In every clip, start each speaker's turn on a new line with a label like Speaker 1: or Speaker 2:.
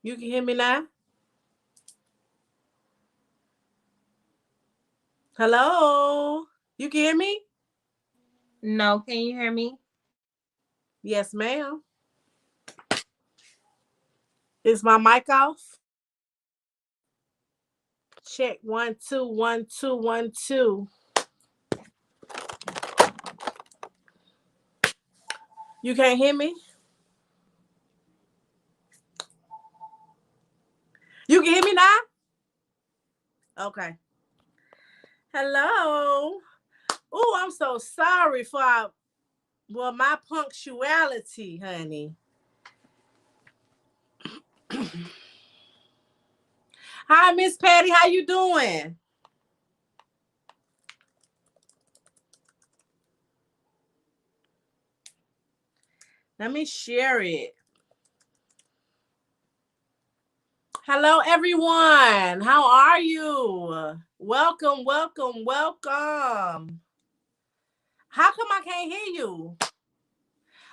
Speaker 1: You can hear me now? Hello? You can hear me?
Speaker 2: No, can you hear me?
Speaker 1: Yes, ma'am. Is my mic off? Check 1 2 1 2 1 2. You can't hear me? You can hear me now? Okay. Hello. Oh, I'm so sorry for my punctuality, honey. Hi, Miss Patty. How you doing? Let me share it. Hello, everyone. How are you? Welcome, welcome, welcome. How come I can't hear you?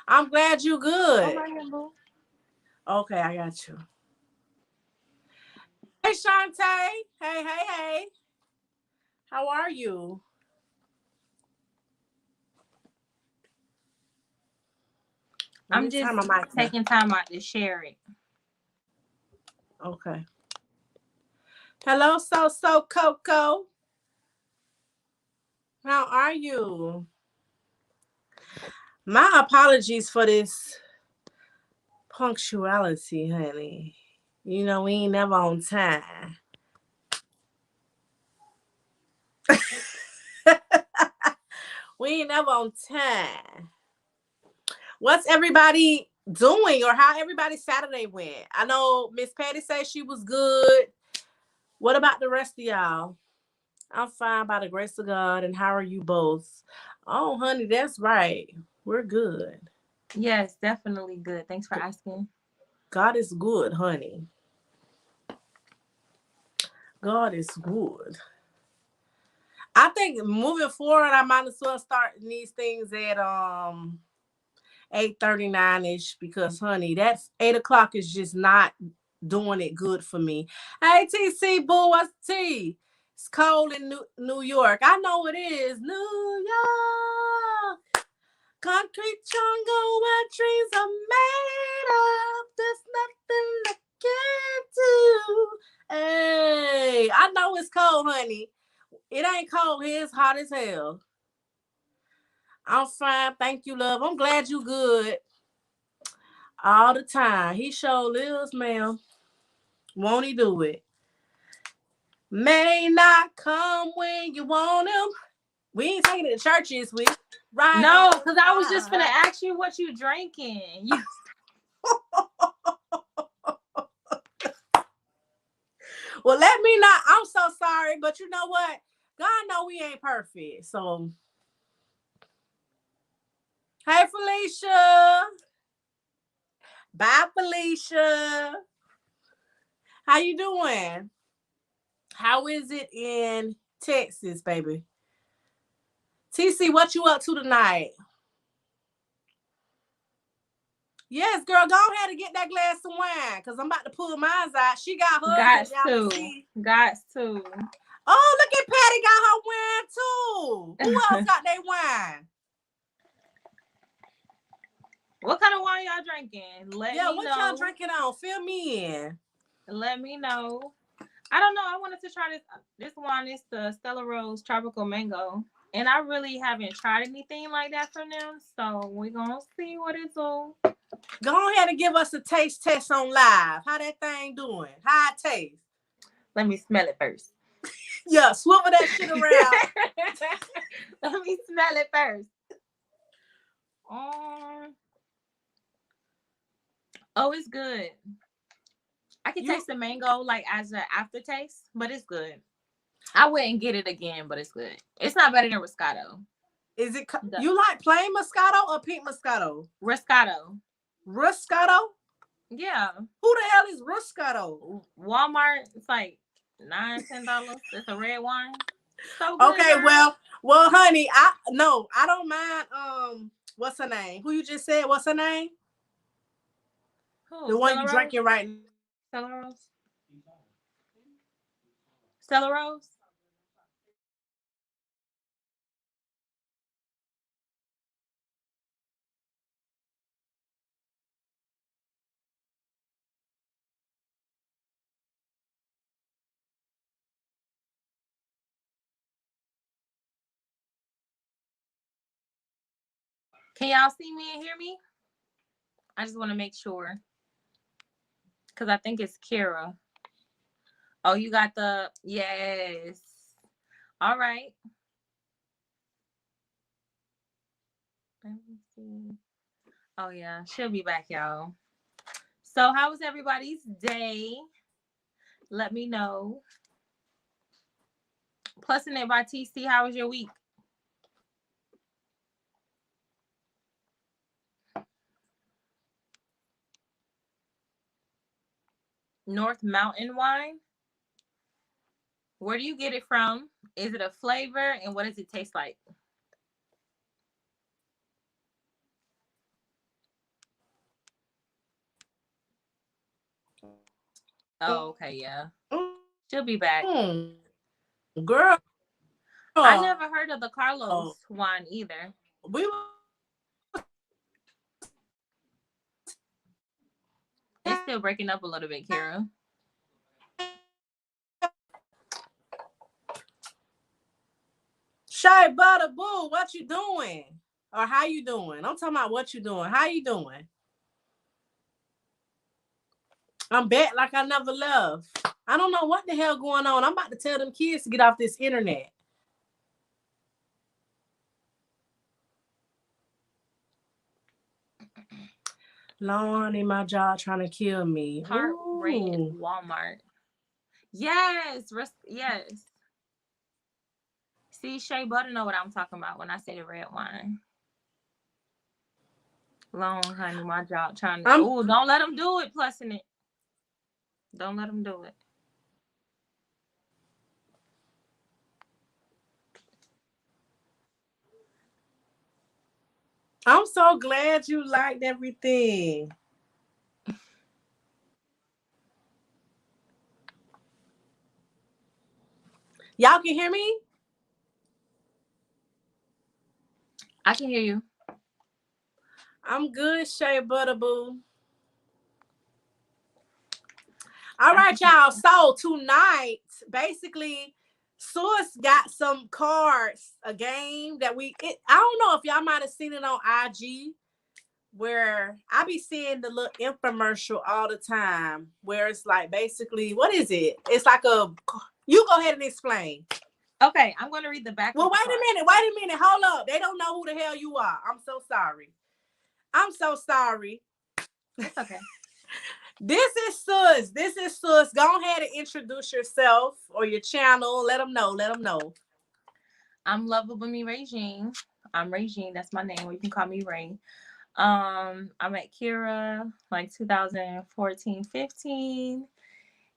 Speaker 1: I'm glad you
Speaker 2: I'm
Speaker 1: good.
Speaker 2: right here, boo.
Speaker 1: Okay, I got you. Hey, Shantae. Hey, hey, hey. How are you? Let
Speaker 2: I'm
Speaker 1: me
Speaker 2: just
Speaker 1: turn my mic down.
Speaker 2: taking time out to share it.
Speaker 1: Okay. Hello, so Coco. How are you? My apologies for this punctuality, honey. You know, we ain't never on time. We ain't never on time. What's everybody doing or how everybody Saturday went? I know Miss Patty said she was good. What about the rest of y'all? I'm fine by the grace of God. And how are you both? Oh, honey, that's right. We're good.
Speaker 2: Yes, definitely good. Thanks for asking.
Speaker 1: God is good, honey. God is good. I think moving forward, I might as well start these things at 8:39 ish because honey, that's 8 o'clock is just not doing it good for me. Hey TC boo, what's the tea? It's cold in New York. I know it is. New York. Concrete jungle where trees are made of. There's nothing I can't do. Hey, I know it's cold, honey. It ain't cold here. It's hot as hell. I'm fine. Thank you, love. I'm glad you good all the time. He sure lives, ma'am. Won't he do it? May not come when you want him. We ain't taking it to church this week. Right
Speaker 2: No,
Speaker 1: on
Speaker 2: because I was just gonna
Speaker 1: time.
Speaker 2: ask you what you drinking. You
Speaker 1: Well, let me not. I'm so sorry, but you know what? God know we ain't perfect. So, hey, Felicia. Bye, Felicia. How you doing? How is it in Texas, baby? TC, what you up to tonight? Yes, girl, go ahead and get that glass of wine because I'm about to pull mine out. She got hers
Speaker 2: got
Speaker 1: as y'all can
Speaker 2: to.
Speaker 1: see.
Speaker 2: Got to.
Speaker 1: Oh, look at Patty got her wine too. Who else got their wine?
Speaker 2: What kind of wine y'all drinking? Let
Speaker 1: Yeah,
Speaker 2: me
Speaker 1: what y'all
Speaker 2: know.
Speaker 1: drinking on? Fill me in.
Speaker 2: Let me know. I don't know. I wanted to try this. This wine is the Stella Rose Tropical Mango. And I really haven't tried anything like that from them. So we're going to see what it's all.
Speaker 1: Go ahead and give us a taste test on live. How that thing doing? How it taste?
Speaker 2: Let me smell it first.
Speaker 1: Yeah, swivel that shit around.
Speaker 2: Let me smell it first. Um, oh, it's good. I can
Speaker 1: You
Speaker 2: taste the mango like as an aftertaste, but it's good. I wouldn't get it again, but it's good. It's not better than Roscato.
Speaker 1: is it?
Speaker 2: The
Speaker 1: You like plain Moscato or pink Moscato?
Speaker 2: Roscato.
Speaker 1: Ruscato?
Speaker 2: Yeah.
Speaker 1: Who the hell is Ruscato?
Speaker 2: Walmart, it's like $9, $10. It's a red wine. So good,
Speaker 1: Okay,
Speaker 2: girl.
Speaker 1: honey, I don't mind. What's her name? Who you just said? What's her name?
Speaker 2: Who?
Speaker 1: The one
Speaker 2: Stella
Speaker 1: you
Speaker 2: Rose?
Speaker 1: drinking right now.
Speaker 2: Stella Rose. Stella Rose. Can y'all see me and hear me? I just want to make sure because I think it's Kira. Oh, you got the yes. All right. Let me see. Oh yeah, she'll be back, y'all. So, how was everybody's day? Let me know. Plussing it by TC. How was your week? North Mountain wine. Where do you get it from? Is it a flavor, and what does it taste like? Oh, okay, yeah. She'll be back.
Speaker 1: Girl.
Speaker 2: I never heard of the Carlos wine either. It's still breaking up a little bit, Kira.
Speaker 1: Shay Butter Boo, what you doing? Or how you doing? I'm talking about what you doing. How you doing? I'm back like I never left. I don't know what the hell going on. I'm about to tell them kids to get off this internet. Lord, in my job trying to kill me.
Speaker 2: Heart rate is Walmart. Yes, yes. See, Shea Butter know what I'm talking about when I say the red wine. Long, honey, my job trying to. Oh, don't let them do it. Plussing it. Don't let them do it.
Speaker 1: I'm so glad you liked everything. Y'all can hear me?
Speaker 2: I can hear you.
Speaker 1: I'm good, Shea Butterboo. All right, y'all. So tonight, basically, Source got some cards, a game that I don't know if y'all might have seen it on IG, where I be seeing the little infomercial all the time, where it's like basically, what is it? It's like you go ahead and explain.
Speaker 2: Okay, I'm going to read the back.
Speaker 1: Well, wait a minute. Hold up. They don't know who the hell you are. I'm so sorry.
Speaker 2: It's okay.
Speaker 1: This is Sus. Go ahead and introduce yourself or your channel. Let them know.
Speaker 2: I'm Lovable Me Regine. I'm Regine. That's my name. Or you can call me Ray. I met Kira like 2014, 15.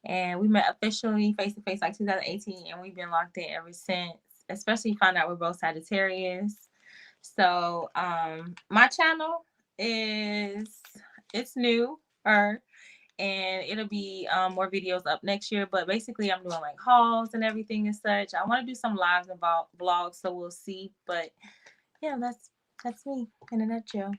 Speaker 2: And we met officially face to face like 2018. And we've been locked in ever since. Especially found out we're both Sagittarius. So my channel it's new. And it'll be more videos up next year, but basically I'm doing like hauls and everything and such. I want to do some lives and vlogs, so we'll see. But yeah, that's me in a nutshell.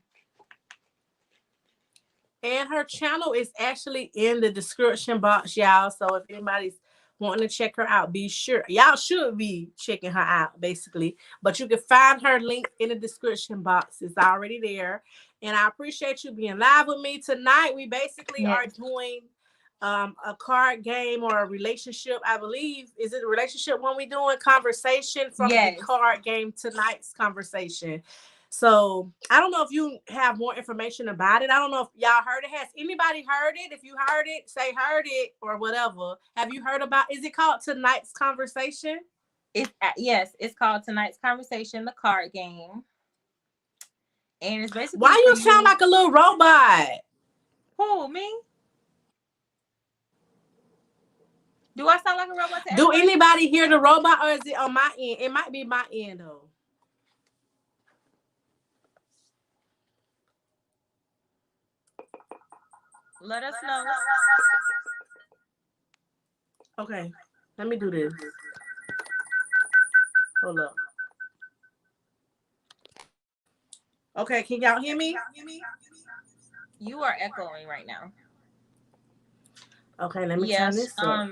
Speaker 1: And her channel is actually in the description box, y'all. So if anybody's wanting to check her out, be sure. Y'all should be checking her out, basically. But you can find her link in the description box. It's already there. And I appreciate you being live with me tonight. We basically are doing a card game or a relationship. I believe, is it a relationship when we doing conversation from the card game tonight's conversation? So I don't know if you have more information about it. I don't know if y'all heard it. Has anybody heard it? If you heard it, say heard it or whatever. Have you heard about? Is it called Tonight's Conversation?
Speaker 2: It's called Tonight's Conversation, the card game. And it's basically
Speaker 1: why you sound like a little robot?
Speaker 2: Who, me? Do I sound like a robot?
Speaker 1: Do anybody hear the robot, or is it on my end? It might be my end though.
Speaker 2: Let us know.
Speaker 1: Okay, let me do this. Hold up. Okay, can y'all hear me?
Speaker 2: You are echoing right now.
Speaker 1: Okay, let me turn
Speaker 2: Yes.
Speaker 1: this up.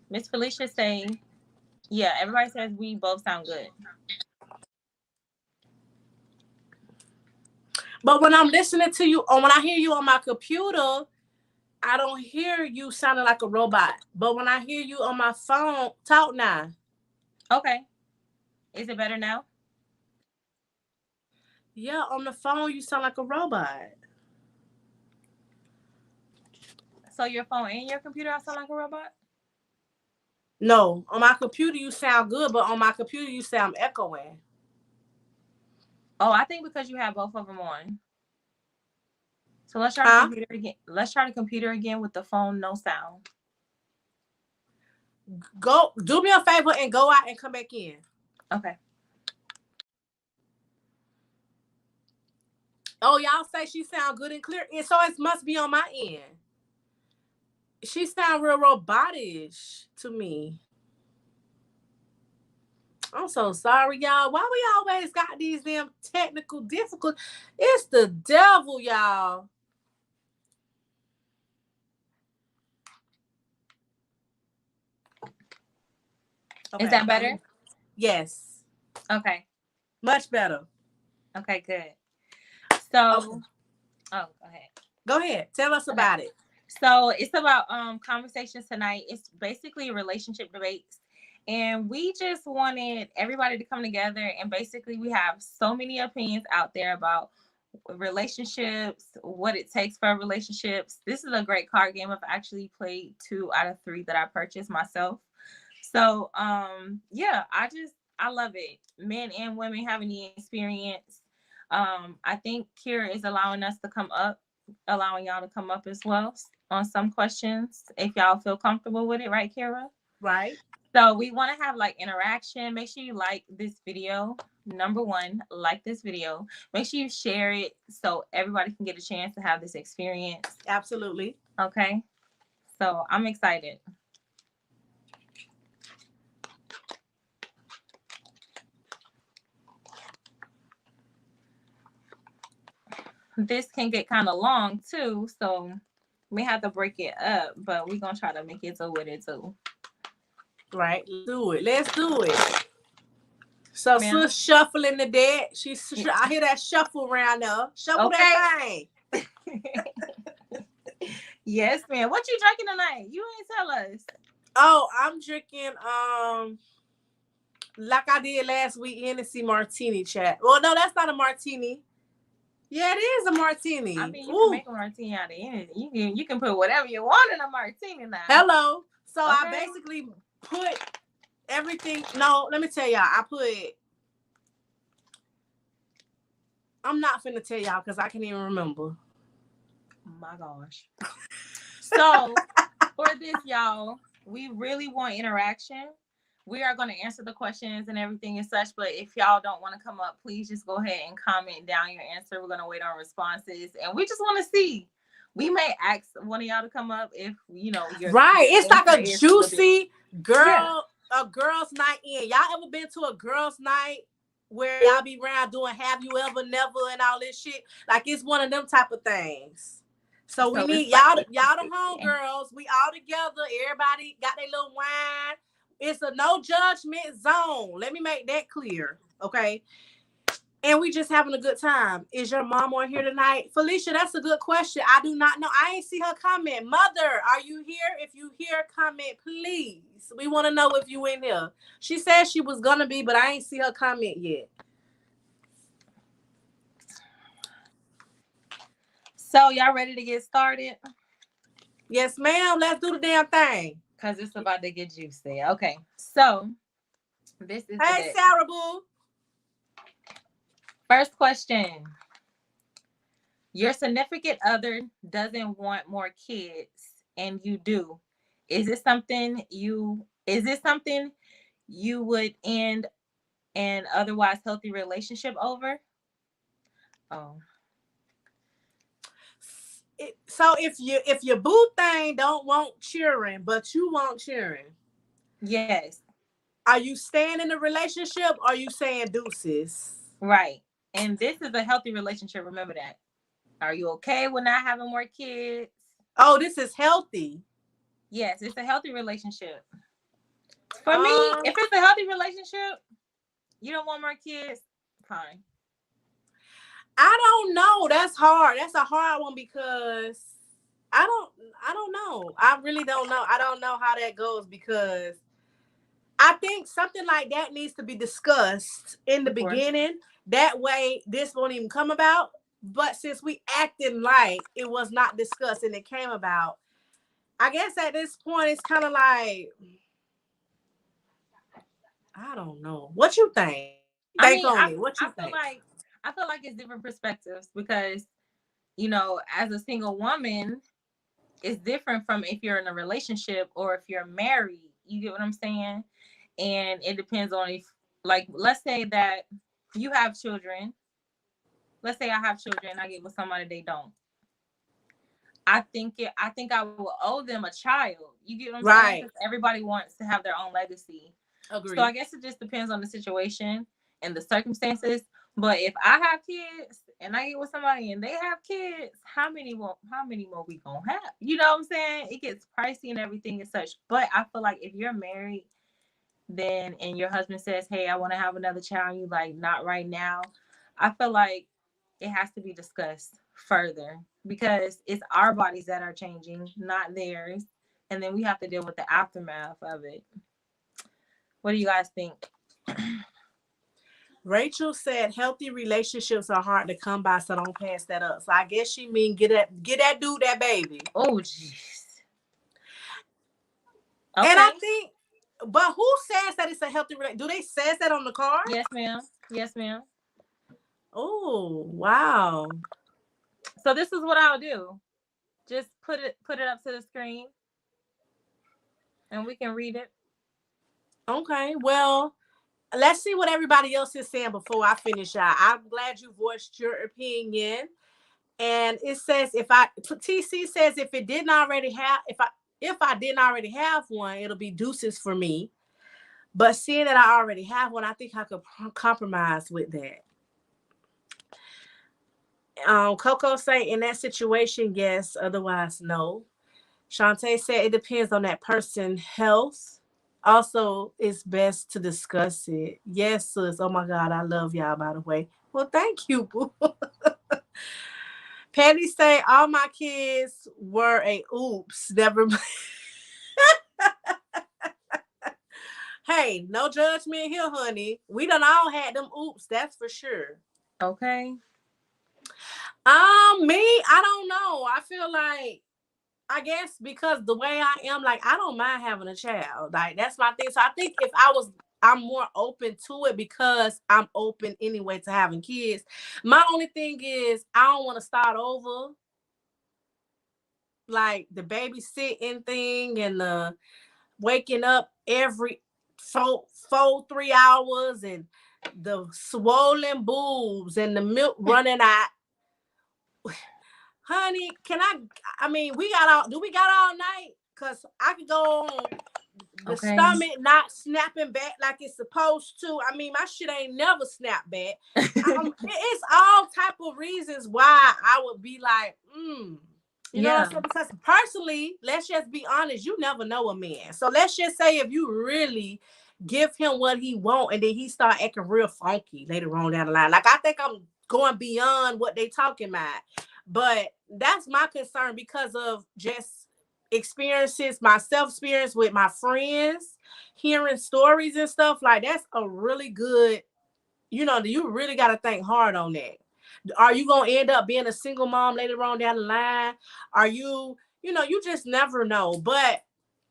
Speaker 2: Miss Felicia say, yeah, everybody says we both sound good.
Speaker 1: But when I'm listening to you, or when I hear you on my computer, I don't hear you sounding like a robot. But when I hear you on my phone, talk now.
Speaker 2: Okay. Is it better now?
Speaker 1: Yeah, on the phone you sound like a robot.
Speaker 2: So your phone and your computer sound like a robot?
Speaker 1: No, on my computer you sound good, but on my computer you sound echoing.
Speaker 2: Oh, I think because you have both of them on. So let's try the
Speaker 1: Huh?
Speaker 2: computer again. Let's try the computer again with the phone, no sound.
Speaker 1: Go do me a favor and go out and come back in.
Speaker 2: Okay.
Speaker 1: Oh, y'all say she sound good and clear, and so it must be on my end. She sound real robotish to me. I'm so sorry, y'all. Why we always got these damn technical difficulties? It's the devil, y'all. Okay.
Speaker 2: Is that better?
Speaker 1: Yes.
Speaker 2: Okay.
Speaker 1: Much better.
Speaker 2: Okay, good. So,
Speaker 1: Okay.
Speaker 2: oh, go ahead.
Speaker 1: Go ahead. Tell us about it.
Speaker 2: So it's about conversations tonight. It's basically relationship debates. And we just wanted everybody to come together, and basically we have so many opinions out there about relationships, what it takes for relationships. This is a great card game. I've actually played 2 out of 3 that I purchased myself. So yeah, I love it. Men and women having the experience. I think Kira is allowing y'all to come up as well on some questions if y'all feel comfortable with it, right, Kira?
Speaker 1: Right.
Speaker 2: So we want to have like interaction. Make sure you like this video. Number 1, like this video. Make sure you share it so everybody can get a chance to have this experience.
Speaker 1: Absolutely.
Speaker 2: Okay. So I'm excited. This can get kind of long too, so we have to break it up, but we're gonna try to make it so what it do.
Speaker 1: Right. Let's do it. Let's do it. So
Speaker 2: Ma'am?
Speaker 1: sis shuffling the deck. I hear that shuffle around there. Shuffle
Speaker 2: Okay.
Speaker 1: that thing.
Speaker 2: Yes, ma'am. What you drinking tonight? You ain't tell us.
Speaker 1: Oh, I'm drinking like I did last week, Hennessy Martini, chat. Well, no, that's not a martini. Yeah, it is a martini.
Speaker 2: I mean, you can make a martini out of anything. You can put whatever you want in a martini now.
Speaker 1: Hello. So
Speaker 2: Okay.
Speaker 1: I basically put everything. No, let me tell y'all. I'm not finna tell y'all because I can't even remember.
Speaker 2: My gosh. So for this, y'all, we really want interaction. We are going to answer the questions and everything and such, but if y'all don't want to come up, please just go ahead and comment down your answer. We're going to wait on responses, and we just want to see. We may ask one of y'all to come up if you're
Speaker 1: right. It's like a juicy girl, a girls' night in. Y'all ever been to a girls' night where y'all be around doing have you ever, never, and all this shit? Like it's one of them type of things. So we need y'all the homegirls. We all together. Everybody got their little wine. It's a no judgment zone. Let me make that clear. Okay. And we just having a good time. Is your mom on here tonight? Felicia, that's a good question. I do not know. I ain't see her comment. Mother, are you here? If you hear, comment, please. We want to know if you in here. She said she was going to be, but I ain't see her comment yet.
Speaker 2: So y'all ready to get started?
Speaker 1: Yes, ma'am. Let's do the damn thing.
Speaker 2: Because it's about to get juicy. Okay. So this is
Speaker 1: Hey, Sarah Boo.
Speaker 2: First question. Your significant other doesn't want more kids and you do. Is this something you would end an otherwise healthy relationship over? Oh.
Speaker 1: So if your boo thing don't want cheering, but you want cheering,
Speaker 2: Yes.
Speaker 1: are you staying in the relationship or are you saying deuces?
Speaker 2: Right. And this is a healthy relationship. Remember that. Are you okay with not having more kids?
Speaker 1: Oh, this is healthy.
Speaker 2: Yes, it's a healthy relationship. For me,
Speaker 1: Um,
Speaker 2: if it's a healthy relationship, you don't want more kids, fine.
Speaker 1: I don't know. That's hard. That's a hard one because I don't I don't know. I really don't know. I don't know how that goes because I think something like that needs to be discussed in the
Speaker 2: Before.
Speaker 1: beginning. That way this won't even come about. But since we acting like it was not discussed and it came about, I guess at this point it's kind of like I don't know. What you think?
Speaker 2: I
Speaker 1: Think
Speaker 2: mean,
Speaker 1: on
Speaker 2: I
Speaker 1: it. What you
Speaker 2: I feel
Speaker 1: think?
Speaker 2: like I feel like it's different perspectives because, you know, as a single woman, it's different from if you're in a relationship or if you're married. You get what I'm saying? And it depends on if, like, let's say that you have children. Let's say I have children, I get with somebody they don't. I think I will owe them a child. You get what I'm saying? Because
Speaker 1: Right.
Speaker 2: everybody wants to have their own legacy. So I
Speaker 1: Agree.
Speaker 2: guess it just depends on the situation and the circumstances. But if I have kids and I get with somebody and they have kids, how many more we gonna have? You know what I'm saying? It gets pricey and everything and such. But I feel like if you're married, then and your husband says, "Hey, I want to have another child," you like, "Not right now." I feel like it has to be discussed further because it's our bodies that are changing, not theirs, and then we have to deal with the aftermath of it. What do you guys think?
Speaker 1: Rachel said healthy relationships are hard to come by, so don't pass that up. So I guess she mean get that dude that baby.
Speaker 2: Oh, jeez.
Speaker 1: And I
Speaker 2: Okay.
Speaker 1: think, but who says that it's a healthy relationship? Do they says that on the card?
Speaker 2: Yes, ma'am. Yes, ma'am.
Speaker 1: Oh wow.
Speaker 2: So this is what I'll do. Just put it up to the screen and we can read it.
Speaker 1: Okay. Well, let's see what everybody else is saying before I finish out. I'm glad you voiced your opinion. And it says TC says if it didn't already have if I didn't already have one, it'll be deuces for me. But seeing that I already have one, I think I could compromise with that. Coco say in that situation, yes. Otherwise, no. Shantae said it depends on that person's health. Also, it's best to discuss it. Yes, sis. Oh my God, I love y'all. By the way, well, thank you, boo. Patty say all my kids were a oops. Never. Hey, no judgment here, honey. We done all had them oops. That's for sure.
Speaker 2: Okay.
Speaker 1: Me, I don't know. I feel like I guess because the way I am, like I don't mind having a child. Like that's my thing. So I think if I'm more open to it because I'm open anyway to having kids. My only thing is I don't want to start over like the babysitting thing and the waking up every 3 hours and the swollen boobs and the milk running out. Honey, can I mean, do we got all night? Cause I could go on the
Speaker 2: Okay.
Speaker 1: stomach not snapping back like it's supposed to. I mean, my shit ain't never snapped back. It's all type of reasons why I would be like, You know what I'm
Speaker 2: Yeah.
Speaker 1: saying? Because personally, let's just be honest, you never know a man. So let's just say if you really give him what he want and then he start acting real funky later on down the line. Like I think I'm going beyond what they talking about. But that's my concern because of just experiences, my self experience with my friends, hearing stories and stuff. Like that's a really good, you really got to think hard on that. Are you going to end up being a single mom later on down the line? Are you just never know. But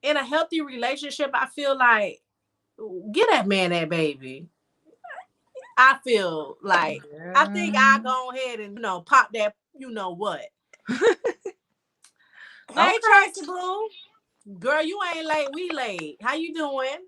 Speaker 1: in a healthy relationship, I feel like get that man that baby. I feel like I think I
Speaker 2: Yeah.
Speaker 1: go ahead and pop that what. Hey
Speaker 2: Okay.
Speaker 1: Tracy Boo. Girl, you ain't late. We late. How you doing?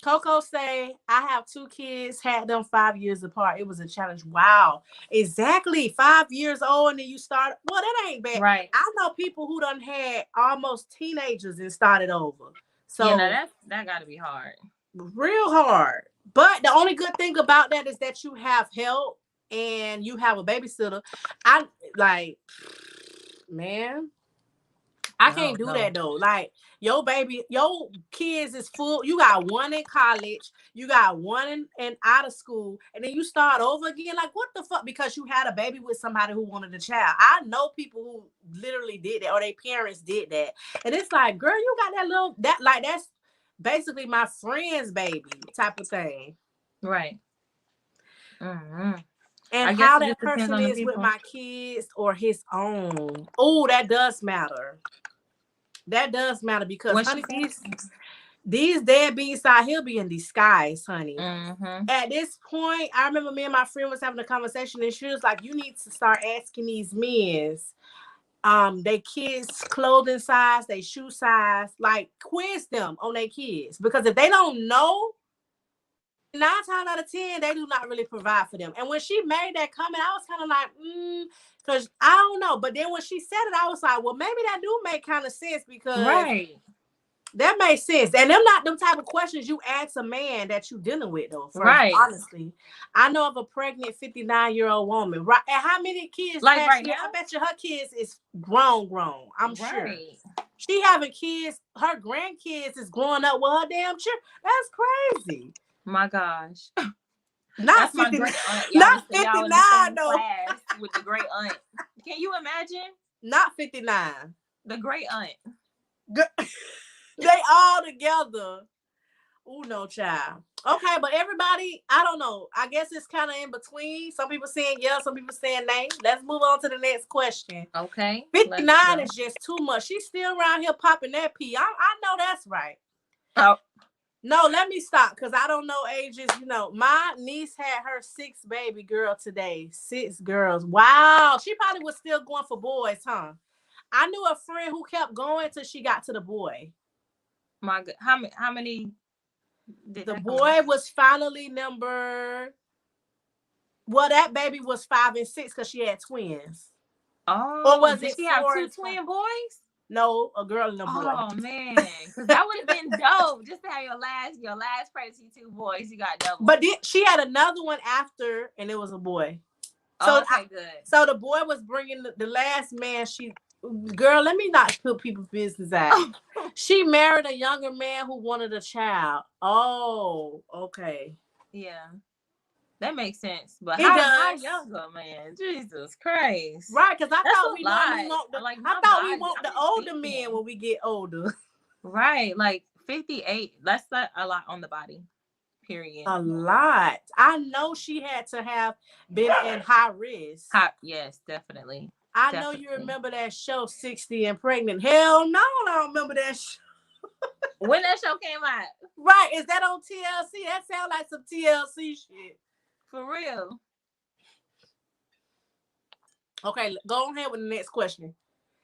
Speaker 1: Coco say, I have 2 kids, had them 5 years apart. It was a challenge. Wow. Exactly. 5 years old and then you start. Well, that ain't bad.
Speaker 2: Right.
Speaker 1: I know people who done had almost teenagers and started over.
Speaker 2: Yeah, no,
Speaker 1: So
Speaker 2: that gotta be hard.
Speaker 1: real hard. But the only good thing about that is that you have help and you have a babysitter. I like, man. I
Speaker 2: Oh
Speaker 1: can't do
Speaker 2: no.
Speaker 1: that though. Like your baby, your kids is full. You got one in college, you got one in out of school, and then you start over again. Like what the fuck? Because you had a baby with somebody who wanted a child. I know people who literally did that, or their parents did that, and it's like, girl, you got that little that like that's basically my friend's baby type of thing.
Speaker 2: Right. Mm-hmm.
Speaker 1: And
Speaker 2: I guess
Speaker 1: how
Speaker 2: it
Speaker 1: that
Speaker 2: just depends
Speaker 1: person
Speaker 2: on the
Speaker 1: is with
Speaker 2: people.
Speaker 1: my kids or his own. Oh, that does matter. That does matter because,
Speaker 2: What she
Speaker 1: honey,
Speaker 2: said?
Speaker 1: these deadbeats out here be in disguise, honey.
Speaker 2: Mm-hmm.
Speaker 1: At this point, I remember me and my friend was having a conversation, and she was like, "You need to start asking these men's, they kids' clothing size, they shoe size, like quiz them on their kids because if they don't know, 9 times out of 10, they do not really provide for them." And when she made that comment, I was kind of like, because I don't know. But then when she said it, I was like, well, maybe that do make kind of sense because
Speaker 2: Right.
Speaker 1: that makes sense. And them not them type of questions you ask a man that you dealing with though. First,
Speaker 2: Right.
Speaker 1: honestly, I know of a pregnant 59-year-old woman. Right? And how many kids
Speaker 2: Like
Speaker 1: has
Speaker 2: right
Speaker 1: she? I
Speaker 2: now?
Speaker 1: bet you her kids is grown. I'm sure.
Speaker 2: Right.
Speaker 1: She having kids. Her grandkids is growing up with her damn children. That's crazy.
Speaker 2: My gosh.
Speaker 1: Not
Speaker 2: That's my
Speaker 1: 50,
Speaker 2: great aunt.
Speaker 1: not
Speaker 2: Y'all
Speaker 1: 59
Speaker 2: in the same
Speaker 1: though.
Speaker 2: class with the great aunt. Can you imagine?
Speaker 1: Not 59.
Speaker 2: The great aunt.
Speaker 1: They all together. Ooh, no child. Okay, but everybody, I don't know. I guess it's kind of in between. Some people saying yes, some people saying nay. Let's move on to the next question.
Speaker 2: Okay.
Speaker 1: 59 is just too much. She's still around here popping that pee. I know that's right.
Speaker 2: Oh.
Speaker 1: No, let me stop because I don't know ages. You know, my niece had her 6th baby girl today. 6 girls. Wow. She probably was still going for boys, huh? I knew a friend who kept going till she got to the boy.
Speaker 2: My God. How many did
Speaker 1: The
Speaker 2: that come
Speaker 1: boy
Speaker 2: out?
Speaker 1: was finally number. Well, that baby was 5 and 6 because she had twins. Or
Speaker 2: Oh,
Speaker 1: was
Speaker 2: did
Speaker 1: it
Speaker 2: she have
Speaker 1: 4
Speaker 2: two
Speaker 1: and 5?
Speaker 2: twin boys?
Speaker 1: No, a girl and a boy.
Speaker 2: Oh man, because that would have been dope. Just to have your last pregnancy 2 boys, you got double.
Speaker 1: But she had another one after, and it was a boy. So
Speaker 2: oh, okay, good.
Speaker 1: So the boy was bringing the last man. Girl, let me not put people's business out. She married a younger man who wanted a child. Oh, okay.
Speaker 2: Yeah. That makes sense. But
Speaker 1: It
Speaker 2: how
Speaker 1: does.
Speaker 2: younger, man? Jesus Christ.
Speaker 1: Right, because I
Speaker 2: That's
Speaker 1: thought
Speaker 2: a
Speaker 1: we
Speaker 2: lot.
Speaker 1: normally want
Speaker 2: Like
Speaker 1: I
Speaker 2: my
Speaker 1: thought we
Speaker 2: body,
Speaker 1: want
Speaker 2: I'm
Speaker 1: the
Speaker 2: just
Speaker 1: older men
Speaker 2: thinking.
Speaker 1: when we get older.
Speaker 2: Right. Like 58. That's not a lot on the body. Period.
Speaker 1: A lot. I know she had to have been in high risk.
Speaker 2: Yes, definitely.
Speaker 1: I know you remember that show 60 and Pregnant. Hell no, I don't remember that show.
Speaker 2: When that show came out.
Speaker 1: Right. Is that on TLC? That sounds like some TLC shit.
Speaker 2: For real.
Speaker 1: Okay, go ahead with the next question.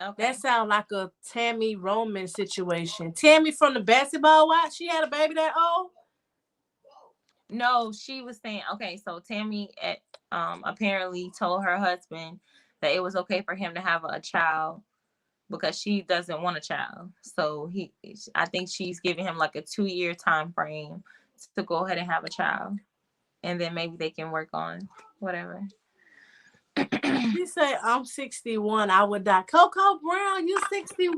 Speaker 2: Okay.
Speaker 1: That sounds like a Tammy Roman situation. Tammy from the Basketball Watch, she had a baby that old?
Speaker 2: No, she was saying, okay, so Tammy apparently told her husband that it was okay for him to have a child because she doesn't want a child. So I think she's giving him like a 2-year time frame to go ahead and have a child. And then maybe they can work on whatever.
Speaker 1: She said, I'm 61, I would die. Coco Brown, you 61?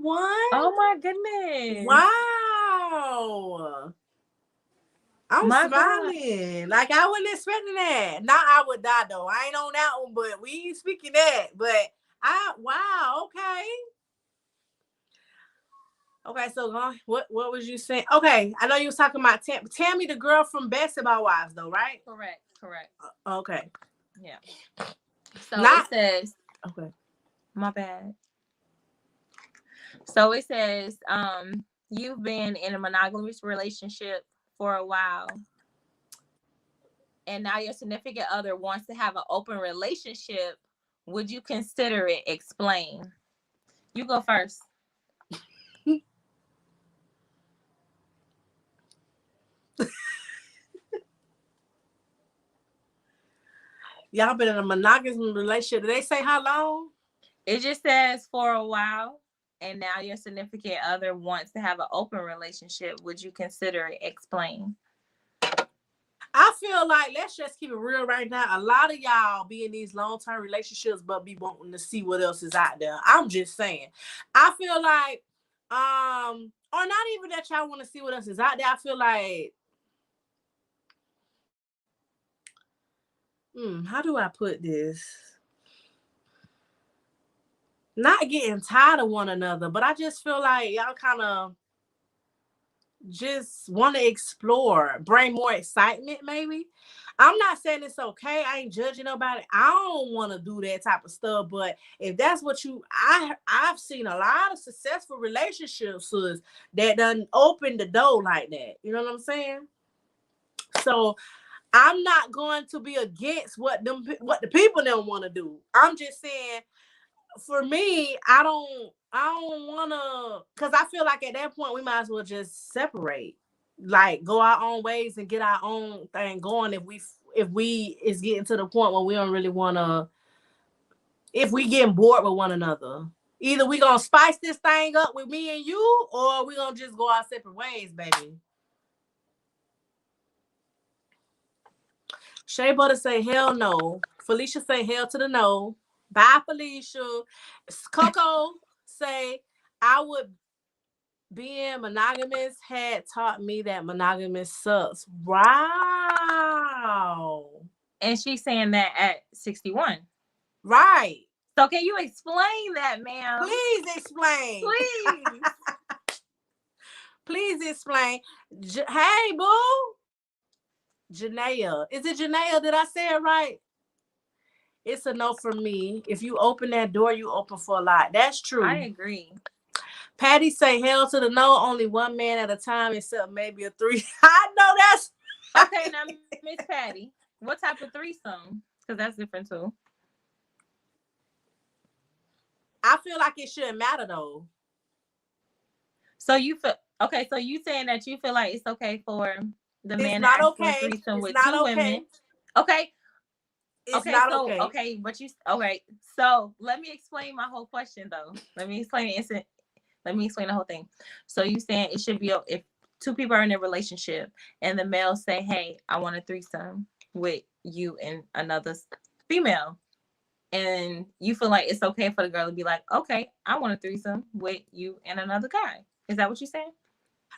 Speaker 2: Oh my goodness.
Speaker 1: Wow. I'm smiling. God. Like I wasn't expecting that. Not I would die though. I ain't on that one, but we ain't speaking that. But wow, okay. Okay, so what was you saying? Okay, I know you was talking about Tammy, the girl from Basketball Wives, though, right?
Speaker 2: Correct.
Speaker 1: Okay.
Speaker 2: Yeah. So it says,
Speaker 1: okay.
Speaker 2: My bad. So it says, you've been in a monogamous relationship for a while, and now your significant other wants to have an open relationship. Would you consider it? Explain. You go first.
Speaker 1: Y'all been in a monogamous relationship. Did they say how long?
Speaker 2: It just says for a while, and now your significant other wants to have an open relationship. Would you consider it? Explain.
Speaker 1: I feel like, let's just keep it real right now. A lot of y'all be in these long-term relationships, but be wanting to see what else is out there. I'm just saying. I feel like, or not even that y'all want to see what else is out there. I feel like, how do I put this? Not getting tired of one another, but I just feel like y'all kind of just want to explore, bring more excitement, maybe. I'm not saying it's okay. I ain't judging nobody. I don't want to do that type of stuff. But if that's what I've seen a lot of successful relationships that done open the door like that. You know what I'm saying? So I'm not going to be against what the people don't want to do. I'm just saying, for me, I don't wanna, because I feel like at that point we might as well just separate, like go our own ways and get our own thing going. If we is getting to the point where we don't really wanna, if we getting bored with one another, either we gonna spice this thing up with me and you, or we gonna just go our separate ways, baby. Shea Butter say hell no. Felicia say hell to the no. Bye, Felicia. Coco say I would, being monogamous had taught me that monogamous sucks. Wow.
Speaker 2: And she's saying that at 61.
Speaker 1: Right.
Speaker 2: So can you explain that, ma'am?
Speaker 1: Please explain.
Speaker 2: Please.
Speaker 1: Please explain. Hey, boo. Janaea. Is it Janaea? Did I say it right? It's a no for me. If you open that door, you open for a lot. That's true.
Speaker 2: I agree.
Speaker 1: Patty say hell to the no, only one man at a time, except maybe a three. I know that's
Speaker 2: okay. Now, Miss Patty, what type of threesome? Because that's different too.
Speaker 1: I feel like it shouldn't matter though.
Speaker 2: So you feel okay? So you saying that you feel like it's okay for the man
Speaker 1: to ask
Speaker 2: for a threesome with two women? Okay.
Speaker 1: It's not okay.
Speaker 2: Okay, but so let me explain my whole question though. Let me explain the whole thing. So you saying it should be if two people are in a relationship and the male say, "Hey, I want a threesome with you and another female," and you feel like it's okay for the girl to be like, "Okay, I want a threesome with you and another guy." Is that what you're saying?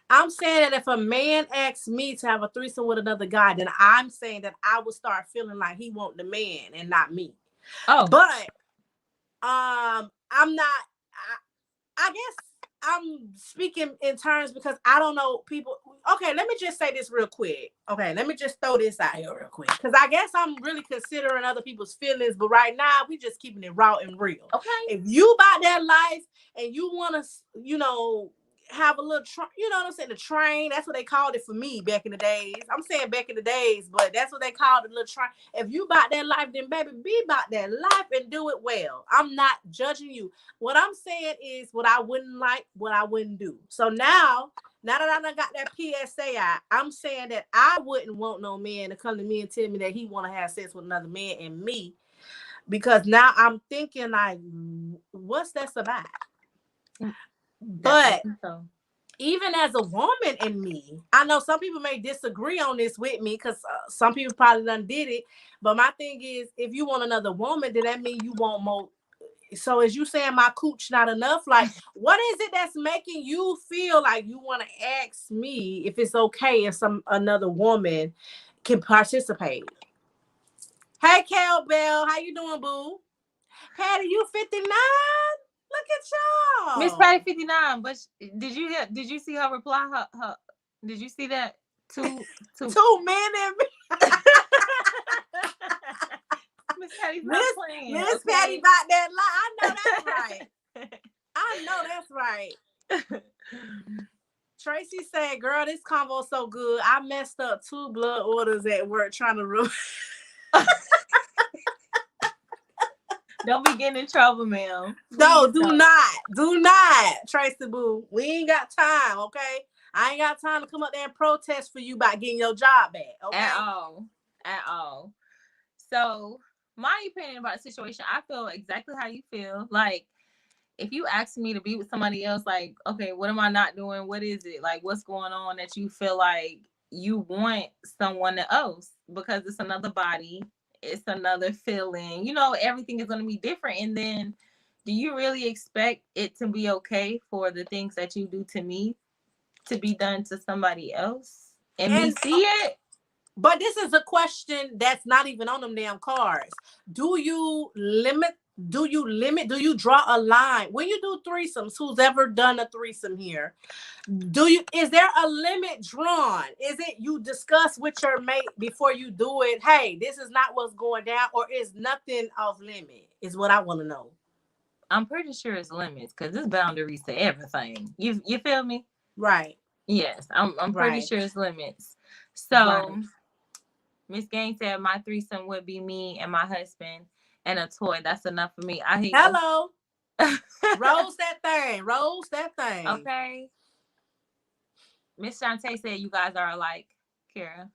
Speaker 1: I'm saying that if a man asks me to have a threesome with another guy, then I'm saying that I would start feeling like he want the man and not me.
Speaker 2: Oh,
Speaker 1: but I'm not. I guess I'm speaking in terms because I don't know people. Okay, let me just say this real quick. Okay, let me just throw this out here real quick because I guess I'm really considering other people's feelings, but right now we just keeping it raw and real.
Speaker 2: Okay.
Speaker 1: If you about that life and you want to, have a little, you know what I'm saying? The train, that's what they called it for me back in the days. I'm saying back in the days, but that's what they called it, little train. If you about that life, then baby, be about that life and do it well. I'm not judging you. What I'm saying is what I wouldn't like, what I wouldn't do. So now that I got that PSA out, I'm saying that I wouldn't want no man to come to me and tell me that he want to have sex with another man and me, because now I'm thinking like, what's that about? But even as a woman in me, I know some people may disagree on this with me because some people probably done did it. But my thing is, if you want another woman, then that means you want more. So is you saying my cooch not enough? Like, what is it that's making you feel like you want to ask me if it's okay if another woman can participate? Hey, Kel Bell, how you doing, boo? Patty, you 59? Look at y'all.
Speaker 2: Miss Patty 59, but did you see her reply? Her did you see that? Two
Speaker 1: men and me.
Speaker 2: Miss Patty's not playing.
Speaker 1: Miss Patty about that lie. I know that's right. I know that's right. Tracy said, "Girl, this convo so good. I messed up 2 blood orders at work trying to ruin."
Speaker 2: Don't be getting in trouble, ma'am.
Speaker 1: No, do not, Tracy boo. We ain't got time, okay? I ain't got time to come up there and protest for you about getting your job back, okay?
Speaker 2: At all. So my opinion about the situation, I feel exactly how you feel. Like, if you ask me to be with somebody else, like, okay, what am I not doing? What is it? Like, what's going on that you feel like you want someone else? Because it's another body, it's another feeling. Everything is going to be different. And then, do you really expect it to be okay for the things that you do to me to be done to somebody else and me
Speaker 1: And
Speaker 2: see it?
Speaker 1: but this is a question that's not even on them damn cards. Do you limit? Do you limit? Do you draw a line when you do threesomes? Who's ever done a threesome here? Is there a limit drawn? Is it you discuss with your mate before you do it? Hey, this is not what's going down, or is nothing off limit? Is what I want to know.
Speaker 2: I'm pretty sure it's limits because there's boundaries to everything. You feel me?
Speaker 1: Right.
Speaker 2: Yes, I'm pretty
Speaker 1: Right.
Speaker 2: sure it's limits.
Speaker 1: Right.
Speaker 2: So Miss Gang said my threesome would be me and my husband and a toy. That's enough for me. I hear
Speaker 1: Hello.
Speaker 2: you.
Speaker 1: Rose that thing. Rose that thing.
Speaker 2: Okay. Miss Shantae said you guys are alike, Kara.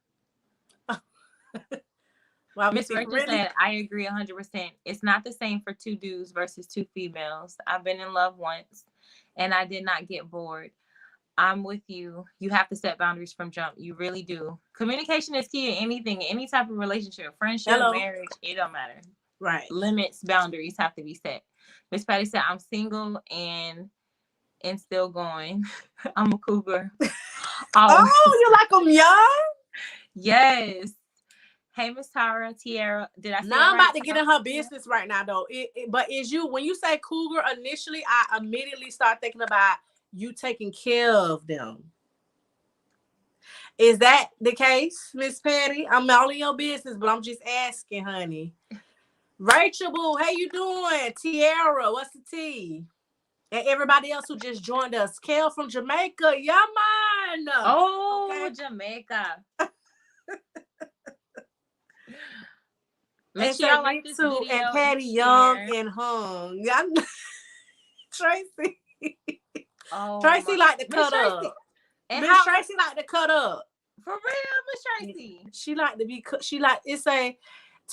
Speaker 1: Well, we
Speaker 2: Miss
Speaker 1: think
Speaker 2: Rachel
Speaker 1: really.
Speaker 2: said, I agree 100%. It's not the same for two dudes versus two females. I've been in love once and I did not get bored. I'm with you. You have to set boundaries from jump. You really do. Communication is key in anything, any type of relationship, friendship,
Speaker 1: Hello.
Speaker 2: marriage, it don't matter.
Speaker 1: Right.
Speaker 2: Limits, boundaries have to be set. Miss Patty said, I'm single and still going. I'm a cougar. Always.
Speaker 1: Oh, you like them young?
Speaker 2: Yes. Hey, Miss Tara, Tiara. Did I say it
Speaker 1: Now I'm
Speaker 2: right?
Speaker 1: about to get in her business right now, though. But is you when you say cougar initially, I immediately start thinking about you taking care of them. Is that the case, Miss Patty? I'm all in your business, but I'm just asking, honey. Rachel, boo, how you doing? Tiara, what's the tea? And everybody else who just joined us. Kel from Jamaica, yeah, man.
Speaker 2: Oh,
Speaker 1: Okay.
Speaker 2: Jamaica. Make
Speaker 1: And
Speaker 2: sure
Speaker 1: say
Speaker 2: y'all like
Speaker 1: me
Speaker 2: this
Speaker 1: too. And
Speaker 2: video and
Speaker 1: Patty Young
Speaker 2: share.
Speaker 1: and Hung. Yeah, Tracy.
Speaker 2: Oh
Speaker 1: Tracy
Speaker 2: my,
Speaker 1: like to
Speaker 2: Miss
Speaker 1: cut
Speaker 2: Tracy.
Speaker 1: up.
Speaker 2: And
Speaker 1: Miss
Speaker 2: how
Speaker 1: Tracy like to cut up.
Speaker 2: for real, Miss Tracy?
Speaker 1: She like to be. She like it. Say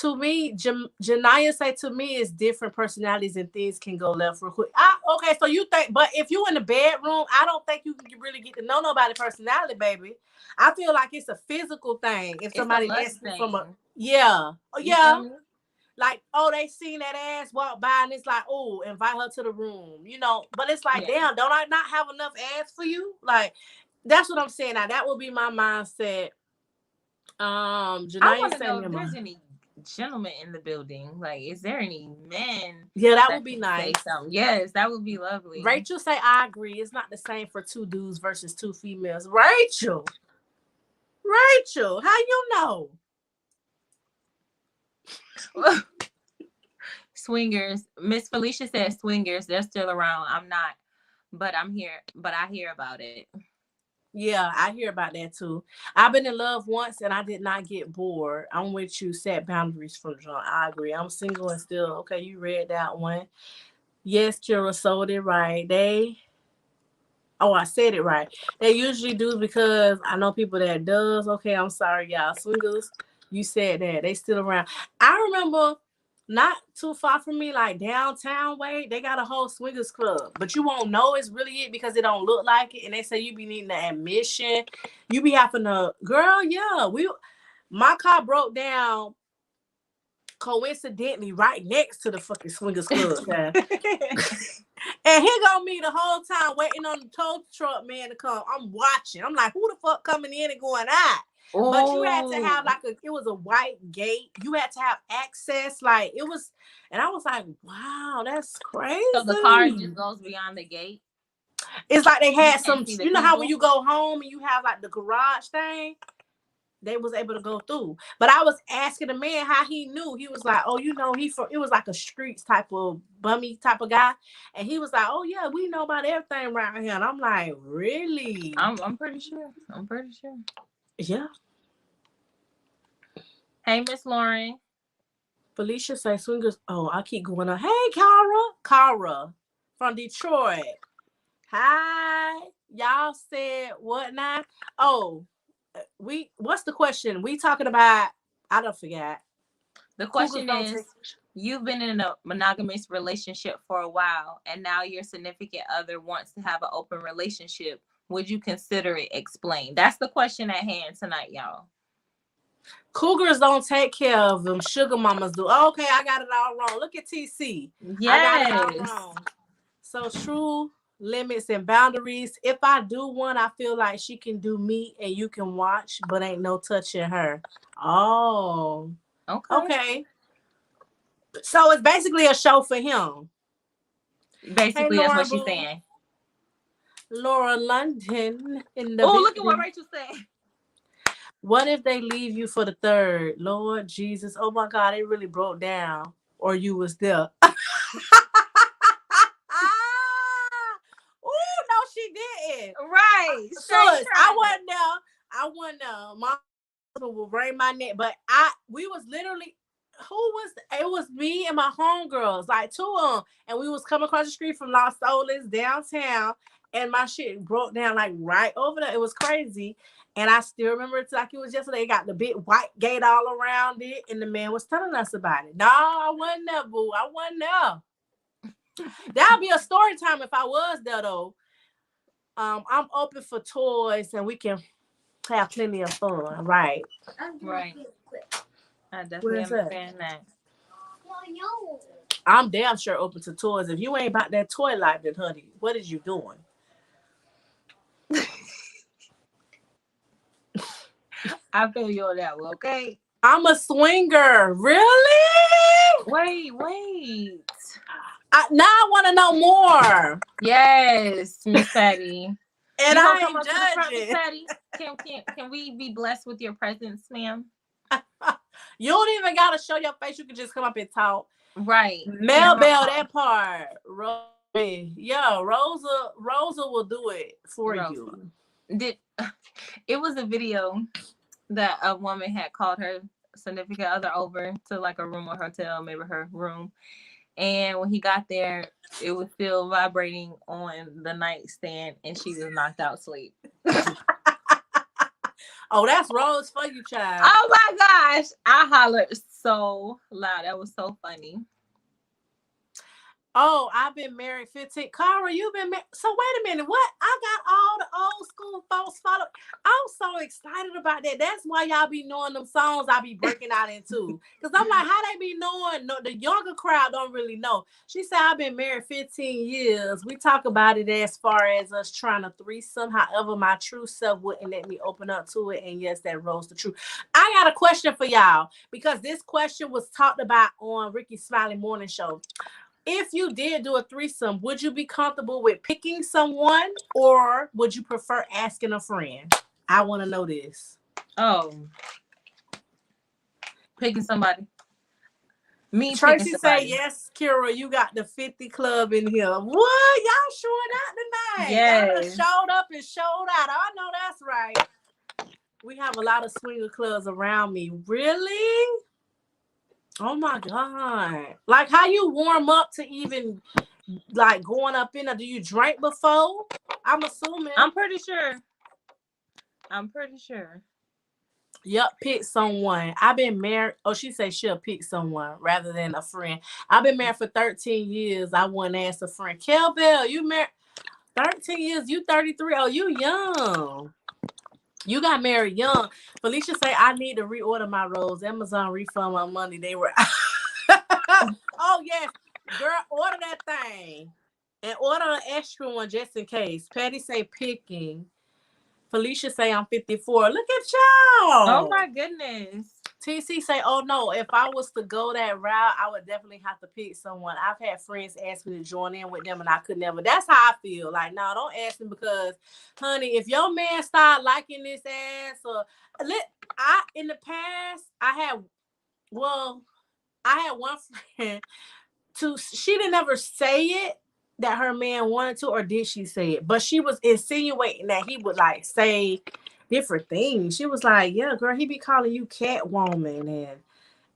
Speaker 1: to me, Janaya say to me, it's different personalities and things can go left real quick. Okay, so you think, but if you in the bedroom, I don't think you can really get to know nobody personality, baby. I feel like it's a physical thing. If
Speaker 2: It's a
Speaker 1: somebody
Speaker 2: lust
Speaker 1: asks me from a
Speaker 2: thing.
Speaker 1: yeah, oh
Speaker 2: You feel
Speaker 1: yeah,
Speaker 2: me?
Speaker 1: like, oh, they seen that ass walk by and it's like, oh, invite her to the room, but it's like,
Speaker 2: Yeah.
Speaker 1: damn, don't I not have enough ass for you? Like, that's what I'm saying. Now that would be my mindset.
Speaker 2: I
Speaker 1: Janaya
Speaker 2: want to
Speaker 1: saying
Speaker 2: know if
Speaker 1: your
Speaker 2: there's
Speaker 1: mind.
Speaker 2: any gentlemen in the building. Like, is there any men
Speaker 1: Yeah, that
Speaker 2: that
Speaker 1: would be
Speaker 2: can say
Speaker 1: nice.
Speaker 2: something? Yes, that would be lovely.
Speaker 1: Rachel say I agree. It's not the same for two dudes versus two females. Rachel, how you know?
Speaker 2: Swingers. Miss Felicia said swingers. They're still around. I'm not, but I'm here. But I hear about it.
Speaker 1: Yeah, I hear about that too. I've been in love once and I did not get bored. I'm with you. Set boundaries from John. I agree. I'm single and still okay. You read that one. Yes, Kira sold it right. I said it right. They usually do because I know people that does. Okay, I'm sorry, y'all. Swingers, you said that. They still around. I remember not too far from me, like downtown way, they got a whole swingers club. But you won't know it's really it because it don't look like it. And they say you be needing the admission. You be having to, girl, yeah. My car broke down coincidentally right next to the fucking swingers club. Okay? And he gonna me the whole time waiting on the tow truck man to come. I'm watching. I'm like, who the fuck coming in and going out? But you had to have
Speaker 2: Oh,
Speaker 1: it was a white gate. You had to have access. Like it was, and I was like, wow, that's
Speaker 2: so the car
Speaker 1: crazy.
Speaker 2: just goes beyond the gate.
Speaker 1: It's like they
Speaker 2: You
Speaker 1: had
Speaker 2: can't
Speaker 1: some,
Speaker 2: see the
Speaker 1: you know how when
Speaker 2: people.
Speaker 1: you go home and you have like the garage thing? They was able to go through. But I was asking the man how he knew. He was like, oh, he from it was like a streets type of bummy type of guy. And he was like, oh yeah, we know about everything around here. And I'm like, really?
Speaker 2: I'm pretty sure. I'm pretty sure.
Speaker 1: Yeah.
Speaker 2: Hey, Miss Lauren.
Speaker 1: Felicia say swingers. Oh, I keep going on. Hey, Kara. Kara from Detroit. Hi. Y'all said what now? Oh, what's the question? We talking about I don't forget.
Speaker 2: The
Speaker 1: Cougars
Speaker 2: question
Speaker 1: don't take.
Speaker 2: is, you've been in a monogamous relationship for a while, and now your significant other wants to have an open relationship. Would you consider it? Explain. That's the question at hand tonight, y'all.
Speaker 1: Cougars don't take care of them. Sugar mamas do. Okay, I got it all wrong. Look at TC. I got it all
Speaker 2: Yes.
Speaker 1: wrong. So true limits and boundaries. If I do one, I feel like she can do me and you can watch, but ain't no touching her. Oh,
Speaker 2: Okay.
Speaker 1: okay. So it's basically a show for him. Hey,
Speaker 2: Basically, that's
Speaker 1: Laura
Speaker 2: what she's
Speaker 1: Boo.
Speaker 2: saying.
Speaker 1: Laura London in the
Speaker 2: Oh, look at what
Speaker 1: building.
Speaker 2: Rachel said.
Speaker 1: What if they leave you for the third? Lord Jesus. Oh my God, it really broke down. Or you was there. Oh no, she didn't.
Speaker 2: Right. Straight
Speaker 1: Sus, I
Speaker 2: trying it.
Speaker 1: wasn't there. I wasn't there. My husband will bring my neck, but we was literally it was me and my homegirls, like two of them, and we was coming across the street from Los Olas downtown, and my shit broke down like right over there. It was crazy. And I still remember it like it was yesterday. It got the big white gate all around it, and the man was telling us about it. No, I wasn't there, boo. I wasn't there. That'd be a story time if I was there, though. I'm open for toys, and we can have plenty of fun, right?
Speaker 2: Right. I definitely
Speaker 1: Where's that?
Speaker 2: understand that.
Speaker 1: I'm damn sure open to toys. If you ain't about that toy life, then honey, what is you doing?
Speaker 2: I feel you on that one, okay?
Speaker 1: I'm a swinger. Really?
Speaker 2: Wait.
Speaker 1: Now I want to know more.
Speaker 2: Yes, Miss Patty.
Speaker 1: And
Speaker 2: you
Speaker 1: I
Speaker 2: gonna come
Speaker 1: ain't
Speaker 2: up to the front, Miss
Speaker 1: judging.
Speaker 2: Patty? Can we be blessed with your presence, ma'am?
Speaker 1: You don't even gotta show your face. You can just come up and talk.
Speaker 2: Right.
Speaker 1: Mel Bell, that part. Yeah, Rosa will do it for
Speaker 2: Rosa.
Speaker 1: you.
Speaker 2: It was a video that a woman had called her significant other over to like a room or hotel, maybe her room. And when he got there, it was still vibrating on the nightstand, and she was knocked out asleep.
Speaker 1: Oh, that's Rose for you, child.
Speaker 2: Oh my gosh. I hollered so loud. That was so funny.
Speaker 1: Oh, I've been married 15. Cara, you've been married. So wait a minute. What? I got all the old school folks follow. I'm so excited about that. That's why y'all be knowing them songs I be breaking out into. Because I'm like, how they be knowing? No, the younger crowd don't really know. She said, I've been married 15 years. We talk about it as far as us trying to threesome. However, my true self wouldn't let me open up to it. And yes, that rose the truth. I got a question for y'all. Because this question was talked about on Ricky Smiley Morning Show. If you did do a threesome, would you be comfortable with picking someone, or would you prefer asking a friend? I want to know this.
Speaker 2: Oh. Picking somebody. Me
Speaker 1: Tracy
Speaker 2: picking
Speaker 1: say,
Speaker 2: somebody.
Speaker 1: yes, Kira, you got the 50 club in here. What? Y'all showing out tonight.
Speaker 2: Yes.
Speaker 1: Y'all done showed up and showed out. I know that's right. We have a lot of swinger clubs around me. Really? Oh my God. Like, how you warm up to even like going up in there? Do you drink before? I'm assuming.
Speaker 2: I'm pretty sure.
Speaker 1: Yep, pick someone. I've been married. Oh, she said she'll pick someone rather than a friend. I've been married for 13 years. I wouldn't ask a friend. Kel Bell, you married 13 years. You 33. Oh, you young. You got married young. Felicia say, I need to reorder my rolls. Amazon refund my money. They were... Oh, yes. Girl, order that thing. And order an extra one just in case. Patty say picking. Felicia say I'm 54. Look at y'all.
Speaker 2: Oh my goodness.
Speaker 1: TC say, oh no, if I was to go that route, I would definitely have to pick someone. I've had friends ask me to join in with them and I could never. That's how I feel. Like, no, don't ask me because, honey, if your man start liking this ass or in the past, I had one friend she didn't ever say it that her man wanted to, or did she say it? But she was insinuating that he would like say different things. She was like, yeah, girl, he be calling you Catwoman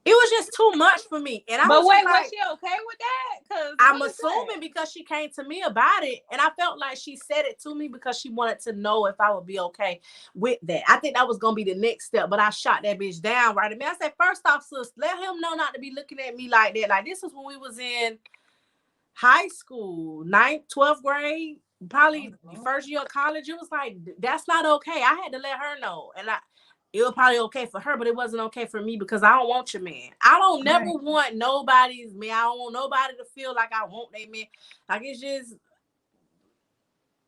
Speaker 1: It was just too much for me. And I
Speaker 2: But
Speaker 1: was just
Speaker 2: wait, was
Speaker 1: like,
Speaker 2: she okay with that? Because
Speaker 1: I'm assuming because she came to me about it. And I felt like she said it to me because she wanted to know if I would be okay with that. I think that was going to be the next step. But I shot that bitch down right at me. I said, first off, sis, let him know not to be looking at me like that. Like, this is when we was in high school, 9th, 12th grade, probably first year of college. It was like, that's not okay. I had to let her know. And it was probably okay for her, but it wasn't okay for me because I don't want your man. I don't never want nobody's man. I don't want nobody to feel like I want their man. Like, it's just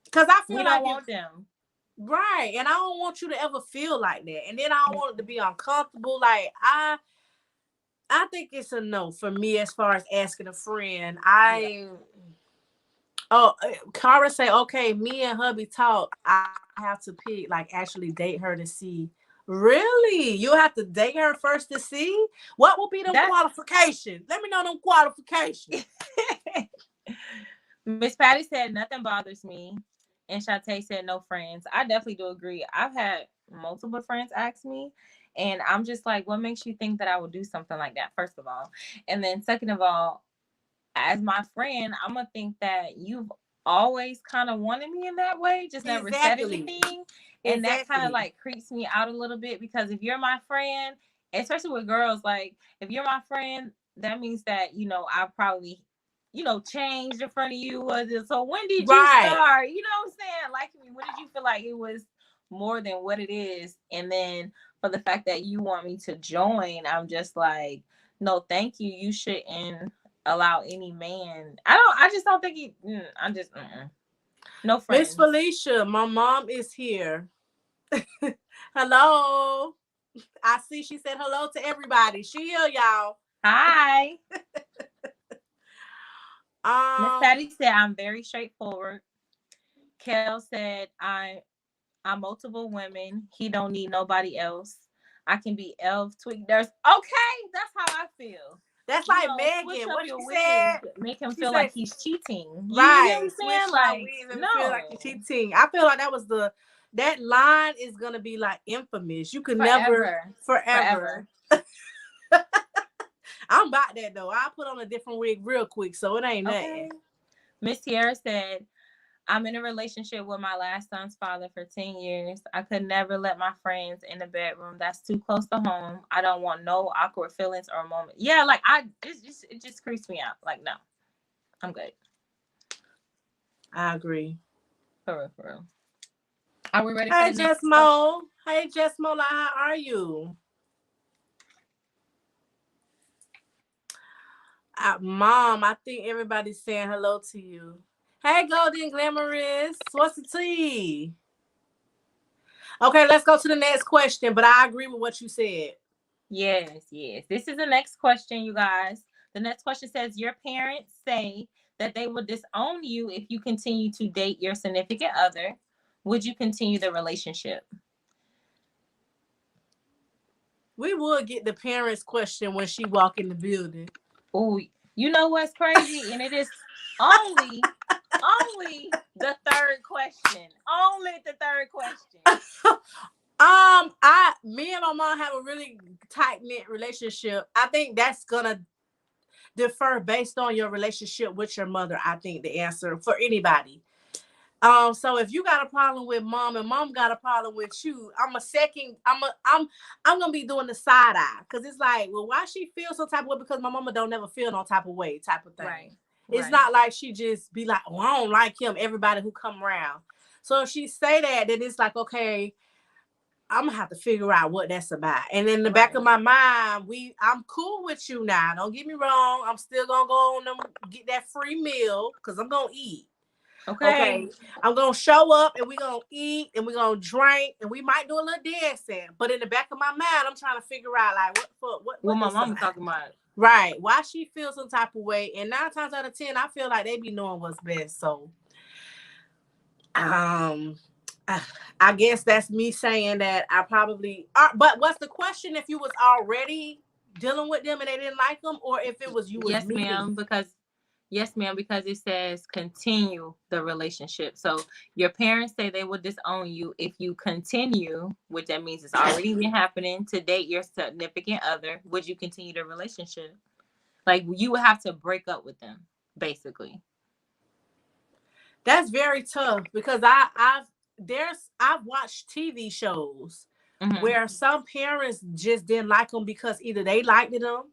Speaker 1: because I feel
Speaker 2: we
Speaker 1: like
Speaker 2: don't want them.
Speaker 1: Right. And I don't want you to ever feel like that. And then I don't want it to be uncomfortable. Like, I think it's a no for me as far as asking a friend. Cara say, okay, me and hubby talk. I have to pick, like, actually date her to see. Really? You have to date her first to see? What will be them qualifications? Let me know them qualifications.
Speaker 2: Miss Patty said nothing bothers me. And Shantae said no friends. I definitely do agree. I've had multiple friends ask me, and I'm just like, what makes you think that I would do something like that, first of all? And then second of all, as my friend, I'm gonna think that you've always kind of wanted me in that way, just never said anything. And that kind of like creeps me out a little bit, because if you're my friend, especially with girls, like if you're my friend, that means that, I probably, changed in front of you. So when did you start? You know what I'm saying? Liking me. When did you feel like it was more than what it is? And then for the fact that you want me to join, I'm just like, no, thank you. You shouldn't allow any man. I just don't think he. I'm just no friends.
Speaker 1: Miss Felicia, my mom is here. Hello. I see she said hello to everybody. She here, y'all.
Speaker 2: Hi. Miss Patty said I'm very straightforward. Kel said I'm multiple women. He don't need nobody else. I can be elf tweak. There's okay. That's how I feel.
Speaker 1: That's like Megan. What she said,
Speaker 2: make him feel like he's cheating.
Speaker 1: Right.
Speaker 2: You know what I'm saying? Like, no.
Speaker 1: Feel like you're cheating. I feel like that line is gonna be like infamous. You could never forever. I'm about that though. I put on a different wig real quick, so it ain't nothing.
Speaker 2: Miss Sierra said, I'm in a relationship with my last son's father for 10 years. I could never let my friends in the bedroom. That's too close to home. I don't want no awkward feelings or moments. Yeah, like it just creeps me out. Like, no, I'm good.
Speaker 1: I agree.
Speaker 2: For real. Are we ready
Speaker 1: for the next question? Hey, Jessmo, how are you? Mom, I think everybody's saying hello to you. Hey, Golden Glamorous. What's the tea? Okay, let's go to the next question, but I agree with what you said.
Speaker 2: Yes. This is the next question, you guys. The next question says, your parents say that they will disown you if you continue to date your significant other. Would you continue the relationship?
Speaker 1: We would get the parents' question when she walk in the building.
Speaker 2: Oh, you know what's crazy? And it is only the third question. Only the third question.
Speaker 1: Me and my mom have a really tight-knit relationship. I think that's gonna differ based on your relationship with your mother. I think the answer for anybody. So if you got a problem with mom and mom got a problem with you, I'm gonna be doing the side eye, because it's like, well, why she feel some type of way? Because my mama don't never feel no type of way, type of thing. Right. It's not like she just be like, oh, I don't like him, everybody who come around. So if she say that, then it's like, okay, I'm gonna have to figure out what that's about. And in the back of my mind, I'm cool with you now. Don't get me wrong. I'm still gonna go on them, get that free meal, because I'm gonna eat. Okay. I'm gonna show up and we're gonna eat and we're gonna drink and we might do a little dancing. But in the back of my mind, I'm trying to figure out like what
Speaker 2: my mama talking about.
Speaker 1: Right. Why she feels some type of way. And 9 times out of 10, I feel like they be knowing what's best. So I guess that's me saying that I probably but what's the question, if you was already dealing with them and they didn't like them, or if it was you was
Speaker 2: yes, ma'am, because Yes, ma'am, because it says continue the relationship. So your parents say they will disown you if you continue, which that means it's already been happening to date your significant other. Would you continue the relationship? Like you would have to break up with them, basically.
Speaker 1: That's very tough because I've watched TV shows
Speaker 2: Mm-hmm.
Speaker 1: where some parents just didn't like them because either they liked them.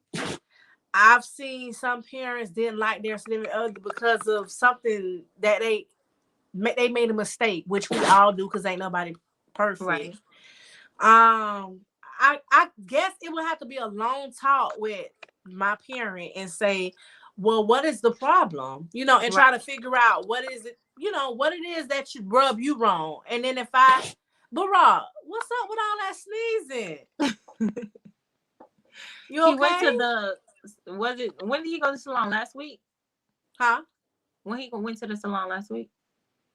Speaker 1: I've seen some parents didn't like their significant other because of something that they made a mistake, which we all do because ain't nobody perfect.
Speaker 2: Right.
Speaker 1: I guess it would have to be a long talk with my parent and say, well, what is the problem? And
Speaker 2: Right.
Speaker 1: try to figure out what is it, what it is that you rub you wrong. And then if I, but Rob, what's up with all that sneezing? You
Speaker 2: He went
Speaker 1: okay?
Speaker 2: to the was it when did he go to the salon last week?
Speaker 1: Huh?
Speaker 2: When he went to the salon last week?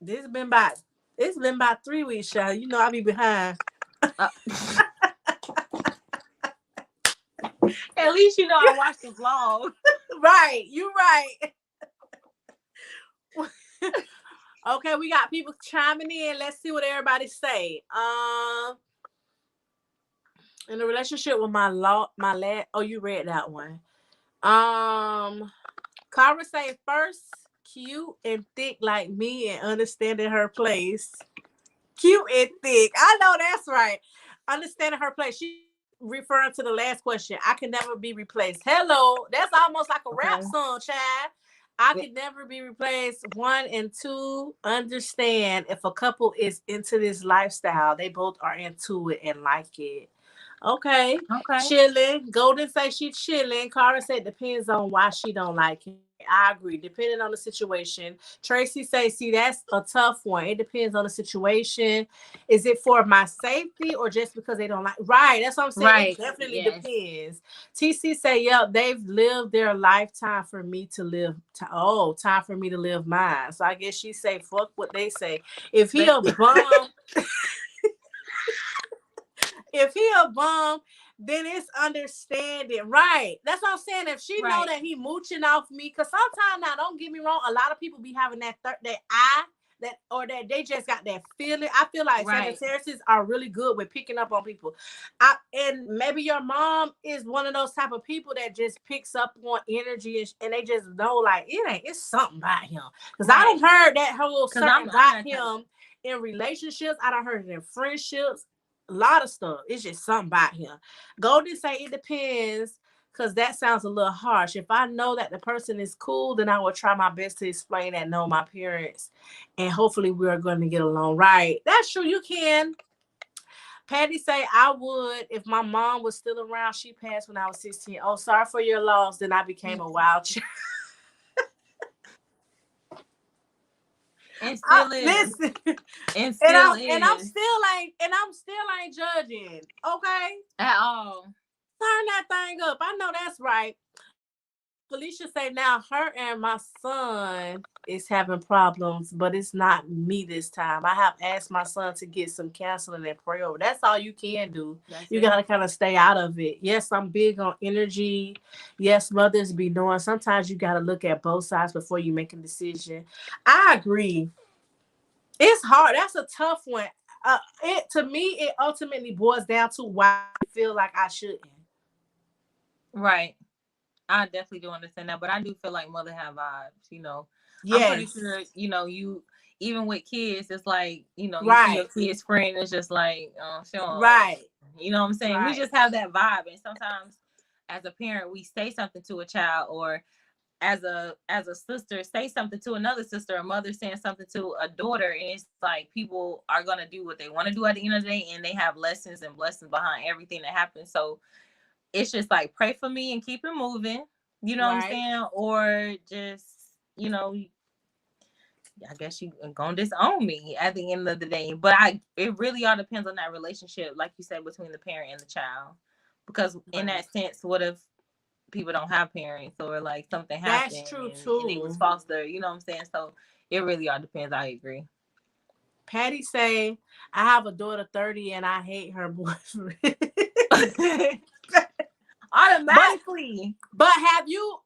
Speaker 1: This has been about it's been about 3 weeks, child. I be behind.
Speaker 2: Uh, at least you know I watched the vlog.
Speaker 1: Right, you right. Okay, we got people chiming in. Let's see what everybody say. In a relationship with my lad. Oh, you read that one. Cara say first, cute and thick like me and understanding her place. Cute and thick. I know that's right. Understanding her place. She referring to the last question. I can never be replaced. Hello. That's almost like a rap
Speaker 2: Okay.
Speaker 1: song, child. I could never be replaced. 1 and 2, understand if a couple is into this lifestyle, they both are into it and like it. Okay.
Speaker 2: Okay.
Speaker 1: Chilling. Golden say she chilling. Cara said depends on why she don't like it. I agree. Depending on the situation. Tracy say, see, that's a tough one. It depends on the situation. Is it for my safety or just because they don't like? Right. That's what I'm saying. It
Speaker 2: Right.
Speaker 1: definitely
Speaker 2: Yes.
Speaker 1: depends. TC say, yep, they've lived their lifetime for me to live. Time for me to live mine. So I guess she say, fuck what they say. If he
Speaker 2: They,
Speaker 1: a bum, if he a bum, then it's understanding. Right. That's what I'm saying. If she know
Speaker 2: right.
Speaker 1: that he mooching off me, because sometimes now, don't get me wrong, a lot of people be having that eye. That or that they just got that feeling. I feel like
Speaker 2: Right.
Speaker 1: Sagittarius are really good with picking up on people. And maybe your mom is one of those type of people that just picks up on energy and they just know like it's something about him. Because I
Speaker 2: Right.
Speaker 1: don't heard that whole
Speaker 2: Cause
Speaker 1: certain
Speaker 2: I'm
Speaker 1: about
Speaker 2: that type.
Speaker 1: him in relationships. I don't heard it in friendships, a lot of stuff. It's just something about him. Golden say it depends because that sounds a little harsh. If I know that the person is cool, then I will try my best to explain that no, my parents, and hopefully we are going to get along. Right? That's true. You can. Patty say I would if my mom was still around. She passed when I was 16. Oh, sorry for your loss. Then I became a wild child.
Speaker 2: And still is.
Speaker 1: Listen,
Speaker 2: And
Speaker 1: and
Speaker 2: still
Speaker 1: I'm
Speaker 2: is.
Speaker 1: still ain't judging. Okay,
Speaker 2: At all.
Speaker 1: turn that thing up. I know that's right. Felicia say now her and my son is having problems, but it's not me this time. I have asked my son to get some counseling and pray over. That's all you can do.
Speaker 2: That's
Speaker 1: You
Speaker 2: it.
Speaker 1: gotta kind of stay out of it. Yes, I'm big on energy. Yes, mothers be knowing. Sometimes you gotta look at both sides before you make a decision. I agree. It's hard. That's a tough one. It to me, it ultimately boils down to why I feel like I shouldn't.
Speaker 2: Right. I definitely do understand that, but I do feel like mother have vibes. I'm pretty
Speaker 1: Yes.
Speaker 2: sure. You even with kids, it's like you see your
Speaker 1: Right.
Speaker 2: kid's friend, it's just like, she don't like.
Speaker 1: Right.
Speaker 2: You know what I'm saying? We
Speaker 1: Right.
Speaker 2: just have that vibe, and sometimes as a parent, we say something to a child, or as a sister say something to another sister, a mother saying something to a daughter, and it's like people are gonna do what they want to do at the end of the day, and they have lessons and blessings behind everything that happens. So it's just like pray for me and keep it moving. You know what I'm
Speaker 1: Right.
Speaker 2: saying? Or just, you know, I guess you gonna disown me at the end of the day. But it really all depends on that relationship, like you said, between the parent and the child. Because in
Speaker 1: Right.
Speaker 2: that sense, what if people don't have parents, or like something
Speaker 1: That's
Speaker 2: happened
Speaker 1: true
Speaker 2: and they was
Speaker 1: too.
Speaker 2: foster, you know what I'm saying? So it really all depends. I agree.
Speaker 1: Patty say, I have a daughter 30 and I hate her boyfriend. but
Speaker 2: Automatically.
Speaker 1: but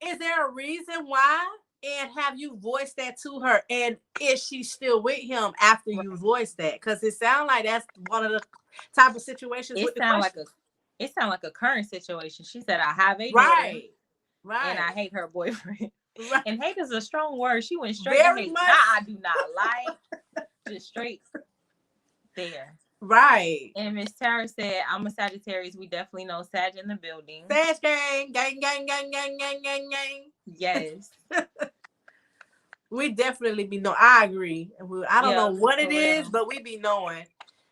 Speaker 1: is there a reason why? and have you voiced that to her? And is she still with him after you voice that? Because it sounds like that's one of the type of situations with
Speaker 2: It
Speaker 1: the
Speaker 2: sound like
Speaker 1: question.
Speaker 2: a it sound like a current situation. She said, I have a daughter
Speaker 1: Right.
Speaker 2: and I
Speaker 1: Right.
Speaker 2: hate her boyfriend.
Speaker 1: Right.
Speaker 2: And hate is a strong word. She went straight to
Speaker 1: Very
Speaker 2: hate.
Speaker 1: much.
Speaker 2: Not I do not like. Just straight there.
Speaker 1: Right.
Speaker 2: And Miss Tara said, I'm a Sagittarius. We definitely know Sag in the building.
Speaker 1: Sag gang, gang, gang, gang, gang, gang, gang, gang.
Speaker 2: Yes.
Speaker 1: We definitely be know. I agree. I don't know
Speaker 2: Yeah,
Speaker 1: what it
Speaker 2: for
Speaker 1: is,
Speaker 2: real.
Speaker 1: but we be knowing.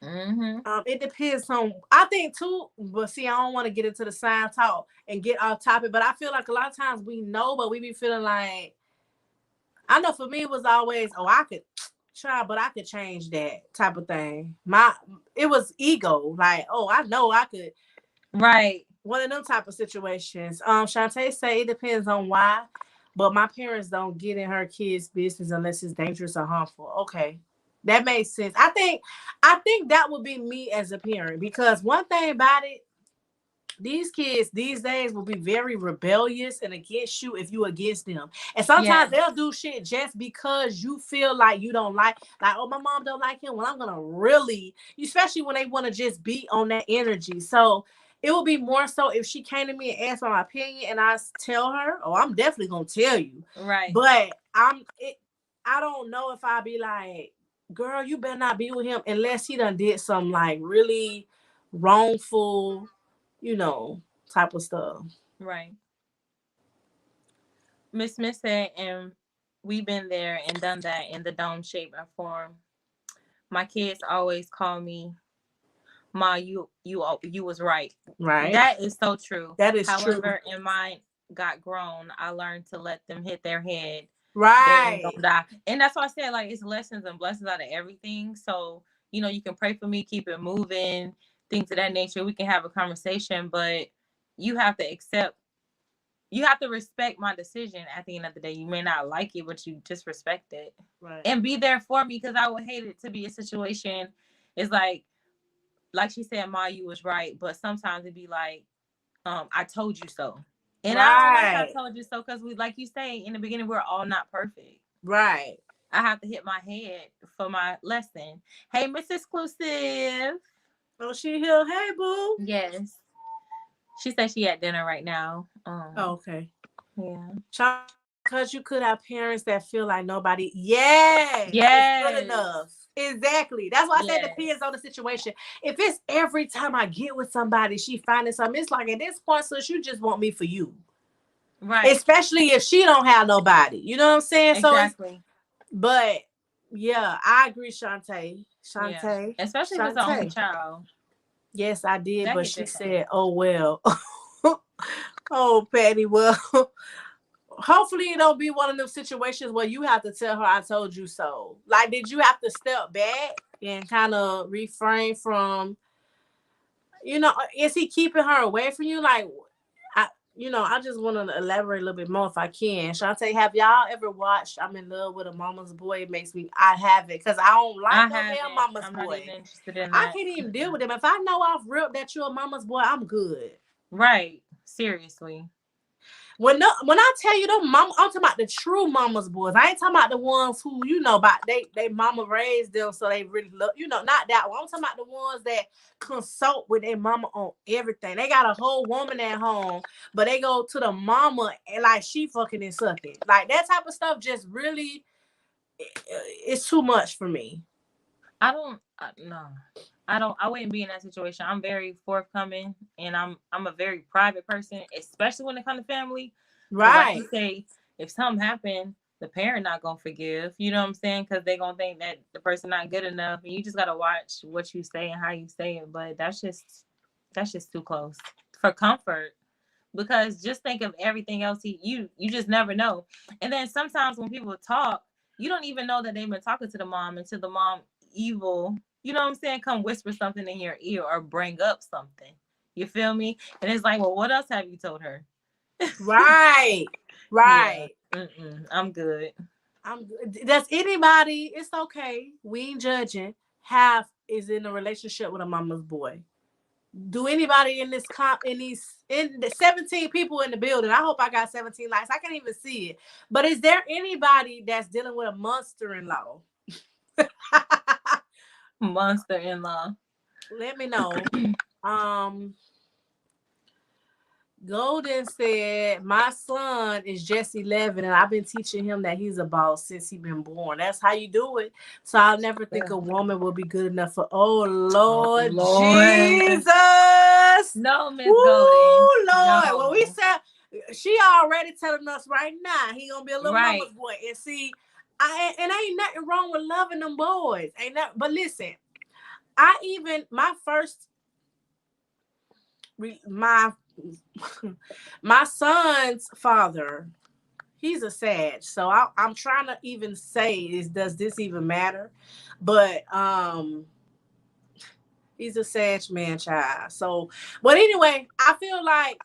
Speaker 2: Mm-hmm.
Speaker 1: It depends on. I think too. But see, I don't want to get into the sign talk and get off topic. But I feel like a lot of times we know, but we be feeling like. I know for me it was always, oh, I could try, but I could change that type of thing. It was ego, like, oh, I know I could.
Speaker 2: Right.
Speaker 1: One of them type of situations. Shantae say it depends on why, but my parents don't get in her kids' business unless it's dangerous or harmful. Okay. That makes sense. I think that would be me as a parent because one thing about it, these kids these days will be very rebellious and against you if you against them. And sometimes
Speaker 2: Yes.
Speaker 1: they'll do shit just because you feel like you don't like, oh, my mom don't like him. Well, I'm gonna really, especially when they want to just be on that energy. So it would be more so if she came to me and asked for my opinion and tell her, oh, I'm definitely gonna tell you.
Speaker 2: Right.
Speaker 1: But I don't know if I'd be like, girl, you better not be with him unless he done did some like really wrongful, type of stuff.
Speaker 2: Right. Miss Smith said, and we've been there and done that in the dome shape and form. My kids always call me, Ma, you was right.
Speaker 1: Right.
Speaker 2: That is so true.
Speaker 1: That is true.
Speaker 2: However, in mine got grown, I learned to let them hit their head. They ain't
Speaker 1: Right.
Speaker 2: gonna die. And that's why I said, like, it's lessons and blessings out of everything. So, you can pray for me, keep it moving, things of that nature. We can have a conversation, but you have to accept, you have to respect my decision at the end of the day. You may not like it, but you just respect it.
Speaker 1: Right.
Speaker 2: And be there for me, because I would hate it to be a situation. It's like she said, Ma, you was right. But sometimes it'd be like, I told you so. And I don't like I
Speaker 1: Right.
Speaker 2: told you so, because we, like you say in the beginning, we're all not perfect.
Speaker 1: Right.
Speaker 2: I have to hit my head for my lesson. Hey, Miss Exclusive.
Speaker 1: Oh, she here. Hey, boo.
Speaker 2: Yes. She said she at dinner right now.
Speaker 1: Oh, okay.
Speaker 2: Yeah.
Speaker 1: Because you could have parents that feel like nobody. Yes. It's good
Speaker 2: Yes.
Speaker 1: enough. Exactly. That's why I said it
Speaker 2: Yes.
Speaker 1: depends on the situation. If it's every time I get with somebody, she finding something, it's like at this point, sis, you just want me for you.
Speaker 2: Right.
Speaker 1: Especially if she don't have nobody. You know what I'm saying?
Speaker 2: Exactly.
Speaker 1: But yeah, I agree, Shantae.
Speaker 2: Yeah. Especially if it's the only child.
Speaker 1: Yes, I did,
Speaker 2: That
Speaker 1: but
Speaker 2: hit
Speaker 1: she
Speaker 2: different.
Speaker 1: said, oh, well. Oh, Patty, well, hopefully it don't be one of those situations where you have to tell her I told you so. Like, did you have to step back and kind of refrain from, is he keeping her away from you? Like, I just want to elaborate a little bit more if I can. Shantae, have y'all ever watched I'm in Love with a Mama's Boy? I have it because I don't like no damn mama's
Speaker 2: I'm
Speaker 1: boy.
Speaker 2: not even interested in
Speaker 1: I
Speaker 2: that.
Speaker 1: can't even deal with them. If I know off rip that you're a mama's boy, I'm good.
Speaker 2: Right. Seriously.
Speaker 1: When I tell you them mama, I'm talking about the true mama's boys. I ain't talking about the ones who about they mama raised them, so they really love not that one. I'm talking about the ones that consult with their mama on everything. They got a whole woman at home, but they go to the mama and like she fucking and sucking. Like that type of stuff just really it's too much for me.
Speaker 2: No. I wouldn't be in that situation. I'm very forthcoming, and I'm a very private person, especially when it comes to family. Because like you
Speaker 1: Right.
Speaker 2: say, if something happened, the parent not gonna forgive. You know what I'm saying? Because they gonna think that the person not good enough, and you just gotta watch what you say and how you say it. But that's just too close for comfort. Because just think of everything else you just never know. And then sometimes when people talk, you don't even know that they've been talking to the mom, until the mom evil, you know what I'm saying, come whisper something in your ear or bring up something. You feel me? And it's like, well, what else have you told her?
Speaker 1: Right.
Speaker 2: Yeah.
Speaker 1: Right.
Speaker 2: I'm good.
Speaker 1: I'm good. Does anybody, it's okay. We ain't judging. Half is in a relationship with a mama's boy. Do anybody in in the 17 people in the building? I hope I got 17 likes. I can't even see it. But is there anybody that's dealing with a monster-in-law?
Speaker 2: Monster-in-law.
Speaker 1: Let me know. Um, Golden said, my son is just 11 and I've been teaching him that he's a boss since he's been born. That's how you do it. So I'll never think a woman will be good enough for, oh, Lord, Jesus.
Speaker 2: No, Miss Golden.
Speaker 1: Ooh, Lord.
Speaker 2: No.
Speaker 1: Well, we said, she already telling us right now he going to be a little mama's boy. And see, and ain't nothing wrong with loving them boys. Ain't that, but listen, my first, my my son's father, he's a Sag, so I'm trying to even say, does this even matter? But he's a Sag man child. So, but anyway, I feel like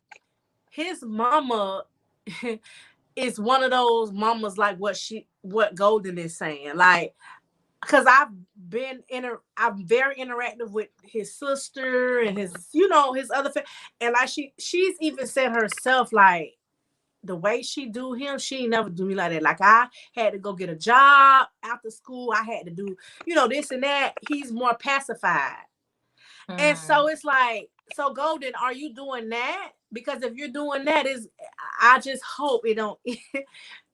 Speaker 1: his mama is one of those mamas like what Golden is saying, like, because I'm very interactive with his sister and his, his other and like she's even said herself, like, the way she do him, she ain't never do me like that. Like, I had to go get a job after school. I had to do, this and that. He's more pacified. And so it's like, so Golden, are you doing that? Because if you're doing that, I just hope it don't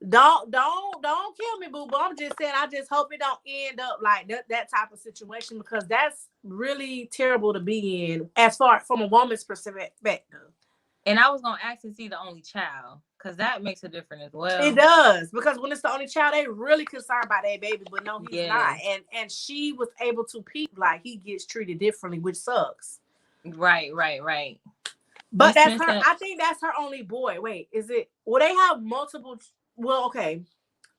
Speaker 1: don't kill me, boo. But I'm just saying, I just hope it don't end up like that type of situation, because that's really terrible to be in as far from a woman's perspective.
Speaker 2: And I was gonna ask, is he the only child? Because that makes a difference as well.
Speaker 1: It does, because when it's the only child, they really concerned about that baby, but no, he's not. And she was able to peep like he gets treated differently, which sucks.
Speaker 2: Right.
Speaker 1: But that's her. I think that's her only boy. Wait, is it? Well, they have multiple. Well, okay.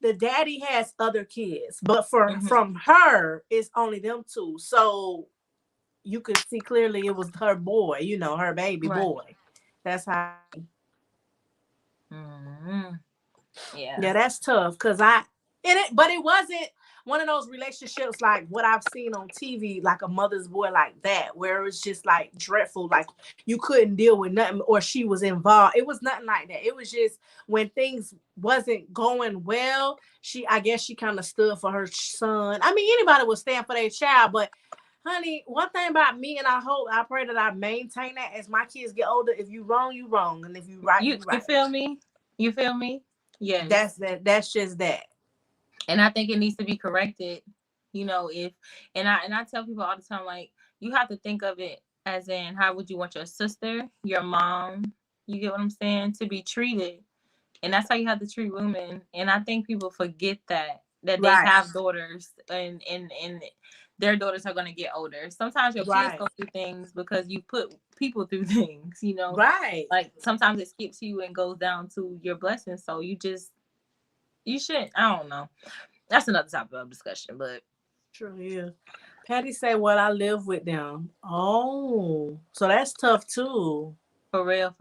Speaker 1: The daddy has other kids, but from her, it's only them two. So you could see clearly it was her boy. Her baby boy. That's how. Yeah, that's tough, because but it wasn't one of those relationships like what I've seen on TV, like a mother's boy like that, where it's just like dreadful, like you couldn't deal with nothing, or she was involved. It was nothing like that. It was just when things wasn't going well, I guess she kind of stood for her son. I mean, anybody would stand for their child, but honey, one thing about me, and I pray that I maintain that as my kids get older: if you wrong, you wrong, and if you right, you right.
Speaker 2: You feel me? Yeah.
Speaker 1: That's just that.
Speaker 2: And I think it needs to be corrected. And I tell people all the time, like, you have to think of it as in, how would you want your sister, your mom, you get what I'm saying, to be treated? And that's how you have to treat women. And I think people forget that they have daughters, and their daughters are going to get older. Sometimes your kids go through things because you put people through things,
Speaker 1: Right.
Speaker 2: Like, sometimes it skips you and goes down to your blessings. So you shouldn't. I don't know. That's another topic of discussion, but
Speaker 1: true. Yeah. Patty say, "Well, I live with them." Oh, so that's tough too.
Speaker 2: For real.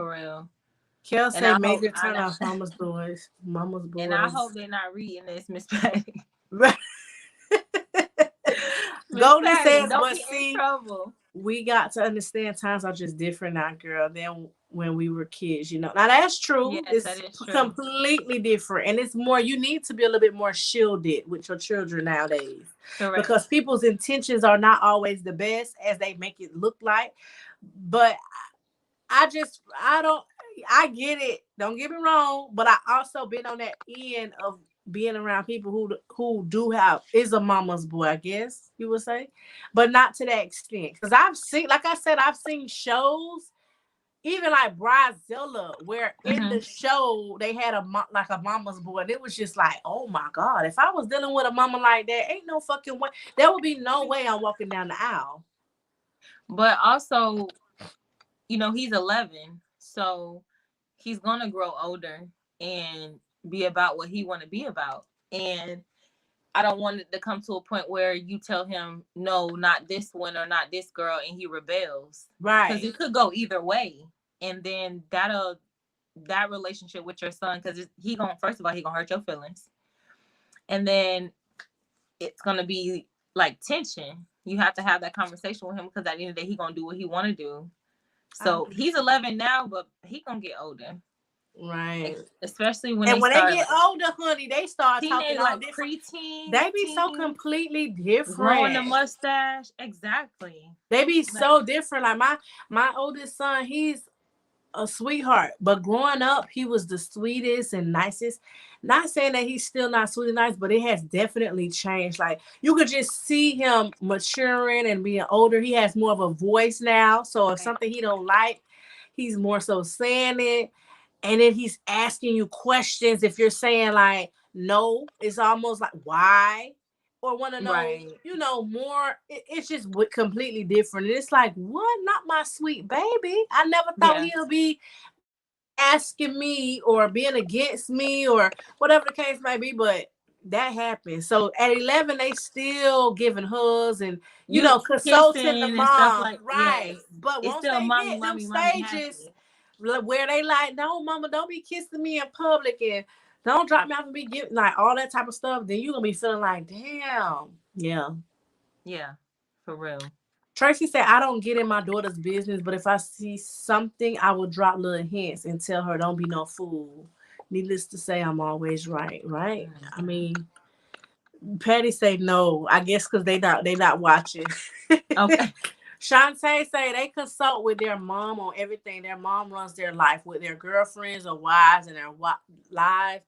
Speaker 1: Kel say, "Major turn off mama's boys."
Speaker 2: And I hope they're not reading this, Miss Patty.
Speaker 1: Golden says, "But see, we got to understand times are just different now, girl, than when we were kids. Now that's true.
Speaker 2: Yes,
Speaker 1: it's
Speaker 2: that is true.
Speaker 1: Completely different, and it's more. You need to be a little bit more shielded with your children nowadays, because people's intentions are not always the best as they make it look like. But I get it. Don't get me wrong, but I also been on that end of being around people who do is a mama's boy, I guess you would say, but not to that extent. Because I've seen shows, even like Bridezilla, where in the show they had a mama's boy, and it was just like, oh my God, if I was dealing with a mama like that, ain't no fucking way. There would be no way I'm walking down the aisle.
Speaker 2: But also, he's 11, so he's gonna grow older and be about what he want to be about. And I don't want it to come to a point where you tell him, no, not this one or not this girl, and he rebels.
Speaker 1: Right.
Speaker 2: Because it could go either way. And then that relationship with your son, because first of all, he gonna hurt your feelings. And then it's gonna be like tension. You have to have that conversation with him, because at the end of the day, he gonna do what he want to do. So he's 11 now, but he gonna get older.
Speaker 1: Right.
Speaker 2: Especially when
Speaker 1: And
Speaker 2: they
Speaker 1: when they
Speaker 2: start
Speaker 1: get
Speaker 2: like
Speaker 1: older, honey, they start talking
Speaker 2: teenage,
Speaker 1: all
Speaker 2: like
Speaker 1: different.
Speaker 2: preteen.
Speaker 1: They be so
Speaker 2: teen,
Speaker 1: completely
Speaker 2: growing the
Speaker 1: different.
Speaker 2: mustache. Exactly.
Speaker 1: They be so different. Like my oldest son, he's a sweetheart, but growing up, he was the sweetest and nicest. Not saying that he's still not sweet and nice, but it has definitely changed. Like you could just see him maturing and being older. He has more of a voice now. So if something he don't like, he's more so saying it. And then he's asking you questions. If you're saying like no, it's almost like why, or want to know,
Speaker 2: Right.
Speaker 1: more. It's just completely different. And it's like, what? Not my sweet baby. I never thought
Speaker 2: Yeah.
Speaker 1: he'll be asking me or being against me or whatever the case may be. But that happened. So at 11, they still giving hugs and consulting the
Speaker 2: Kissing and stuff
Speaker 1: mom,
Speaker 2: like
Speaker 1: right?
Speaker 2: yes.
Speaker 1: But
Speaker 2: It's
Speaker 1: once
Speaker 2: still
Speaker 1: they
Speaker 2: mommy,
Speaker 1: hit them
Speaker 2: mommy, mommy
Speaker 1: stages
Speaker 2: happy.
Speaker 1: where they like, no, mama, don't be kissing me in public and don't drop me off and be giving like all that type of stuff, then you're gonna be feeling like, damn. Yeah.
Speaker 2: Yeah. For real.
Speaker 1: Tracy said, I don't get in my daughter's business, but if I see something, I will drop little hints and tell her, don't be no fool. Needless to say, I'm always right, right? I mean, Patty say no. I guess because they not watching.
Speaker 2: Okay.
Speaker 1: Shantae say they consult with their mom on everything. Their mom runs their life with their girlfriends or wives and their lives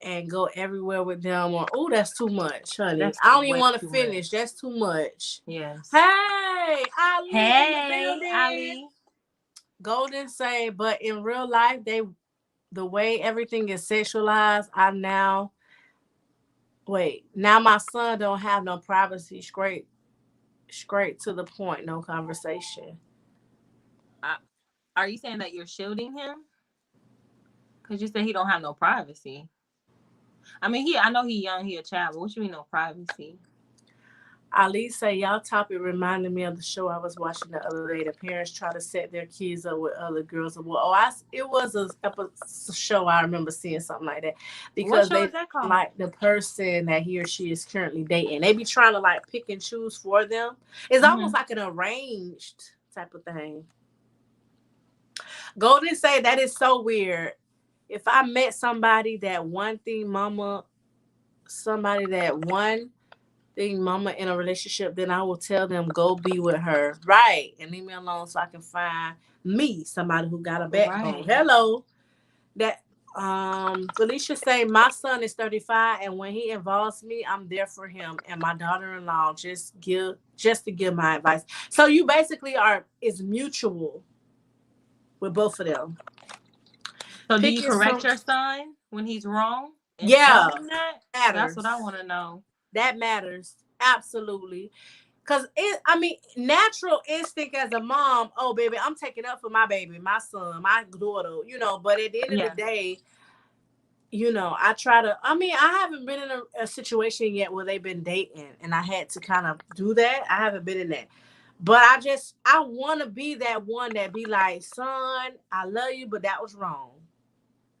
Speaker 1: and go everywhere with them. Or oh, that's too much, honey.
Speaker 2: That's
Speaker 1: I don't even
Speaker 2: way
Speaker 1: want to
Speaker 2: too
Speaker 1: finish.
Speaker 2: much.
Speaker 1: That's too much.
Speaker 2: Yes.
Speaker 1: Hey, Ali in the
Speaker 2: Hey,
Speaker 1: building.
Speaker 2: Ali.
Speaker 1: Golden say, but in real life, the way everything is sexualized, now my son don't have no privacy. Straight to the point, no conversation.
Speaker 2: Uh, are you saying that you're shielding him? Because you said he don't have no privacy. I mean, I know he young, he a child, but what you mean no privacy?
Speaker 1: Ali say, y'all topic reminded me of the show I was watching the other day. The parents try to set their kids up with other girls. It was a show I remember seeing something like that
Speaker 2: What
Speaker 1: because
Speaker 2: show
Speaker 1: they
Speaker 2: is that called?
Speaker 1: like the person that he or she is currently dating. They be trying to like pick and choose for them. It's almost like an arranged type of thing. Golden say that is so weird. If I met somebody that one thing mama in a relationship, then I will tell them go be with her. Right. And leave me alone so I can find me somebody who got a backbone.
Speaker 2: Right.
Speaker 1: Hello. That Felicia say my son is 35 and when he involves me, I'm there for him and my daughter-in-law just to give my advice. So you basically is mutual with both of them.
Speaker 2: So do you
Speaker 1: Picking
Speaker 2: correct
Speaker 1: some
Speaker 2: your son when he's wrong and tell
Speaker 1: Yeah,
Speaker 2: him that? That's what I
Speaker 1: matters.
Speaker 2: want to know.
Speaker 1: That matters. Absolutely. Cause natural instinct as a mom, oh baby, I'm taking up for my baby, my son, my daughter, but at the end of the
Speaker 2: Yeah.
Speaker 1: day, I try to I haven't been in a situation yet where they've been dating and I had to kind of do that. I haven't been in that. But I wanna be that one that be like, son, I love you, but that was wrong.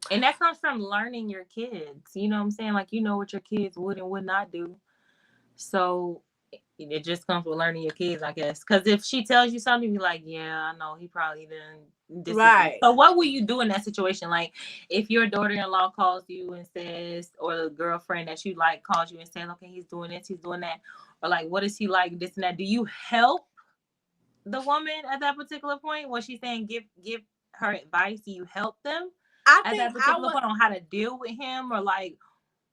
Speaker 2: And that comes from learning your kids. You know what I'm saying? Like, you know what your kids would and would not do. So it just comes with learning your kids, I guess. Because if she tells you something, you're like, yeah, I know he probably didn't.
Speaker 1: Right.
Speaker 2: So what will you do in that situation? Like, if your daughter-in-law calls you and says, or the girlfriend that you like calls you and says, okay, he's doing this, he's doing that, or like, what is he like, this and that? Do you help the woman at that particular point when she's saying give her advice? Do you help them
Speaker 1: I
Speaker 2: at
Speaker 1: think
Speaker 2: that
Speaker 1: I
Speaker 2: particular
Speaker 1: would
Speaker 2: point on how to deal with him, or like,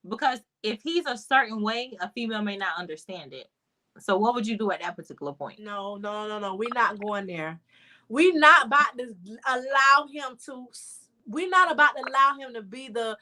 Speaker 2: because if he's a certain way, a female may not understand it. So what would you do at that particular point?
Speaker 1: No, no, no, no. We're not going there. We're not about to allow him to. We're not about to allow him to be the.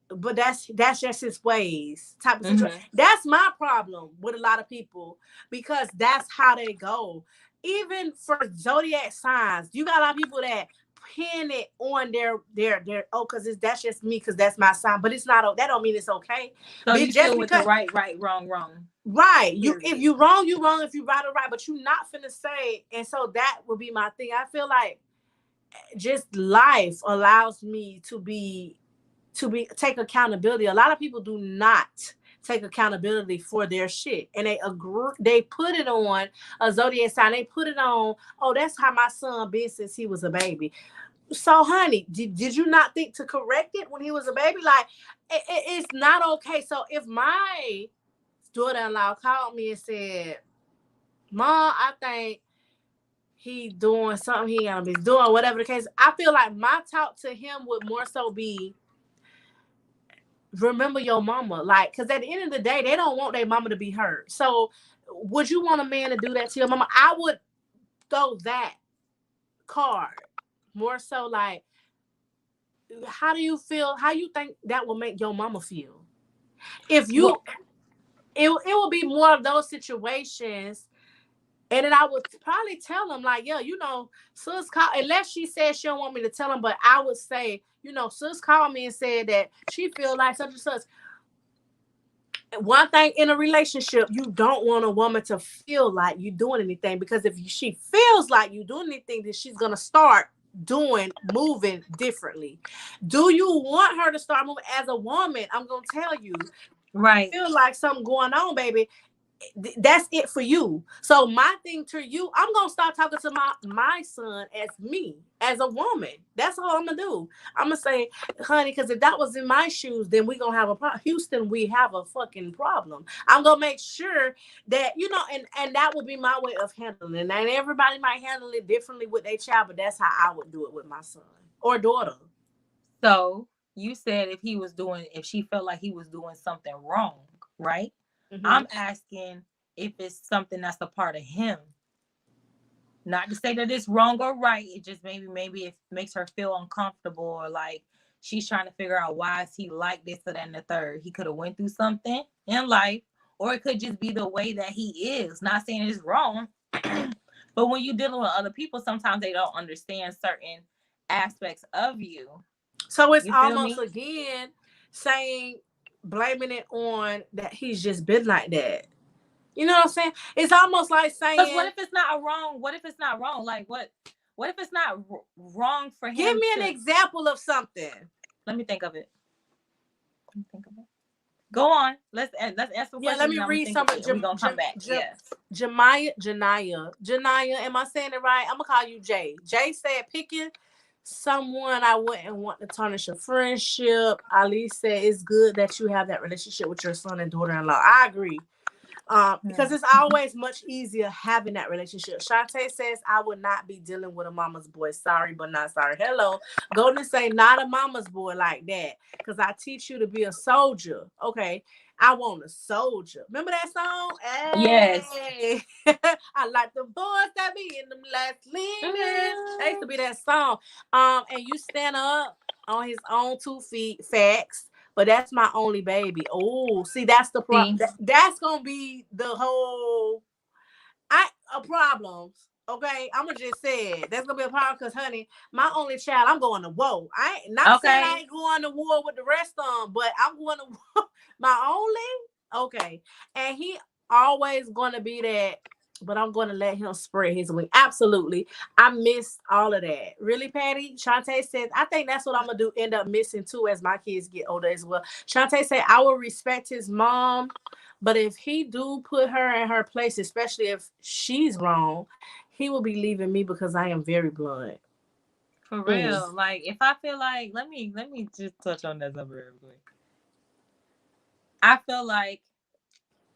Speaker 1: But that's just his ways type of situation. That's my problem with a lot of people because that's how they go. Even for zodiac signs, you got a lot of people that pin it on their because that's just me because that's my sign. But it's not. That don't mean it's okay.
Speaker 2: So
Speaker 1: But
Speaker 2: you
Speaker 1: just
Speaker 2: still with the
Speaker 1: because
Speaker 2: right, wrong, wrong.
Speaker 1: Right. If
Speaker 2: Period.
Speaker 1: you wrong, you wrong. If you right or right, but you not finna say. And so that would be my thing. I feel like just life allows me to take accountability. A lot of people do not take accountability for their shit. And they put it on a zodiac sign. They put it on, oh, that's how my son been since he was a baby. So, honey, did you not think to correct it when he was a baby? Like, it's not okay. So, if my daughter-in-law called me and said, Mom, I think he doing something he gonna be doing, whatever the case, I feel like my talk to him would more so be, remember your mama. Like, because at the end of the day, they don't want their mama to be hurt. So, would you want a man to do that to your mama? I would throw that card more so like, how do you feel? How you think that will make your mama feel? If you,
Speaker 2: Well,
Speaker 1: it will be more of those situations. And then I would probably tell them, like, yeah, sis call, unless she says she don't want me to tell them, but I would say, sis called me and said that she feel like such and such. One thing in a relationship, you don't want a woman to feel like you doing anything, because if she feels like you doing anything, then she's gonna start moving differently. Do you want her to start moving? As a woman, I'm gonna tell you,
Speaker 2: right.
Speaker 1: feel like something going on, baby, that's it for you. So my thing to you, I'm gonna start talking to my son as me, as a woman. That's all I'm gonna do. I'm gonna say, honey, because if that was in my shoes, then we gonna have a problem. Houston, we have a fucking problem. I'm gonna make sure that and that would be my way of handling it. And everybody might handle it differently with their child, but that's how I would do it with my son or daughter.
Speaker 2: So you said if she felt like he was doing something wrong, right?
Speaker 1: Mm-hmm.
Speaker 2: I'm asking if it's something that's a part of him. Not to say that it's wrong or right. It just maybe it makes her feel uncomfortable, or like she's trying to figure out why is he like this or that and the third. He could have went through something in life, or it could just be the way that he is. Not saying it's wrong, but when you're dealing with other people, sometimes they don't understand certain aspects of you.
Speaker 1: So it's
Speaker 2: You feel
Speaker 1: almost
Speaker 2: me?
Speaker 1: again saying, blaming it on that he's just been like that. You know what I'm saying? It's almost like
Speaker 2: Because what
Speaker 1: saying,
Speaker 2: if it's not wrong? What if it's not wrong? Like what? What if it's not wrong for
Speaker 1: give
Speaker 2: him
Speaker 1: me an
Speaker 2: to?
Speaker 1: example of something.
Speaker 2: Let me think of it. Let me think of it. Go on. Let's ask some
Speaker 1: Yeah, let
Speaker 2: questions
Speaker 1: me
Speaker 2: and I'm gonna
Speaker 1: read
Speaker 2: think of
Speaker 1: some of
Speaker 2: it. And we're gonna come back. Yes.
Speaker 1: Janaya. Am I saying it right? I'm gonna call you Jay. Jay said, picking someone I wouldn't want to tarnish a friendship. Ali said, it's good that you have that relationship with your son and daughter-in-law. I agree. Because it's
Speaker 2: Mm-hmm.
Speaker 1: always much easier having that relationship. Shantae says, I would not be dealing with a mama's boy. Sorry, but not sorry. Hello. Golden say, not a mama's boy like that. Because I teach you to be a soldier. Okay. I want a soldier. Remember that song?
Speaker 2: Yes.
Speaker 1: Hey. I like the boys that be in them last leaning. That used to
Speaker 2: Mm-hmm.
Speaker 1: be that song. And you stand up on his own 2 feet. Facts. But that's my only baby. Oh, see, that's the
Speaker 2: See.
Speaker 1: that's gonna be the whole problems. Okay, I'm gonna just say it. That's gonna be a problem because, honey, my only child, I'm going to war. I ain't not saying I
Speaker 2: Okay.
Speaker 1: ain't going to war with the rest of them, but I'm going to war. My only, okay, and he always gonna be that. But I'm going to let him spread his wing. Absolutely. I missed all of that. Really, Patty? Shantae says, I think that's what I'm going to do, end up missing too as my kids get older as well. Shantae said, I will respect his mom, but if he do put her in her place, especially if she's wrong, he will be leaving me because I am very blunt.
Speaker 2: For
Speaker 1: Mm.
Speaker 2: real. Like if I feel like let me just touch on that something real quick. I feel like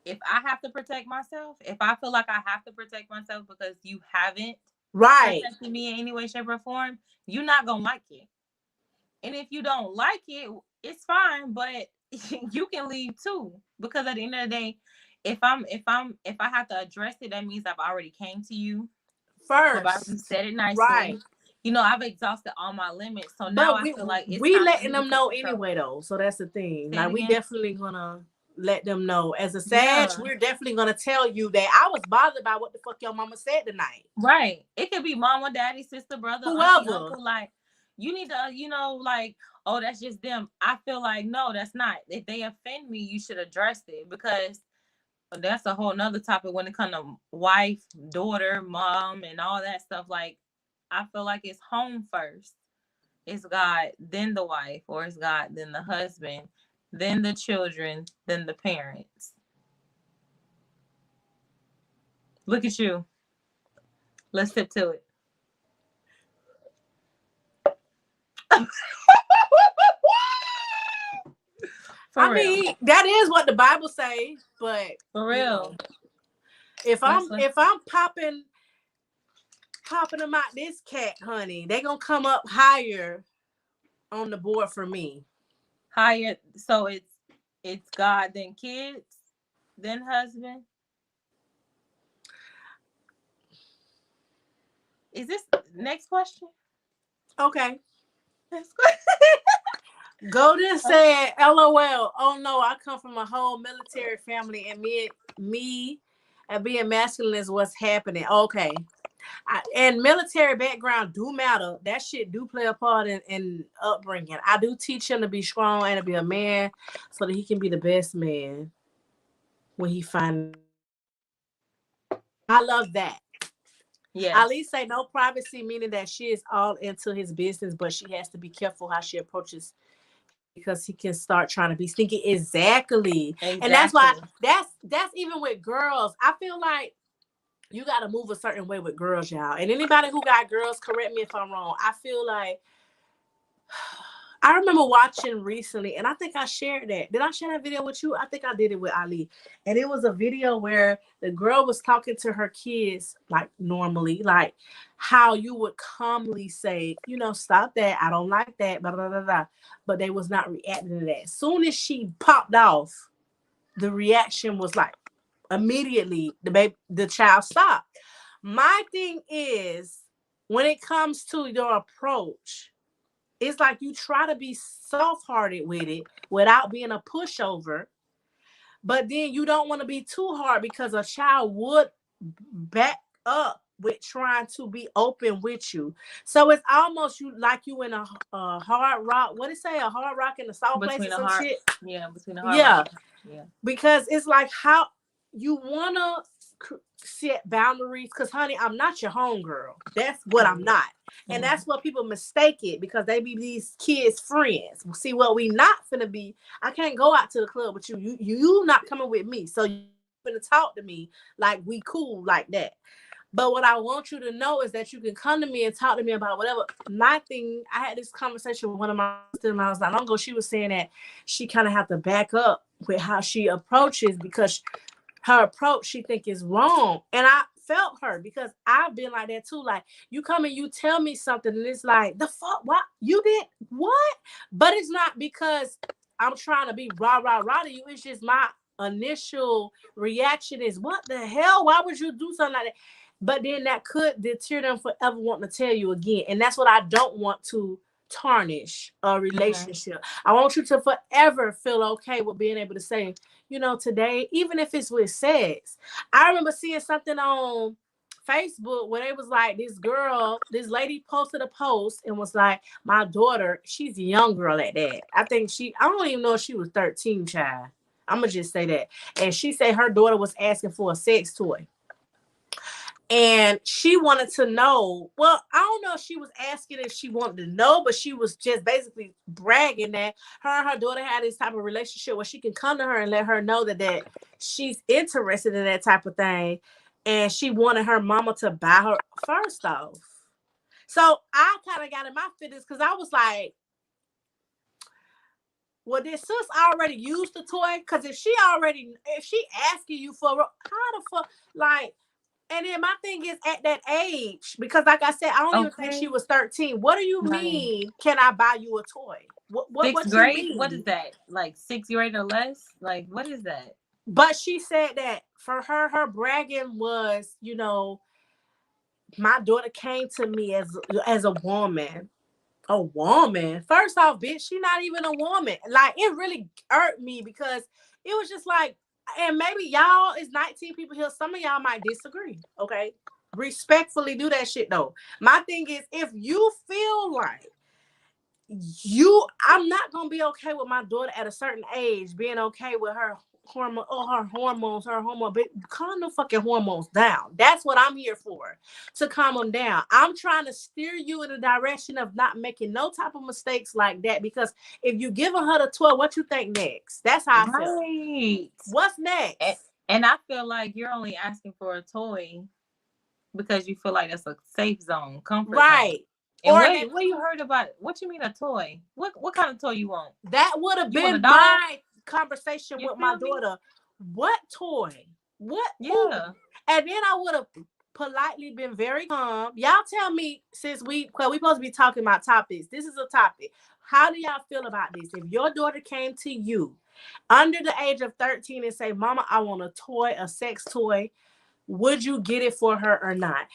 Speaker 2: if I have to protect myself, if I feel like I have to protect myself because you haven't
Speaker 1: Right.
Speaker 2: protected me in any way, shape, or form, you're not gonna like it. And if you don't like it, it's fine, but you can leave too. Because at the end of the day, if I have to address it, that means I've already came to you. I've already
Speaker 1: First.
Speaker 2: said it nicely.
Speaker 1: Right.
Speaker 2: I've exhausted all my limits. So now
Speaker 1: But
Speaker 2: I
Speaker 1: we
Speaker 2: feel like it's
Speaker 1: we
Speaker 2: time for
Speaker 1: letting
Speaker 2: you to
Speaker 1: them
Speaker 2: take
Speaker 1: know
Speaker 2: control.
Speaker 1: anyway though. So that's the thing.
Speaker 2: Say it
Speaker 1: Like we
Speaker 2: again.
Speaker 1: definitely gonna let them know. As a Sag,
Speaker 2: Yeah.
Speaker 1: we're definitely gonna tell you that I was bothered by what the fuck your mama said tonight.
Speaker 2: Right. It could be mama, daddy, sister, brother, auntie,
Speaker 1: Whoever.
Speaker 2: uncle. Like, you need to, like, oh, that's just them. I feel like, no, that's not. If they offend me, you should address it because that's a whole nother topic when it comes to wife, daughter, mom, and all that stuff. Like, I feel like it's home first. It's God, then the wife, or it's God, then the husband. then the children, then the parents. Look at you. Let's sip to it. For
Speaker 1: I
Speaker 2: real.
Speaker 1: mean, that is what the Bible say, but
Speaker 2: For
Speaker 1: you know,
Speaker 2: real.
Speaker 1: if
Speaker 2: Let's
Speaker 1: I'm popping them out this cat, honey, they gonna come up higher on the board for me.
Speaker 2: higher. So it's God, then kids, then husband. Is this next question?
Speaker 1: Okay.
Speaker 2: Next question.
Speaker 1: Golden said, "LOL. Oh no, I come from a whole military family, and me, and being masculine is what's happening." Okay, and military background do matter. That shit do play a part in upbringing. I do teach him to be strong and to be a man, so that he can be the best man when he find. I love that.
Speaker 2: Yes.
Speaker 1: Ali say no privacy, meaning that she is all into his business, but she has to be careful how she approaches him because he can start trying to be sneaky. Exactly. And that's
Speaker 2: Exactly.
Speaker 1: why that's even with girls. I feel like you gotta move a certain way with girls, y'all. And anybody who got girls, correct me if I'm wrong. I feel like I remember watching recently, and I think I shared that. Did I share that video with you? I think I did it with Ali. And it was a video where the girl was talking to her kids like normally, like how you would calmly say, stop that. I don't like that, blah, blah, blah, blah. But they was not reacting to that. As soon as she popped off, the reaction was like immediately the child stopped. My thing is, when it comes to your approach, it's like you try to be soft-hearted with it without being a pushover, but then you don't want to be too hard because a child would back up with trying to be open with you. So it's almost you in a hard rock. What it say? A hard rock in a soft place
Speaker 2: Between
Speaker 1: or
Speaker 2: a
Speaker 1: some
Speaker 2: heart,
Speaker 1: shit.
Speaker 2: yeah, between a hard rock.
Speaker 1: Yeah,
Speaker 2: Yeah.
Speaker 1: because it's like how you wanna set boundaries. Because honey, I'm not your homegirl. That's what I'm not, and
Speaker 2: Mhm.
Speaker 1: that's what people mistake it because they be these kids' friends. See what we not finna be. I can't go out to the club with you. You not coming with me, so you finna talk to me like we cool like that. But what I want you to know is that you can come to me and talk to me about whatever. My thing, I had this conversation with one of my sister-in-laws not long ago. She was saying that she kind of have to back up with how she approaches because her approach she think is wrong. And I felt her because I've been like that too. Like you come and you tell me something and it's like, the fuck, what? You did what? But it's not because I'm trying to be rah, rah, rah to you. It's just my initial reaction is, what the hell? Why would you do something like that? But then that could deter them forever wanting to tell you again. And that's what I don't want to tarnish a
Speaker 2: Mhm.
Speaker 1: relationship. I want you to forever feel okay with being able to say, today, even if it's with sex. I remember seeing something on Facebook where it was like this lady posted a post and was like, my daughter, she's a young girl at that. I don't even know if she was 13, child. I'm gonna just say that. And she said her daughter was asking for a sex toy. And she wanted to know. Well, I don't know if she was asking if she wanted to know, but she was just basically bragging that her and her daughter had this type of relationship where she can come to her and let her know that she's interested in that type of thing. And she wanted her mama to buy her first off. So I kind of got in my feelings because I was like, well, did sis already use the toy? Because if she asking you for, how the fuck, like, and then my thing is at that age, because like I said, I don't even think she
Speaker 2: Okay.
Speaker 1: was 13. What do you
Speaker 2: Right.
Speaker 1: mean? Can I buy you a toy? What
Speaker 2: Sixth
Speaker 1: you
Speaker 2: grade? What is
Speaker 1: mean?
Speaker 2: that? Like sixth grade or less? Like what is that?
Speaker 1: But she said that for her bragging was, my daughter came to me as a woman. A woman. First off, bitch, she not even a woman. Like it really hurt me because it was just like, and maybe y'all is 19 people here. Some of y'all might disagree. Okay. Respectfully do that shit though. My thing is if you feel like I'm not gonna be okay with my daughter at a certain age being okay with her hormone, her hormone, but calm the fucking hormones down. That's what I'm here for, to calm them down. I'm trying to steer you in the direction of not making no type of mistakes like that, because if you giving her the 12, what you think next? That's how I feel.
Speaker 2: Right.
Speaker 1: What's next?
Speaker 2: And I feel like you're only asking for a toy because you feel like that's a safe zone, comfort zone.
Speaker 1: Right.
Speaker 2: And what you heard about? What you mean a toy? What kind of toy you want?
Speaker 1: That would have
Speaker 2: You want a
Speaker 1: been
Speaker 2: dog?
Speaker 1: my conversation
Speaker 2: You
Speaker 1: with my
Speaker 2: feel me?
Speaker 1: daughter. What toy? What?
Speaker 2: Yeah.
Speaker 1: And then I would have politely been very calm. Y'all tell me, since because we supposed to be talking about topics. This is a topic. How do y'all feel about this? If your daughter came to you under the age of 13 and say, "Mama, I want a toy, a sex toy," would you get it for her or not?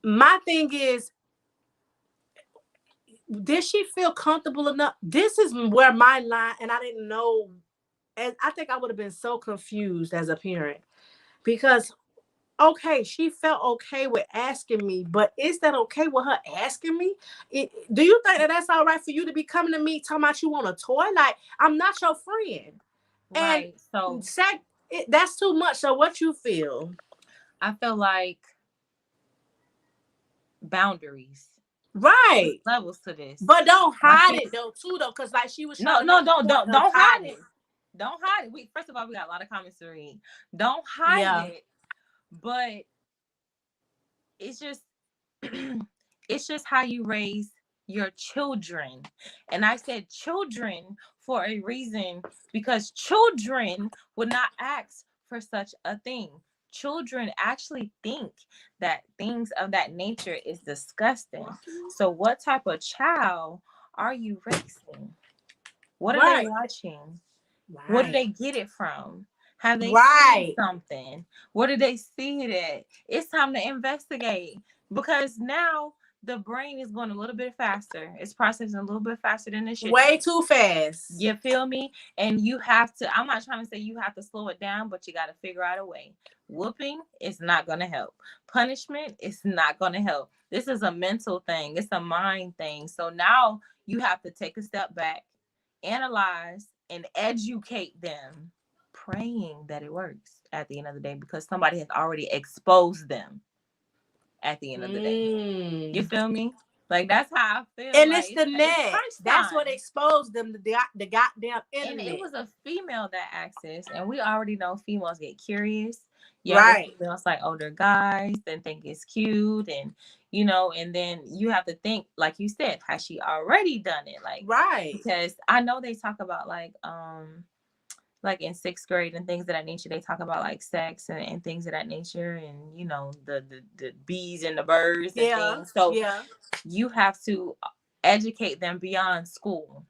Speaker 1: My thing is, did she feel comfortable enough? This is where my line, and I didn't know, and I think I would have been so confused as a parent, because okay, she felt okay with asking me, but is that okay with her asking me? Do you think that that's all right for you to be coming to me talking about you want a toy? Like, I'm not your friend.
Speaker 2: Right.
Speaker 1: And
Speaker 2: So
Speaker 1: that's too much. So what you feel?
Speaker 2: I feel like boundaries.
Speaker 1: Right.
Speaker 2: There's levels to this.
Speaker 1: But don't hide it though, because like she was trying
Speaker 2: don't
Speaker 1: hide
Speaker 2: it. Don't hide it. First of all, we got a lot of comments to read. Don't hide it. But it's just it's just how you raise your children. And I said children for a reason, because children would not ask for such a thing. Children actually think that things of that nature is disgusting. So what type of child are you raising? What are they watching? Right. Where do they get it from? Have they seen something? Where did they see it at? It's time to investigate, because now the brain is going a little bit faster. It's processing a little bit faster than it should.
Speaker 1: Way too fast.
Speaker 2: You feel me? And you have to, I'm not trying to say you have to slow it down, but you got to figure out a way. Whooping is not going to help. Punishment is not going to help. This is a mental thing. It's a mind thing. So now you have to take a step back, analyze, and educate them, praying that it works at the end of the day, because somebody has already exposed them at the end of the day. You feel me? Like, that's how I feel.
Speaker 1: And
Speaker 2: like,
Speaker 1: it's the net. That's what exposed them, the goddamn internet.
Speaker 2: And it was a female that asked this, and we already know females get curious. Females like older guys and think it's cute, and and then you have to think, like you said, has she already done it? Like, because I know they talk about like in 6th grade and things of that nature, they talk about like sex and things of that nature, and the bees and the birds and things. So you have to educate them beyond school,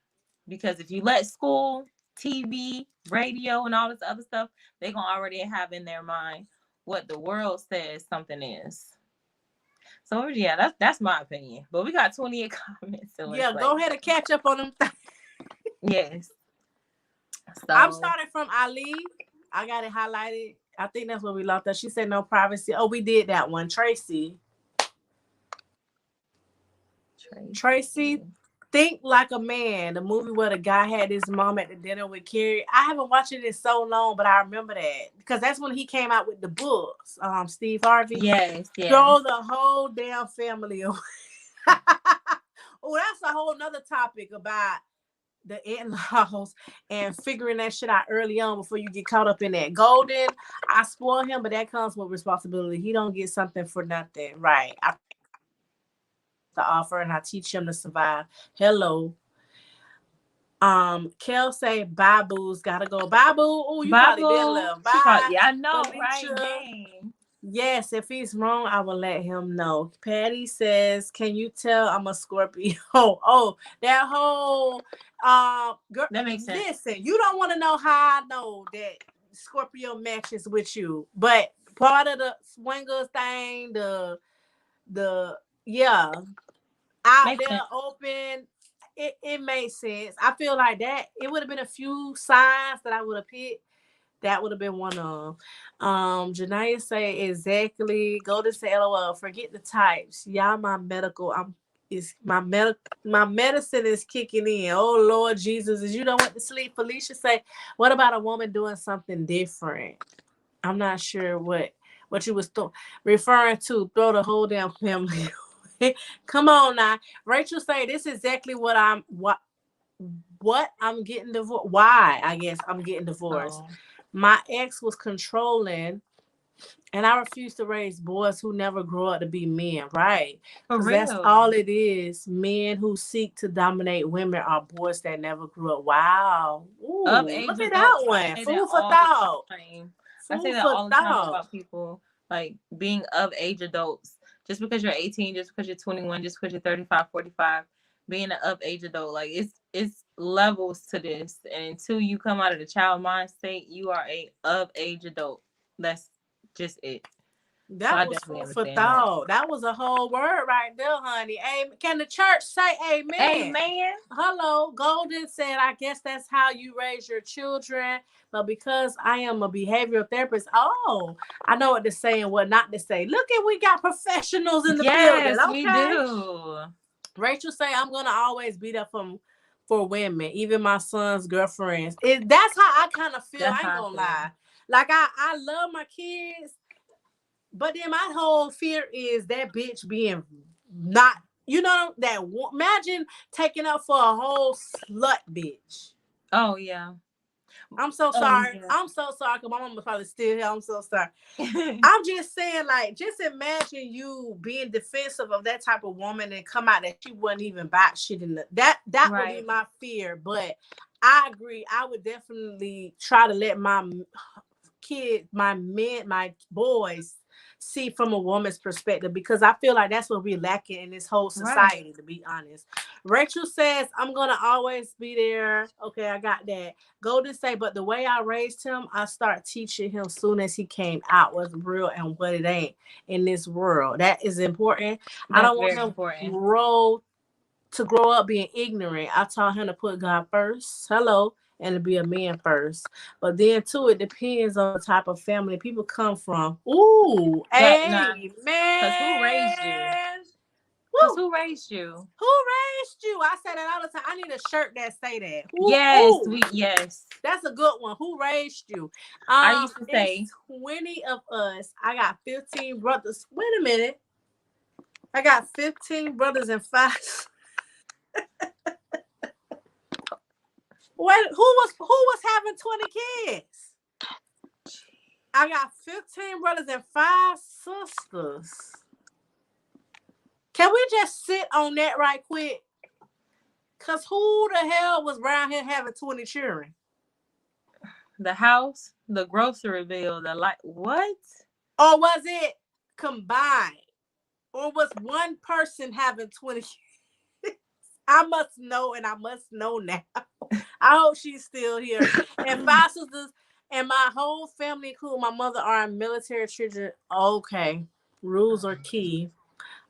Speaker 2: because if you let school, TV, radio, and all this other stuff, they're gonna already have in their mind what the world says something is. So yeah, that's my opinion. But we got 28 comments. So
Speaker 1: go ahead and catch up on them.
Speaker 2: Yes.
Speaker 1: So I'm starting from Ali. I got it highlighted. I think that's what we lost up. She said no privacy. Oh, we did that one. Tracy. Think Like a Man, the movie where the guy had his mom at the dinner with Carrie. I haven't watched it in so long, but I remember that because that's when he came out with the books. Steve Harvey.
Speaker 2: Yes.
Speaker 1: Throw the whole damn family away. Oh, that's a whole nother topic about the in-laws and figuring that shit out early on before you get caught up in that. Golden, I spoil him, but that comes with responsibility. He don't get something for nothing. Right. The offer, and I teach him to survive. Hello. Kel say Babu's gotta go. Babu, oh, you probably been left. Bye.
Speaker 2: Yeah, I know, right?
Speaker 1: Yes, if he's wrong, I will let him know. Patty says, "Can you tell I'm a Scorpio?" Oh, that whole girl.
Speaker 2: That makes sense.
Speaker 1: Listen, you don't want to know how I know that Scorpio matches with you, but part of the swingers thing, the out
Speaker 2: makes
Speaker 1: there
Speaker 2: sense.
Speaker 1: open, it made sense. I feel like that it would have been a few signs that I would have picked. That would have been one of them. Janaya say exactly. Go to say LOL. Forget the types. Y'all my medical. is my medicine is kicking in. Oh Lord Jesus, is you don't want to sleep. Felicia say, what about a woman doing something different? I'm not sure what you was referring to. Throw the whole damn family away. Come on now. Rachel say this is exactly what I'm getting divorced. Why I guess I'm getting divorced.
Speaker 2: Oh,
Speaker 1: My ex was controlling and I refuse to raise boys who never grow up to be men, right?
Speaker 2: for
Speaker 1: Because that's
Speaker 2: real.
Speaker 1: all it is. Men who seek to dominate women are boys that never grew up. Wow.
Speaker 2: Of
Speaker 1: Ooh,
Speaker 2: age
Speaker 1: look at that
Speaker 2: adults. I
Speaker 1: one.
Speaker 2: say that
Speaker 1: Food for
Speaker 2: all the
Speaker 1: thought.
Speaker 2: time. I say
Speaker 1: Food
Speaker 2: that
Speaker 1: for
Speaker 2: all the time
Speaker 1: thought.
Speaker 2: about people like being of age adults. Just because you're 18, just because you're 21, just because you're 35, 45, being an of age adult, like it's levels to this. And until you come out of the child mind state, you are a of age adult. That's just it. So
Speaker 1: That
Speaker 2: I
Speaker 1: was
Speaker 2: definitely
Speaker 1: food for
Speaker 2: understand that.
Speaker 1: thought. That was a whole word right there, honey. Amen. Can the church say amen?
Speaker 2: Amen.
Speaker 1: Hello, Golden said, I guess that's how you raise your children. But because I am a behavioral therapist, oh, I know what to say and what not to say. Look at we got professionals in the building.
Speaker 2: Yes, we
Speaker 1: Okay.
Speaker 2: do.
Speaker 1: Rachel say I'm gonna always be there for women, even my son's girlfriends. That's how I kind of feel.
Speaker 2: That's
Speaker 1: I ain't
Speaker 2: how I
Speaker 1: gonna
Speaker 2: feel.
Speaker 1: lie. Like I love my kids, but then my whole fear is that bitch being not, imagine taking up for a whole slut bitch.
Speaker 2: Oh yeah.
Speaker 1: I'm so
Speaker 2: Oh
Speaker 1: sorry.
Speaker 2: yeah.
Speaker 1: I'm so sorry because my mama probably still here. I'm so sorry. I'm just saying, like, just imagine you being defensive of that type of woman and come out that she wasn't even about shit in that would be
Speaker 2: Right.
Speaker 1: my fear. But I agree. I would definitely try to let my kids, my men, my boys see from a woman's perspective because I feel like that's what we're lacking in this whole
Speaker 2: Right.
Speaker 1: society, to be honest. Rachel says, I'm gonna always be there. Okay, I got that. Golden say, but the way I raised him, I start teaching him soon as he came out what's real and what it ain't in this world. That is important. I
Speaker 2: That's
Speaker 1: don't want
Speaker 2: very
Speaker 1: him
Speaker 2: important.
Speaker 1: to grow up being ignorant. I taught him to put God first. Hello. And to be a man first. But then too, it depends on the type of family people come from. Ooh,
Speaker 2: That nah.
Speaker 1: amen.
Speaker 2: Cause who raised you? Cause
Speaker 1: Woo.
Speaker 2: who raised you?
Speaker 1: Who raised you? I say that all the time. I need a shirt that say that. Who?
Speaker 2: Yes,
Speaker 1: Ooh,
Speaker 2: yes.
Speaker 1: that's a good one. Who raised you?
Speaker 2: I used to
Speaker 1: It's
Speaker 2: say
Speaker 1: 20 of us. I got 15 brothers. Wait a minute. I got 15 brothers and five. Who was having 20 kids? I got 15 brothers and five sisters. Can we just sit on that right quick? Cause who the hell was around here having 20 children?
Speaker 2: the house, the grocery bill, the light. What?
Speaker 1: Or was it combined? Or was one person having 20 kids? I must know and I must know now. I hope she's still here. And five sisters and my whole family, including my mother, are military children. Okay. Rules are key.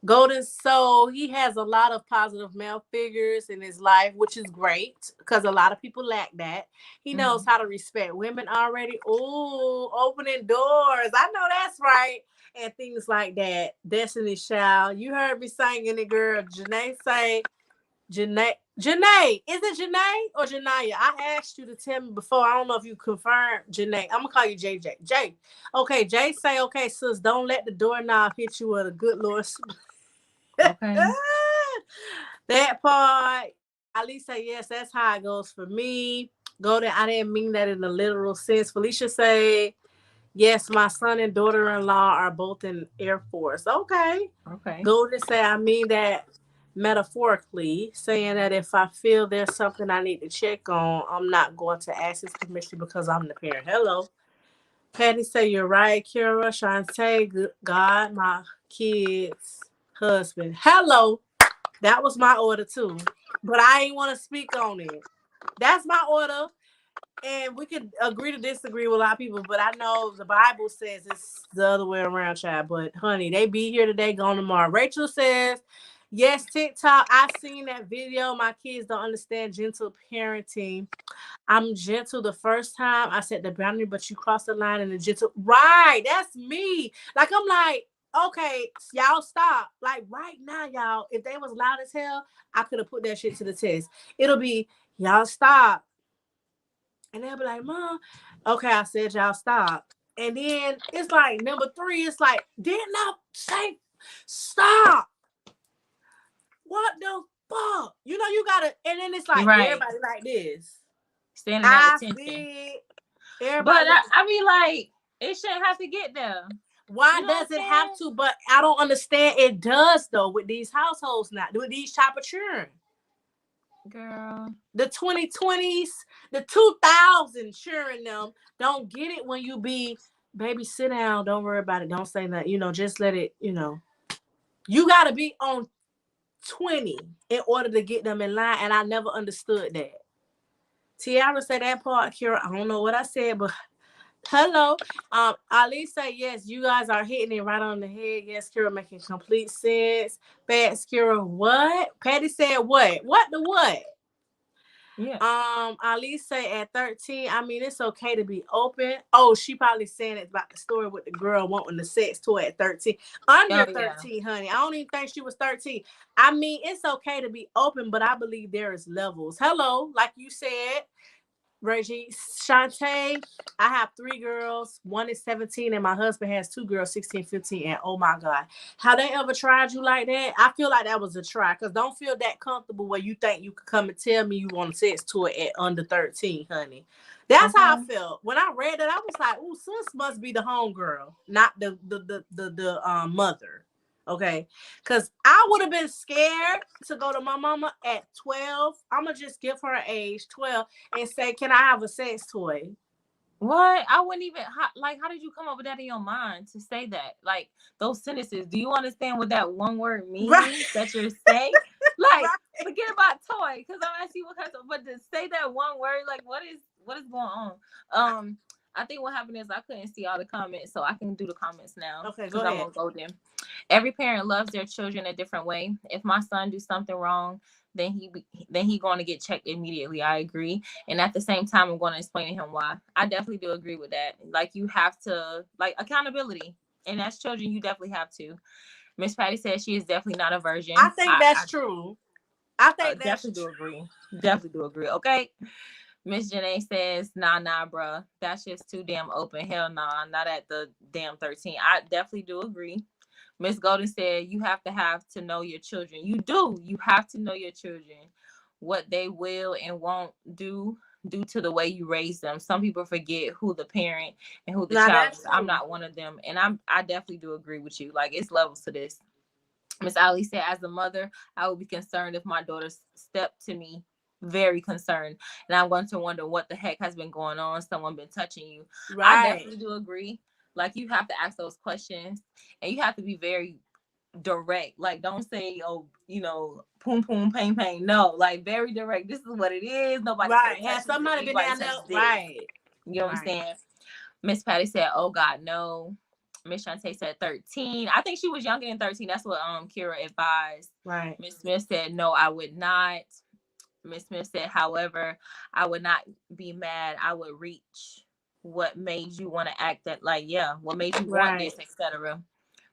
Speaker 1: Golden Soul, he has a lot of positive male figures in his life, which is great because a lot of people lack that. He knows
Speaker 2: Mhm.
Speaker 1: how to respect women already. Ooh, opening doors. I know that's right. And things like that. Destiny Child. You heard me singing it, girl. Janae say, Janae, is it Janae or Janaya? I asked you to tell me before. I don't know if you confirmed Janae. I'm gonna call you JJ. Jay. Okay, Jay say, okay, sis, don't let the doorknob hit you with a good Lord.
Speaker 2: Okay.
Speaker 1: That part, Ali say yes. That's how it goes for me. Golden, I didn't mean that in a literal sense. Felicia say yes. My son and daughter-in-law are both in Air Force. Okay.
Speaker 2: Okay.
Speaker 1: Golden say I mean that metaphorically, saying that if I feel there's something I need to check on, I'm not going to ask his permission because I'm the parent. Hello. Patty say you're right, Kira. Shantae, God, my kids, husband. Hello. That was my order too. But I ain't want to speak on it. That's my order. And we could agree to disagree with a lot of people, but I know the Bible says it's the other way around, child. But honey, they be here today, gone tomorrow. Rachel says, yes, TikTok. I seen that video. My kids don't understand gentle parenting. I'm gentle the first time I set the boundary, but you cross the line in the gentle. Right, that's me. Like I'm like, okay, y'all stop. Like right now, y'all, if they was loud as hell, I could have put that shit to the test. It'll be, y'all stop. And they'll be like, Mom, okay, I said y'all stop. And then it's like number three, it's like, didn't I say stop? What the fuck? You know, you gotta, and then it's like
Speaker 2: Right.
Speaker 1: everybody like this.
Speaker 2: Standing at
Speaker 1: I
Speaker 2: attention.
Speaker 1: see
Speaker 2: But
Speaker 1: everybody.
Speaker 2: I mean, like, it shouldn't have to get there.
Speaker 1: Why
Speaker 2: You know what
Speaker 1: does
Speaker 2: I'm
Speaker 1: it have
Speaker 2: saying?
Speaker 1: to? But I don't understand. It does though with these households now, with these type of children.
Speaker 2: Girl.
Speaker 1: The 2020s, the 2000s cheering them. Don't get it when you be, baby, sit down. Don't worry about it. Don't say nothing. You know, just let it, you know. You got to be on 20 in order to get them in line. And I never understood that. Tiara said that part, Kira. I don't know what I said, but hello. Ali said, yes, you guys are hitting it right on the head. Yes, Kira, making complete sense. Fats, Kira, what? Patty said, what? What the what?
Speaker 2: Yeah.
Speaker 1: Ali say at 13, I mean, it's okay to be open. Oh, she probably saying it about the story with the girl wanting the sex toy at 13. Under
Speaker 2: Oh yeah.
Speaker 1: 13, honey. I don't even think she was 13. I mean, it's okay to be open, but I believe there is levels. Hello, like you said, Reggie, Shantae, I have 3 girls. One is 17, and my husband has 2 girls, 16, 15. And oh my God, have they ever tried you like that? I feel like that was a try because don't feel that comfortable where you think you could come and tell me you want a sex toy at under 13, honey. That's how I
Speaker 2: Okay.
Speaker 1: felt. When I read it, I was like, oh, sis must be the homegirl, not the mother. Okay. Cause I would have been scared to go to my mama at 12. I'ma just give her an age 12 and say, "Can I have a sex toy?"
Speaker 2: What? I wouldn't even like. How did you come up with that in your mind to say that? Like those sentences. Do you understand what that one word
Speaker 1: Right,
Speaker 2: means that you're saying? Like,
Speaker 1: right.
Speaker 2: forget about toy, because I'm asking you what kind of. But to say that one word, like, what is going on? I think what happened is I couldn't see all the comments, so I can do the comments now
Speaker 1: Okay, go
Speaker 2: because I'm
Speaker 1: ahead.
Speaker 2: gonna go them. Every parent loves their children a different way. If my son do something wrong, then he going to get checked immediately. I agree. And at the same time, I'm going to explain to him why. I definitely do agree with that. Like, you have to, like, accountability. And as children, you definitely have to. Miss Patty says she is definitely not a
Speaker 1: I
Speaker 2: virgin.
Speaker 1: think that's true. I think that's
Speaker 2: Definitely do agree. Definitely do agree. Okay. Miss Janae says, nah, bruh. That's just too damn open. Hell nah, not at the damn 13. I definitely do agree. Miss Golden said, you have to know your children. You do. You have to know your children, what they will and won't do due to the way you raise them. Some people forget who the parent and who the
Speaker 1: now
Speaker 2: child
Speaker 1: that's
Speaker 2: is. I'm
Speaker 1: true.
Speaker 2: not one of them. And I definitely do agree with you. Like, it's levels to this. Miss Ali said, as a mother, I would be concerned if my daughter stepped to me. Very concerned. And I'm going to wonder what the heck has been going on. Someone been touching you. I
Speaker 1: Right,
Speaker 2: definitely do agree. Like, you have to ask those questions and you have to be very direct. Like, don't say, oh, poom poom pain pain. No, like, very direct. This is what it is. Nobody's
Speaker 1: right.
Speaker 2: gonna
Speaker 1: Has
Speaker 2: touch me. If
Speaker 1: somebody been
Speaker 2: anybody
Speaker 1: down there?
Speaker 2: touches this,
Speaker 1: Right,
Speaker 2: you know what I'm
Speaker 1: right,
Speaker 2: saying? Miss Patty said, oh God, no. Miss Shantae said 13. I think she was younger than 13. That's what Kira advised.
Speaker 1: right.
Speaker 2: Miss Smith said, no, I would not. Miss Smith said, however, I would not be mad. I would reach what made you want to act that, like, yeah, what made you want
Speaker 1: Right.
Speaker 2: this, etc.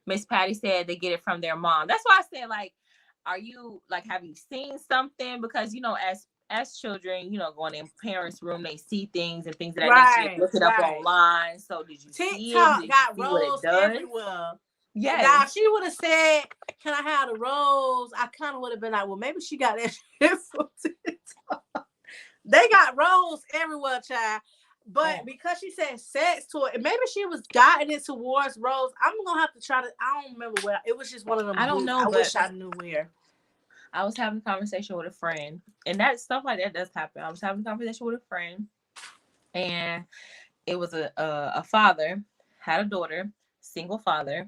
Speaker 2: Miss Patty said they get it from their mom. That's why I said, like, are you, like, have you seen something? Because, as children, going in parents' room, they see things and things of that nature. They
Speaker 1: Right,
Speaker 2: look it up
Speaker 1: right.
Speaker 2: online. So did you see it?
Speaker 1: TikTok
Speaker 2: Did you
Speaker 1: got
Speaker 2: see what it
Speaker 1: roles
Speaker 2: does?
Speaker 1: everywhere. Now,
Speaker 2: Yes.
Speaker 1: if she would have said, "Can I have the rose?" I kind of would have been like, "Well, maybe she got that shit from TikTok." They got rose everywhere, child. But because she said sex toy, maybe she was guiding it towards rose. I'm gonna have to try to. I don't remember where. It was just one of them
Speaker 2: I don't
Speaker 1: groups.
Speaker 2: know,
Speaker 1: I
Speaker 2: but
Speaker 1: wish I knew where.
Speaker 2: I was having a conversation with a friend, and that stuff like that does happen. I was having a conversation with a friend, and it was a father had a daughter, single father,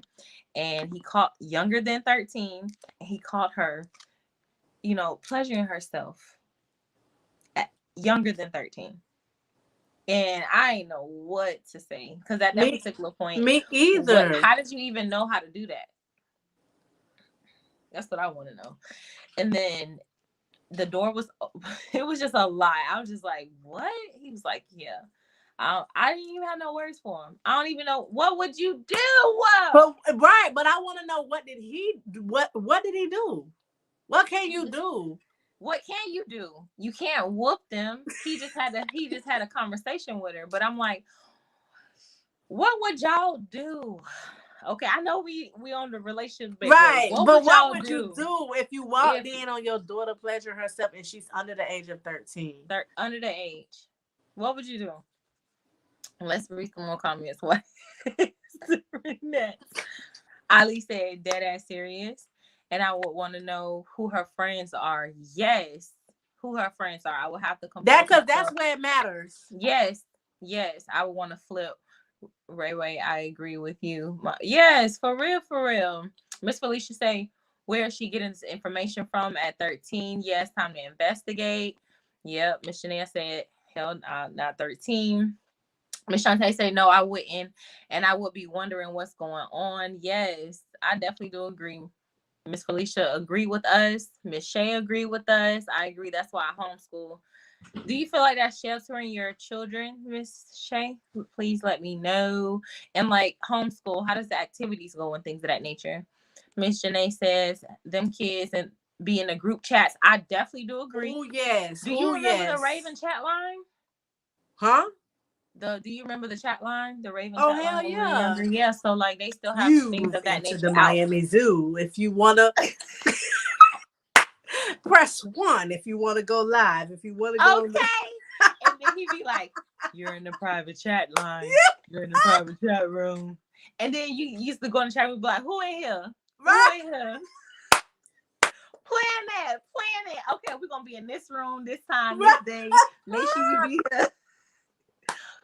Speaker 2: and he caught younger than 13, and he caught her, pleasuring herself at younger than 13. And I ain't know what to say because at that
Speaker 1: Me,
Speaker 2: particular point,
Speaker 1: me either.
Speaker 2: how did you even know how to do that? That's what I want to know. And then the door was, it was just a lie. I was just like, what? He was like, yeah. I didn't even have no words for him. I don't even know what would you do.
Speaker 1: But right, but I want to know what did he do? What can you do?
Speaker 2: What can you do? You can't whoop them. He just had a conversation with her. But I'm like, what would y'all do? Okay, I know we on the relationship, but
Speaker 1: Right,
Speaker 2: what
Speaker 1: but
Speaker 2: would
Speaker 1: what
Speaker 2: y'all
Speaker 1: would you
Speaker 2: do
Speaker 1: do if you walked in on your daughter pleasuring herself and she's under the age of 13?
Speaker 2: Under the age? What would you do? Let's read some more comments. What? Ali said, dead ass serious. And I would want to know who her friends are. Yes. Who her friends are. I would have to compare.
Speaker 1: Because that's where it matters.
Speaker 2: Yes. Yes. I would want to flip. Ray, I agree with you. Yes, for real. Miss Felicia say, where is she getting this information from at 13? Yes, time to investigate. Yep. Miss Shania said, hell, not 13. Miss Shantae say, no, I wouldn't. And I would be wondering what's going on. Yes, I definitely do agree. Miss Felicia agree with us. Miss Shay agree with us. I agree. That's why I homeschool. Do you feel like that's sheltering your children, Miss Shay? Please let me know. And like homeschool, how does the activities go and things of that nature? Miss Janae says, them kids and be in the group chats. I definitely do agree.
Speaker 1: Oh, yes.
Speaker 2: Do you remember the Raven chat line?
Speaker 1: Huh?
Speaker 2: Do you remember the chat line, the Raven
Speaker 1: Oh,
Speaker 2: chat
Speaker 1: hell
Speaker 2: line when we were younger?
Speaker 1: yeah.
Speaker 2: Yeah, so like they still have things of that nature.
Speaker 1: The Miami Zoo. If you wanna press 1 if you want to go live. If you want to go
Speaker 2: and then he'd be like, you're in the private chat line. You're in the private chat room. And then you used to go in the chat room and be like, who in here?
Speaker 1: Right.
Speaker 2: Who in here? Plan it. Okay, we're gonna be in this room this time, this day. Make sure you be here.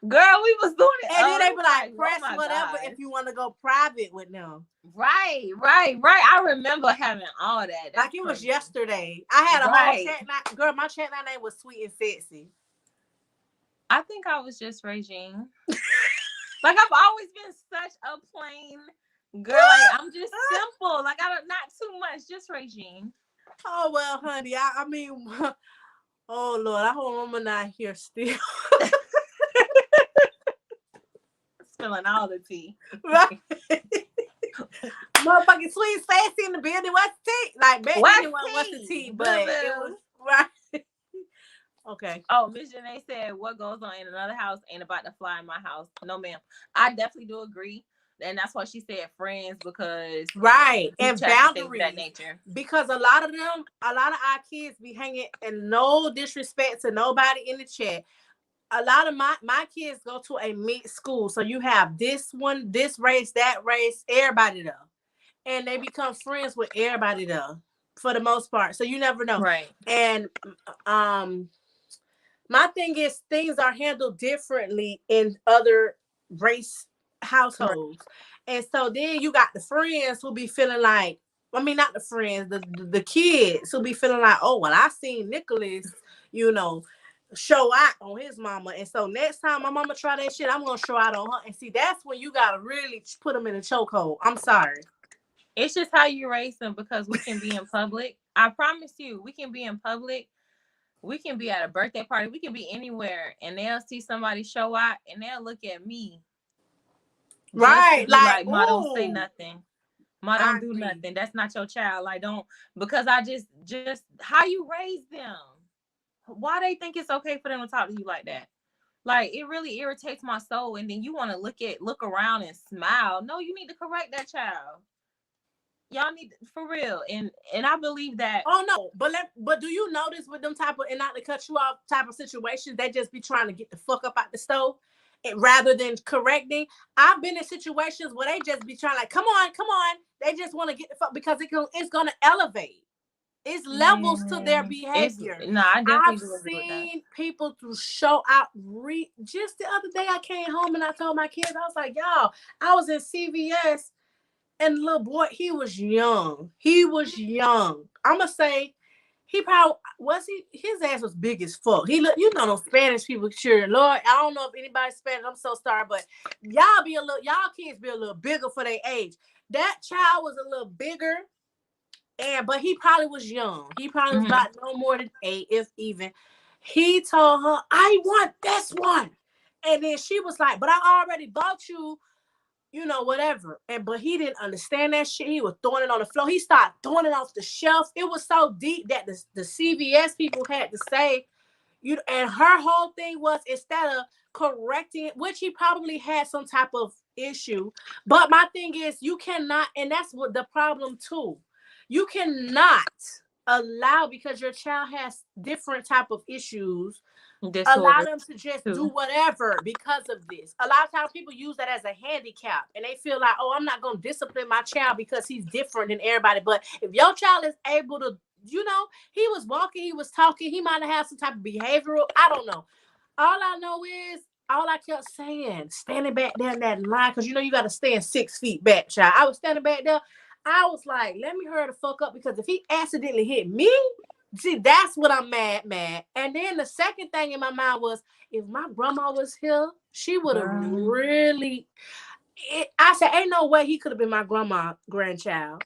Speaker 2: Girl, we was doing it.
Speaker 1: And then they be like, press
Speaker 2: oh
Speaker 1: whatever
Speaker 2: God.
Speaker 1: if you want to go private with them.
Speaker 2: Right. I remember having all that. That's
Speaker 1: like it was yesterday. I had a whole chat line. Girl, my chat line name was Sweet and Sexy.
Speaker 2: I think I was just Regine. Like I've always been such a plain girl. Like I'm just simple. Like I don't not too much, just Regine.
Speaker 1: Oh well, honey. I mean, oh Lord, I hope I'm not here still.
Speaker 2: Spilling all the tea.
Speaker 1: Right. Motherfucking Sweet Sassy in the building. What's the tea? Like back then what's the tea? But it was right. Okay.
Speaker 2: Oh, Miss Janae said, what goes on in another house ain't about to fly in my house. No, ma'am. I definitely do agree. And that's why she said friends, because
Speaker 1: right. And boundaries
Speaker 2: of that nature.
Speaker 1: Because a lot of our kids be hanging, and no disrespect to nobody in the chat. A lot of my kids go to a mixed school. So you have this one, this race, that race, everybody there. And they become friends with everybody there for the most part. So you never know.
Speaker 2: Right.
Speaker 1: And my thing is things are handled differently in other race households. Right. And so then you got the friends who be feeling like, I mean, not the friends, the kids who be feeling like, oh, well, I seen Nicholas, show out on his mama. And so next time my mama try that shit, I'm going to show out on her. And see, that's when you got to really put them in a chokehold. I'm sorry.
Speaker 2: It's just how you raise them, because we can be in public. I promise you, we can be in public. We can be at a birthday party. We can be anywhere, and they'll see somebody show out, and they'll look at me.
Speaker 1: Right. Like,
Speaker 2: Ma, don't say nothing. Ma, don't do nothing. That's not your child. Like, don't, because I just how you raise them. Why they think it's okay for them to talk to you like that? Like, it really irritates my soul. And then you want to look around and smile. No, you need to correct that child. Y'all need, for real. And I believe that.
Speaker 1: Oh no, but do you notice with them type of, and not to cut you off, type of situations, they just be trying to get the fuck up out the stove, rather than correcting. I've been in situations where they just be trying like, come on. They just want to get the fuck, because it's gonna elevate. It's levels to their behavior. I've seen people to show out. Just the other day, I came home and I told my kids, I was like, y'all, I was in CVS. And the little boy, he was young. I'm going to say, he probably, his ass was big as fuck. He look, those Spanish people, sure. Lord, I don't know if anybody's Spanish. I'm so sorry, but y'all kids be a little bigger for their age. That child was a little bigger, but he probably was young. He probably was about no more than 8, if even. He told her, I want this one. And then she was like, but I already bought you, whatever. But he didn't understand that shit. He was throwing it on the floor. He started throwing it off the shelf. It was so deep that the CVS people had to say, and her whole thing was, instead of correcting it, which he probably had some type of issue. But my thing is, you cannot, and that's what the problem too. You cannot allow, because your child has different type of issues, allow
Speaker 2: Disorder
Speaker 1: them to just do
Speaker 2: too.
Speaker 1: whatever because of this. A lot of times people use that as a handicap, and they feel like, oh, I'm not going to discipline my child because he's different than everybody. But if your child is able to, he was walking, he was talking, he might have had some type of behavioral, I don't know. All I know is, all I kept saying, standing back there in that line, because you got to stand 6 feet back, child. I was standing back there. I was like, let me hurry the fuck up, because if he accidentally hit me, see, that's what I'm mad. And then the second thing in my mind was, if my grandma was here, she would have
Speaker 2: Girl.
Speaker 1: really. I said, ain't no way he could have been my grandchild.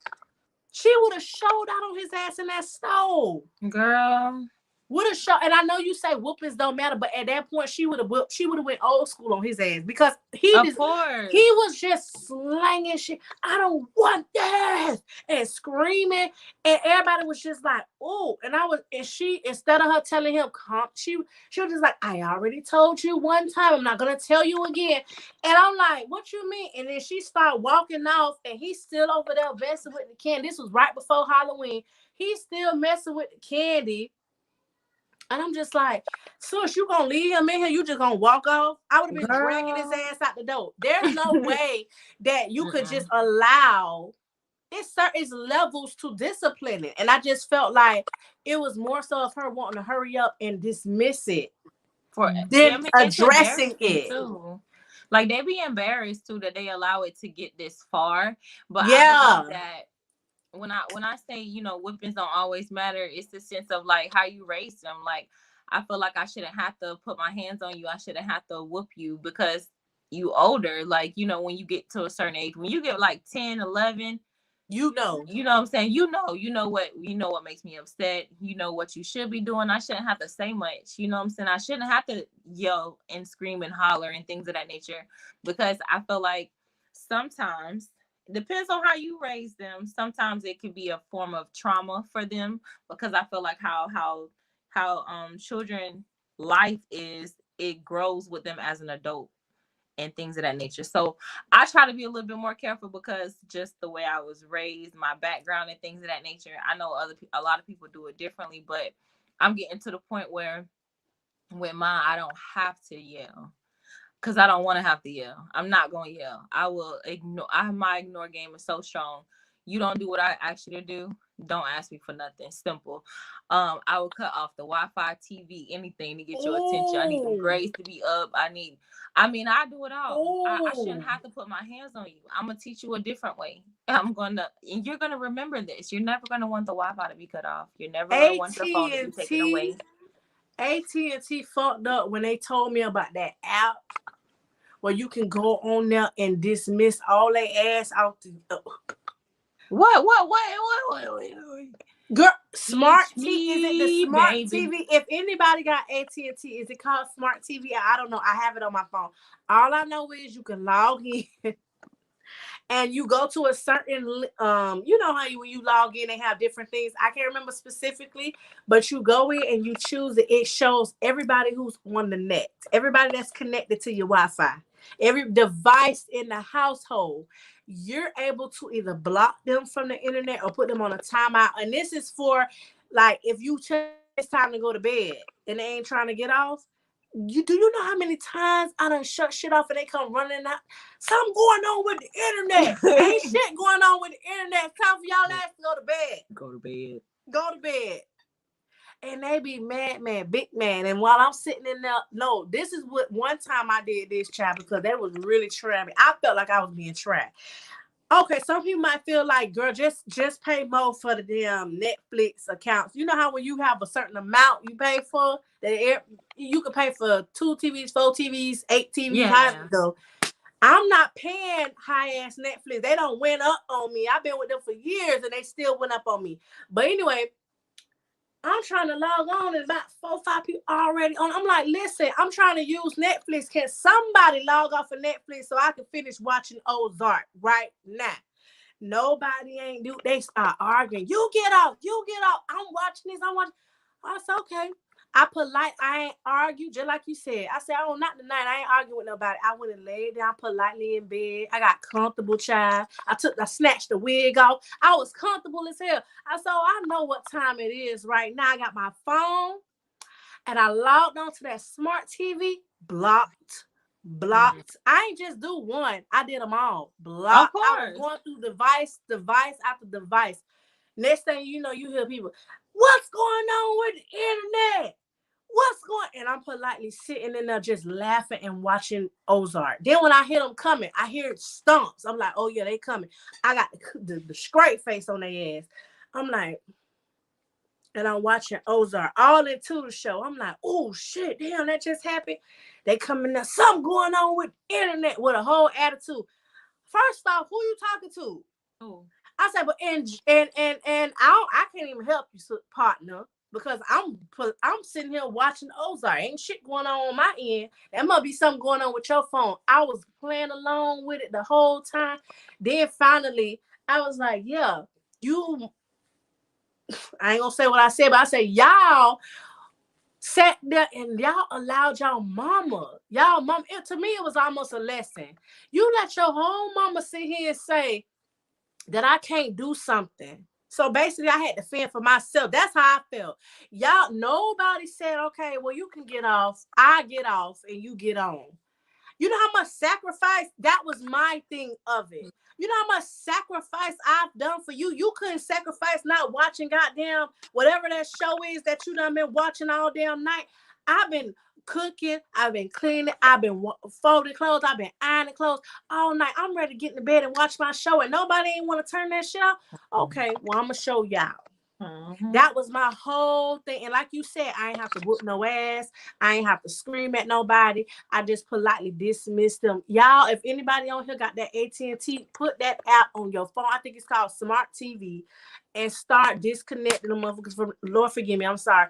Speaker 1: She would have showed out on his ass in that stove.
Speaker 2: Girl.
Speaker 1: Would have shown, and I know you say whoopings don't matter, but at that point she would have whooped. She would have went old school on his ass, because
Speaker 2: Of course.
Speaker 1: he was just slanging shit. I don't want this, and screaming, and everybody was just like, "Oh!" And she, instead of her telling him, "Calm," she was just like, "I already told you one time. I'm not gonna tell you again." And I'm like, "What you mean?" And then she started walking off, and he's still over there messing with the candy. This was right before Halloween. He's still messing with the candy. And I'm just like, sis, you gonna leave him in here? You just gonna walk off? I would have been dragging his
Speaker 2: Girl.
Speaker 1: ass out the door. There's no way that you could just allow. It's levels to disciplining, and I just felt like it was more so of her wanting to hurry up and dismiss it than
Speaker 2: It's
Speaker 1: addressing
Speaker 2: embarrassing
Speaker 1: it.
Speaker 2: too. Like they be embarrassed too that they allow it to get this far. But I believe
Speaker 1: Yeah,
Speaker 2: that when I say, whippings don't always matter, it's the sense of like how you raise them. Like I feel like I shouldn't have to put my hands on you. I shouldn't have to whoop you because you older. Like, when you get to a certain age, when you get like 10, 11,
Speaker 1: you know.
Speaker 2: you know what I'm saying? You know what makes me upset. You know what you should be doing. I shouldn't have to say much. You know what I'm saying? I shouldn't have to yell and scream and holler and things of that nature, because I feel like sometimes, depends on how you raise them. Sometimes it can be a form of trauma for them, because I feel like how children life is, it grows with them as an adult and things of that nature. So I try to be a little bit more careful, because just the way I was raised, my background and things of that nature. I know a lot of people do it differently, but I'm getting to the point where with mine, I don't have to yell, because I don't want to have to yell. I'm not going to yell. I will ignore. My ignore game is so strong. You don't do what I ask you to do, don't ask me for nothing. Simple. I will cut off the Wi-Fi, TV, anything to get your attention. I need them
Speaker 1: Oh,
Speaker 2: grades to be up. I do it all. I
Speaker 1: oh.
Speaker 2: shouldn't have to put my hands on you. I'm gonna teach you a different way. And you're gonna remember this. You're never gonna want the Wi-Fi to be cut off. You're never gonna want your phone to be taken
Speaker 1: AT&T,
Speaker 2: away.
Speaker 1: AT&T fucked up when they told me about that app where you can go on there and dismiss all they ass out the
Speaker 2: What?
Speaker 1: girl. Smart
Speaker 2: Teach
Speaker 1: TV, is it the
Speaker 2: me,
Speaker 1: smart
Speaker 2: baby.
Speaker 1: TV? If anybody got AT&T, is it called smart TV? I don't know. I have it on my phone. All I know is you can log in and you go to a certain you know how when you log in they have different things. I can't remember specifically, but you go in and you choose it. It shows everybody who's on the net, everybody that's connected to your Wi-Fi, every device in the household. You're able to either block them from the internet or put them on a timeout. And this is for, like, if you tell them it's time to go to bed and they ain't trying to get off. You know how many times I done shut shit off and they come running out? Something going on with the internet. Ain't shit going on with the internet. It's time for y'all ass to go to bed.
Speaker 2: Go to bed.
Speaker 1: Go to bed. And they be mad, man, big man. And while I'm sitting in there, no, this is what one time I did this, child, because they was really trying me. I felt like I was being trapped. Okay, some people might feel like, girl, just pay more for the damn Netflix accounts. You know how when you have a certain amount you pay for, you can pay for 2 TVs, 4 TVs, 8 TVs, however
Speaker 2: Yeah.
Speaker 1: it go. I'm not paying high ass Netflix. They don't went up on me. I've been with them for years and they still went up on me. But anyway, I'm trying to log on and about 4 or 5 people already on. I'm like, listen, I'm trying to use Netflix. Can somebody log off of Netflix so I can finish watching Ozark right now? Nobody ain't do. They start arguing. You get off. You get off. I'm watching this. I'm watching. I said, okay. I ain't argue, just like you said. I said, oh, not tonight. I ain't arguing with nobody. I went and laid down politely in bed. I got comfortable, child. I snatched the wig off. I was comfortable as hell. I said, oh, I know what time it is right now. I got my phone and I logged on to that smart TV. Blocked.
Speaker 2: Mhm.
Speaker 1: Blocked. I ain't just do one. I did them all.
Speaker 2: Of
Speaker 1: Blocked. I was
Speaker 2: course.
Speaker 1: going through device after device. Next thing you know, you hear people, what's going on with the internet? What's going? And I'm politely sitting in there just laughing and watching Ozark. Then when I hear them coming, I hear stomps. I'm like, oh yeah, they coming. I got the straight face on their ass. I'm like, and I'm watching Ozark all into the show. I'm like, oh shit, damn, that just happened. They coming there, something going on with the internet with a whole attitude. First off, who you talking to?
Speaker 2: Oh.
Speaker 1: I said, but and I can't even help you, partner, because I'm sitting here watching Ozark. Ain't shit going on my end. There must be something going on with your phone. I was playing along with it the whole time. Then finally, I was like, yeah, you. I ain't gonna say what I said, but I said y'all sat there and y'all allowed y'all mama. To me, it was almost a lesson. You let your whole mama sit here and say that I can't do something. So basically, I had to fend for myself. That's how I felt. Y'all, nobody said, okay, well, you can get off. I get off and you get on. You know how much sacrifice? That was my thing of it. You know how much sacrifice I've done for you? You couldn't sacrifice not watching goddamn whatever that show is that you done been watching all damn night. I've been cooking, I've been cleaning, I've been folding clothes, I've been ironing clothes all night. I'm ready to get in the bed and watch my show, and nobody ain't want to turn that shit off. Okay, well, I'm gonna show y'all.
Speaker 2: Mhm.
Speaker 1: That was my whole thing. And like you said, I ain't have to whoop no ass. I ain't have to scream at nobody. I just politely dismissed them. Y'all, if anybody on here got that AT&T, put that app on your phone. I think it's called Smart TV. And start disconnecting the motherfuckers from, Lord forgive me, I'm sorry.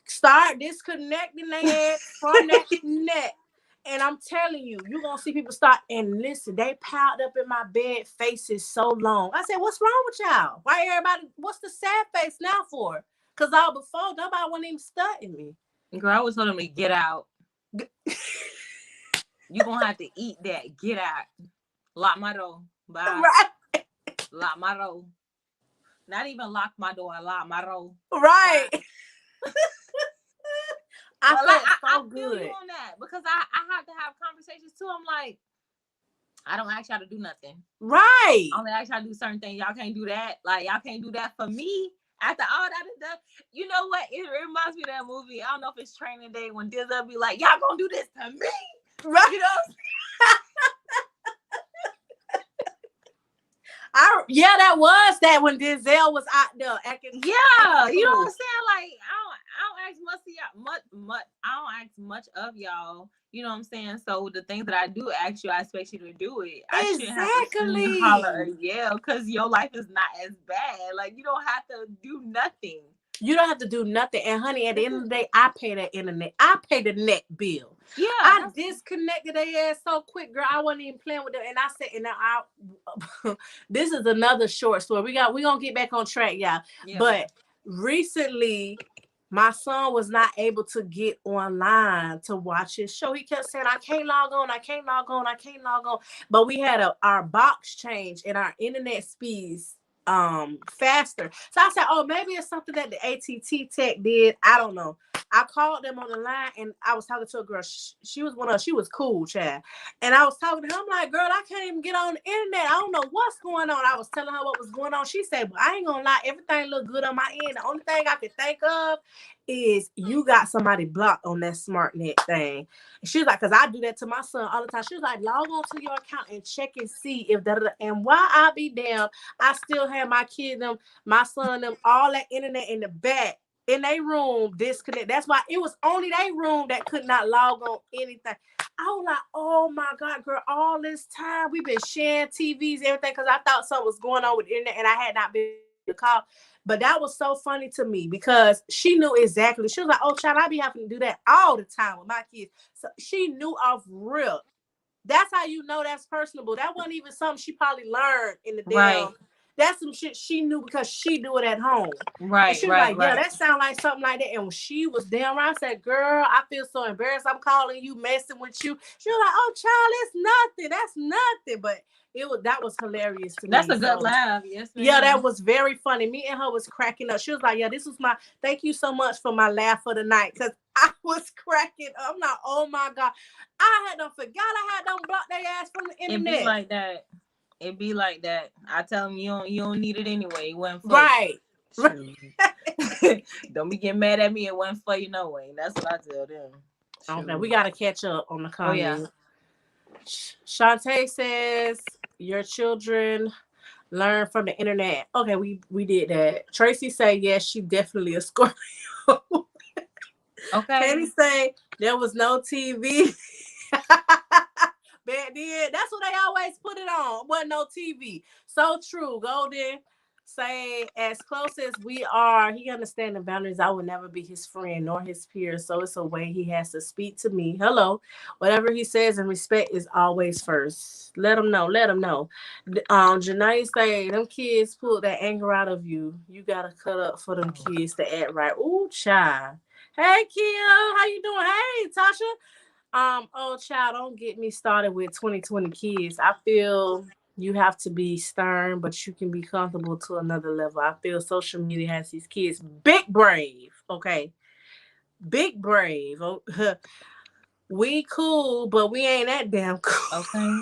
Speaker 1: Start disconnecting their ass from that net. And I'm telling you, you're going to see people start, and listen, they piled up in my bed faces so long. I said, what's wrong with y'all? Why everybody, what's the sad face now for? Because all before, nobody wasn't even studying me.
Speaker 2: Girl, I was telling me get out. You gonna have to eat that. Get out. Lock my door. Bye.
Speaker 1: Right.
Speaker 2: Lock my door. Not even lock my door. Lock my door.
Speaker 1: Right.
Speaker 2: Bye.
Speaker 1: I
Speaker 2: But like
Speaker 1: felt so
Speaker 2: I feel you
Speaker 1: good.
Speaker 2: on that because I have to have conversations too. I'm like, I don't ask y'all to do nothing.
Speaker 1: Right.
Speaker 2: I only ask y'all to do certain things. Y'all can't do that. Like y'all can't do that for me. After all that is done, you know what? It reminds me of that movie. I don't know if it's Training Day when Denzel be like, "Y'all gonna do this to me?"
Speaker 1: Right.
Speaker 2: You know?
Speaker 1: Yeah, that was that when Denzel was out there acting.
Speaker 2: Yeah,
Speaker 1: acting
Speaker 2: you know what
Speaker 1: fool.
Speaker 2: I'm saying? Like I don't ask much of y'all, much. I don't ask much of y'all. You know what I'm saying? So the things that I do ask you, I expect you to do it. I shouldn't have to scream and holler or
Speaker 1: Exactly.
Speaker 2: yell because your life is not as bad. Like you don't have to do nothing.
Speaker 1: You don't have to do nothing. And honey, at the end of the day, I pay that internet. I pay the net bill.
Speaker 2: Yeah,
Speaker 1: I
Speaker 2: that's
Speaker 1: disconnected their ass so quick, girl. I wasn't even playing with them. And I said, and I this is another short story. We gonna get back on track, y'all.
Speaker 2: yeah,
Speaker 1: But recently, my son was not able to get online to watch his show. He kept saying, I can't log on, I can't log on, I can't log on. But we had our box change and our internet speeds faster. So I said, oh, maybe it's something that the ATT tech did. I don't know. I called them on the line and I was talking to a girl. She was she was cool, Chad. And I was talking to her. I'm like, girl, I can't even get on the internet. I don't know what's going on. I was telling her what was going on. She said, well, I ain't gonna lie, everything looked good on my end. The only thing I could think of is you got somebody blocked on that smart net thing. And she was like, because I do that to my son all the time. She was like, log on to your account and check and see if that. And while I be damn, I still have my kid, them, my son, them, all that internet in the back in their room disconnect. That's why it was only their room that could not log on anything. I was like, oh my God, girl, all this time we've been sharing TVs, everything, because I thought something was going on with the internet and I had not been to call. But that was so funny to me because she knew exactly. She was like, "Oh, child, I be having to do that all the time with my kids." So she knew off rip. That's how you know that's personable. That wasn't even something she probably learned in the
Speaker 2: Right.
Speaker 1: damn. That's some shit she knew because she do it at home. And
Speaker 2: Right.
Speaker 1: she was
Speaker 2: Right.
Speaker 1: like, yeah,
Speaker 2: Right.
Speaker 1: that sound like something like that. And when she was damn right, I said, girl, I feel so embarrassed. I'm calling you, messing with you. She was like, oh, child, it's nothing. That's nothing. But that was hilarious to
Speaker 2: That's
Speaker 1: me.
Speaker 2: a good
Speaker 1: So
Speaker 2: laugh. Yes,
Speaker 1: yeah,
Speaker 2: ma'am.
Speaker 1: that was very funny. Me and her was cracking up. She was like, yeah, this was my, thank you so much for my laugh for the night. Because I was cracking up. I'm like, oh my God. I had them forgot I had them block their ass from the
Speaker 2: It be
Speaker 1: internet.
Speaker 2: like that. It be like that. I tell them you don't need it anyway. It wasn't for
Speaker 1: Right.
Speaker 2: you. Don't be getting mad at me. It wasn't for you no way. That's what I tell them.
Speaker 1: Okay, we got to catch up on the
Speaker 2: Oh yeah.
Speaker 1: comments. Shantae says, your children learn from the internet. Okay, we did that. Tracy say, yes, she definitely a Scorpio.
Speaker 2: Okay.
Speaker 1: Katie say, there was no TV. Back then, that's what they always put it on. Wasn't no TV. So true. Golden say, as close as we are, he understands the boundaries. I will never be his friend nor his peer. So it's a way he has to speak to me. Hello. Whatever he says and respect is always first. Let him know. Let him know. Janae say, them kids pulled that anger out of you. You gotta cut up for them kids to act right. Ooh, child. Hey, Kia. How you doing? Hey, Tasha. Oh child, don't get me started with 2020 kids. I feel you have to be stern, but you can be comfortable to another level. I feel social media has these kids big brave. Okay. Big brave. Oh, we cool, but we ain't that damn cool.
Speaker 2: Okay.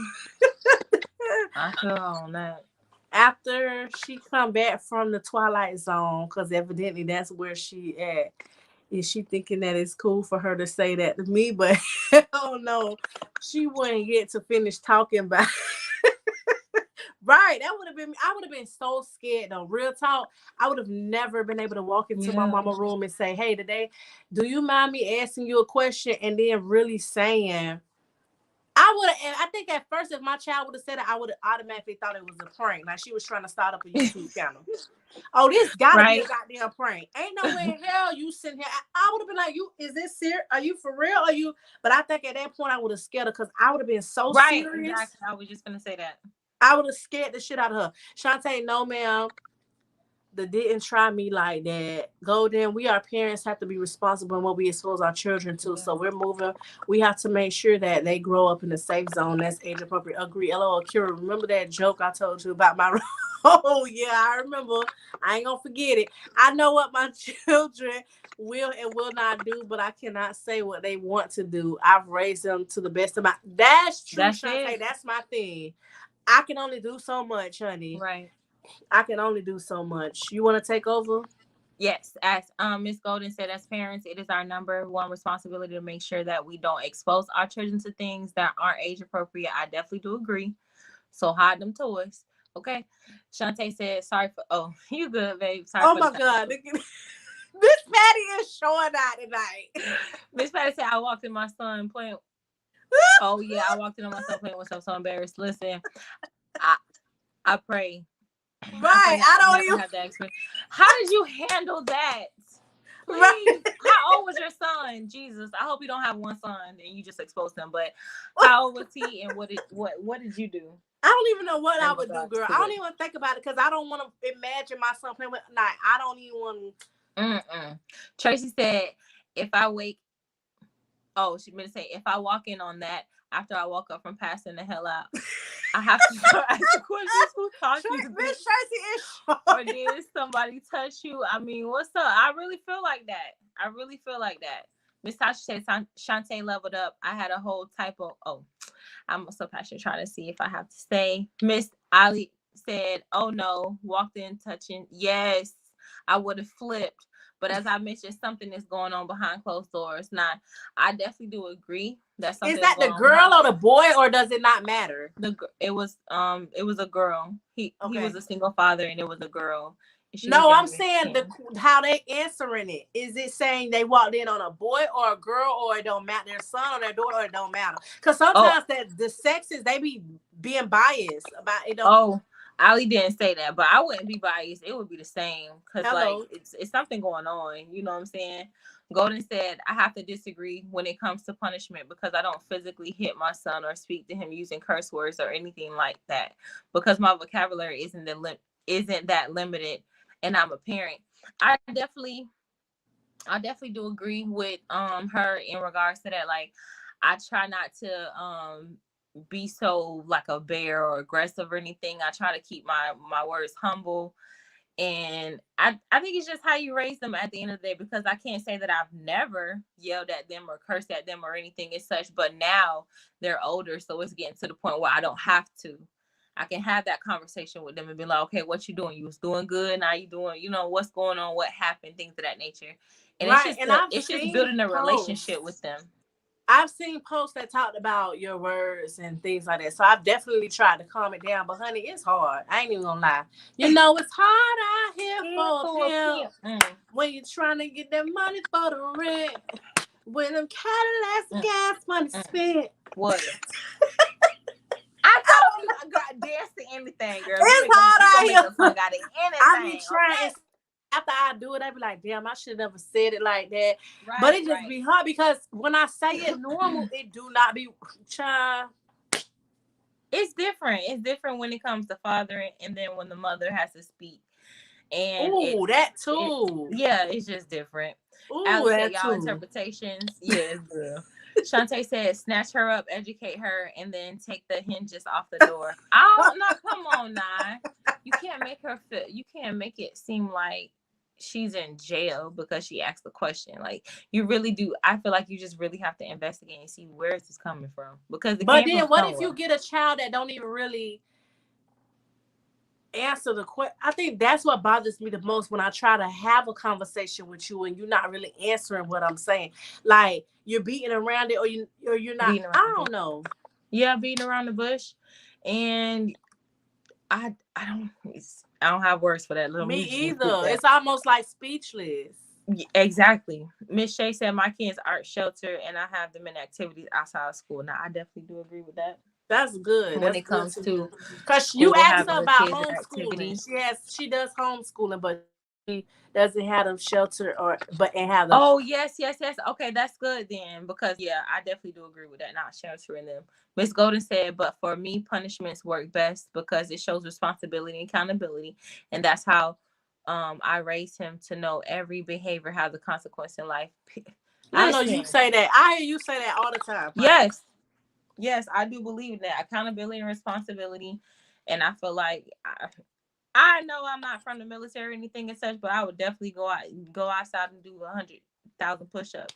Speaker 2: I feel on that.
Speaker 1: After she come back from the Twilight Zone, because evidently that's where she at. Is she thinking that it's cool for her to say that to me? But oh no, she wouldn't get to finish talking about right. That would have been, I would have been so scared though. Real talk. I would have never been able to walk into my
Speaker 2: Yeah.
Speaker 1: mama room and say, hey, today, do you mind me asking you a question? And then really saying, I would have, and I think at first, if my child would have said it, I would have automatically thought it was a prank. Like she was trying to start up a YouTube channel. Oh, this gotta be
Speaker 2: Right.
Speaker 1: a goddamn prank. Ain't no way in hell you sitting here. I would have been like, you, is this serious? Are you for real? Are you? But I think at that point I would have scared her because I would have been so
Speaker 2: Right.
Speaker 1: serious.
Speaker 2: Exactly. I was just gonna say that.
Speaker 1: I would have scared the shit out of her. Shantae, no, ma'am. They didn't try me like that. Golden, we our parents have to be responsible in what we expose our children to.
Speaker 2: Yeah.
Speaker 1: So we're moving. We have to make sure that they grow up in a safe zone. That's age appropriate. Agree. LOL. Kira, remember that joke I told you about my oh yeah, I remember. I ain't gonna forget it. I know what my children will and will not do, but I cannot say what they want to do. I've raised them to the best of my. That's true,
Speaker 2: That's
Speaker 1: Shantae.
Speaker 2: it.
Speaker 1: That's my thing. I can only do so much, honey.
Speaker 2: Right.
Speaker 1: I can only do so much. You want to take over?
Speaker 2: Yes, as Miss Golden said, as parents, it is our number one responsibility to make sure that we don't expose our children to things that aren't age appropriate. I definitely do agree. So hide them toys. Okay. Shantae said, sorry for oh, you good, babe. Sorry
Speaker 1: Oh
Speaker 2: for
Speaker 1: my
Speaker 2: the
Speaker 1: God. Miss Patty is showing out tonight.
Speaker 2: Miss Patty said I walked in my son playing. Oh yeah, I walked in on my son playing with myself, so embarrassed. Listen, I pray.
Speaker 1: Right. I don't even
Speaker 2: have that experience. How did you handle that? Please.
Speaker 1: Right.
Speaker 2: How old was your son? Jesus. I hope you don't have one son and you just exposed him. But how old was he and what did you do?
Speaker 1: I don't even know what I would do,
Speaker 2: God,
Speaker 1: girl. I don't even think about it because I don't want to imagine my son playing with. Like, I don't even want
Speaker 2: to. Tracy said, if I wake, oh, she meant to say, if I walk in on that after I woke up from passing the hell out, I have to ask the questions. Who taught you?
Speaker 1: Miss Tracy is short.
Speaker 2: Or did somebody touch you? I mean, what's up? I really feel like that. Miss Tasha said Shantae leveled up. I had a whole typo. Oh, I'm so passionate trying to see if I have to say. Miss Ali said, oh no, walked in touching. Yes, I would have flipped. But as I mentioned, something is going on behind closed doors. Now, I definitely do agree that something
Speaker 1: is that the girl or the boy, or does it not matter?
Speaker 2: It was a girl. He was a single father, and it was a girl.
Speaker 1: No, I'm saying how they answering it. Is it saying they walked in on a boy or a girl, or it don't matter, their son or their daughter, or it don't matter? Because sometimes that the sexes, they be being biased about it.
Speaker 2: Ali didn't say that, but I wouldn't be biased. It would be the same because like
Speaker 1: Hello.
Speaker 2: it's something going on. You know what I'm saying? Golden said, I have to disagree when it comes to punishment because I don't physically hit my son or speak to him using curse words or anything like that because my vocabulary isn't that limited, and I'm a parent. I definitely do agree with her in regards to that. Like, I try not to be so like a bear or aggressive or anything. I try to keep my words humble, and I think it's just how you raise them at the end of the day, because I can't say that I've never yelled at them or cursed at them or anything as such, but now they're older, so it's getting to the point where I don't have to. I can have that conversation with them and be like, okay, what you doing? You was doing good. Now you doing, what's going on? What happened? Things of that nature. And
Speaker 1: Right. And I've
Speaker 2: it's just
Speaker 1: seen
Speaker 2: building a relationship with
Speaker 1: posts.
Speaker 2: them.
Speaker 1: I've seen posts that talked about your words and things like that. So I've definitely tried to calm it down. But honey, it's hard. I ain't even gonna lie. It's hard out here for a pimp. When you're trying to get that money for the rent. When them Cadillacs gas money spent.
Speaker 2: What? I told you I got dance to anything, girl.
Speaker 1: It's hard out here.
Speaker 2: I
Speaker 1: be trying.
Speaker 2: okay?
Speaker 1: After I do it, I be like, damn, I should never said it like that.
Speaker 2: Right,
Speaker 1: but it just be hard because when I say it normal, it do not be child.
Speaker 2: It's different. It's different when it comes to fathering, and then when the mother has to speak. And
Speaker 1: that too.
Speaker 2: It's just different.
Speaker 1: Ooh,
Speaker 2: Alex
Speaker 1: that
Speaker 2: said, y'all
Speaker 1: too.
Speaker 2: Interpretations. Yes, girl. Shantae said, snatch her up, educate her, and then take the hinges off the door. Oh no, come on now. You can't make her feel, you can't make it seem like she's in jail because she asked the question. Like, you really do. I feel like you just really have to investigate and see where is this coming from. Because
Speaker 1: but then what if you get a child that don't even really answer the question? I think that's what bothers me the most when I try to have a conversation with you and you're not really answering what I'm saying. Like, you're beating around it, or you're not. I don't know.
Speaker 2: Yeah, beating around the bush, and I don't have words for that.
Speaker 1: Me either. It's almost like speechless.
Speaker 2: Exactly. Miss Shay said my kids art shelter and I have them in activities outside of school. Now I definitely do agree with that.
Speaker 1: That's good.
Speaker 2: When it comes to,
Speaker 1: because you asked her about homeschooling. She does homeschooling, but she doesn't have them shelter and have them.
Speaker 2: Oh yes. Okay, that's good then, because I definitely do agree with that. Not sheltering them. Miss Golden said, but for me, punishments work best because it shows responsibility and accountability, and that's how I raised him to know every behavior has a consequence in life.
Speaker 1: I know you say that. I hear you say that all the time.
Speaker 2: Yes, I do believe in that accountability and responsibility, and I feel like I know I'm not from the military or anything and such, but I would definitely go outside and do 100,000 push-ups,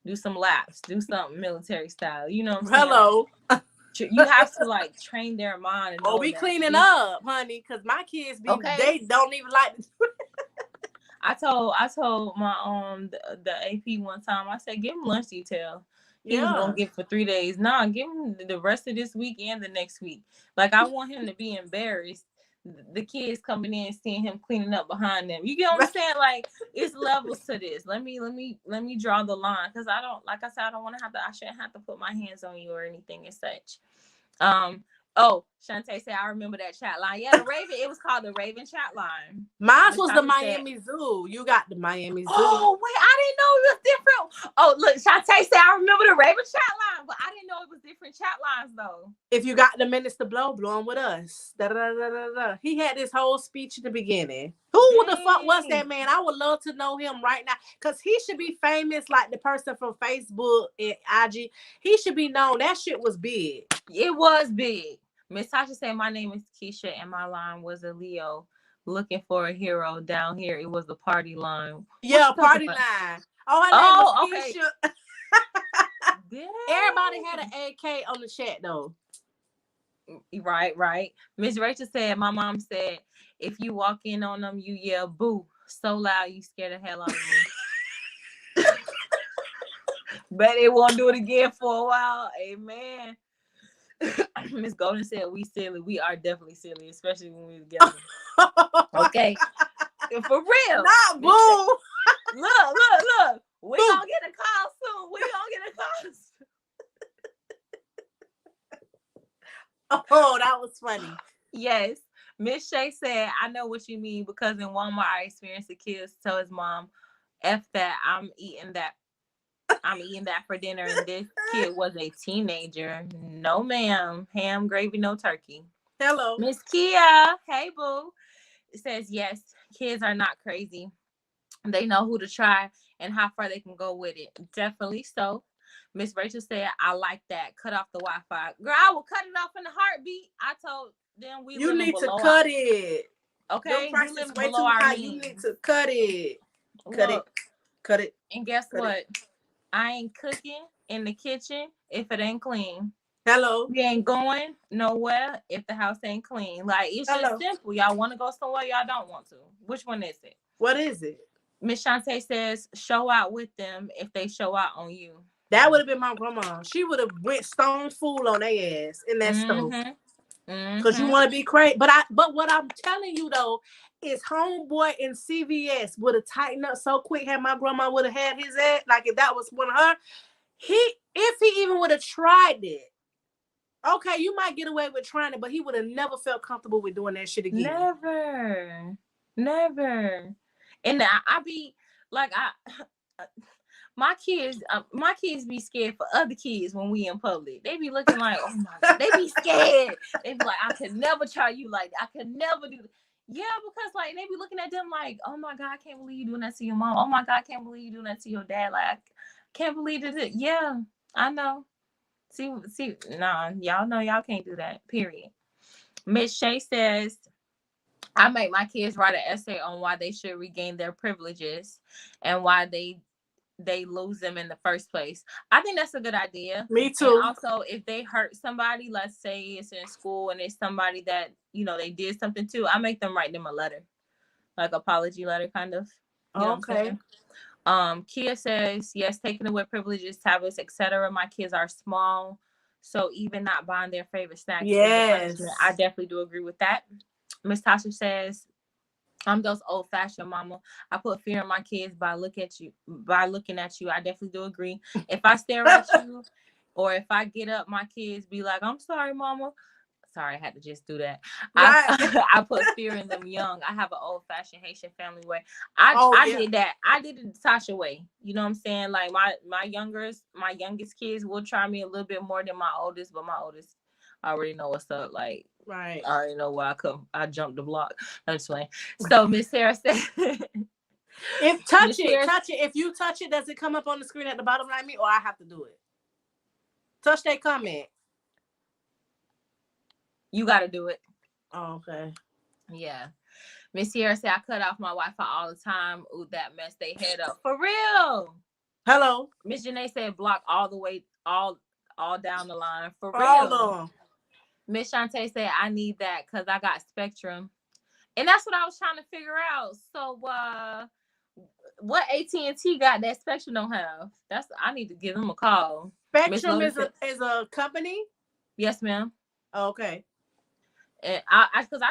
Speaker 2: do some laps, do something military style. You know what I'm saying?
Speaker 1: Hello.
Speaker 2: You have to like train their mind. And
Speaker 1: we cleaning up, honey, because my kids they don't even like to do it.
Speaker 2: I told my the AP one time, I said, give him lunch detail. He was gonna get for 3 days. Nah, give him the rest of this week and the next week. Like, I want him to be embarrassed. The kids coming in, seeing him cleaning up behind them. You get what I'm saying? Like, it's levels to this. Let me draw the line, because I don't, like I said, I shouldn't have to put my hands on you or anything as such. Oh, Shantae said, I remember that chat line. Yeah, the Raven. It was called the Raven chat line.
Speaker 1: Mine was the Miami Zoo. You got the Miami Zoo.
Speaker 2: Oh, wait, I didn't know it was different. Oh, look, Shantae said, I remember the Raven chat line, but I didn't know it was different chat lines, though.
Speaker 1: If you got the minutes to blow them with us. Da, da, da, da, da. He had this whole speech at the beginning. Who the fuck was that man? I would love to know him right now, because he should be famous like the person from Facebook and IG. He should be known. That shit was big.
Speaker 2: It was big. Miss Tasha said, my name is Keisha and my line was a Leo. Looking for a hero. Down here, it was the party line.
Speaker 1: Yeah, party line. Oh, her name was Keisha. Everybody had an AK on the chat, though.
Speaker 2: Right. Miss Rachel said, my mom said, if you walk in on them, you yell boo so loud you scare the hell out of me. Bet it won't do it again for a while. Amen. Miss Golden said, we silly. We are definitely silly, especially when we're together. Okay. For real.
Speaker 1: Not boo.
Speaker 2: Look. We gonna get a call soon. Oh,
Speaker 1: that was funny.
Speaker 2: Yes. Miss Shay said, I know what you mean because in Walmart I experienced the kids tell his mom, F that, I'm eating that. I'm eating that for dinner, and this kid was a teenager. No, ma'am. Ham, gravy, no turkey.
Speaker 1: Hello.
Speaker 2: Miss Kia, hey, boo. It says, yes, kids are not crazy. They know who to try and how far they can go with it. Definitely so. Miss Rachel said, I like that. Cut off the Wi-Fi. Girl, I will cut it off in a heartbeat. I told them we
Speaker 1: You
Speaker 2: living
Speaker 1: need to
Speaker 2: below
Speaker 1: cut it. Your
Speaker 2: okay, we
Speaker 1: price is
Speaker 2: living
Speaker 1: way
Speaker 2: below
Speaker 1: too
Speaker 2: our
Speaker 1: high. You
Speaker 2: means.
Speaker 1: need to cut it. Cut it.
Speaker 2: Look,
Speaker 1: Cut it.
Speaker 2: and guess
Speaker 1: Cut
Speaker 2: what?
Speaker 1: it.
Speaker 2: I ain't cooking in the kitchen if it ain't clean.
Speaker 1: Hello.
Speaker 2: We ain't going nowhere if the house ain't clean. Like, it's just simple. Y'all want to go somewhere, y'all don't want to. Which one is it?
Speaker 1: What is it?
Speaker 2: Miss Shantae says, show out with them if they show out on you.
Speaker 1: That would have been my grandma. She would have went stone fool on their ass in that stove. Because you want to be crazy. But what I'm telling you though is homeboy in CVS would have tightened up so quick had my grandma would have had his ass. Like if that was one of her, if he even would have tried it. Okay, you might get away with trying it, but he would have never felt comfortable with doing that shit again.
Speaker 2: Never. And I be like, my kids be scared for other kids when we in public. They be looking like, oh my God, they be scared. They be like, I could never try you like that. I could never do that. Yeah, because like they be looking at them like, oh my God, I can't believe you doing that to your mom. Oh my God, I can't believe you doing that to your dad. Like, I can't believe it. Yeah, I know. See, nah, y'all know y'all can't do that. Period. Miss Shay says, I make my kids write an essay on why they should regain their privileges and why they lose them in the first place. I think that's a good idea.
Speaker 1: Me too.
Speaker 2: And also, if they hurt somebody, let's say it's in school and it's somebody that, they did something to, I make them write them a letter, like apology letter kind of. You know what I'm saying? Kia says, yes, taking away privileges, tablets, etc. My kids are small, so even not buying their favorite snacks is a punishment. I definitely do agree with that. Miss Tasha says, I'm those old-fashioned mama. I put fear in my kids by looking at you. I definitely do agree. If I stare at you, or if I get up, my kids be like, "I'm sorry, mama." Sorry, I had to just do that. Right. I put fear in them young. I have an old-fashioned Haitian family way. I did that. I did it the Tasha way. You know what I'm saying? Like my youngest kids will try me a little bit more than my oldest, but my oldest, I already know what's up. Like, right. I already know why I jumped the block. I'm just playing. So Miss Sarah said,
Speaker 1: touch it. If you touch it, does it come up on the screen at the bottom like me, or I have to do it? Touch that comment.
Speaker 2: You got to do it.
Speaker 1: Oh, okay.
Speaker 2: Yeah. Miss Sierra said, I cut off my Wi-Fi all the time. Ooh, that messed they head up. For real.
Speaker 1: Hello.
Speaker 2: Miss Janae said, block all the way, all down the line. For real.
Speaker 1: Hold on.
Speaker 2: Miss Shantae said, I need that because I got Spectrum. And that's what I was trying to figure out. So, what AT&T got that Spectrum don't have? I need to give them a call.
Speaker 1: Spectrum is a company?
Speaker 2: Yes, ma'am.
Speaker 1: Okay.
Speaker 2: And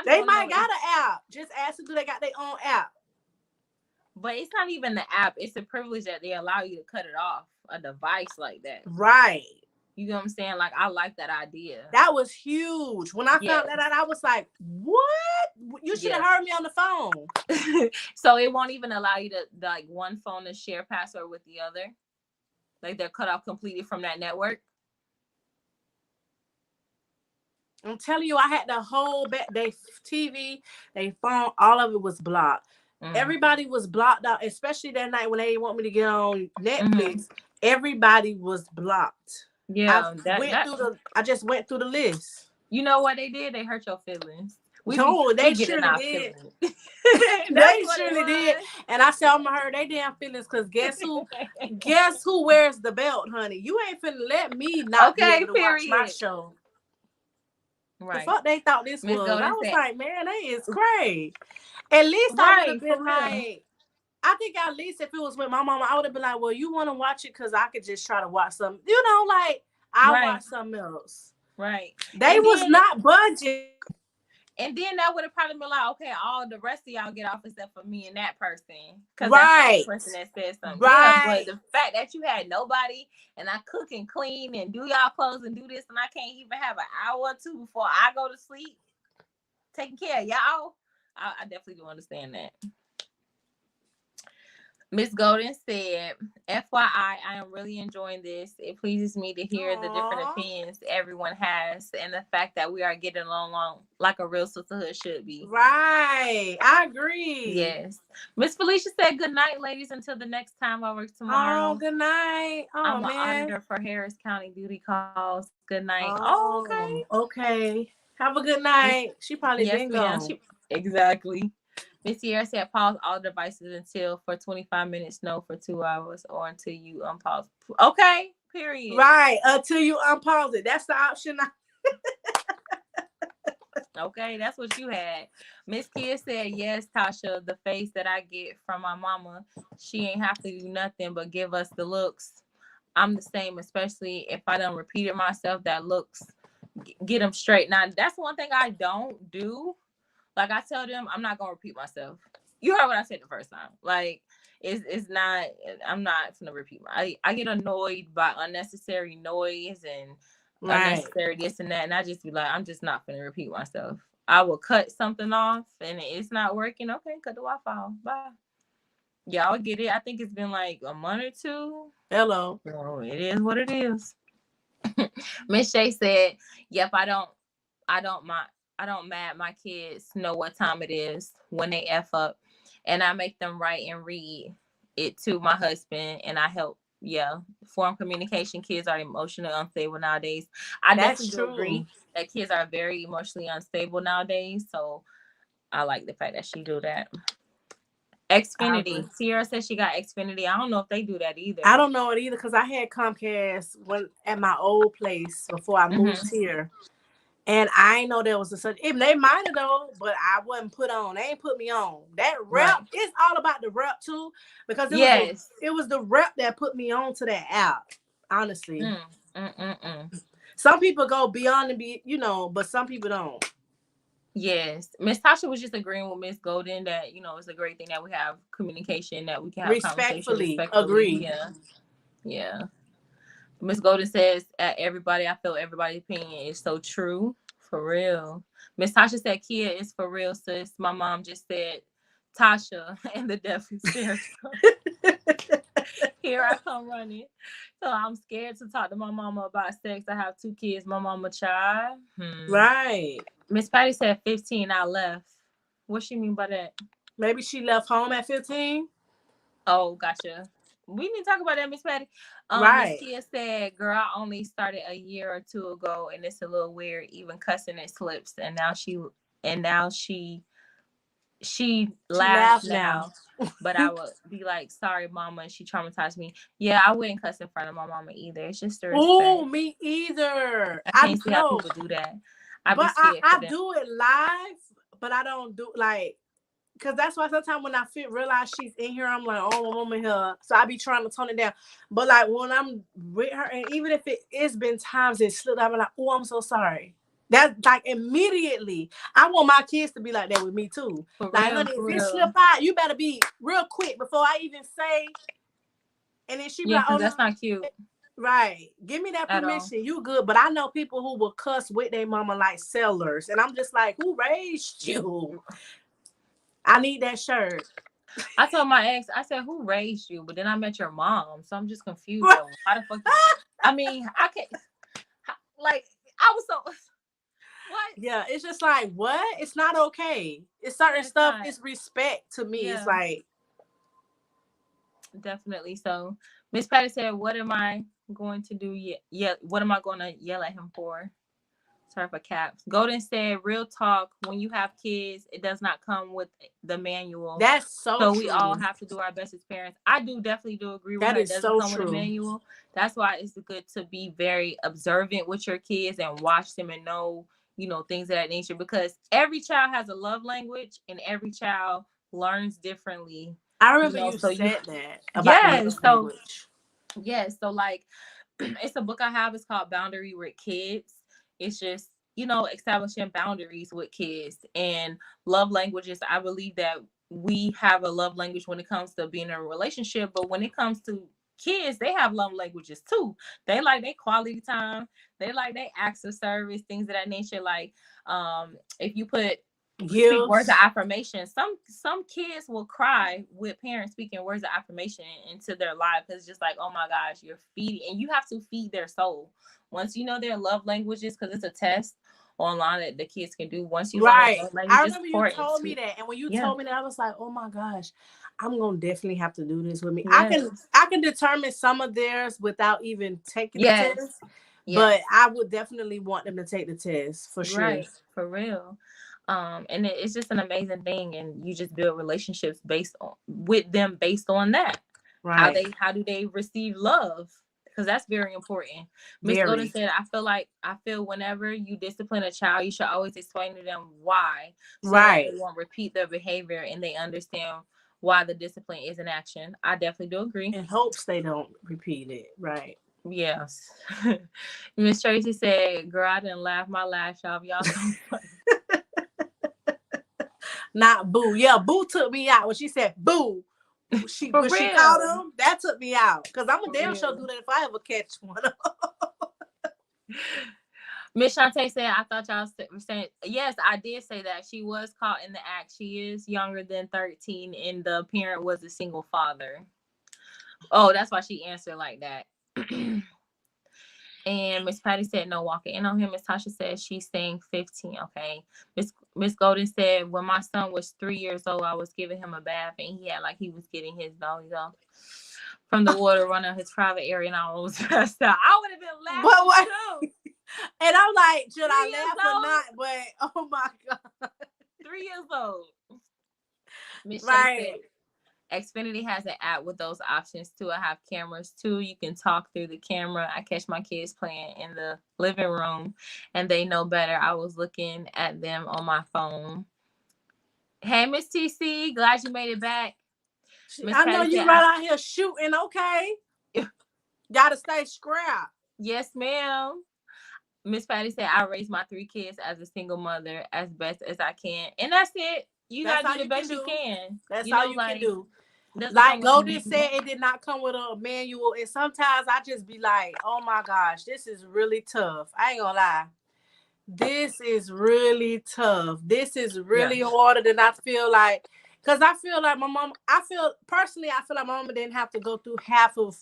Speaker 1: they might got an app. Just ask them, do they got their own app?
Speaker 2: But it's not even the app. It's a privilege that they allow you to cut it off a device like that.
Speaker 1: Right.
Speaker 2: You know what I'm saying? Like, I like that idea.
Speaker 1: That was huge. When I found that out, I was like, what? You should have heard me on the phone.
Speaker 2: So it won't even allow you to, like, one phone to share password with the other? Like, they're cut off completely from that network?
Speaker 1: I'm telling you, I had the whole they TV, they phone, all of it was blocked. Mm-hmm. Everybody was blocked out, especially that night when they didn't want me to get on Netflix. Mm-hmm. Everybody was blocked.
Speaker 2: Yeah,
Speaker 1: I just went through the list.
Speaker 2: You know what they did? They hurt your feelings.
Speaker 1: They surely did. They surely did. And I said, I'm gonna hurt their damn feelings because guess who wears the belt, honey? You ain't finna let me not be able to watch my show. Right. The fuck they thought this was. I was like, man, that is crazy. At least I would have been like, I think at least if it was with my mama, I would have been like, well, you want to watch it because I could just try to watch something. Like I'll watch something else.
Speaker 2: Right.
Speaker 1: They was not budget.
Speaker 2: And then that would have probably been like, okay, all the rest of y'all get off except for me and that person. Because that's the person that said something. Right. Yeah, but the fact that you had nobody and I cook and clean and do y'all clothes and do this and I can't even have an hour or two before I go to sleep. taking care of y'all. I definitely do understand that. Miss Golden said, FYI, I am really enjoying this. It pleases me to hear the different
Speaker 1: Aww.
Speaker 2: opinions everyone has and the fact that we are getting along like a real sisterhood should be.
Speaker 1: Right. I agree.
Speaker 2: Yes. Miss Felicia said, good night, ladies, until the next time I work tomorrow.
Speaker 1: Oh, good night. Oh,
Speaker 2: I'm an
Speaker 1: man.
Speaker 2: auditor for Harris County Beauty Calls. Good night. Oh, okay.
Speaker 1: Oh, okay. Have a good
Speaker 2: Miss,
Speaker 1: night. She probably
Speaker 2: yes,
Speaker 1: been
Speaker 2: ma'am.
Speaker 1: gone.
Speaker 2: Exactly. Miss Sierra said, pause all devices until for 25 minutes, no for 2 hours, or until you unpause. Okay, period.
Speaker 1: Right. Until you unpause it. That's the option.
Speaker 2: Okay, that's what you had. Miss Kia said, yes, Tasha, the face that I get from my mama, she ain't have to do nothing but give us the looks. I'm the same, especially if I done repeated myself, that looks, get them straight. Now, that's one thing I don't do. Like, I tell them, I'm not going to repeat myself. You heard what I said the first time. Like, it's not, I'm not going to repeat. I get annoyed by unnecessary noise and unnecessary this and that. And I just be like, I'm just not going to repeat myself. I will cut something off and it's not working. Okay, cut the Wi-Fi off. Bye. Y'all get it. I think it's been like a month or two.
Speaker 1: Hello.
Speaker 2: So it is what it is. Miss Shay said, yep, I don't mad my kids know what time it is when they F up, and I make them write and read it to my husband, and I help. Yeah, form communication. Kids are emotionally unstable nowadays. I definitely do agree that kids are very emotionally unstable nowadays. So I like the fact that she do that. Xfinity. Sierra says she got Xfinity. I don't know if they do that either.
Speaker 1: I don't know it either because I had Comcast when at my old place before I moved here. And I ain't know there was a such. They might have though, but I wasn't put on. They ain't put me on. That rep, it's all about the rep too, because it was the rep that put me on to that app. Honestly, some people go beyond and be, but some people don't.
Speaker 2: Yes, Miss Tasha was just agreeing with Miss Golden that it's a great thing that we have communication, that we can have respectfully
Speaker 1: agree.
Speaker 2: Yeah. Miss Golden says, everybody, I feel everybody's opinion is so true. For real. Miss Tasha said, Kia is for real, sis. My mom just said, Tasha, and the deaf is there. Here I come running. So I'm scared to talk to my mama about sex. I have 2 kids. My mama child.
Speaker 1: Right.
Speaker 2: Miss Patty said 15, I left. What she mean by that?
Speaker 1: Maybe she left home at 15.
Speaker 2: Oh, gotcha. We need to talk about that, Miss Patty.
Speaker 1: Right.
Speaker 2: Miss Kia said, girl, I only started a year or 2 ago, and it's a little weird. Even cussing it slips. And now she laughs now. But I would be like, sorry, mama, and she traumatized me. Yeah, I wouldn't cuss in front of my mama either. It's just the respect.
Speaker 1: Oh, me either.
Speaker 2: I can't see how people do that.
Speaker 1: I do it live, but I don't do because that's why sometimes when I realize she's in here, I'm like, oh, my mama here. So I be trying to tone it down. But when I'm with her, and even if it's been times it slipped, I'm like, oh, I'm so sorry. That's immediately. I want my kids to be like that with me too. Honey, if it slip out, you better be real quick before I even say. And then she be like, oh,
Speaker 2: that's not cute.
Speaker 1: Right. Give me that permission. You good. But I know people who will cuss with their mama like sellers. And I'm just like, who raised you? I need that shirt.
Speaker 2: I told my ex, I said, who raised you? But then I met your mom. So I'm just confused. How the fuck? I mean, I can't. I was so. What?
Speaker 1: Yeah, it's just like, what? It's not okay. It's certain stuff. It's respect to me. It's like.
Speaker 2: Definitely. So Miss Patty said, what am I going to do? What am I going to yell at him for? Sorry for caps. Golden said, real talk, when you have kids, it does not come with the manual.
Speaker 1: That's so true.
Speaker 2: We all have to do our best as parents. I definitely do agree with her. It doesn't come with a manual. That's why it's good to be very observant with your kids and watch them and know, things of that nature, because every child has a love language and every child learns differently.
Speaker 1: I remember you said that about love language.
Speaker 2: Yes. So it's a book I have. It's called Boundary with Kids. It's just, establishing boundaries with kids and love languages. I believe that we have a love language when it comes to being in a relationship, but when it comes to kids, they have love languages too. They like their quality time. They like their acts of service, things of that nature. Like, if you put speak words of
Speaker 1: Gifts.
Speaker 2: affirmation. Some kids will cry with parents speaking words of affirmation into their life because it's just like, oh my gosh, you're feeding, and you have to feed their soul. Once you know their love languages, because it's a test online that the kids can do. Once you learn their
Speaker 1: Right.
Speaker 2: love
Speaker 1: I
Speaker 2: languages,
Speaker 1: remember you
Speaker 2: pour
Speaker 1: told me
Speaker 2: into,
Speaker 1: that. And when you
Speaker 2: yeah,
Speaker 1: told me that, I was like, oh my gosh, I'm gonna definitely have to do this with me. I
Speaker 2: yes,
Speaker 1: can I can determine some of theirs without even taking the
Speaker 2: yes,
Speaker 1: test, but
Speaker 2: yes.
Speaker 1: I would definitely want them to take the test for sure.
Speaker 2: Right, for real. And it's just an amazing thing, and you just build relationships based on with them based on that.
Speaker 1: Right.
Speaker 2: How do they receive love? Because that's very important. Miss Golden
Speaker 1: Very.
Speaker 2: said, I feel whenever you discipline a child, you should always explain to them why, so that they
Speaker 1: Right.
Speaker 2: won't repeat their behavior and they understand why the discipline is in action. I definitely do agree.
Speaker 1: In hopes they don't repeat it. Right.
Speaker 2: Yes. Miss Tracy said, "Girl, I didn't laugh my lash off. Y'all so funny."
Speaker 1: Not Boo. Yeah, Boo took me out when she said Boo. She
Speaker 2: For
Speaker 1: when she called
Speaker 2: real.
Speaker 1: him, that took me out. Cause I'm a
Speaker 2: For
Speaker 1: damn sure
Speaker 2: real.
Speaker 1: do that if I ever catch one.
Speaker 2: Miss Shantae said, I thought y'all were saying, yes, I did say that. She was caught in the act. She is younger than 13, and the parent was a single father. Oh, that's why she answered like that. And Miss Patty said, no walking in on him. Miss Tasha said, she's saying 15. Okay. Miss Golden said, when my son was 3 years old, I was giving him a bath, and he had like he was getting his nose off from the water running his private area, and I almost passed out. I would have been
Speaker 1: But
Speaker 2: laughing
Speaker 1: what?
Speaker 2: too.
Speaker 1: And I'm like, should I
Speaker 2: 3 years
Speaker 1: laugh or
Speaker 2: old.
Speaker 1: not? But oh my god.
Speaker 2: 3 years old. Miss Shay said,
Speaker 1: Right.
Speaker 2: Xfinity has an app with those options too. I have cameras too. You can talk through the camera. I catch my kids playing in the living room and they know better. I was looking at them on my phone. Hey, Miss TC, glad you made it back. Miss
Speaker 1: I know
Speaker 2: Patty
Speaker 1: you
Speaker 2: said,
Speaker 1: right out here shooting, okay? Gotta stay scrap.
Speaker 2: yes, ma'am. Miss Patty said, I raised my 3 kids as a single mother as best as I can. And that's it. You
Speaker 1: That's
Speaker 2: gotta do
Speaker 1: all
Speaker 2: the
Speaker 1: you can
Speaker 2: best you
Speaker 1: do.
Speaker 2: can.
Speaker 1: That's
Speaker 2: You
Speaker 1: all
Speaker 2: know,
Speaker 1: you can
Speaker 2: like,
Speaker 1: do.
Speaker 2: doesn't come
Speaker 1: Like
Speaker 2: with a
Speaker 1: Golden
Speaker 2: manual.
Speaker 1: said, it did not come with a manual. And sometimes I just be like, oh my gosh, this is really tough. I ain't gonna lie. This is really tough. This is
Speaker 2: Yeah.
Speaker 1: really harder than I feel like. Because I feel like my mom, I feel personally, I feel like my mama didn't have to go through half of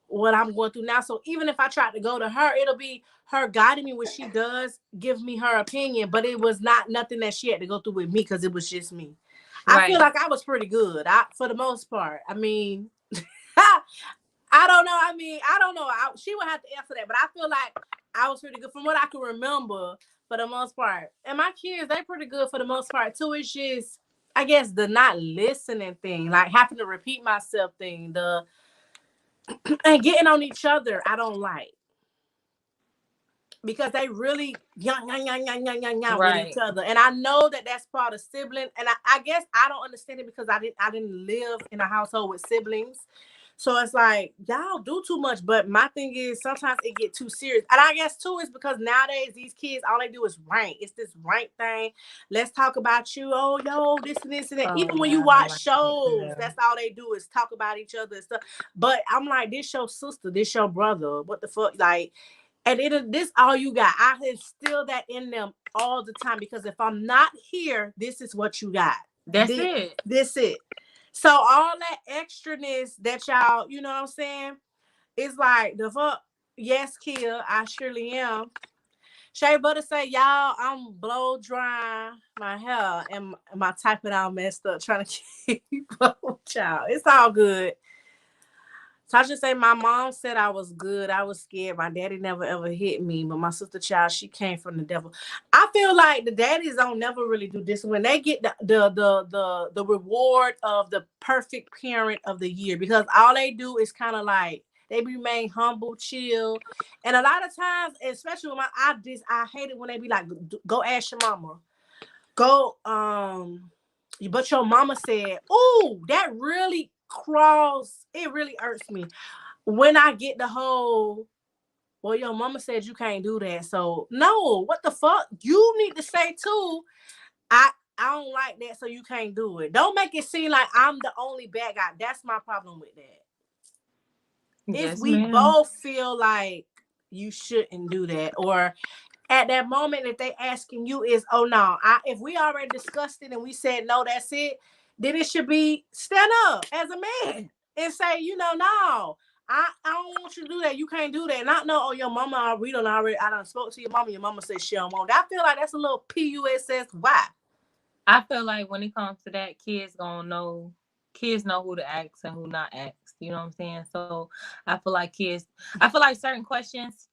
Speaker 1: what I'm going through now. So even if I tried to go to her, it'll be her guiding me when she does give me her opinion. But it was not nothing that she had to go through with me because it was just me. I feel
Speaker 2: Right.
Speaker 1: like I was pretty good. For the most part. I mean, I don't know. I mean, I don't know. She would have to answer that, but I feel like I was pretty good from what I can remember for the most part. And my kids, they pretty good for the most part too. It's just, I guess, the not listening thing, like having to repeat myself thing, the and getting on each other. I don't like because they really with each
Speaker 2: Right.
Speaker 1: other, and I know that that's part of sibling. And I guess I don't understand it because I didn't live in a household with siblings. So it's like y'all do too much, but my thing is sometimes it get too serious, and I guess too is because nowadays these kids all they do is rank. It's this rank thing. Let's talk about you. Oh, yo, this and this and that.
Speaker 2: Oh
Speaker 1: Even when you
Speaker 2: yeah, I
Speaker 1: watch
Speaker 2: like it.
Speaker 1: shows,
Speaker 2: Yeah.
Speaker 1: that's all they do is talk about each other and stuff. But I'm like, this your sister, this your brother. What the fuck, like. And this all you got. I instill that in them all the time because if I'm not here, this is what you got.
Speaker 2: That's it.
Speaker 1: This it. So all that extraness that y'all, you know what I'm saying? It's like the fuck. Yes, Kia, I surely am. Shay Butter say, y'all, I'm blow drying my hair and my typing all messed up trying to keep up with y'all. It's all good. Tasha say my mom said I was good. I was scared. My daddy never ever hit me, but my sister child, she came from the devil. I feel like the daddies don't never really do this when they get the reward of the perfect parent of the year because all they do is kind of like they remain humble, chill, and a lot of times, especially when I hate it when they be like, go ask your mama, go but your mama said, "Ooh, that really crawls. It really irks me when I get the whole. Well, your mama said you can't do that. So no, what the fuck? You need to say too. I I don't like that, so you can't do it. Don't make it seem like I'm the only bad guy. That's my problem with that. Is
Speaker 2: Yes,
Speaker 1: we
Speaker 2: ma'am.
Speaker 1: both feel like you shouldn't do that, or at that moment that they asking you is, oh no, if we already discussed it and we said no, that's it, then it should be stand up as a man and say, no, I don't want you to do that. You can't do that. Not know, oh, your mama, we don't already, I done spoke to your mama. Your mama said she don't want that. I feel like that's a little PUSSY.
Speaker 2: I feel like when it comes to that, kids know who to ask and who not ask. You know what I'm saying? So I feel like certain questions,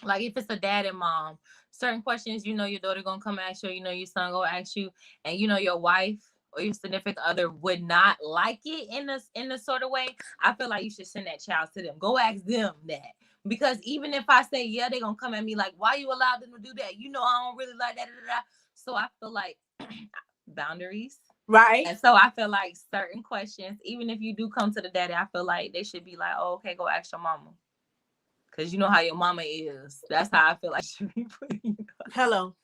Speaker 2: like if it's a dad and mom, certain questions, your daughter gonna come ask you, your son gonna ask you, and your wife or your significant other would not like it in this sort of way. I feel like you should send that child to them. Go ask them that. Because even if I say, yeah, they're gonna come at me like, why you allowed them to do that? I don't really like that. So I feel like boundaries.
Speaker 1: Right.
Speaker 2: And so I feel like certain questions, even if you do come to the daddy, I feel like they should be like, oh, okay, go ask your mama. Because you know how your mama is. That's how I feel like she be putting you.
Speaker 1: Hello.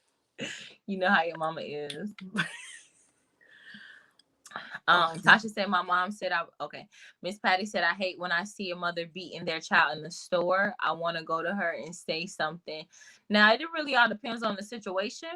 Speaker 2: You know how your mama is. Tasha said, my mom said, Miss Patty said, I hate when I see a mother beating their child in the store. I want to go to her and say something. Now, it really all depends on the situation,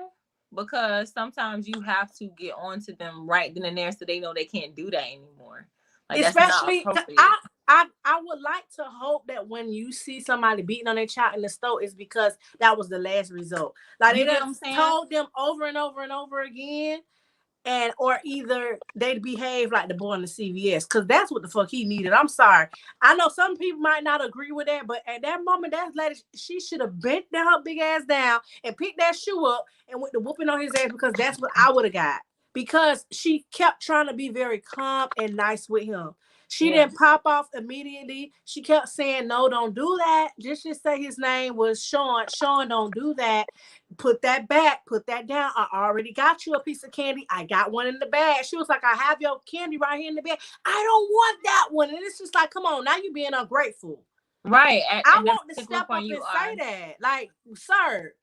Speaker 2: because sometimes you have to get on to them right then and there so they know they can't do that anymore. Like,
Speaker 1: especially,
Speaker 2: that's not appropriate.
Speaker 1: I would like to hope that when you see somebody beating on their child in the store, it's because that was the last result. Like, they just told them over and over and over again, or either they behave like the boy in the CVS, because that's what the fuck he needed. I'm sorry. I know some people might not agree with that, but at that moment, that lady, she should have bent her big ass down and picked that shoe up and went to whooping on his ass, because that's what I would have got. Because she kept trying to be very calm and nice with him. She didn't pop off immediately. She kept saying, no, don't do that. Just say his name was Sean. Sean, don't do that. Put that back. Put that down. I already got you a piece of candy. I got one in the bag. She was like, I have your candy right here in the bag. I don't want that one. And it's just like, come on, now you're being ungrateful.
Speaker 2: Right.
Speaker 1: I want to step up and say that. Like, sir,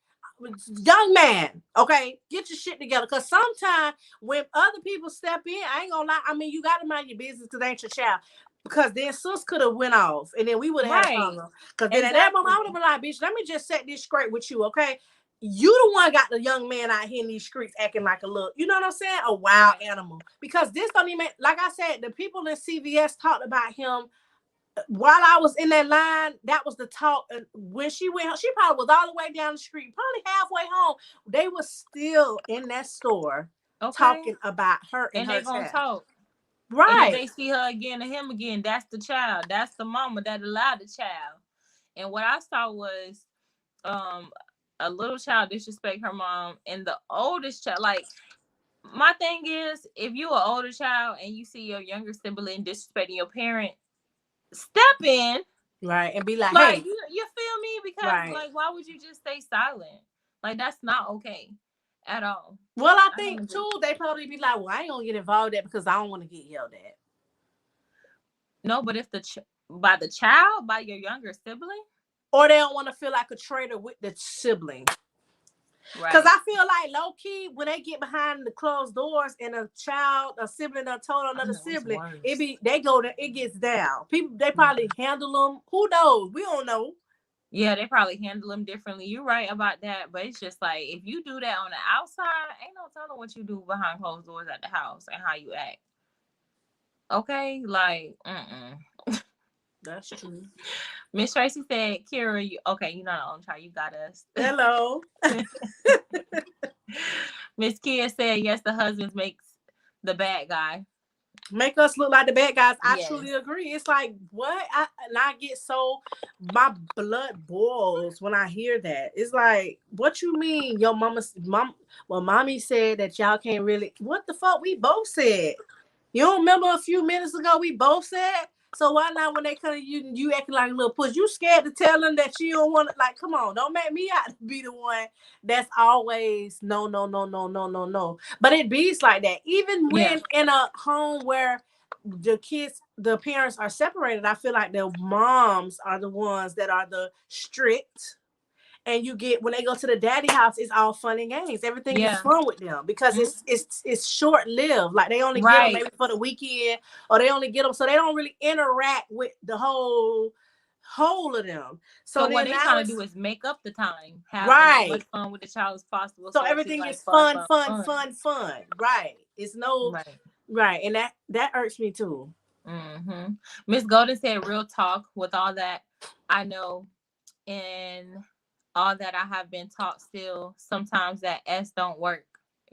Speaker 1: young man, okay, get your shit together. Because sometimes when other people step in, I ain't gonna lie, I mean, you got to mind your business because they ain't your child. Because then sis could have went off and then we would have had a problem. Because then at that moment, I would have been like, bitch, let me just set this straight with you, okay? You the one got the young man out here in these streets acting like a little, you know what I'm saying? A wild animal. Because this don't even, like I said, the people in CVS talked about him while I was in that line. That was the talk. And when she went, she probably was all the way down the street, probably halfway home. They were still in that store talking about her and her
Speaker 2: gonna talk.
Speaker 1: Right.
Speaker 2: And if they see her again and him again, that's the child. That's the mama that allowed the child. And what I saw was a little child disrespect her mom, and the oldest child, like, my thing is, if you're an older child and you see your younger sibling disrespecting your parent, step in,
Speaker 1: right, and be like,
Speaker 2: hey,
Speaker 1: you
Speaker 2: feel me? Because like, why would you just stay silent? Like, that's not okay at all.
Speaker 1: Well, I think too, they probably be like, well, I ain't gonna get involved in that because I don't want to get yelled at.
Speaker 2: No, but if by the child, by your younger sibling,
Speaker 1: or they don't want to feel like a traitor with the sibling. Because I feel like low key when they get behind the closed doors and a sibling done told another sibling, it gets down. People, they probably handle them. Who knows? We don't know.
Speaker 2: Yeah, they probably handle them differently. You're right about that, but it's just like, if you do that on the outside, ain't no telling what you do behind closed doors at the house and how you act. Okay, like,
Speaker 1: That's true.
Speaker 2: Miss Tracy said, Kira, you're not the only child. You got us.
Speaker 1: Hello.
Speaker 2: Miss Kia said, yes, the husbands makes the bad guy.
Speaker 1: Make us look like the bad guys. I truly agree. It's like, what? I get my blood boils when I hear that. It's like, what you mean? Your mommy said that y'all can't really. What the fuck? We both said. You don't remember a few minutes ago we both said? So why not when they come to you acting like a little puss? You scared to tell them that you don't want to, like, come on, don't make me out to be the one that's always no. But it beats like that. Even when in a home where the parents are separated, I feel like the moms are the ones that are the strict. And you get, when they go to the daddy house, it's all fun and games. Everything is fun with them because it's short lived. Like, they only get them maybe for the weekend, or they only get them so they don't really interact with the whole whole of them.
Speaker 2: So
Speaker 1: So
Speaker 2: what
Speaker 1: then
Speaker 2: they
Speaker 1: now
Speaker 2: trying to do
Speaker 1: it's
Speaker 2: is make up the time, having as
Speaker 1: right.
Speaker 2: much fun with the child as possible.
Speaker 1: So
Speaker 2: So it's just
Speaker 1: everything
Speaker 2: like
Speaker 1: is
Speaker 2: fun,
Speaker 1: fun,
Speaker 2: fun,
Speaker 1: fun,
Speaker 2: fun.
Speaker 1: fun, fun. Right. It's no
Speaker 2: Right.
Speaker 1: right. And that irks me too.
Speaker 2: Mm-hmm. Miss Golden said, "Real talk. With all that I know and all that I have been taught, still sometimes that S don't work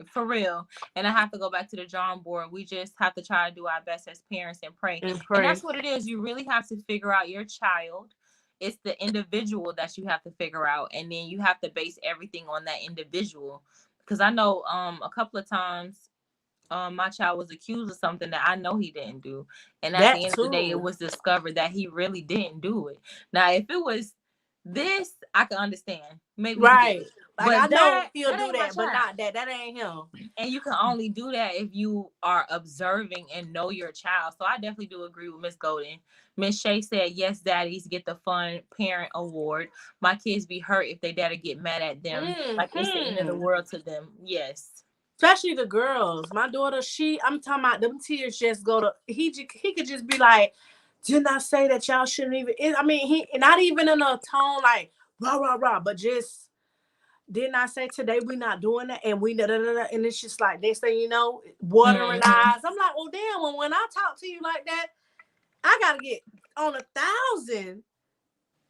Speaker 2: for real. And I have to go back to the drawing board. We just have to try to do our best as parents and pray.
Speaker 1: And
Speaker 2: And
Speaker 1: pray.
Speaker 2: that's what it is. You really have to figure out your child. It's the individual that you have to figure out, and then you have to base everything on that individual. Because I know a couple of times my child was accused of something that I know he didn't do. And at
Speaker 1: That
Speaker 2: the end of the day, it
Speaker 1: too.
Speaker 2: was discovered that he really didn't do it. Now, if it was this, I can understand. Maybe he did
Speaker 1: Right.
Speaker 2: it.
Speaker 1: Like I
Speaker 2: But
Speaker 1: know
Speaker 2: that
Speaker 1: he'll do
Speaker 2: ain't my
Speaker 1: that, but
Speaker 2: child.
Speaker 1: not that. That ain't him.
Speaker 2: And you can only do that if you are observing and know your child. So I definitely do agree with Miss Golden. Miss Shay said, yes, daddies get the fun parent award. My kids be hurt if they daddy get mad at them. Like it's the end of the
Speaker 1: Hmm.
Speaker 2: world to them. Yes.
Speaker 1: Especially the girls. My daughter, I'm talking about them tears just go to he could just be like, didn't I say that y'all shouldn't even I mean he not even in a tone like rah rah rah, but just didn't I say today we not doing that and we da, da, da, da, and it's just like they say, watering
Speaker 2: Mm-hmm.
Speaker 1: eyes. I'm like, well damn, when I talk to you like that, I gotta get on 1,000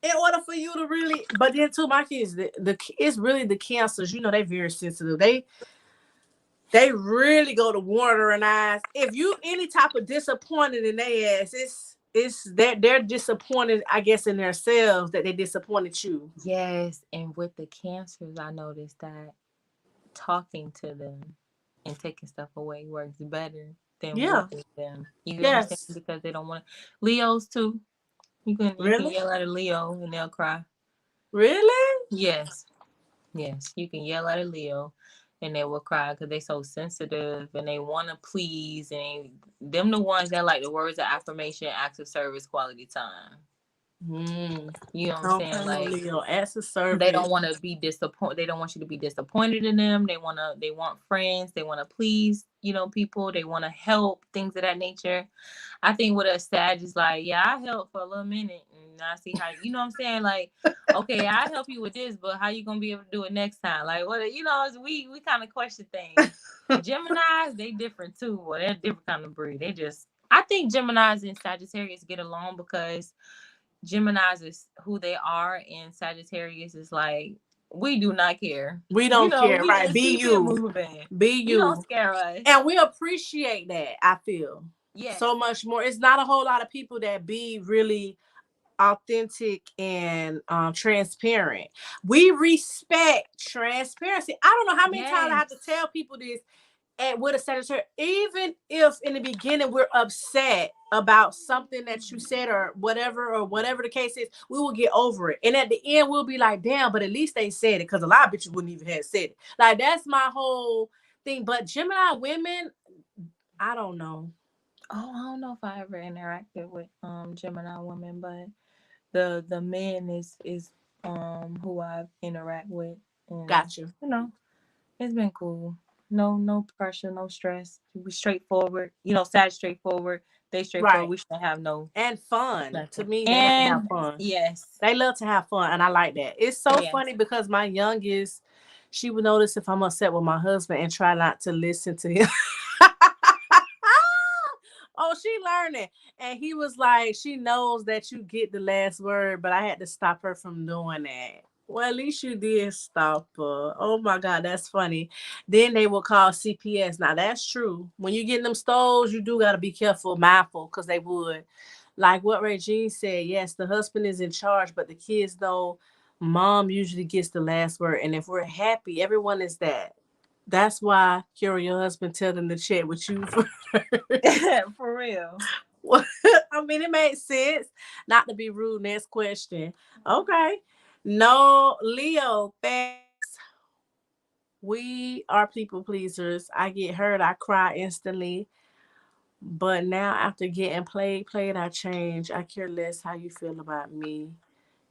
Speaker 1: in order for you to really but then too my kids it's really the cancers, they very sensitive. They really go to watering eyes. If you any type of disappointed in their ass, it's that they're disappointed, I guess, in themselves that they disappointed you.
Speaker 2: Yes, and with the cancers, I noticed that talking to them and taking stuff away works better than
Speaker 1: Yeah.
Speaker 2: whooping them. You get what I'm saying?
Speaker 1: Yes.
Speaker 2: Because they don't want Leos too. You can
Speaker 1: Really?
Speaker 2: yell at a Leo and they'll cry.
Speaker 1: Really?
Speaker 2: Yes, yes, you can yell at a Leo and they will cry because they so sensitive and they want to please and them the ones that like the words of affirmation, acts of service, quality time.
Speaker 1: Mm.
Speaker 2: You know what
Speaker 1: I
Speaker 2: I'm
Speaker 1: don't
Speaker 2: saying?
Speaker 1: play no
Speaker 2: Like
Speaker 1: Leo. Acts of
Speaker 2: they
Speaker 1: service.
Speaker 2: don't want to be disappointed. They don't want you to be disappointed in them. They want friends. They want to please, people. They want to help, things of that nature. I think with a Sag is like, yeah, I help for a little minute and I see how, you know what I'm saying? Like, okay, I help you with this, but how you gonna be able to do it next time? Like, what, we kind of question things. Geminis, they different too. Well, they're a different kind of breed. I think Geminis and Sagittarius get along because Geminis is who they are, and Sagittarius is like, we do not care.
Speaker 1: We don't care,
Speaker 2: We
Speaker 1: right?
Speaker 2: just
Speaker 1: Be
Speaker 2: keep it
Speaker 1: you.
Speaker 2: moving.
Speaker 1: Be
Speaker 2: You don't
Speaker 1: you.
Speaker 2: scare us.
Speaker 1: And we appreciate that, I feel.
Speaker 2: Yes.
Speaker 1: So much more. It's not a whole lot of people that be really authentic and transparent. We respect transparency. I don't know how many times I
Speaker 2: Yes.
Speaker 1: have to tell people this at with a secretary, even if in the beginning we're upset about something that you said or whatever the case is, we will get over it. And at the end, we'll be like, damn, but at least they said it because a lot of bitches wouldn't even have said it. Like that's my whole thing. But Gemini women, I don't know.
Speaker 2: Oh, I don't know if I ever interacted with Gemini women, but the men is who I interact with, and
Speaker 1: Gotcha.
Speaker 2: it's been cool. No pressure, no stress. We straightforward. Sag straightforward. They straightforward.
Speaker 1: Right.
Speaker 2: We shouldn't have no
Speaker 1: And fun. To
Speaker 2: nothing.
Speaker 1: me, they like to have
Speaker 2: And
Speaker 1: fun.
Speaker 2: yes,
Speaker 1: They love to have fun, and I like that. It's so
Speaker 2: yes.
Speaker 1: funny because my youngest, she would notice if I'm upset with my husband and try not to listen to him. Oh, she learning. And he was like, she knows that you get the last word, but I had to stop her from doing that. Well, at least you did stop her. Oh my God, that's funny. Then they will call CPS. Now that's true. When you get them stoves, you do gotta be careful, mindful, because they would. Like what Regine said, yes, the husband is in charge, but the kids know mom usually gets the last word. And if we're happy, everyone is that. That's why Kira, your husband, tell them to chat with you first.
Speaker 2: For real.
Speaker 1: Well, I mean, it makes sense. Not to be rude. Next question. Okay. No, Leo, thanks. We are people pleasers. I get hurt, I cry instantly. But now, after getting played, I change. I care less how you feel about me.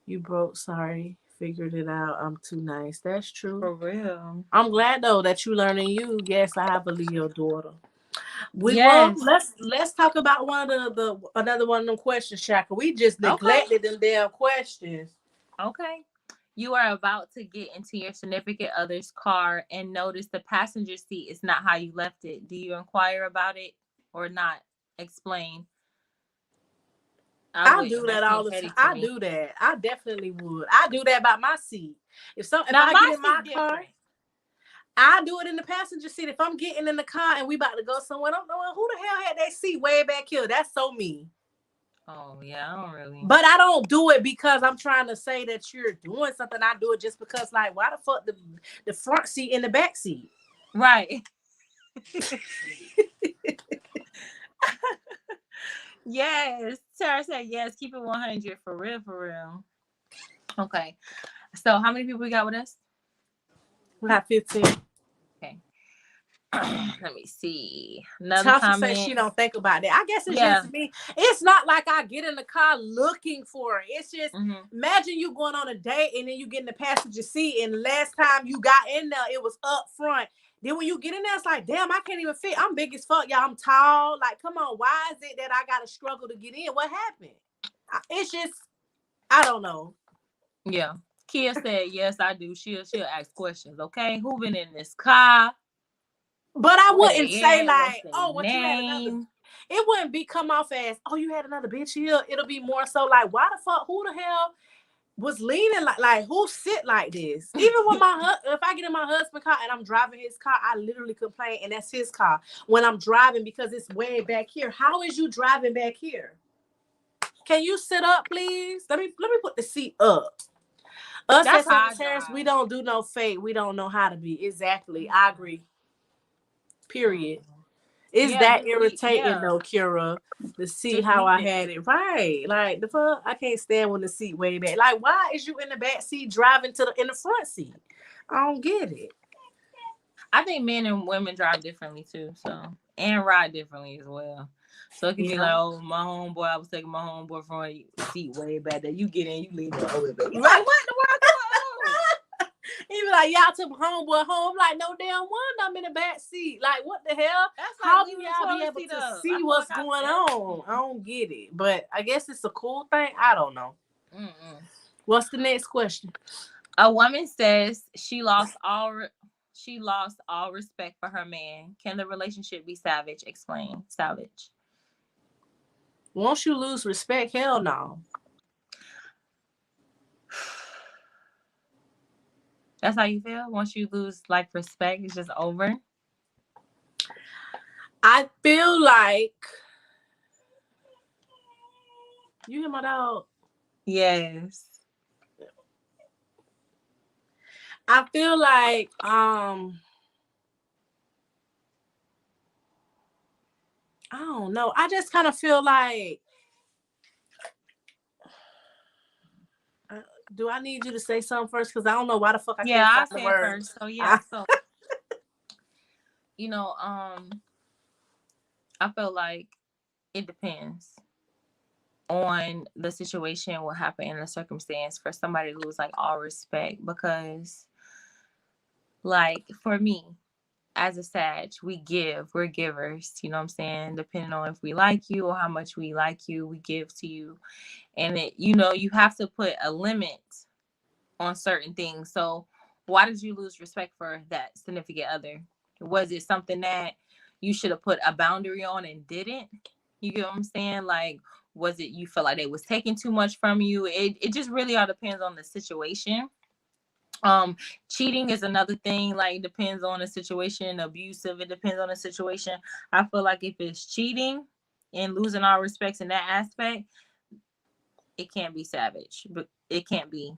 Speaker 1: You broke, sorry. Figured it out. I'm too nice. That's true.
Speaker 2: For real.
Speaker 1: I'm glad though that you learning you. Yes, I have a Leo daughter. We will.
Speaker 2: Yes.
Speaker 1: Let's talk about one of the another one of them questions, Shaka. We just
Speaker 2: Okay.
Speaker 1: neglected them damn questions.
Speaker 2: Okay. You are about to get into your significant other's car and notice the passenger seat is not how you left it. Do you inquire about it or not? Explain. I
Speaker 1: I
Speaker 2: wouldn't.
Speaker 1: do
Speaker 2: That
Speaker 1: that all
Speaker 2: seems
Speaker 1: the time.
Speaker 2: petty to
Speaker 1: I
Speaker 2: me.
Speaker 1: do that. I definitely would. I do that by my seat. If
Speaker 2: Now
Speaker 1: I get
Speaker 2: my
Speaker 1: in my
Speaker 2: seat
Speaker 1: car,
Speaker 2: different.
Speaker 1: I do it in the passenger seat. If I'm getting in the car and we about to go somewhere, I don't know who the hell had that seat way back here. That's so me.
Speaker 2: Oh yeah, I don't really.
Speaker 1: But I don't do it because I'm trying to say that you're doing something. I do it just because, like, why the fuck the front seat in the back seat?
Speaker 2: Right. Yes. Sarah said yes. Keep it 100 for real, for real. Okay. So how many people we got with us?
Speaker 1: We got 15.
Speaker 2: Okay. Let me see. Another
Speaker 1: Tasha says
Speaker 2: comment.
Speaker 1: she don't think about that. I guess it's
Speaker 2: Yeah.
Speaker 1: just me. It's not like I get in the car looking for it. It's just
Speaker 2: Mm-hmm.
Speaker 1: imagine you going on a date and then you get in the passenger seat and last time you got in there, it was up front. Then when you get in there, it's like, damn, I can't even fit. I'm big as fuck, y'all. I'm tall. Like, come on, why is it that I gotta struggle to get in? What happened? It's just, I don't know.
Speaker 2: Yeah. Kia said yes, I do. She'll ask questions. Okay. Who been in this car?
Speaker 1: But I
Speaker 2: Where
Speaker 1: wouldn't say
Speaker 2: they at? What's
Speaker 1: like,
Speaker 2: their
Speaker 1: oh, what you had another.
Speaker 2: name?
Speaker 1: It wouldn't be come off as, oh, you had another bitch here. It'll be more so like, why the fuck? Who the hell was leaning like who sit like this? Even when if I get in my husband's car and I'm driving his car, I literally complain, and that's his car when I'm driving because it's way back here. How is you driving back here? Can you sit up, please? Let me put the seat up. Us
Speaker 2: That's
Speaker 1: at
Speaker 2: how I
Speaker 1: Sagittarius, we
Speaker 2: drive.
Speaker 1: don't do no fake. We don't know how to be. Exactly. I agree. Period.
Speaker 2: Mm-mm.
Speaker 1: It's
Speaker 2: Yeah,
Speaker 1: that
Speaker 2: just leave.
Speaker 1: irritating
Speaker 2: Yeah,
Speaker 1: though, Kira, to see
Speaker 2: just
Speaker 1: how
Speaker 2: leave
Speaker 1: I
Speaker 2: it.
Speaker 1: had it. Right. Like the fuck, I can't stand when the seat way back. Like, why is you in the back seat driving in the front seat? I don't get it.
Speaker 2: I think men and women drive differently too, so and ride differently as well. So it could be
Speaker 1: Yeah.
Speaker 2: like, oh, my homeboy, I was taking my homeboy from a seat way back there. You get in, you leave the older baby. You like,
Speaker 1: Right.
Speaker 2: what in the world going on?
Speaker 1: He be like, y'all took my homeboy home. I'm like, no damn one. I'm in the back seat. Like, what the hell?
Speaker 2: That's like
Speaker 1: How do
Speaker 2: leaving the
Speaker 1: y'all be
Speaker 2: toilet
Speaker 1: able
Speaker 2: seat
Speaker 1: to
Speaker 2: up. I
Speaker 1: see
Speaker 2: feel like
Speaker 1: what's
Speaker 2: I've
Speaker 1: going
Speaker 2: never
Speaker 1: on?
Speaker 2: seen
Speaker 1: I don't get it. But I guess it's a cool thing. I don't know.
Speaker 2: it. Mm-mm.
Speaker 1: What's the next question?
Speaker 2: A woman says she lost all respect for her man. Can the relationship be savage? Explain. Savage.
Speaker 1: Once you lose respect, hell no.
Speaker 2: That's how you feel? Once you lose like respect, it's just over?
Speaker 1: I feel like you hear my dog.
Speaker 2: Yes.
Speaker 1: I feel like I don't know. I just kind of feel like do I need you to say something first? Because I don't know why the fuck I
Speaker 2: Yeah,
Speaker 1: can't
Speaker 2: I
Speaker 1: find the
Speaker 2: say it
Speaker 1: words.
Speaker 2: first. So yeah, so you know, I feel like it depends on the situation, what happened in the circumstance for somebody to lose like all respect because like for me, as a Sag, we're givers, you know what I'm saying? Depending on if we like you or how much we like you, we give to you. And you have to put a limit on certain things. So why did you lose respect for that significant other? Was it something that you should have put a boundary on and didn't? You get what I'm saying? Like, was it you felt like they was taking too much from you? It just really all depends on the situation. Cheating is another thing, like depends on the situation. Abusive, it depends on the situation. I feel like if it's cheating and losing our respects in that aspect, it can't be savage, but it can't be.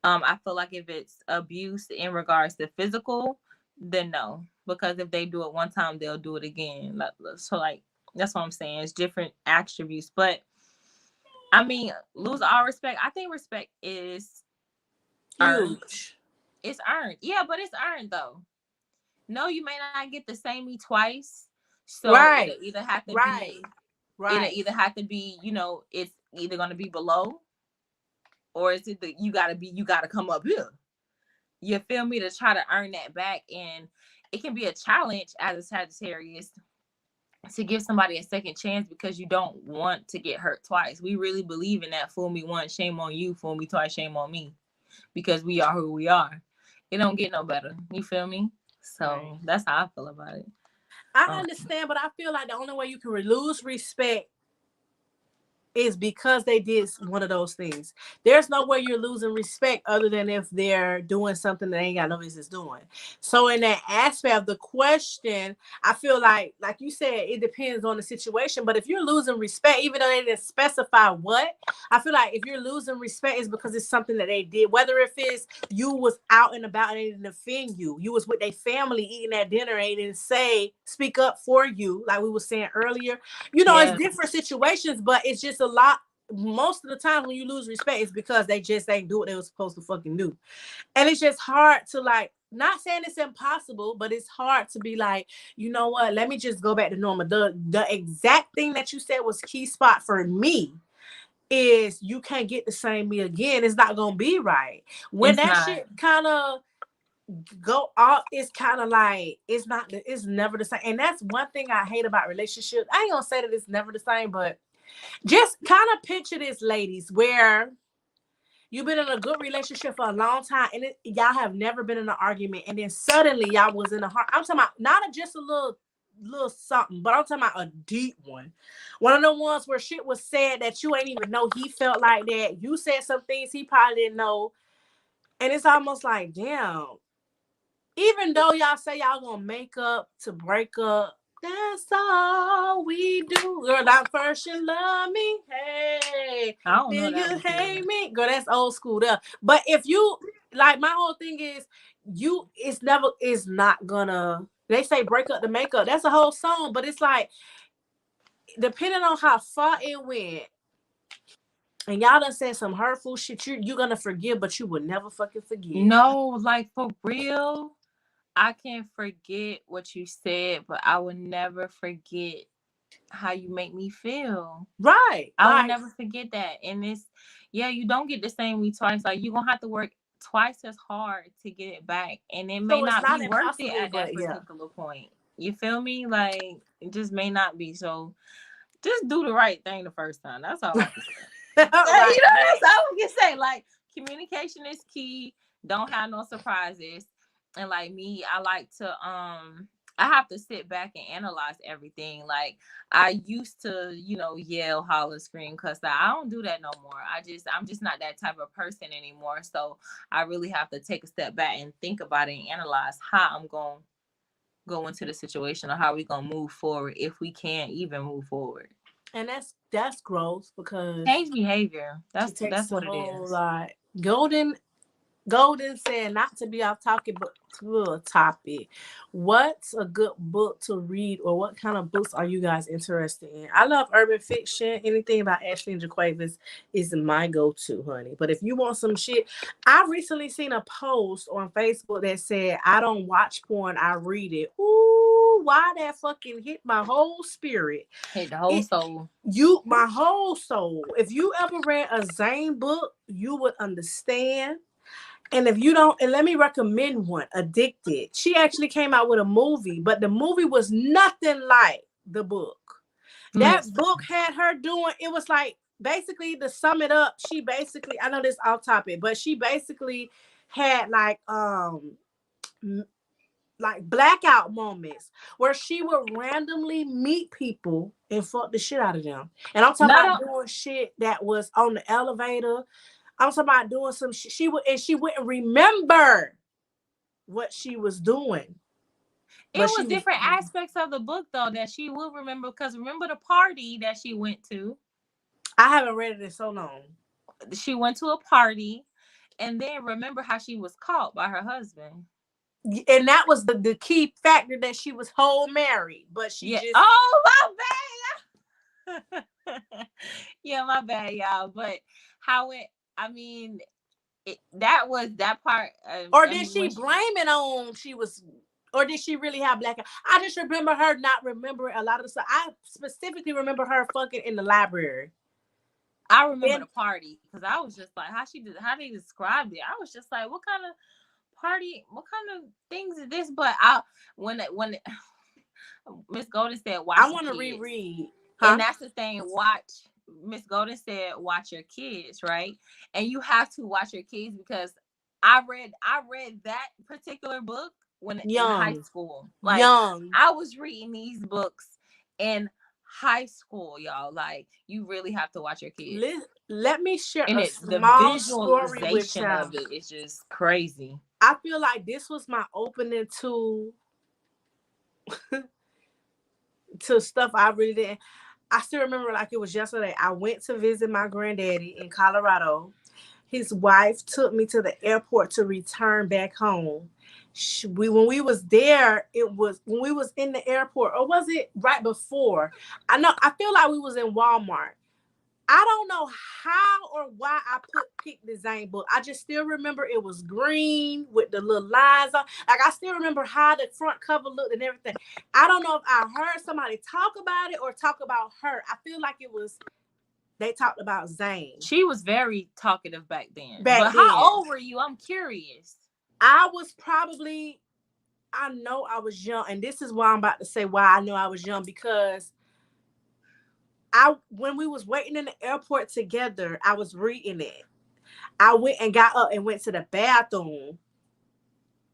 Speaker 2: I feel like if it's abuse in regards to physical, then no, because if they do it one time, they'll do it again. So like that's what I'm saying. It's different attributes, but I mean, lose all respect. I think respect is earned.
Speaker 1: Huge.
Speaker 2: It's earned. Yeah, but it's earned though. No, you may not get the same me twice. So
Speaker 1: Right. Right.
Speaker 2: it'll
Speaker 1: Right.
Speaker 2: either have to be, it's either gonna be below or it's either you gotta come up here. You feel me? To try to earn that back. And it can be a challenge as a Sagittarius to give somebody a second chance because you don't want to get hurt twice. We really believe in that fool me once, shame on you, fool me twice, shame on me, because we are who we are. It don't get no better. You feel me?
Speaker 1: Right.
Speaker 2: So that's how I feel about it.
Speaker 1: I
Speaker 2: Um,
Speaker 1: understand, but I feel like the only way you can lose respect is because they did one of those things. There's no way you're losing respect other than if they're doing something that they ain't got no business doing. So in that aspect of the question, I feel like you said, it depends on the situation. But if you're losing respect, even though they didn't specify what, I feel like if you're losing respect, is because it's something that they did. Whether if it's you was out and about and they didn't offend you, you was with their family eating that dinner and they didn't say speak up for you, like we were saying earlier. It's
Speaker 2: yeah,
Speaker 1: different situations, but it's just a lot. Most of the time when you lose respect, it's because they just ain't do what they were supposed to fucking do. And it's just hard to, like, not saying it's impossible, but it's hard to be like, you know what, let me just go back to normal. The exact thing that you said was key spot for me is you can't get the same me again. It's not gonna be right. When
Speaker 2: it's
Speaker 1: that
Speaker 2: not.
Speaker 1: shit kind of go off, it's kind of like it's never the same. And that's one thing I hate about relationships. I ain't gonna say that it's never the same, but just kind of picture this, ladies, where you've been in a good relationship for a long time, and y'all have never been in an argument, and then suddenly y'all was in a heart. I'm talking about not just a little something, but I'm talking about a deep one. One of the ones where shit was said that you ain't even know he felt like that. You said some things he probably didn't know, and it's almost like, damn. Even though y'all say y'all gonna make up to break up, that's all we do. Girl, that first you love me. Hey,
Speaker 2: I don't know
Speaker 1: then
Speaker 2: that
Speaker 1: you
Speaker 2: one too
Speaker 1: hate
Speaker 2: well.
Speaker 1: me. Girl, that's old school up. But if you like, my whole thing is it's not gonna, they say break up the makeup. That's a whole song, but it's like depending on how far it went, and y'all done said some hurtful shit, you're gonna forgive, but you will never fucking forget.
Speaker 2: No, like for real, I can't forget what you said, but I will never forget how you make me feel.
Speaker 1: Right.
Speaker 2: I will
Speaker 1: Like,
Speaker 2: never forget that. And it's, yeah, you don't get the same me twice. Like you're gonna have to work twice as hard to get it back. And it may
Speaker 1: so it's
Speaker 2: not
Speaker 1: not
Speaker 2: be worth it
Speaker 1: impossible,
Speaker 2: at that
Speaker 1: but yeah.
Speaker 2: particular point. You feel me? Like it just may not be. So just do the right thing the first time. That's all I can say.
Speaker 1: Right.
Speaker 2: That's all I can say. Like communication is key. Don't have no surprises. And like me, I like to I have to sit back and analyze everything. Like I used to, yell, holler, scream, cuss out. I don't do that no more. I'm just not that type of person anymore. So I really have to take a step back and think about it and analyze how I'm going to go into the situation or how we going to move forward if we can't even move forward.
Speaker 1: And that's growth, because
Speaker 2: Change behavior.
Speaker 1: it takes
Speaker 2: That's
Speaker 1: a
Speaker 2: what it
Speaker 1: whole
Speaker 2: is.
Speaker 1: lot. Golden said, not to be off topic, but to a topic. What's a good book to read, or what kind of books are you guys interested in? I love urban fiction. Anything about Ashley and Jaquavis is my go-to, honey. But if you want some shit, I recently seen a post on Facebook that said, I don't watch porn, I read it. Ooh, why that fucking hit my whole spirit.
Speaker 2: Hit the whole
Speaker 1: It
Speaker 2: soul.
Speaker 1: my whole soul. If you ever read a Zane book, you would understand. And if you don't, and let me recommend one, Addicted. She actually came out with a movie, but the movie was nothing like the book. That
Speaker 2: Listen.
Speaker 1: book had her doing, it was like, basically, to sum it up, she basically, I know this off topic, but she basically had like blackout moments where she would randomly meet people and fuck the shit out of them. And I'm talking
Speaker 2: Not
Speaker 1: about
Speaker 2: on,
Speaker 1: doing shit that was on the elevator. I'm talking about doing some shit. She wouldn't remember what she was doing,
Speaker 2: it
Speaker 1: but she
Speaker 2: was
Speaker 1: was.
Speaker 2: different aspects of the book though that she will remember because remember the party that she went to.
Speaker 1: I haven't read it in so long,
Speaker 2: She went to a party and then remember how she was caught by her husband.
Speaker 1: and that was the key factor, that she was whole married, but she
Speaker 2: Yeah.
Speaker 1: just.
Speaker 2: Oh my bad. Yeah, my bad, y'all. But how it? I mean, that was that part.
Speaker 1: Or
Speaker 2: I
Speaker 1: did
Speaker 2: mean,
Speaker 1: she
Speaker 2: when
Speaker 1: blame it on she was, or did she really have black? I just remember her not remembering a lot of the stuff. I specifically remember her fucking in the library.
Speaker 2: I remember
Speaker 1: And
Speaker 2: the party because I was just like, how they described it. I was just like, what kind of party? What kind of things is this? But I when Miss Golden said, watch
Speaker 1: I
Speaker 2: your
Speaker 1: want to
Speaker 2: kids.
Speaker 1: reread.
Speaker 2: And
Speaker 1: Huh?
Speaker 2: that's the thing. Miss Golden said, watch your kids, right? And you have to watch your kids because I read that particular book when in high
Speaker 1: Young.
Speaker 2: school. Like
Speaker 1: Young.
Speaker 2: I was reading these books in high school, y'all. Like you really have to watch your kids.
Speaker 1: Let me share
Speaker 2: And
Speaker 1: a
Speaker 2: the
Speaker 1: small story with
Speaker 2: visualization
Speaker 1: y'all.
Speaker 2: of it is just crazy.
Speaker 1: I feel like this was my opening to stuff I really didn't. I still remember like it was yesterday. I went to visit my granddaddy in Colorado. His wife took me to the airport to return back home. When we was there, it was when we was in the airport, or was it right before? I feel like we was in Walmart. I don't know how or why I picked the Zane book. I just still remember it was green with the little lines on. Like I still remember how the front cover looked and everything. I don't know if I heard somebody talk about it or talk about her. I feel like it was they talked about Zane
Speaker 2: She was very talkative back then.
Speaker 1: back
Speaker 2: But
Speaker 1: then.
Speaker 2: how old were you? I'm curious.
Speaker 1: I was probably, I know I was young, and this is why I'm about to say why I know I was young, because when we was waiting in the airport together, I was reading it. I went and got up and went to the bathroom,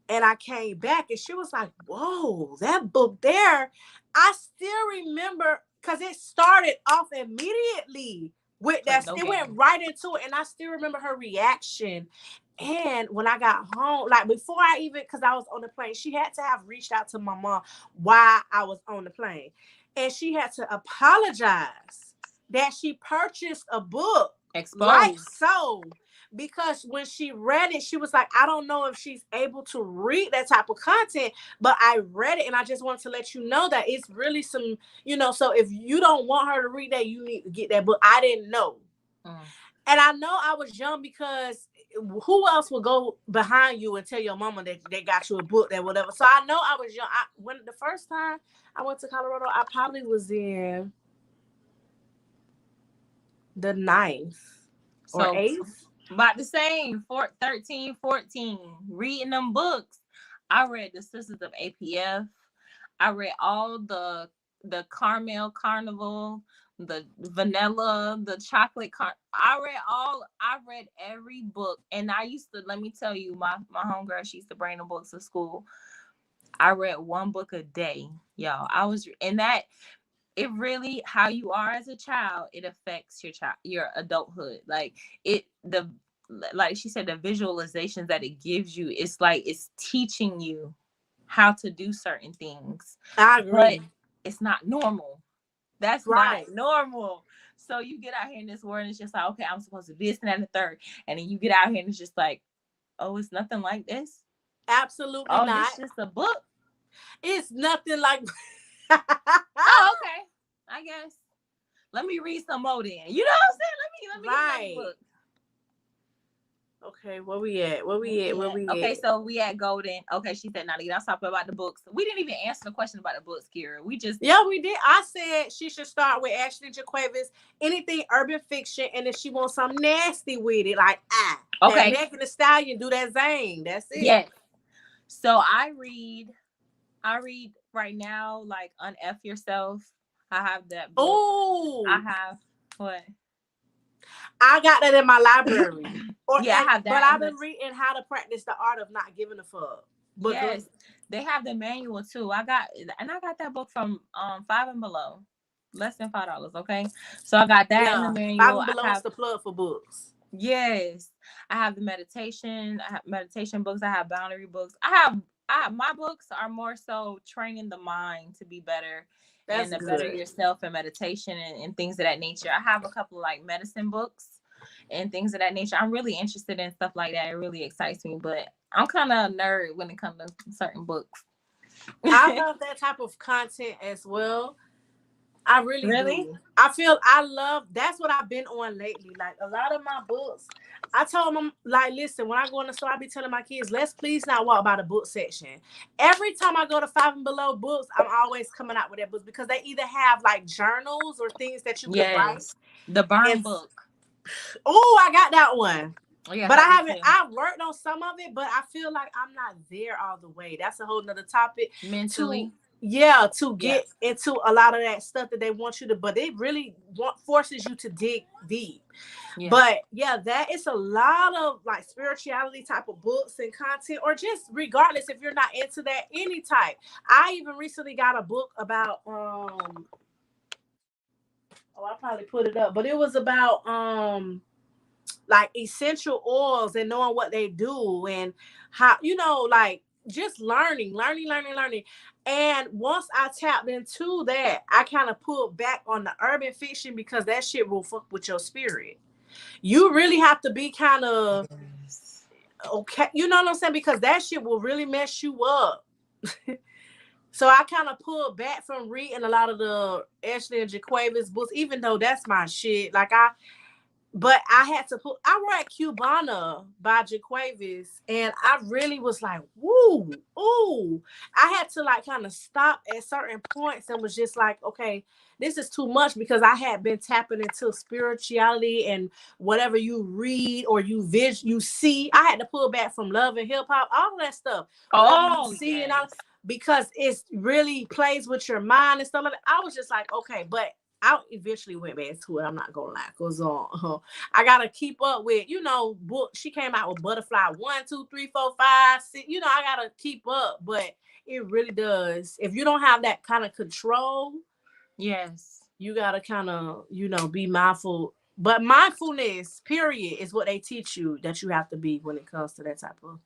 Speaker 1: and I came back, and she was like, "Whoa, that book there!" I still remember because it started off immediately with that.
Speaker 2: No
Speaker 1: It
Speaker 2: game.
Speaker 1: went right into it, and I still remember her reaction. And when I got home, like before I even, because I was on the plane, she had to have reached out to my mom while I was on the plane. And she had to apologize that she purchased a book like
Speaker 2: Exposed.
Speaker 1: so. Because when she read it, she was like, I don't know if she's able to read that type of content, but I read it and I just wanted to let you know that it's really some, so if you don't want her to read that, you need to get that book. I didn't know. And I know I was young because who else would go behind you and tell your mama that they got you a book, that whatever. So I know I was young. When the first time I went to Colorado, I probably was in the 9th or 8th.
Speaker 2: About the same, 13, 14, reading them books. I read The Sisters of APF. I read all the Caramel Carnival, the vanilla, the chocolate I read every book. And I used to, let me tell you, my homegirl, she used to bring the books to school. I read one book a day, y'all. And that, it really, how you are as a child, it affects your adulthood. Like she said, the visualizations that it gives you, it's like it's teaching you how to do certain things.
Speaker 1: I agree.
Speaker 2: But it's not normal. That's
Speaker 1: right.
Speaker 2: Not normal. So you get out here in this world and it's just like, okay, I'm supposed to do this and that and the third. And then you get out here and it's just like, oh, it's nothing like this.
Speaker 1: Absolutely not.
Speaker 2: It's just a book.
Speaker 1: It's nothing like.
Speaker 2: Oh, okay. I guess. Let me read some more then. You know what I'm saying? Let me read a book.
Speaker 1: Okay, where we at?
Speaker 2: Okay, so we at Golden. Okay, she said, now let's talk about the books. We didn't even answer the question about the books, Kira. We did.
Speaker 1: I said she should start with Ashley Jaquavis, anything urban fiction, and if she wants something nasty with it, like
Speaker 2: okay,
Speaker 1: that Megan Thee Stallion, do that Zane. That's it.
Speaker 2: Yes. So I read right now, like Unf Yourself. I have that book.
Speaker 1: Oh,
Speaker 2: I have what?
Speaker 1: I got that in my library.
Speaker 2: I have that.
Speaker 1: But I've been reading How to Practice the Art of Not Giving a Fuck. But
Speaker 2: yes, they have the manual too. I got that book from 5 and Below, less than $5. Okay, so I got that in the manual.
Speaker 1: 5 and Below is the plug for books.
Speaker 2: Yes, I have the meditation. I have meditation books. I have boundary books. I have my books are more so training the mind to be better.
Speaker 1: That's
Speaker 2: and to
Speaker 1: good.
Speaker 2: better yourself and meditation and things of that nature. I have a couple of like medicine books and things of that nature. I'm really interested in stuff like that. It really excites me, but I'm kind of a nerd when it comes to certain books.
Speaker 1: I love that type of content as well. I really do. That's what I've been on lately. Like a lot of my books, I told them, like, listen, when I go in the store, I be telling my kids, let's please not walk by the book section. Every time I go to 5 and Below books, I'm always coming out with their books because they either have like journals or things that you can write.
Speaker 2: The burn book.
Speaker 1: Oh, I got that one.
Speaker 2: Yeah,
Speaker 1: but I've worked on some of it, but I feel like I'm not there all the way. That's a whole nother topic.
Speaker 2: Mentally.
Speaker 1: yeah, to
Speaker 2: Yeah.
Speaker 1: get into a lot of that stuff that they want you to, but it really forces you to dig deep.
Speaker 2: Yeah.
Speaker 1: But yeah, that is a lot of like spirituality type of books and content, or just regardless if you're not into that any type. I even recently got a book about oh, I probably put it up, but it was about like essential oils and knowing what they do and how, like just learning. And once I tapped into that, I kind of pulled back on the urban fiction because that shit will fuck with your spirit. You really have to be kind of
Speaker 2: Yes.
Speaker 1: okay, you know what I'm saying? Because that shit will really mess you up. So I kind of pulled back from reading a lot of the Ashley and Jaquavis books, even though that's my shit. But I had to put. I read Cubana by Jaquavis, and I really was like, "Woo, ooh!" I had to like kind of stop at certain points and was just like, "Okay, this is too much," because I had been tapping into spirituality and whatever you read or you see. I had to pull back from love and hip hop, all of that stuff. Whatever you
Speaker 2: Oh
Speaker 1: see and all,
Speaker 2: yes.
Speaker 1: because it really plays with your mind and stuff like that. I was just like, okay, but I eventually went back to it. I'm not gonna lie, cause I gotta keep up with, book. She came out with Butterfly 1, 2, 3, 4, 5, 6. I gotta keep up, but it really does. If you don't have that kind of control,
Speaker 2: Yes.
Speaker 1: you gotta kind of, be mindful. But mindfulness, period, is what they teach you that you have to be when it comes to that type of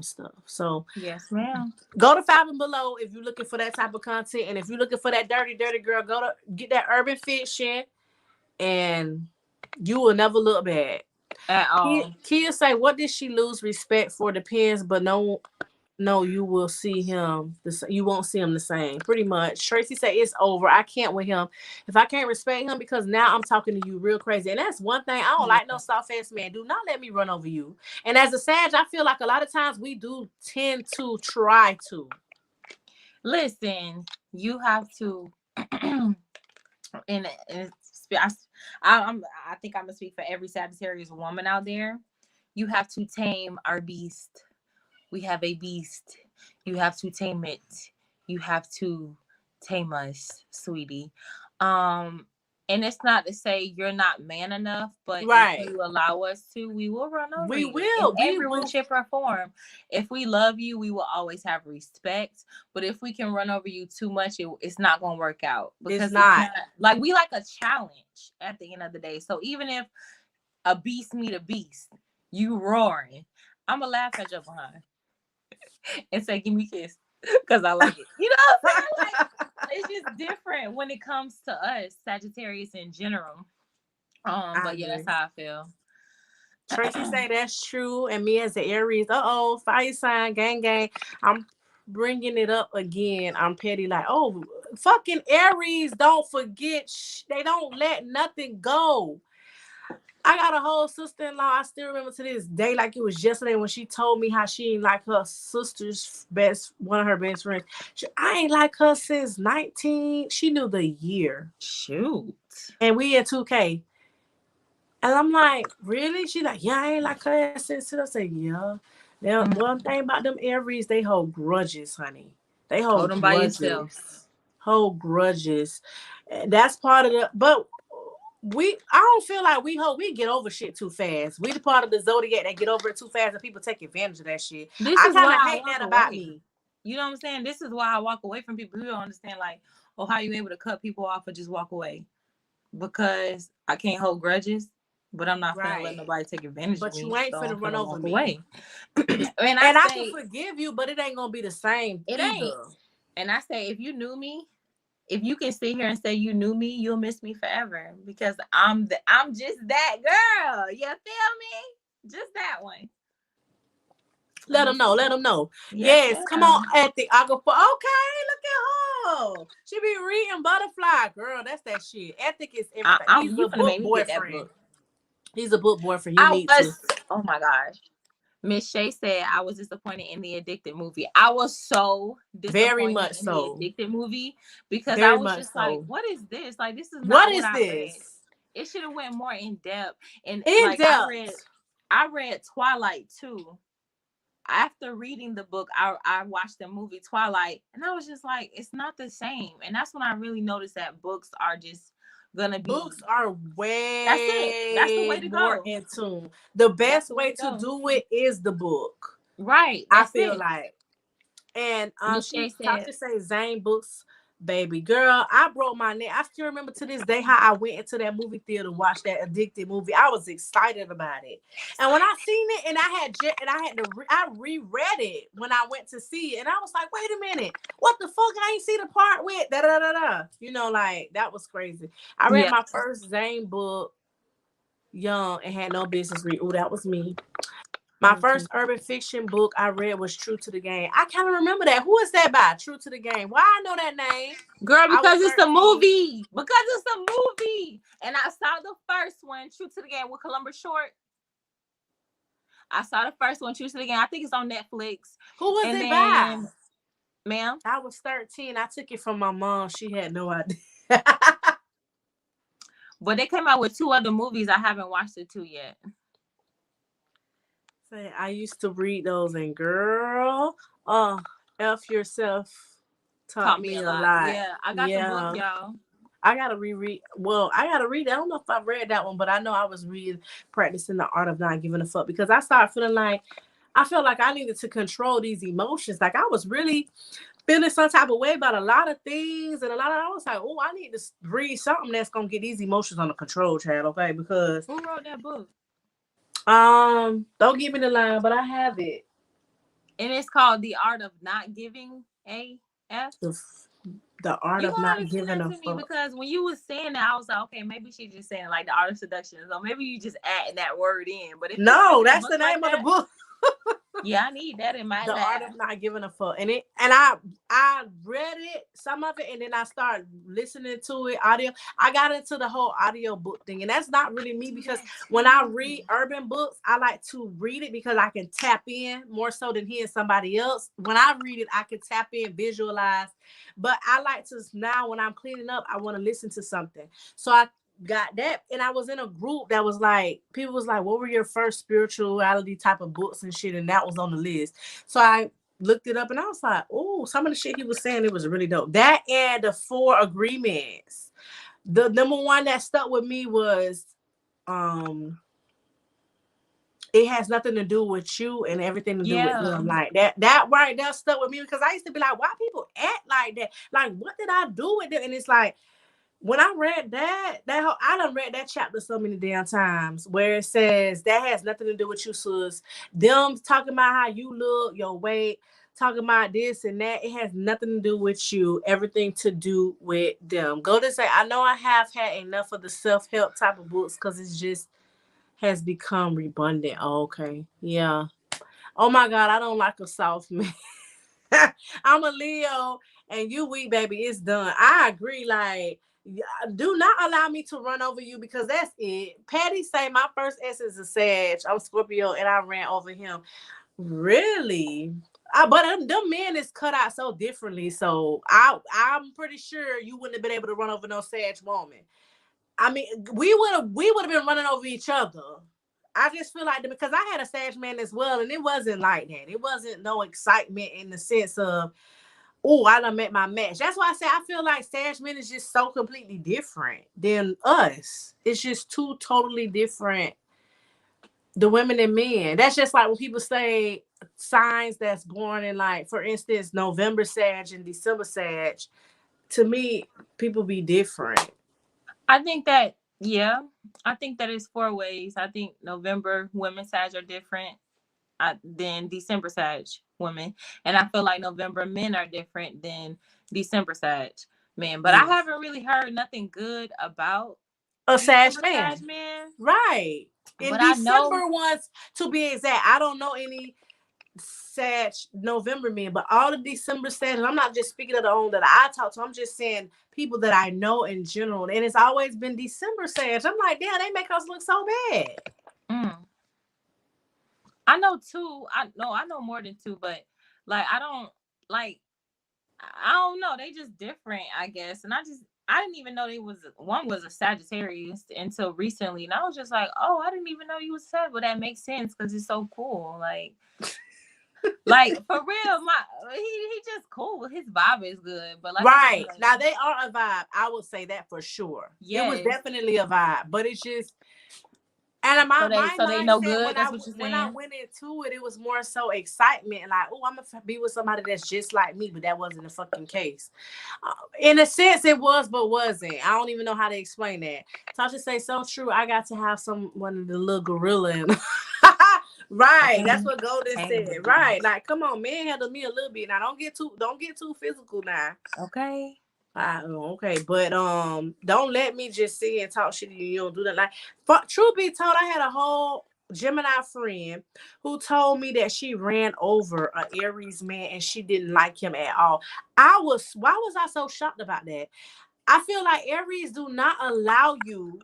Speaker 1: stuff. So
Speaker 2: Yes, ma'am.
Speaker 1: go to Five and Below if you're looking for that type of content, and if you're looking for that dirty girl, go to get that urban fiction, and you will never look bad.
Speaker 2: At all.
Speaker 1: Kia say, "What did she lose respect for? Depends, but no, you will see him. You won't see him the same. Pretty much." Tracy said, "It's over. I can't with him. If I can't respect him, because now I'm talking to you real crazy, and that's one thing I don't
Speaker 2: Yeah.
Speaker 1: like. No soft ass man. Do not let me run over you." And as a Sag, I feel like a lot of times we do tend to try to.
Speaker 2: Listen, you have to, and I think I'm gonna speak for every Sagittarius woman out there. You have to tame our beast. We have a beast. You have to tame it. You have to tame us, sweetie. Um, and it's not to say you're not man enough, but if
Speaker 1: Right.
Speaker 2: you allow us to, we will run over
Speaker 1: We
Speaker 2: you in
Speaker 1: will. We
Speaker 2: every way,
Speaker 1: will.
Speaker 2: shape, or form. If we love you, we will always have respect. But if we can run over you too much, it's not gonna work out
Speaker 1: It's
Speaker 2: because it's
Speaker 1: not.
Speaker 2: not like we like a challenge at the end of the day. So even if a beast meet a beast, you roaring, I'm gonna laugh at your behind and say, "Give me a kiss," because I like it. You know what I'm saying? Like it's just different when it comes to us, Sagittarius in general.
Speaker 1: I
Speaker 2: But yeah,
Speaker 1: agree.
Speaker 2: that's how I feel.
Speaker 1: Tracy say that's true, and me as the Aries, fire sign, gang. I'm bringing it up again. I'm petty, like, oh, fucking Aries, don't forget, they don't let nothing go. I got a whole sister-in-law. I still remember to this day, like it was yesterday, when she told me how she ain't like her sister's one of her best friends. I ain't like her since 19. She knew the year,
Speaker 2: Shoot.
Speaker 1: and we in 2K. And I'm like, really? She like, yeah, I ain't like her since. I say, yeah. Now, one thing about them Aries, they hold grudges, honey. They
Speaker 2: Hold
Speaker 1: hold
Speaker 2: them by yourself.
Speaker 1: grudges. Hold grudges. And that's part of the. But I don't feel like we get over shit too fast. We the part of the zodiac that get over it too fast, and people take advantage of that shit.
Speaker 2: This
Speaker 1: I
Speaker 2: is
Speaker 1: kind
Speaker 2: why
Speaker 1: of
Speaker 2: I
Speaker 1: hate
Speaker 2: walk
Speaker 1: that about
Speaker 2: away.
Speaker 1: me.
Speaker 2: You know what I'm saying? This is why I walk away from people who don't understand, like, oh, how you able to cut people off or just walk away? Because I can't hold grudges, but I'm not finna let
Speaker 1: Right.
Speaker 2: nobody take advantage of
Speaker 1: But
Speaker 2: me,
Speaker 1: you ain't
Speaker 2: so I'm
Speaker 1: finna run
Speaker 2: finna
Speaker 1: over
Speaker 2: walk
Speaker 1: me.
Speaker 2: away. And I
Speaker 1: And I can
Speaker 2: say
Speaker 1: forgive you, but it ain't gonna be the same
Speaker 2: it ain't.
Speaker 1: either.
Speaker 2: And I say if you knew me, if you can sit here and say you knew me, you'll miss me forever because I'm just that girl. You feel me? Just that one.
Speaker 1: Let them know. Let them know.
Speaker 2: Yes,
Speaker 1: Yes, come on,
Speaker 2: ma'am.
Speaker 1: Ethic. I go for okay. Look at her. She be reading Butterfly, girl. That's that shit. Ethic is everything. He's
Speaker 2: You
Speaker 1: a
Speaker 2: finna
Speaker 1: book
Speaker 2: make me get that
Speaker 1: boyfriend.
Speaker 2: book.
Speaker 1: He's a book boyfriend. He
Speaker 2: I
Speaker 1: needs to.
Speaker 2: was. Oh my gosh. Miss Shay said I was disappointed in the Addicted movie. I was so
Speaker 1: Very
Speaker 2: disappointed
Speaker 1: much
Speaker 2: in the
Speaker 1: so.
Speaker 2: Addicted movie because I
Speaker 1: Very
Speaker 2: was
Speaker 1: much
Speaker 2: just like,
Speaker 1: so.
Speaker 2: what is this? Like, this is
Speaker 1: What
Speaker 2: not what
Speaker 1: is
Speaker 2: I read.
Speaker 1: this?
Speaker 2: It should have went more in depth. And
Speaker 1: In
Speaker 2: like
Speaker 1: depth.
Speaker 2: I read Twilight too. after reading the book, I watched the movie Twilight, and I was just like, it's not the same. And that's when I really noticed that books are just gonna
Speaker 1: Books
Speaker 2: be.
Speaker 1: are
Speaker 2: That's it. That's the
Speaker 1: way
Speaker 2: way to
Speaker 1: more
Speaker 2: go.
Speaker 1: in tune. The
Speaker 2: That's
Speaker 1: best
Speaker 2: the way
Speaker 1: way
Speaker 2: to
Speaker 1: to
Speaker 2: go.
Speaker 1: do it is the book.
Speaker 2: Right.
Speaker 1: I
Speaker 2: That's
Speaker 1: feel
Speaker 2: it.
Speaker 1: like. And
Speaker 2: Miss
Speaker 1: she
Speaker 2: Shay
Speaker 1: talked
Speaker 2: said,
Speaker 1: to say Zane Books, baby girl. I broke my neck. I still remember to this day how I went into that movie theater to watch that addicted movie. I was excited about it, and when I seen it, and I had to I reread it when I went to see it, and I was like, wait a minute, what the fuck? I ain't see the part with da da da da. Like that was crazy. I read
Speaker 2: yeah.
Speaker 1: my first Zane book young and had no business read. Oh, that was me. My
Speaker 2: Me too.
Speaker 1: first urban fiction book I read was True to the Game. I kind of remember that. Who is that by? True to the Game. Why I know that name?
Speaker 2: Girl,
Speaker 1: I was
Speaker 2: because it's a
Speaker 1: 13.
Speaker 2: movie. Because it's a movie. And I saw the first one, True to the Game, with Columbus Short. I saw the first one, True to the Game. I think it's on Netflix.
Speaker 1: Who was
Speaker 2: And
Speaker 1: it by?
Speaker 2: then, ma'am,
Speaker 1: I was 13. I took it from my mom. She had no idea.
Speaker 2: but they came out with 2 other movies. I haven't watched the 2 yet.
Speaker 1: Say, I used to read those, and girl, F yourself
Speaker 2: Taught
Speaker 1: taught
Speaker 2: me
Speaker 1: me
Speaker 2: a
Speaker 1: a
Speaker 2: lot.
Speaker 1: lot.
Speaker 2: Yeah, I got the book,
Speaker 1: Yeah.
Speaker 2: y'all.
Speaker 1: I gotta reread. Well, I gotta read. I don't know if I read that one, but I know I was reading, practicing the art of not giving a fuck because I started feeling like I felt like I needed to control these emotions. Like I was really feeling some type of way about a lot of things, and I was like, oh, I need to read something that's gonna get these emotions under control, Chad. Okay, because
Speaker 2: Who wrote that book?
Speaker 1: don't give me the line, but I have it.
Speaker 2: And it's called The Art of Not Giving a F.
Speaker 1: The, the art
Speaker 2: You
Speaker 1: of
Speaker 2: gonna have to
Speaker 1: not
Speaker 2: explain
Speaker 1: giving
Speaker 2: that
Speaker 1: a
Speaker 2: to me,
Speaker 1: fuck.
Speaker 2: because when you was saying that, I was like, okay, maybe she's just saying like the art of seduction, so maybe you just adding that word in. But if it's
Speaker 1: No,
Speaker 2: really a
Speaker 1: that's
Speaker 2: book
Speaker 1: the
Speaker 2: like
Speaker 1: name of the
Speaker 2: that,
Speaker 1: book.
Speaker 2: yeah, I need that in my
Speaker 1: The art
Speaker 2: life.
Speaker 1: of not giving a fuck. And I read it, some of it, and then I started listening to it audio. I got into the whole audio book thing, and that's not really me
Speaker 2: Do
Speaker 1: because
Speaker 2: that
Speaker 1: when I
Speaker 2: too.
Speaker 1: read urban books, I like to read it because I can tap in more so than hearing somebody else. When I read it, I can tap in, visualize. But I like to now when I'm cleaning up, I want to listen to something. So I got that, and I was in a group that was like people was like, what were your first spirituality type of books and shit, and that was on the list. So I looked it up, and I was like, oh, some of the shit he was saying, it was really dope. That and the Four Agreements. The number one that stuck with me was um it has nothing to do with you and everything to do with
Speaker 2: Yeah,
Speaker 1: them. Like that right there stuck with me because I used to be like, why people act like that? Like, what did I do with them? And it's like when I read that whole, I done read that chapter so many damn times where it says that has nothing to do with you, sis. Them talking about how you look, your weight, talking about this and that. It has nothing to do with you. Everything to do with them. Go to say, I know I have had enough of the self help type of books because it's just has become redundant. Oh, okay, yeah. Oh my God, I don't like a soft man. I'm a Leo and you weak, baby. It's done. I agree. Like, do not allow me to run over you because that's it. Patty say my first S is a Sag. I'm Scorpio and I ran over him. Really? But them men is cut out so differently. So I'm pretty sure you wouldn't have been able to run over no Sag woman. I mean, we would have been running over each other. I just feel like because I had a Sag man as well, and it wasn't like that. It wasn't no excitement in the sense of, oh, I done met my match. That's why I say I feel like Sag men is just so completely different than us. It's just two totally different, the women and men. That's just like when people say signs that's born in, like, for instance, November Sag and December Sag. To me, people be different.
Speaker 2: I think that. Yeah, I think that it's 4 ways. I think November women Sag are different than December Sag women, and I feel like November men are different than December Sag men. But I
Speaker 1: Yeah.
Speaker 2: haven't really heard nothing good about
Speaker 1: A Sag
Speaker 2: December Sag
Speaker 1: man.
Speaker 2: men.
Speaker 1: Right. In
Speaker 2: But I know,
Speaker 1: December ones, to be exact, I don't know any Sag November men, but all the December Sag, and I'm not just speaking of the own that I talk to, I'm just saying people that I know in general. And it's always been December Sag. I'm like, damn, they make us look so bad.
Speaker 2: mm, I know two. I know more than two, but like I don't like. I don't know. They just different, I guess. And I didn't even know they was one was a Sagittarius until recently, and I was just like, oh, I didn't even know you was Sag. But that makes sense because it's so cool. Like Like for real, he just cool. His vibe is good, but like I
Speaker 1: Right.
Speaker 2: said,
Speaker 1: Now they are a vibe. I would say that for sure. It was
Speaker 2: yes.
Speaker 1: definitely a vibe, but it's just and my
Speaker 2: So they no
Speaker 1: mindset
Speaker 2: good. That's what you're
Speaker 1: when I
Speaker 2: saying.
Speaker 1: went into it, it was more so excitement, like, oh, I'm gonna be with somebody that's just like me, but that wasn't the fucking case. In a sense, it was, but wasn't. I don't even know how to explain that. Tasha say so true. I got to have one of the little gorilla in. Right,
Speaker 2: Okay.
Speaker 1: that's what Golden
Speaker 2: Hey.
Speaker 1: said. Right, like come on, man, handle me a little bit. Now don't get too physical now.
Speaker 2: Okay.
Speaker 1: Okay, but don't let me just sit and talk shit to you. You don't do that. Like, truth be told, I had a whole Gemini friend who told me that she ran over a Aries man and she didn't like him at all. Why was I so shocked about that? I feel like Aries do not allow you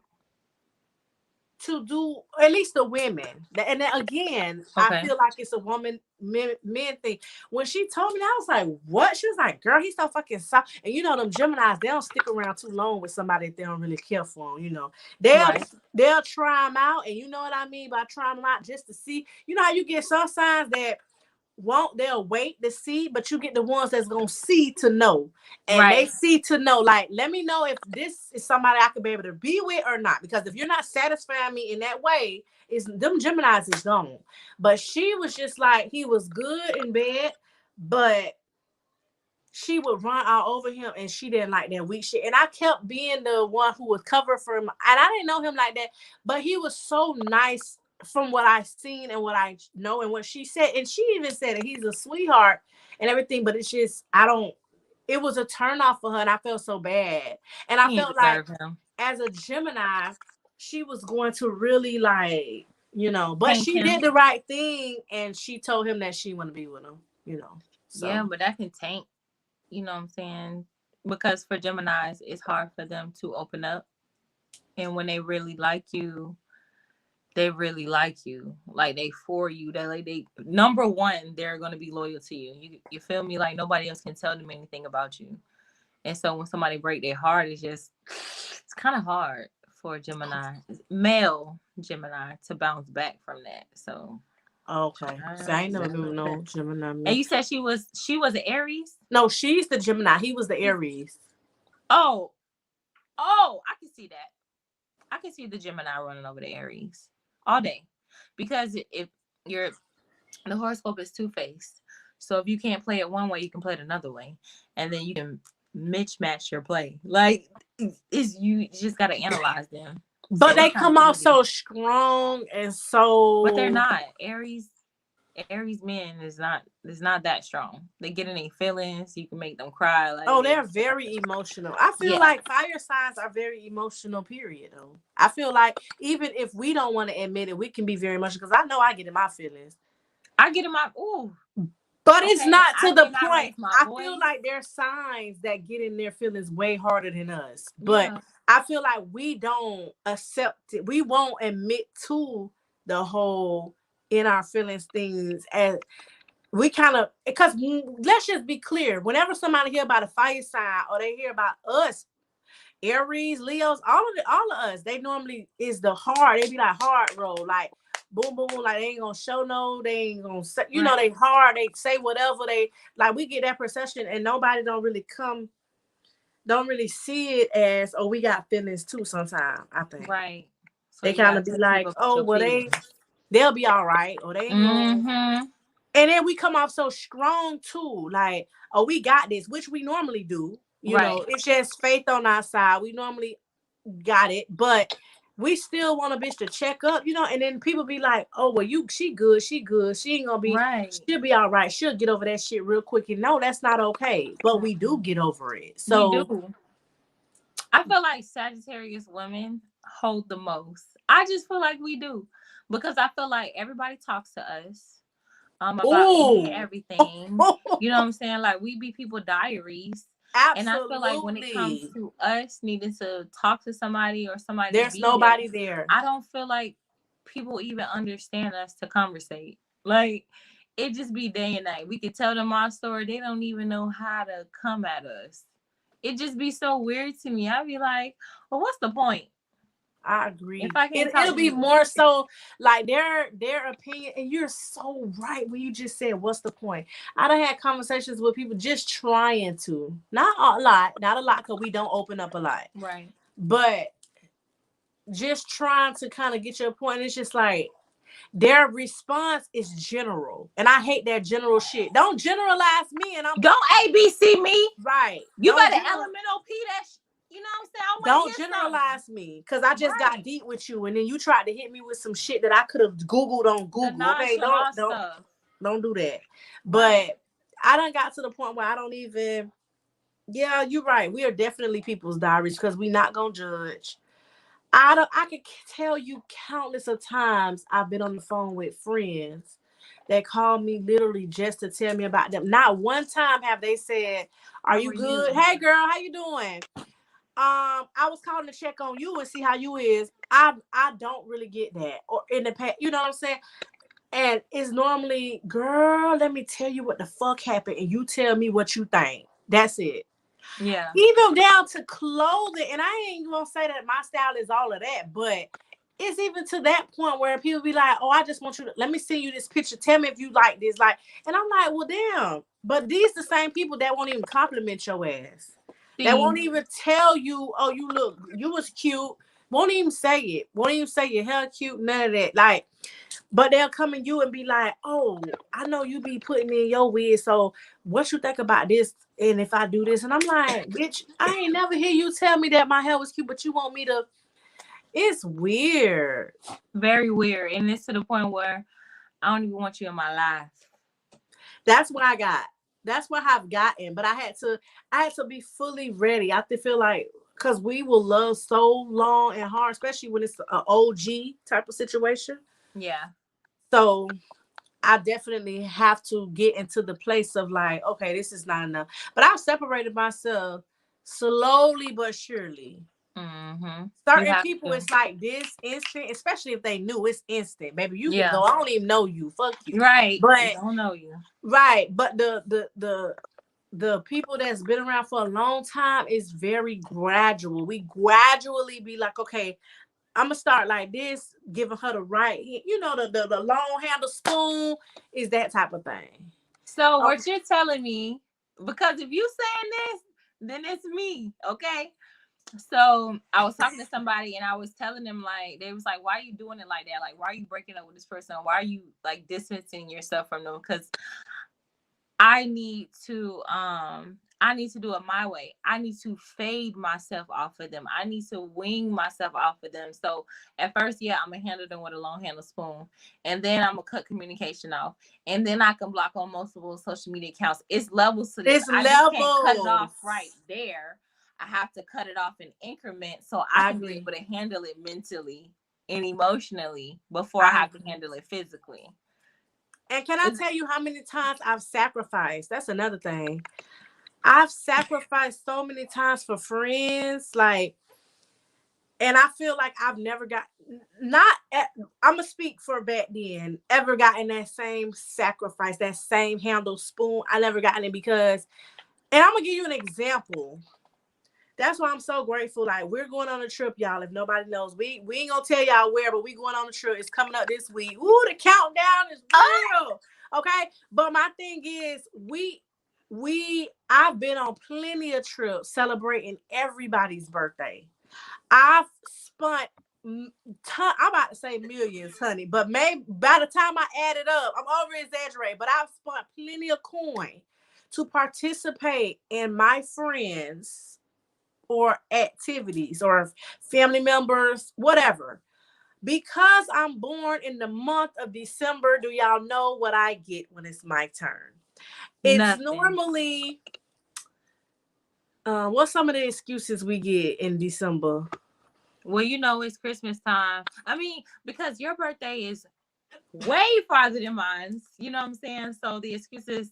Speaker 1: to do, at least the women. And then again, I
Speaker 2: Okay.
Speaker 1: feel like it's a men thing. When she told me that, I was like, what? She was like, girl, he's so fucking soft. And you know them Geminis, they don't stick around too long with somebody if they don't really care for them. You know, they'll
Speaker 2: Right.
Speaker 1: they'll try them out, and you know what I mean by trying them out, just to see. You know how you get some signs that won't, they'll wait to see, but you get the ones that's gonna see to know, and they
Speaker 2: Right.
Speaker 1: see to know, like, let me know if this is somebody I could be able to be with or not, because if you're not satisfying me in that way, is them Geminis is gone. But she was just like, he was good in bed, but she would run all over him, and she didn't like that weak shit. And I kept being the one who would cover for him, and I didn't know him like that, but he was so nice from what I seen and what I know and what she said. And she even said that he's a sweetheart and everything, but it's just I don't. It was a turn off for her, and I felt so bad. And I
Speaker 2: He didn't
Speaker 1: felt like
Speaker 2: deserve him.
Speaker 1: as a Gemini, she was going to really like, but
Speaker 2: Tank
Speaker 1: she
Speaker 2: him.
Speaker 1: did the right thing, and she told him that she want to be with him.
Speaker 2: Yeah,
Speaker 1: So.
Speaker 2: but that can tank. You know what I'm saying? Because for Geminis, it's hard for them to open up, and when they really like you, they really like you. Like they for you. That like they number one, they're gonna be loyal to you. You feel me? Like nobody else can tell them anything about you. And so when somebody break their heart, it's kind of hard for a Gemini, male Gemini, to bounce back from that. So
Speaker 1: Okay. So I ain't never been with no Gemini
Speaker 2: and
Speaker 1: man.
Speaker 2: you said she was an Aries?
Speaker 1: No, she's the Gemini. He was the Aries.
Speaker 2: Oh, I can see that. I can see the Gemini running over the Aries all day. Because if you're the horoscope is two-faced. So if you can't play it one way, you can play it another way. And then you can mismatch your play. Like is you just gotta analyze them.
Speaker 1: But
Speaker 2: So
Speaker 1: they
Speaker 2: it's kind
Speaker 1: come
Speaker 2: of
Speaker 1: off
Speaker 2: easy.
Speaker 1: so strong and
Speaker 2: But they're
Speaker 1: so.
Speaker 2: not. Aries men is not that strong. They get in their feelings. You can make them cry. Like
Speaker 1: Oh,
Speaker 2: they
Speaker 1: they're very emotional. I feel
Speaker 2: yeah.
Speaker 1: like fire signs are very emotional, period, though. I feel like even if we don't want to admit it, we can be very emotional, because I know I get in my feelings.
Speaker 2: I get in my ooh.
Speaker 1: But it's
Speaker 2: Okay.
Speaker 1: not to
Speaker 2: I
Speaker 1: the
Speaker 2: may not
Speaker 1: point.
Speaker 2: raise my
Speaker 1: I feel
Speaker 2: voice.
Speaker 1: like there's signs that get in their feelings way harder than us. But
Speaker 2: Yeah.
Speaker 1: I feel like we don't accept it. We won't admit to the whole in our feelings things, as we kind of, because let's just be clear. Whenever somebody hear about a fire sign or they hear about us, Aries, Leos, all of us, they normally is the hard. They be like hard roll, like boom, boom, boom. Like they ain't gonna show no. They ain't gonna say.
Speaker 2: Right.
Speaker 1: They hard. They say whatever. They like. We get that perception, and nobody don't really see it as, oh, we got feelings too. Sometimes I think
Speaker 2: Right. So
Speaker 1: they
Speaker 2: you
Speaker 1: kind
Speaker 2: gotta
Speaker 1: of be
Speaker 2: tell people
Speaker 1: like,
Speaker 2: about
Speaker 1: oh,
Speaker 2: your
Speaker 1: well,
Speaker 2: feelings.
Speaker 1: they'll be all right, or they ain't gonna.
Speaker 2: Mm-hmm.
Speaker 1: And then we come off so strong too, like, oh, we got this, which we normally do.
Speaker 2: Right.
Speaker 1: It's just faith on our side. We normally got it, but we still want a bitch to check up, and then people be like, oh, well, she good, she ain't gonna be,
Speaker 2: Right.
Speaker 1: she'll be all right, she'll get over that shit real quick. And no, that's not okay, but we do
Speaker 2: Mm-mm.
Speaker 1: get over it.
Speaker 2: We
Speaker 1: So
Speaker 2: do. I feel like Sagittarius women hold the most. I just feel like we do because I feel like everybody talks to us about any and
Speaker 1: ooh.
Speaker 2: everything. You know what I'm saying? Like we be people diaries. And I feel like when it comes
Speaker 1: Absolutely.
Speaker 2: to us needing to talk to somebody or somebody to
Speaker 1: There's
Speaker 2: be there,
Speaker 1: nobody there.
Speaker 2: I don't feel like people even understand us to conversate. Like it just be day and night. We could tell them our story. They don't even know how to come at us. It just be so weird to me. I'd be like, well, what's the point?
Speaker 1: I agree.
Speaker 2: If I can't talk
Speaker 1: It'll
Speaker 2: to
Speaker 1: be
Speaker 2: you,
Speaker 1: more so like their opinion, and you're so right when you just said, "What's the point?" I done had conversations with people just trying to, not a lot, because we don't open up a lot,
Speaker 2: right?
Speaker 1: but just trying to kind of get your point. It's just like their response is general, and I hate that general shit. Don't generalize me, and I'm
Speaker 2: Don't ABC me.
Speaker 1: right.
Speaker 2: You better elemental P that. You know what I'm saying? I want to
Speaker 1: Don't
Speaker 2: hear something.
Speaker 1: generalize me, because I just got
Speaker 2: Right.
Speaker 1: deep with you, and then you tried to hit me with some shit that I could have Googled on
Speaker 2: The
Speaker 1: Google. Okay,
Speaker 2: nonchalant stuff.
Speaker 1: don't do that.
Speaker 2: Right.
Speaker 1: But I done got to the point where I don't even. Yeah, you're right. We are definitely people's diaries because we not gonna judge. I can tell you countless of times I've been on the phone with friends that call me literally just to tell me about them. Not one time have they said, "Are
Speaker 2: How
Speaker 1: you
Speaker 2: are
Speaker 1: good?
Speaker 2: you?
Speaker 1: Hey girl, how you doing? I was calling to check on you and see how you is." I don't really get that. Or in the past, you know what I'm saying? And it's normally, "Girl, let me tell you what the fuck happened, and you tell me what you think." That's it.
Speaker 2: Yeah.
Speaker 1: Even down to clothing, and I ain't gonna say that my style is all of that, but it's even to that point where people be like, "Oh, I just want you to let me see you this picture. Tell me if you like this." Like, and I'm like, "Well, damn." But these the same people that won't even compliment your ass. That
Speaker 2: See,
Speaker 1: won't even tell you, "Oh, you was cute." Won't even say it. Won't even say your hair cute. None of that. Like, but they'll come in you and be like, "Oh, I know you be putting me in your wig. So what you think about this? And if I do this?" And I'm like, "Bitch, I ain't never hear you tell me that my hair was cute, but you want me to." It's weird.
Speaker 2: very weird, and it's to the point where I don't even want you in my life.
Speaker 1: That's what I got. That's what I've gotten. But I had to be fully ready. I have to feel like, because we will love so long and hard, especially when it's an OG type of situation.
Speaker 2: Yeah.
Speaker 1: So I definitely have to get into the place of like, okay, this is not enough. But I've separated myself slowly but surely.
Speaker 2: Mm-hmm. You
Speaker 1: Certain
Speaker 2: have
Speaker 1: people,
Speaker 2: to.
Speaker 1: it's like this instant, especially if they knew it's instant. Baby, you can
Speaker 2: Yeah.
Speaker 1: go. I don't even know you. Fuck you.
Speaker 2: Right.
Speaker 1: But
Speaker 2: I don't know you.
Speaker 1: right, but the people that's been around for a long time is very gradual. We gradually be like, okay, I'm gonna start like this, giving her the right, the long handle spoon is that type of thing.
Speaker 2: So
Speaker 1: Oh,
Speaker 2: what you're telling me, because if you saying this, then it's me, okay? So I was talking to somebody and I was telling them, like, they was like, "Why are you doing it like that? Like, why are you breaking up with this person? Why are you like distancing yourself from them?" Because I need to do it my way. I need to fade myself off of them. I need to wing myself off of them. So at first, yeah, I'm gonna handle them with a long handle spoon, and then I'm gonna cut communication off, and then I can block on multiple social media accounts. It's levels to this.
Speaker 1: it's
Speaker 2: I just can't cut it
Speaker 1: levels.
Speaker 2: off right there. I have to cut it off in increments so I
Speaker 1: I
Speaker 2: can be
Speaker 1: agree.
Speaker 2: able to handle it mentally and emotionally before I
Speaker 1: I
Speaker 2: have to
Speaker 1: agree.
Speaker 2: handle it physically.
Speaker 1: And can I tell you how many times I've sacrificed? That's another thing. I've sacrificed so many times for friends, like, and I feel like I've never got, not at, I'm gonna speak for back then, ever gotten that same sacrifice, that same handle spoon. I never gotten it because, and I'm gonna give you an example. That's why I'm so grateful. Like, we're going on a trip, y'all. If nobody knows, we ain't gonna tell y'all where, but we going on a trip. It's coming up this week. Ooh, the countdown is real. Okay, but my thing is, I've been on plenty of trips celebrating everybody's birthday. I've spent I'm about to say millions, honey, but maybe by the time I add it up, I'm over exaggerating, but I've spent plenty of coin to participate in my friends or activities or family members, whatever. Because I'm born in the month of December, do y'all know what I get when it's my turn? It's
Speaker 2: Nothing.
Speaker 1: normally what's some of the excuses we get in December?
Speaker 2: Well, you know, it's Christmas time. I mean, because your birthday is way farther than mine. You know what I'm saying? So the excuses,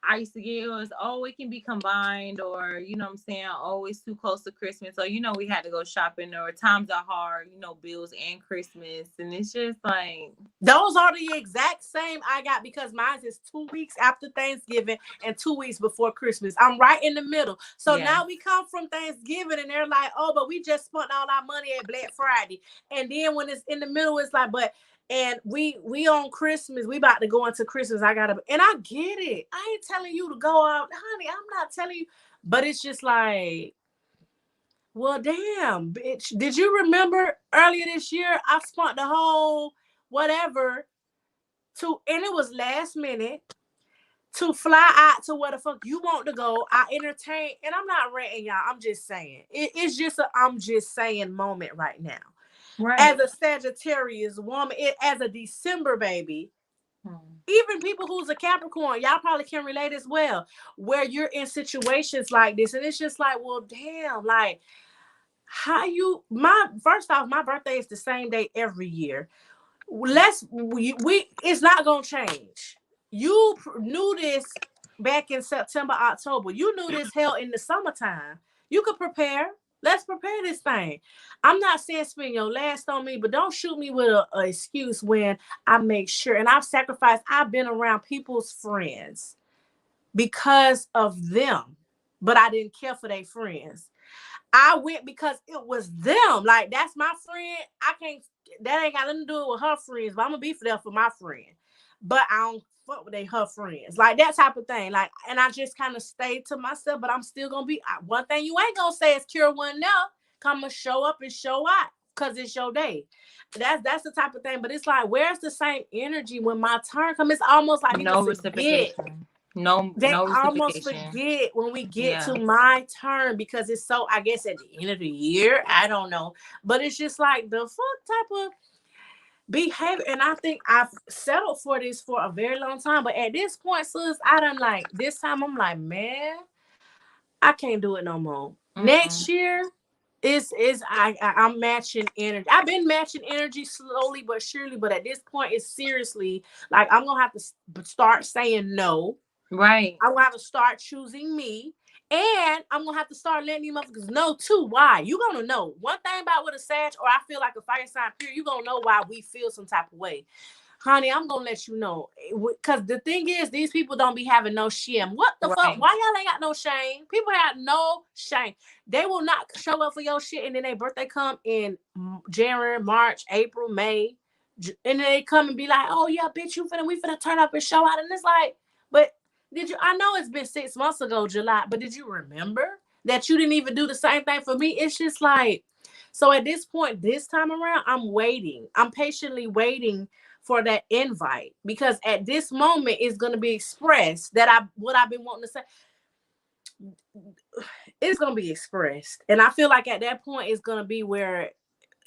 Speaker 2: I used to get, it was, oh, it can be combined, or you know what I'm saying, oh, it's too close to Christmas, so you know we had to go shopping, or times are hard, you know, bills and Christmas, and it's just like
Speaker 1: Those are the exact same I got because mine is 2 weeks after Thanksgiving and 2 weeks before Christmas. I'm right in the middle. So
Speaker 2: yeah,
Speaker 1: now we come from Thanksgiving and they're like, oh, but we just spent all our money at Black Friday. And then when it's in the middle, it's like, but and we on Christmas, we about to go into Christmas. I gotta, and I get it. I ain't telling you to go out, honey. I'm not telling you, but it's just like, well, damn, bitch. Did you remember earlier this year? I spent the whole whatever and it was last minute to fly out to where the fuck you want to go. I entertain, and I'm not ranting, y'all. I'm just saying. It's just a I'm just saying moment right now.
Speaker 2: right.
Speaker 1: As a Sagittarius woman, as a December baby,
Speaker 2: Hmm.
Speaker 1: even people who's a Capricorn, y'all probably can relate as well, where you're in situations like this, and it's just like, well, damn, like how you my first off, my birthday is the same day every year. We it's not gonna change. You knew this back in September, October. You knew this hell in the summertime. You could prepare. Let's prepare this thing. I'm not saying spend your last on me, but don't shoot me with a excuse when I make sure and I've sacrificed. I've been around people's friends because of them, but I didn't care for their friends. I went because it was them. Like that's my friend. I can't. That ain't got nothing to do with her friends. But I'm gonna be for there for my friend. But I don't fuck with her friends. Like that type of thing. Like, and I just kind of stayed to myself. But I'm still gonna be. One thing you ain't gonna say is cure one now. Come and show up and show out because it's your day. That's the type of thing. But it's like, where's the same energy when my turn comes? It's almost like people
Speaker 2: No
Speaker 1: forget.
Speaker 2: reciprocation. No,
Speaker 1: They
Speaker 2: no
Speaker 1: almost
Speaker 2: reciprocation.
Speaker 1: forget when we get
Speaker 2: Yeah.
Speaker 1: to my turn because it's so, I guess, at the end of the year. I don't know. But it's just like the fuck type of behavior. And I think I've settled for this for a very long time. But at this point, sis, I done like this time I'm like, man, I can't do it no more.
Speaker 2: Mm-mm.
Speaker 1: Next year I'm matching energy. I've been matching energy slowly but surely, but at this point, it's seriously like I'm gonna have to start saying no.
Speaker 2: Right.
Speaker 1: I'm gonna have to start choosing me. And I'm gonna have to start letting you motherfuckers know too why. You gonna know. One thing about with a Sag, or I feel like a fire sign period, you gonna know why we feel some type of way. Honey, I'm gonna let you know. Cause the thing is, these people don't be having no shame. What the fuck?
Speaker 2: Right.
Speaker 1: Why y'all ain't got no shame? People have no shame. They will not show up for your shit, and then their birthday come in January, March, April, May. And then they come and be like, oh yeah, bitch, we finna turn up and show out. And it's like, but did you? I know it's been 6 months ago, July, but did you remember that you didn't even do the same thing for me? It's just like, so at this point, this time around, I'm waiting. I'm patiently waiting for that invite because at this moment, it's gonna be expressed that what I've been wanting to say. It's gonna be expressed, and I feel like at that point, it's gonna be where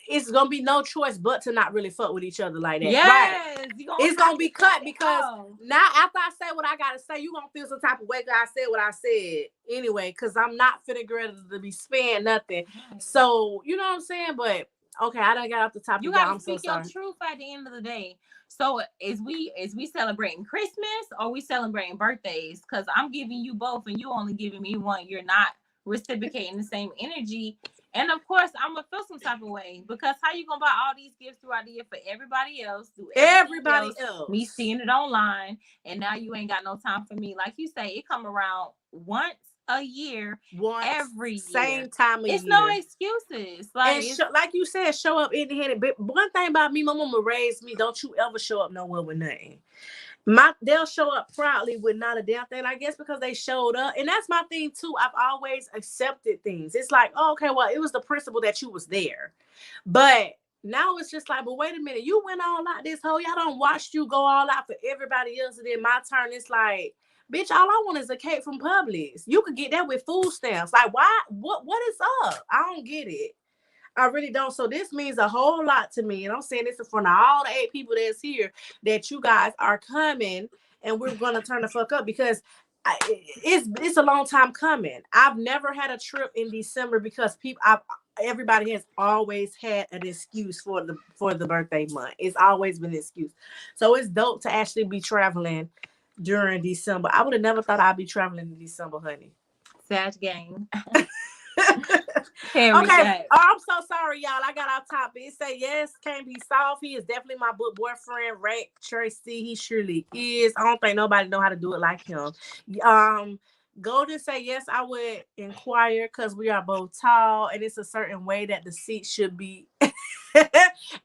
Speaker 1: it's gonna be no choice but to not really fuck with each other like that, right?
Speaker 2: Yes. You gonna
Speaker 1: It's
Speaker 2: have
Speaker 1: gonna
Speaker 2: to
Speaker 1: be
Speaker 2: cut
Speaker 1: cut
Speaker 2: it
Speaker 1: because
Speaker 2: off.
Speaker 1: now after I say what I gotta say, you gonna feel some type of way because I said what I said anyway. Because I'm not finna ready to be spaying nothing.
Speaker 2: Right.
Speaker 1: So you know what I'm saying. But okay, I done got off the
Speaker 2: You
Speaker 1: topic, y'all.
Speaker 2: gotta
Speaker 1: I'm so
Speaker 2: speak your
Speaker 1: sorry.
Speaker 2: truth at the end of the day. So is we celebrating Christmas or we celebrating birthdays? Because I'm giving you both and you only giving me one. You're not reciprocating the same energy. And of course, I'm gonna feel some type of way because how you gonna buy all these gifts throughout the year for everybody else, do everything
Speaker 1: Everybody
Speaker 2: else, me
Speaker 1: else.
Speaker 2: seeing it online, and now you ain't got no time for me. Like you say, it come around once a year,
Speaker 1: Once,
Speaker 2: every year.
Speaker 1: same time of
Speaker 2: It's no
Speaker 1: year.
Speaker 2: excuses. Like
Speaker 1: And
Speaker 2: it's
Speaker 1: like you said, show up empty handed. But one thing about me, my mama raised me, don't you ever show up nowhere with nothing. They'll show up proudly with not a damn thing, I guess, because they showed up. And that's my thing too. I've always accepted things. It's like, oh, okay, well, it was the principle that you was there. But now it's just like, but wait a minute, you went all out this whole, y'all don't watch you go all out for everybody else. And then my turn, it's like, bitch, all I want is a cake from Publix. You could get that with food stamps. Like, why? What is up? I don't get it. I really don't. So this means a whole lot to me. And I'm saying this in front of all the 8 people that's here, that you guys are coming and we're gonna turn the fuck up because it's a long time coming. I've never had a trip in December because everybody has always had an excuse for the birthday month. It's always been an excuse. So it's dope to actually be traveling during December. I would have never thought I'd be traveling in December, honey.
Speaker 2: Sag gang. Henry
Speaker 1: Okay.
Speaker 2: Sag.
Speaker 1: Oh, I'm so sorry, y'all. I got off topic. It say yes, can't be soft. He is definitely my boyfriend, Rick Tracy. He surely is. I don't think nobody know how to do it like him. Um, Golden say yes, I would inquire because we are both tall, and it's a certain way that the seat should be.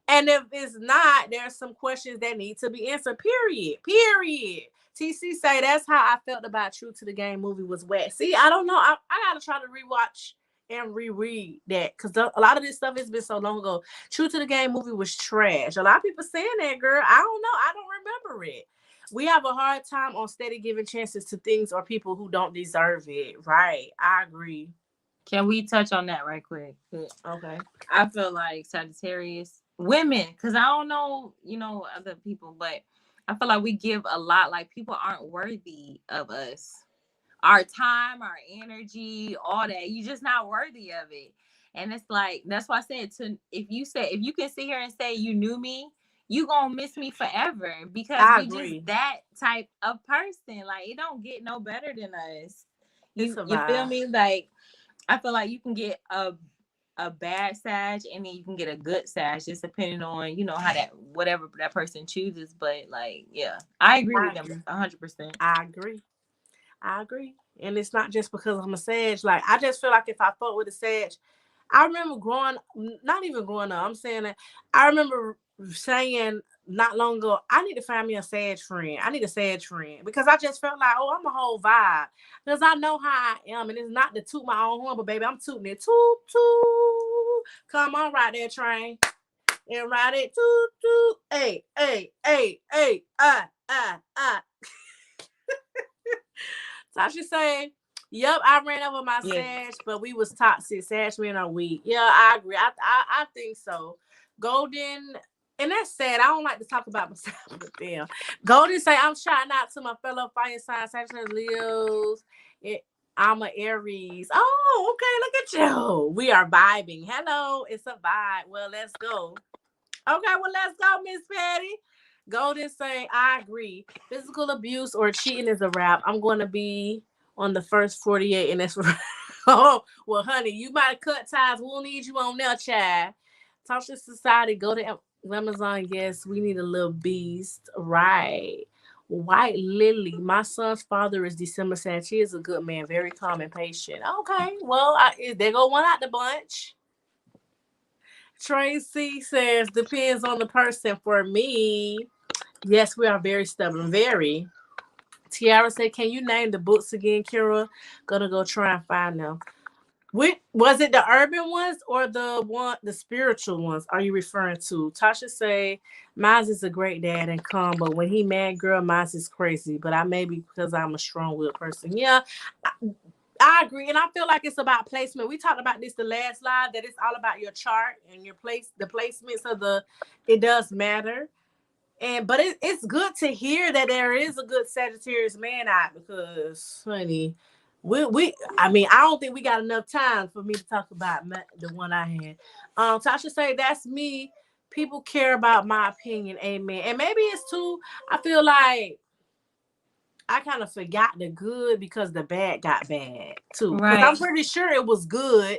Speaker 1: And if it's not, there's some questions that need to be answered. Period. Period. TC say that's how I felt about True to the Game movie was wet. See, I don't know. I gotta try to rewatch and reread that because a lot of this stuff has been so long ago. True to the Game movie was trash. A lot of people saying that, girl. I don't know. I don't remember it. We have a hard time on steady giving chances to things or people who don't deserve it. Right. I agree.
Speaker 2: Can we touch on that right quick?
Speaker 1: Okay.
Speaker 2: I feel like Sagittarius women, because I don't know, other people, but I feel like we give a lot. Like people aren't worthy of us, our time, our energy, all that. You're just not worthy of it. And it's like that's why I said if you can sit here and say you knew me, you gonna miss me forever because
Speaker 1: I
Speaker 2: we just
Speaker 1: agree.
Speaker 2: that type of person. Like it don't get no better than us.
Speaker 1: It's a
Speaker 2: You feel
Speaker 1: vibe.
Speaker 2: me? Like I feel like you can get a bad Sag and then you can get a good Sag, just depending on how that whatever that person chooses. But like, yeah, I agree
Speaker 1: I
Speaker 2: with them
Speaker 1: agree.
Speaker 2: 100%.
Speaker 1: I agree. I agree. And it's not just because I'm a Sag. Like I just feel like if I fought with a Sag, I remember not even growing up. I'm saying that I remember saying not long ago, I need to find me a Sag friend. I need a Sag friend because I just felt like, oh, I'm a whole vibe because I know how I am, and it's not to toot my own horn, but baby, I'm tooting it. Toot toot. Come on, ride that train and ride it. Toot toot. Hey, hey, hey, hey. Ah. Tasha say, "Yep, I ran over my
Speaker 2: Yeah.
Speaker 1: Sag, but we was toxic. Sag men are weak. Yeah, I agree. I think so. Golden, and that's sad. I don't like to talk about myself, but damn. Golden say, I'm shouting out to my fellow fire sign Sagittarius Leos. It, I'm a Aries. Oh, okay. Look at you. We are vibing. Hello, it's a vibe. Well, let's go. Okay, well, let's go, Miss Patty. Golden saying, I agree. Physical abuse or cheating is a wrap. I'm going to be on the first 48, and that's oh, well, honey, you might have cut ties. We'll need you on there, child. Tasha Society, go to Amazon. Yes, we need a little beast. Right. White Lily. My son's father is December Sag. He is a good man, very calm and patient. Okay, well, there go one out the bunch. Tracy says, depends on the person. For me, yes, we are very stubborn. Very. Tiara said, can you name the books again, Kira? Gonna go try and find them. Was it the urban ones or the spiritual ones are you referring to? Tasha say, Miles is a great dad and calm, but when he mad, girl, Miles is crazy. But I may be because I'm a strong-willed person. Yeah, I agree, and I feel like it's about placement. We talked about this the last live that it's all about your chart and your place, the placements of the. It does matter, and but it's good to hear that there is a good Sagittarius man out because, honey, we I mean I don't think we got enough time for me to talk about the one I had. Tasha say that's me. People care about my opinion, amen. And maybe it's too. I feel like I kind of forgot the good because the bad got bad too. Because I'm
Speaker 2: Right.
Speaker 1: pretty sure it was good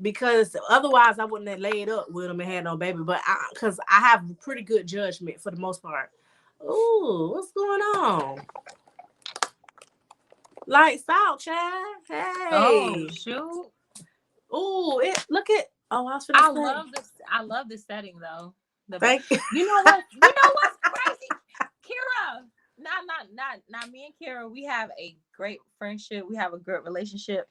Speaker 1: because otherwise I wouldn't have laid up with him and had no baby. But because I have pretty good judgment for the most part. Ooh, what's going on? Lights out, child.
Speaker 2: Oh
Speaker 1: Hey.
Speaker 2: shoot.
Speaker 1: Ooh, look at. Oh, I was gonna
Speaker 2: I
Speaker 1: say.
Speaker 2: love this. I love this setting though.
Speaker 1: Thank you.
Speaker 2: You know what? You know what's crazy, Kira? Not me and Kira. We have a great friendship. We have a good relationship.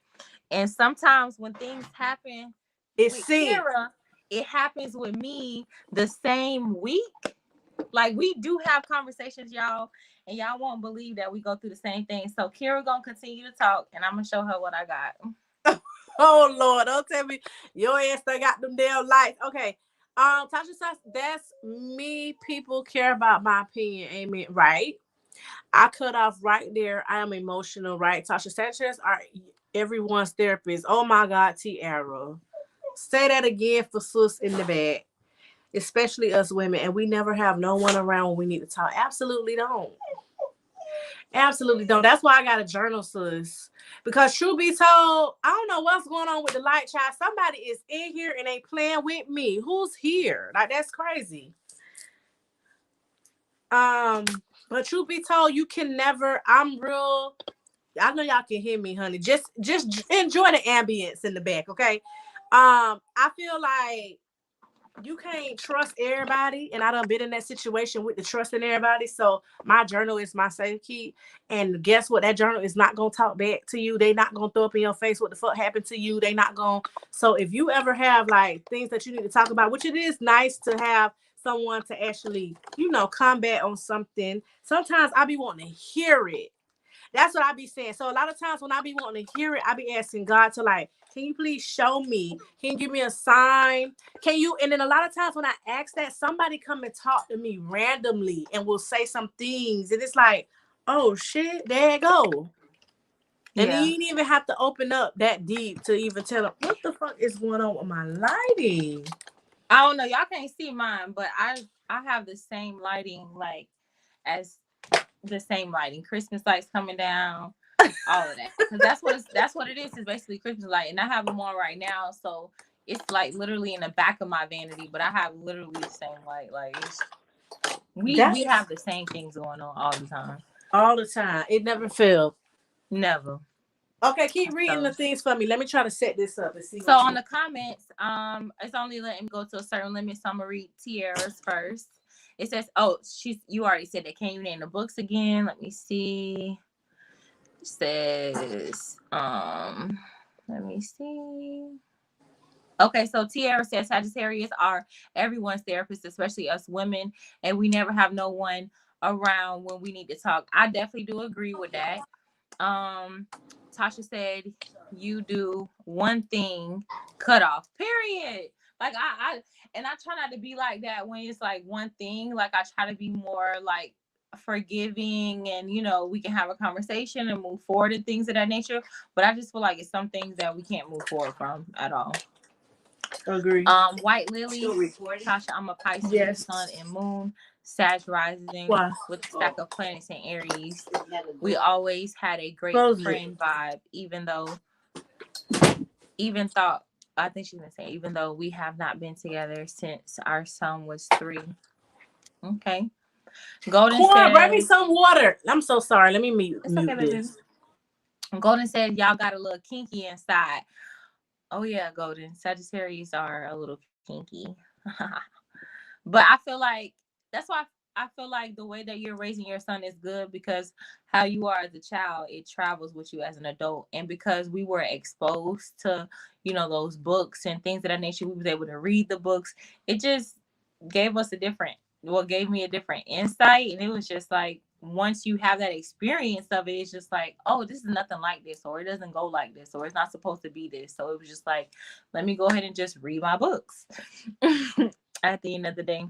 Speaker 2: And sometimes when things happen
Speaker 1: It's
Speaker 2: with
Speaker 1: sick.
Speaker 2: Kira, it happens with me the same week. Like we do have conversations, y'all, and y'all won't believe that we go through the same thing. So Kira gonna continue to talk, and I'm gonna show her what I got.
Speaker 1: Oh Lord, don't tell me your ass they got them damn lights. Okay. Tasha says that's me. People care about my opinion. Amen. Right. I cut off right there. I am emotional, right? Tasha Sanchez are everyone's therapist. Oh my God, Tiara. Say that again for sis in the back, especially us women. And we never have no one around when we need to talk. Absolutely don't. Absolutely don't. That's why I got a journal, sis. Because truth be told, I don't know what's going on with the light, child. Somebody is in here and they playing with me. Who's here? Like, that's crazy. Um, but truth be told, you can never. I'm real. I know y'all can hear me, honey. Just enjoy the ambience in the back, okay? I feel like you can't trust everybody, and I done been in that situation with the trusting everybody. So my journal is my safe key, and guess what? That journal is not gonna talk back to you. They not gonna throw up in your face what the fuck happened to you. They not gonna. So if you ever have like things that you need to talk about, which it is nice to have someone to actually, combat on something. Sometimes I be wanting to hear it. That's what I be saying. So a lot of times when I be wanting to hear it, I be asking God to like, can you please show me? Can you give me a sign? Can you? And then a lot of times when I ask that, somebody come and talk to me randomly and will say some things. And it's like, oh shit, there you go. And then
Speaker 2: Yeah.
Speaker 1: you didn't even have to open up that deep to even tell them what the fuck is going on with my lighting.
Speaker 2: I don't know. Y'all can't see mine, but I have the same lighting, like as the same lighting. Christmas lights coming down, all of that. Because that's what it is. It's basically Christmas light, and I have them on right now. So it's like literally in the back of my vanity, but I have literally the same light. Like we have the same things going on all the time.
Speaker 1: All the time. It never failed.
Speaker 2: Never.
Speaker 1: Okay, keep reading
Speaker 2: So,
Speaker 1: the things for me. Let me try to set this up and see
Speaker 2: so
Speaker 1: what
Speaker 2: on the comments, it's only letting me go to a certain limit. So I'm gonna read Tiara's first. It says, "Oh, you already said that. Can you name the books again? Let me see." It says, let me see. Okay, so Tiara says Sagittarius are everyone's therapist, especially us women, and we never have no one around when we need to talk. I definitely do agree with that. Um, Tasha said you do one thing, cut off. Period. Like and I try not to be like that when it's like one thing. Like I try to be more like forgiving, and we can have a conversation and move forward and things of that nature. But I just feel like it's some things that we can't move forward from at all.
Speaker 1: agree.
Speaker 2: White Lily, Tasha, I'm a Pisces,
Speaker 1: Yes.
Speaker 2: Sun and Moon, Sag rising
Speaker 1: Why?
Speaker 2: with the stack of planets in Aries. We always had a great
Speaker 1: Close it.
Speaker 2: friend vibe, even thought I think she's gonna say, even though we have not been together since our son was 3. Okay. Golden
Speaker 1: Corn, bring me
Speaker 2: said,
Speaker 1: some water. I'm so sorry. Let me
Speaker 2: it's okay,
Speaker 1: mute
Speaker 2: baby.
Speaker 1: this.
Speaker 2: Golden said, y'all got a little kinky inside. Oh yeah, Golden. Sagittarius are a little kinky. But I feel like that's why I feel like the way that you're raising your son is good, because how you are as a child, it travels with you as an adult. And because we were exposed to, those books and things of that nature, we was able to read the books. It just gave us gave me a different insight. And it was just like, once you have that experience of it, it's just like, oh, this is nothing like this, or it doesn't go like this, or it's not supposed to be this. So it was just like, let me go ahead and just read my books. At the end of the day.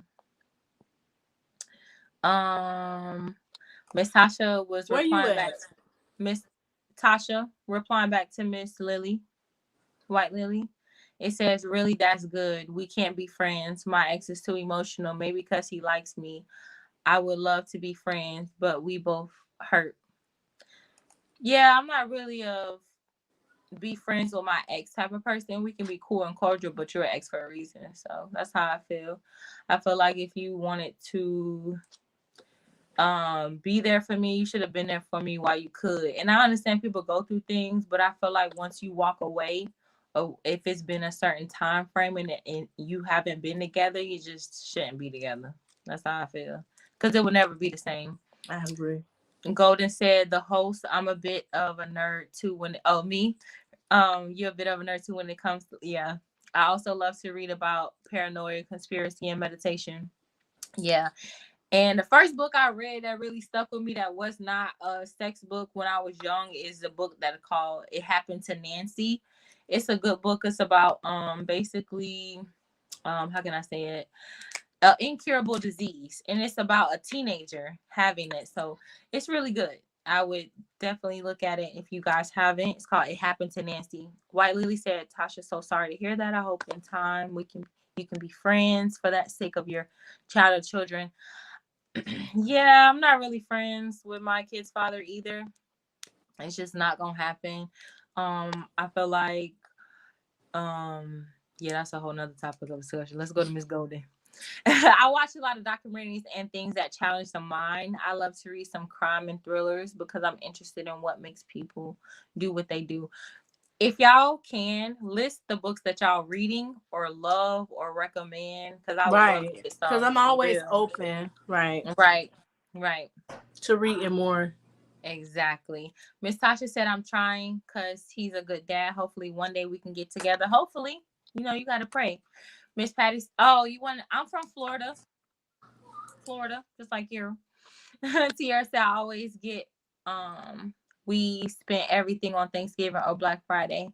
Speaker 2: Miss Tasha was
Speaker 1: Where you
Speaker 2: replying
Speaker 1: at?
Speaker 2: back. Miss Tasha replying back to Miss Lily, White Lily. It says, really, that's good. We can't be friends. My ex is too emotional. Maybe because he likes me. I would love to be friends, but we both hurt. Yeah, I'm not really be friends with my ex type of person. We can be cool and cordial, but you're an ex for a reason. So that's how I feel. I feel like if you wanted to be there for me, you should have been there for me while you could. And I understand people go through things, but I feel like once you walk away, or if it's been a certain time frame and you haven't been together, you just shouldn't be together. That's how I feel, because it will never be the same.
Speaker 1: I agree.
Speaker 2: Golden said, the host, I'm a bit of a nerd too me. You're a bit of a nerd too when it comes to, yeah. I also love to read about paranoia, conspiracy, and meditation. Yeah. And the first book I read that really stuck with me that was not a sex book when I was young is a book that called It Happened to Nancy. It's a good book. It's about basically how can I say it? An incurable disease, and it's about a teenager having it. So it's really good. I would definitely look at it if you guys haven't. It's called It Happened to Nancy. White Lily said, Tasha, so sorry to hear that. I hope in time you can be friends for that sake of your child or children. Yeah, I'm not really friends with my kid's father either. It's just not gonna happen. I feel like yeah, that's a whole nother topic of discussion. Let's go to Miss Golden. I watch a lot of documentaries and things that challenge the mind. I love to read some crime and thrillers because I'm interested in what makes people do what they do. If y'all can list the books that y'all reading or love or recommend, because I would love to
Speaker 1: Right.
Speaker 2: get
Speaker 1: Because
Speaker 2: some
Speaker 1: I'm
Speaker 2: for
Speaker 1: always
Speaker 2: real.
Speaker 1: open, right,
Speaker 2: Right, right.
Speaker 1: to reading more.
Speaker 2: Exactly. Miss Tasha said I'm trying because he's a good dad. Hopefully one day we can get together. Hopefully. You gotta pray. Miss Patty, oh, you want I'm from Florida. Florida, just like you. Tierra said I always get we spent everything on Thanksgiving or Black Friday.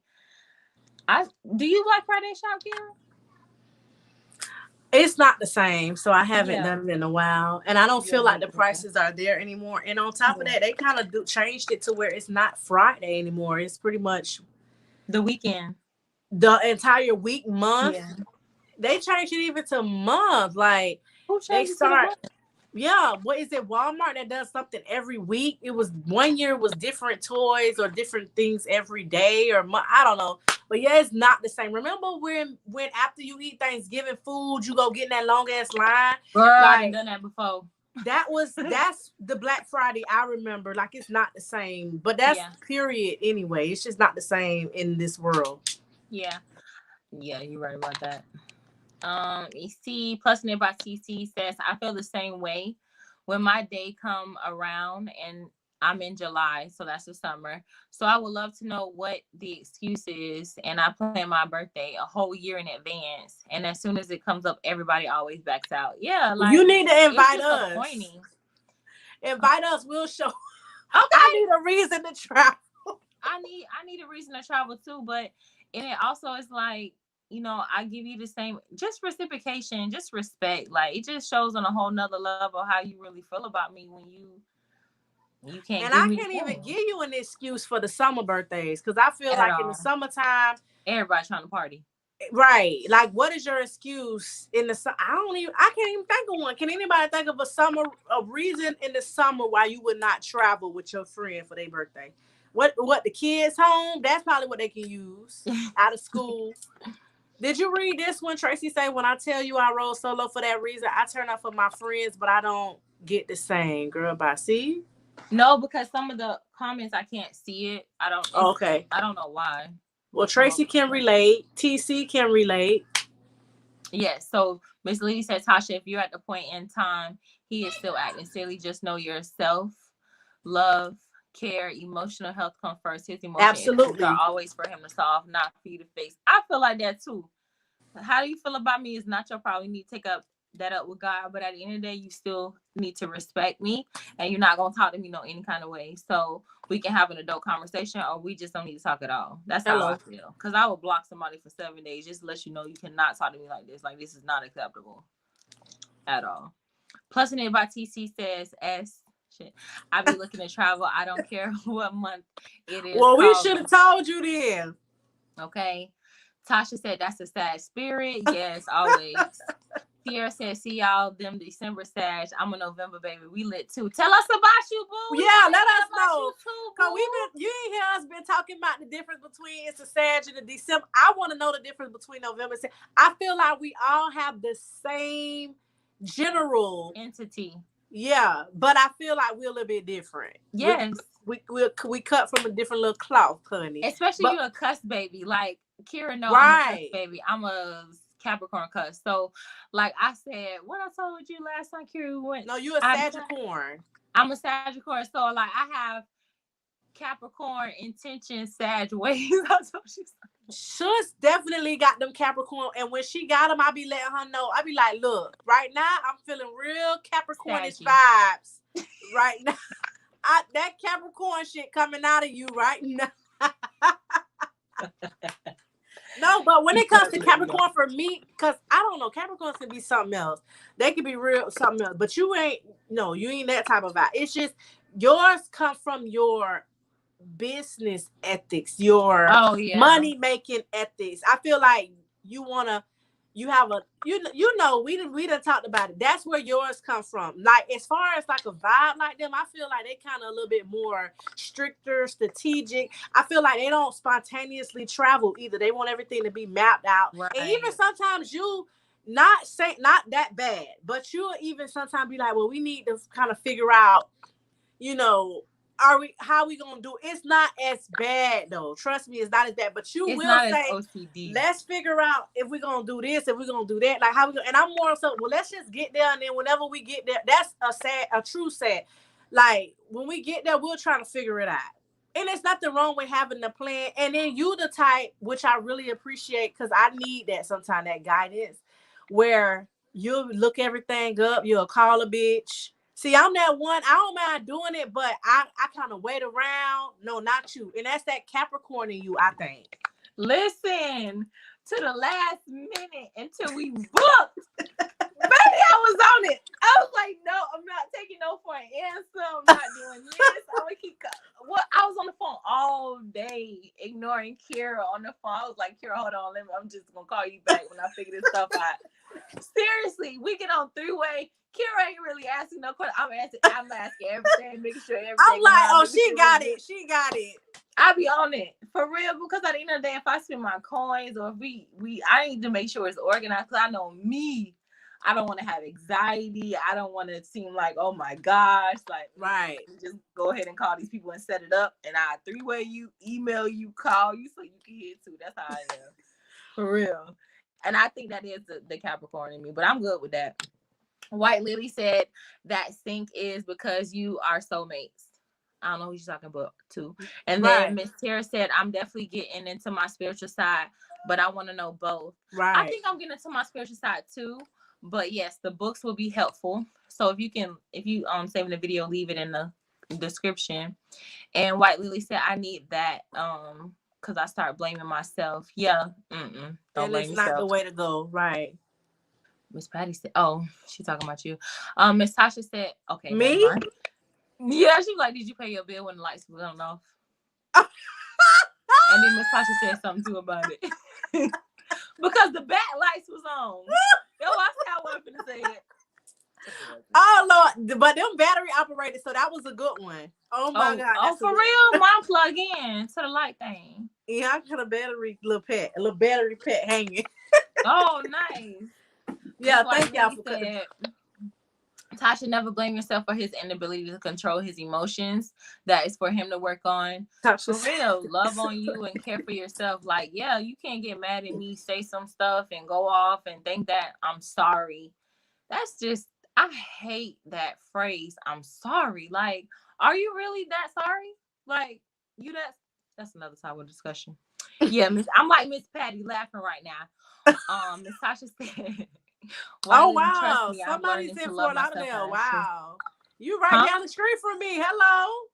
Speaker 2: I do you Black Friday shop, Kira?
Speaker 1: It's not the same, so I haven't
Speaker 2: Yeah.
Speaker 1: done it in a while, and I don't
Speaker 2: Yeah,
Speaker 1: feel like
Speaker 2: me
Speaker 1: the
Speaker 2: either.
Speaker 1: prices are there anymore. And on top of
Speaker 2: Yeah.
Speaker 1: that, they kind of changed it to where it's not Friday anymore. It's pretty much
Speaker 2: The weekend.
Speaker 1: the entire week, month.
Speaker 2: Yeah.
Speaker 1: They changed it even to month. Like
Speaker 2: Who
Speaker 1: they
Speaker 2: changed it to the
Speaker 1: start,
Speaker 2: month?
Speaker 1: yeah. What is it? Walmart that does something every week. It was one year was different toys or different things every day or I don't know. But yeah, it's not the same. Remember when after you eat Thanksgiving food, you go get in that long ass line.
Speaker 2: Girl, I done
Speaker 1: Like
Speaker 2: done that before.
Speaker 1: that's the Black Friday I remember. Like it's not the same. But that's
Speaker 2: Yeah.
Speaker 1: period anyway. It's just not the same in this world.
Speaker 2: Yeah. Yeah, you're right about that. EC plus nearby TC says I feel the same way when my day come around and I'm in July, so that's the summer. So I would love to know what the excuse is, and I plan my birthday a whole year in advance. And as soon as it comes up, everybody always backs out. Yeah,
Speaker 1: You
Speaker 2: like
Speaker 1: need to
Speaker 2: it's
Speaker 1: invite us.
Speaker 2: disappointing.
Speaker 1: Invite us. We'll show. I
Speaker 2: Okay,
Speaker 1: need a reason to travel.
Speaker 2: I need a reason to travel too, but and it also is like I give you the same, just reciprocation, just respect. Like it just shows on a whole nother level how you really feel about me when you can't
Speaker 1: And
Speaker 2: give
Speaker 1: I
Speaker 2: me the
Speaker 1: can't even
Speaker 2: same
Speaker 1: give you an excuse for the summer birthdays because I feel
Speaker 2: at
Speaker 1: like in the
Speaker 2: all.
Speaker 1: summertime,
Speaker 2: Everybody trying to party.
Speaker 1: right? Like, what is your excuse in the summer? I can't even think of one. Can anybody think of a reason in the summer why you would not travel with your friend for their birthday? What the kids home? That's probably what they can use out of school. Did you read this one? Tracy say, when I tell you I roll solo for that reason, I turn up for my friends, but I don't get the same. Girl, bye. See?
Speaker 2: No, because some of the comments I can't see it. I don't. It's
Speaker 1: Okay.
Speaker 2: I don't know why.
Speaker 1: Well,
Speaker 2: But some of
Speaker 1: Tracy can relate. TC can relate.
Speaker 2: yes. So Miss Lee said, Tasha, if you're at the point in time he is still acting silly, just know yourself, love, care, emotional health come first. His emotion issues are
Speaker 1: Absolutely.
Speaker 2: always for him to solve, not for you to fix. I feel like that too. How do you feel about me is not your problem. You need to take up that up with God. But at the end of the day, you still need to respect me, and you're not gonna talk to me no any kind of way. So we can have an adult conversation, or we just don't need to talk at all. That's how I
Speaker 1: Hello.
Speaker 2: feel. Cause I would block somebody for 7 days just to let you know you cannot talk to me like this. Like this is not acceptable at all. Plus, in it by TC says S. Shit. I be looking to travel. I don't care what month it is.
Speaker 1: Well, we
Speaker 2: Call
Speaker 1: should
Speaker 2: me.
Speaker 1: have told you then.
Speaker 2: Okay. Tasha said that's a sad spirit. Yes, always. Sierra said, see y'all them December Sag. I'm a November baby. We lit too. Tell us about you, boo. We
Speaker 1: Yeah,
Speaker 2: want to
Speaker 1: let
Speaker 2: hear
Speaker 1: us
Speaker 2: about
Speaker 1: know.
Speaker 2: you too,
Speaker 1: Cause
Speaker 2: boo.
Speaker 1: you ain't hear us been talking about the difference between it's a Sag and a December. I want to know the difference between November and Sag. I feel like we all have the same general,
Speaker 2: Entity.
Speaker 1: yeah, but I feel like we're a little bit different.
Speaker 2: Yes.
Speaker 1: We cut from a different little cloth, honey.
Speaker 2: Especially
Speaker 1: But
Speaker 2: you a cuss baby. Like Kira know I'm a cuss
Speaker 1: right,
Speaker 2: baby. I'm a Capricorn cuss. So like I said, what I told you last time, Kira, we went
Speaker 1: no, you a
Speaker 2: out of town.
Speaker 1: Sagicorn.
Speaker 2: I'm a Sagittarius. So like I have Capricorn intention Sag ways. I told you.
Speaker 1: Shush definitely got them Capricorn, and when she got them, I be letting her know. I be like, look, right now I'm feeling real Capricornish
Speaker 2: Saggy.
Speaker 1: vibes. Right now, that Capricorn shit coming out of you right now. No, but when it comes to Capricorn, for me, because I don't know, Capricorns can be something else. They can be real something else, but you ain't. No, you ain't that type of vibe. It's just yours come from your business ethics, your
Speaker 2: Oh yeah.
Speaker 1: money making ethics. I feel like you wanna. you have a we done talked about it. That's where yours come from. Like as far as like a vibe like them, I feel like they kind of a little bit more stricter, strategic. I feel like they don't spontaneously travel either. They want everything to be mapped out. And even
Speaker 2: Right.
Speaker 1: sometimes you not that bad, but you'll even sometimes be like, well, we need to kind of figure out, you know, are we how we gonna do it's not as bad though. Trust me, it's not as bad. But you
Speaker 2: It's
Speaker 1: will
Speaker 2: not as
Speaker 1: say,
Speaker 2: OCD.
Speaker 1: let's figure out if we're gonna do this, if we're gonna do that, like how we gonna and I'm more so, well, let's just get there and then whenever we get there, that's a true sad. Like when we get there, we'll try to figure it out. And there's nothing wrong with having the plan. And then you the type, which I really appreciate because I need that sometimes, that guidance, where you'll look everything up, you'll call a bitch. See, I'm that one. I don't mind doing it, but I kind of wait around. No, not you. And that's that Capricorn in you, I think.
Speaker 2: Listen to the last minute until we booked. Baby, I was on it. I was like, no, I'm not taking no for an answer. I'm not doing this. I'm gonna keep. What? I was on the phone all day, ignoring Kira on the phone. I was like, Kira, hold on, I'm just gonna call you back when I figure this stuff out. Seriously, we get on three-way. Kira ain't really asking no question. I'm asking everything, making sure everything.
Speaker 1: I'm like, oh, she got it. She got it.
Speaker 2: I be on it for real because at the end of the day, if I spend my coins or if I need to make sure it's organized because I know me. I don't want to have anxiety. I don't want to seem like, oh my gosh, like
Speaker 1: right.
Speaker 2: Just go ahead and call these people and set it up, and I three-way you, email you, call you, so you can hear too. That's how I am, for real. And I think that is the Capricorn in me, but I'm good with that. White Lily said that sync is because you are soulmates. I don't know who you're talking about too. And then Miss Tara said, I'm definitely getting into my spiritual side, but I want to know both. Right. I think I'm getting into my spiritual side too. But yes, the books will be helpful. So if you saving the video, leave it in the description. And White Lily said, I need that because I start blaming myself. Yeah.
Speaker 1: Don't blame yourself. Not the way to go. Right.
Speaker 2: Miss Patty said, oh, she's talking about you. Miss Tasha said, okay.
Speaker 1: Me?
Speaker 2: Yeah, she's like, did you pay your bill when the lights were on off? And then Miss Tasha said something too about it. Because the back lights was on. Yo, I said I wasn't finna say it.
Speaker 1: Oh Lord, but them battery operated, so that was a good one. Oh my God.
Speaker 2: Oh, for real? Mine plug in to the light thing.
Speaker 1: Yeah, I got a little battery pet hanging.
Speaker 2: Oh, nice.
Speaker 1: Yeah, thank y'all for
Speaker 2: that. Tasha, never blame yourself for his inability to control his emotions. That is for him to work on. For real, love on you and care for yourself. Like, yeah, you can't get mad at me, say some stuff and go off and think that I'm sorry. That's just, I hate that phrase. I'm sorry. Like, are you really that sorry? Like, that's another type of discussion. Yeah, I'm like Miss Patty laughing right now. Miss Tasha said,
Speaker 1: oh wow, somebody's in Fort Lauderdale. Wow, you right down the street from me. Hello.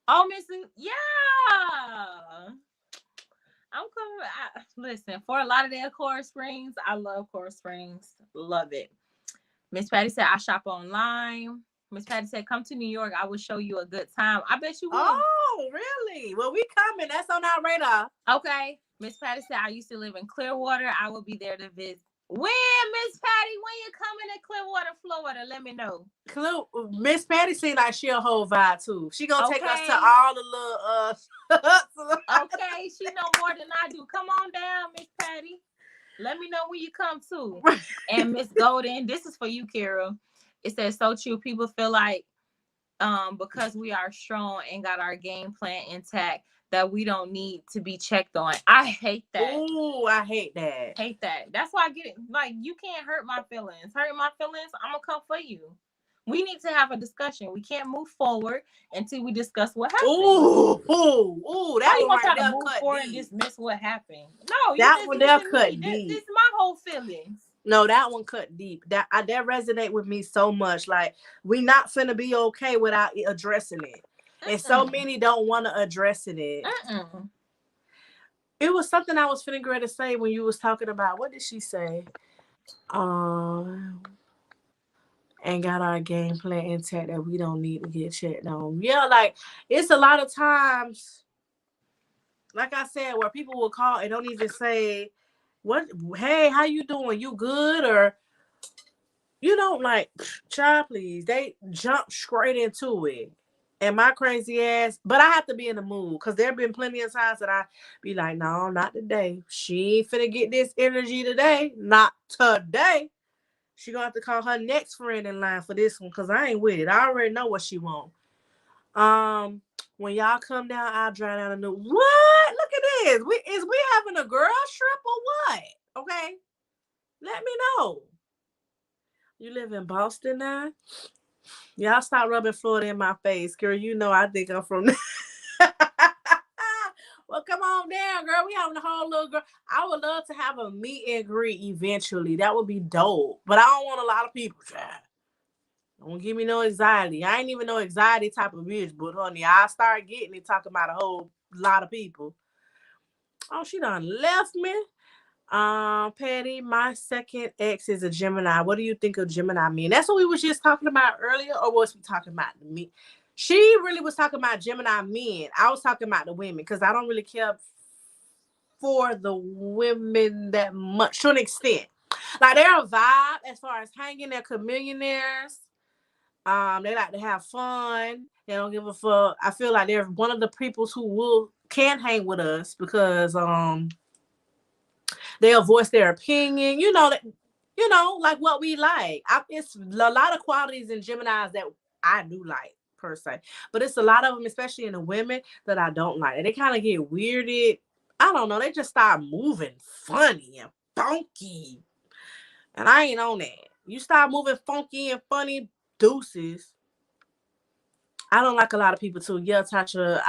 Speaker 2: Oh, Missy, yeah. I'm coming. Listen, Fort Lauderdale, Coral Springs. I love Coral Springs. Love it. Miss Patty said, I shop online. Miss Patty said, come to New York. I will show you a good time. I bet you will.
Speaker 1: Oh, really? Well, we coming. That's on our radar.
Speaker 2: Okay. Miss Patty said, I used to live in Clearwater. I will be there to visit. When, Miss Patty, when you coming to Clearwater, Florida, let me know.
Speaker 1: Miss Patty seems like she a whole vibe too. She gonna take us to all the little
Speaker 2: Okay, she know more than I do. Come on down, Miss Patty. Let me know when you come too. And Miss Golden, this is for you, Carol. It says so true. People feel like because we are strong and got our game plan intact that we don't need to be checked on. I hate that.
Speaker 1: Ooh, I hate that.
Speaker 2: Hate that. That's why I get it. Like, you can't hurt my feelings. Hurt my feelings, I'm gonna come for you. We need to have a discussion. We can't move forward until we discuss what happened.
Speaker 1: Ooh, that
Speaker 2: one right there move forward and dismiss what happened. No,
Speaker 1: that one there cut deep.
Speaker 2: This is my whole feelings.
Speaker 1: No, that one cut deep. That resonate with me so much. Like, we not finna be okay without addressing it. And so many don't want to address it. It was something I was finna to say when you was talking about, what did she say? And got our game plan intact that we don't need to get checked on. Yeah, like, it's a lot of times, like I said, where people will call and don't even say, What? Hey, how you doing? You good? Or you don't like, child, please. They jump straight into it. And my crazy ass, but I have to be in the mood because there have been plenty of times that I be like, no, not today. She ain't finna get this energy today. Not today. She gonna have to call her next friend in line for this one because I ain't with it. I already know what she want. Um, when y'all come down, I'll drive down and do what? Look at this. We having a girl trip or what? Okay, let me know. You live in Boston now? Y'all stop rubbing Florida in my face, girl. You know I think I'm from. Well, come on down, girl. We having a whole little girl. I would love to have a meet and greet eventually. That would be dope. But I don't want a lot of people. Child. Don't give me no anxiety. I ain't even no anxiety type of bitch, but honey, I start getting it talking about a whole lot of people. Oh, she done left me. Patty, my second ex is a Gemini. What do you think of Gemini men? That's what we was just talking about earlier, or was we talking about the men? She really was talking about Gemini men. I was talking about the women because I don't really care for the women that much to an extent. Like they're a vibe as far as hanging. They're chameleonaires. They like to have fun. They don't give a fuck. I feel like they're one of the people who can hang with us because they'll voice their opinion. Like what we like. It's a lot of qualities in Gemini's that I do like per se, but it's a lot of them, especially in the women, that I don't like. And they kind of get weirded. I don't know. They just start moving funny and funky, and I ain't on that. You start moving funky and funny, deuces. I don't like a lot of people too. Yeah, Tasha.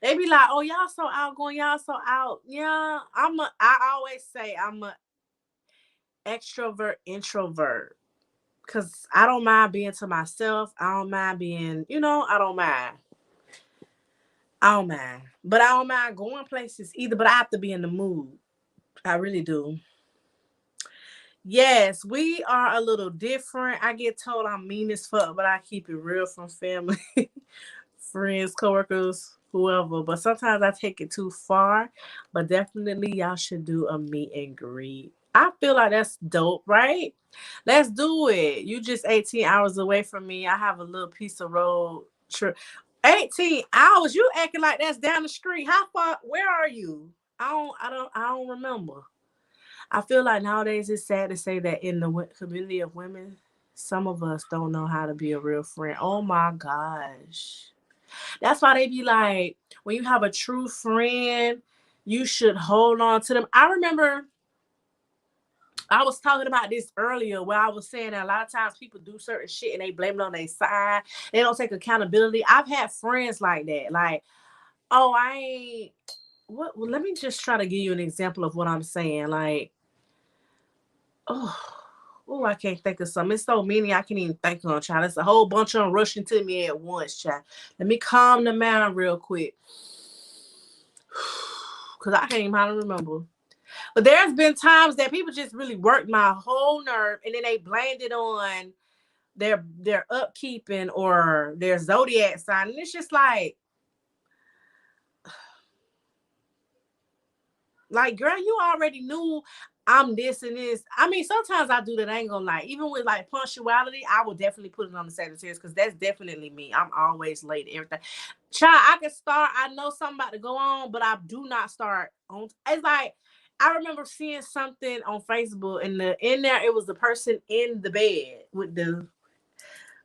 Speaker 1: They be like, "Oh, y'all so outgoing, y'all so out." Yeah, I always say I'm a extrovert, introvert, because I don't mind being to myself. I don't mind being, I don't mind. I don't mind, but I don't mind going places either. But I have to be in the mood. I really do. Yes, we are a little different. I get told I'm mean as fuck, but I keep it real from family. Friends, coworkers, whoever. But sometimes I take it too far. But definitely, y'all should do a meet and greet. I feel like that's dope, right? Let's do it. You just 18 hours away from me. I have a little piece of road trip. 18 hours. You acting like that's down the street. How far? Where are you? I don't remember. I feel like nowadays it's sad to say that in the community of women, some of us don't know how to be a real friend. Oh my gosh. That's why they be like, when you have a true friend, you should hold on to them. I remember I was talking about this earlier where I was saying that a lot of times people do certain shit and they blame it on their side. They don't take accountability. I've had friends like that. Like, oh, I ain't what well, let me just try to give you an example of what I'm saying. Like, oh, I can't think of some. It's so many I can't even think of, child. It's a whole bunch of them rushing to me at once, child. Let me calm the mind real quick. Cause I can't even hardly remember. But there's been times that people just really worked my whole nerve and then they blamed it on their upkeeping or their zodiac sign. And it's just like, girl, you already knew I'm this and this. I mean, sometimes I do that. I ain't gonna lie. Even with like punctuality, I will definitely put it on the Sagittarius because that's definitely me. I'm always late. Everything. Child, I can start. I know something about to go on, but I do not start on. It's like I remember seeing something on Facebook, and in there it was the person in the bed with the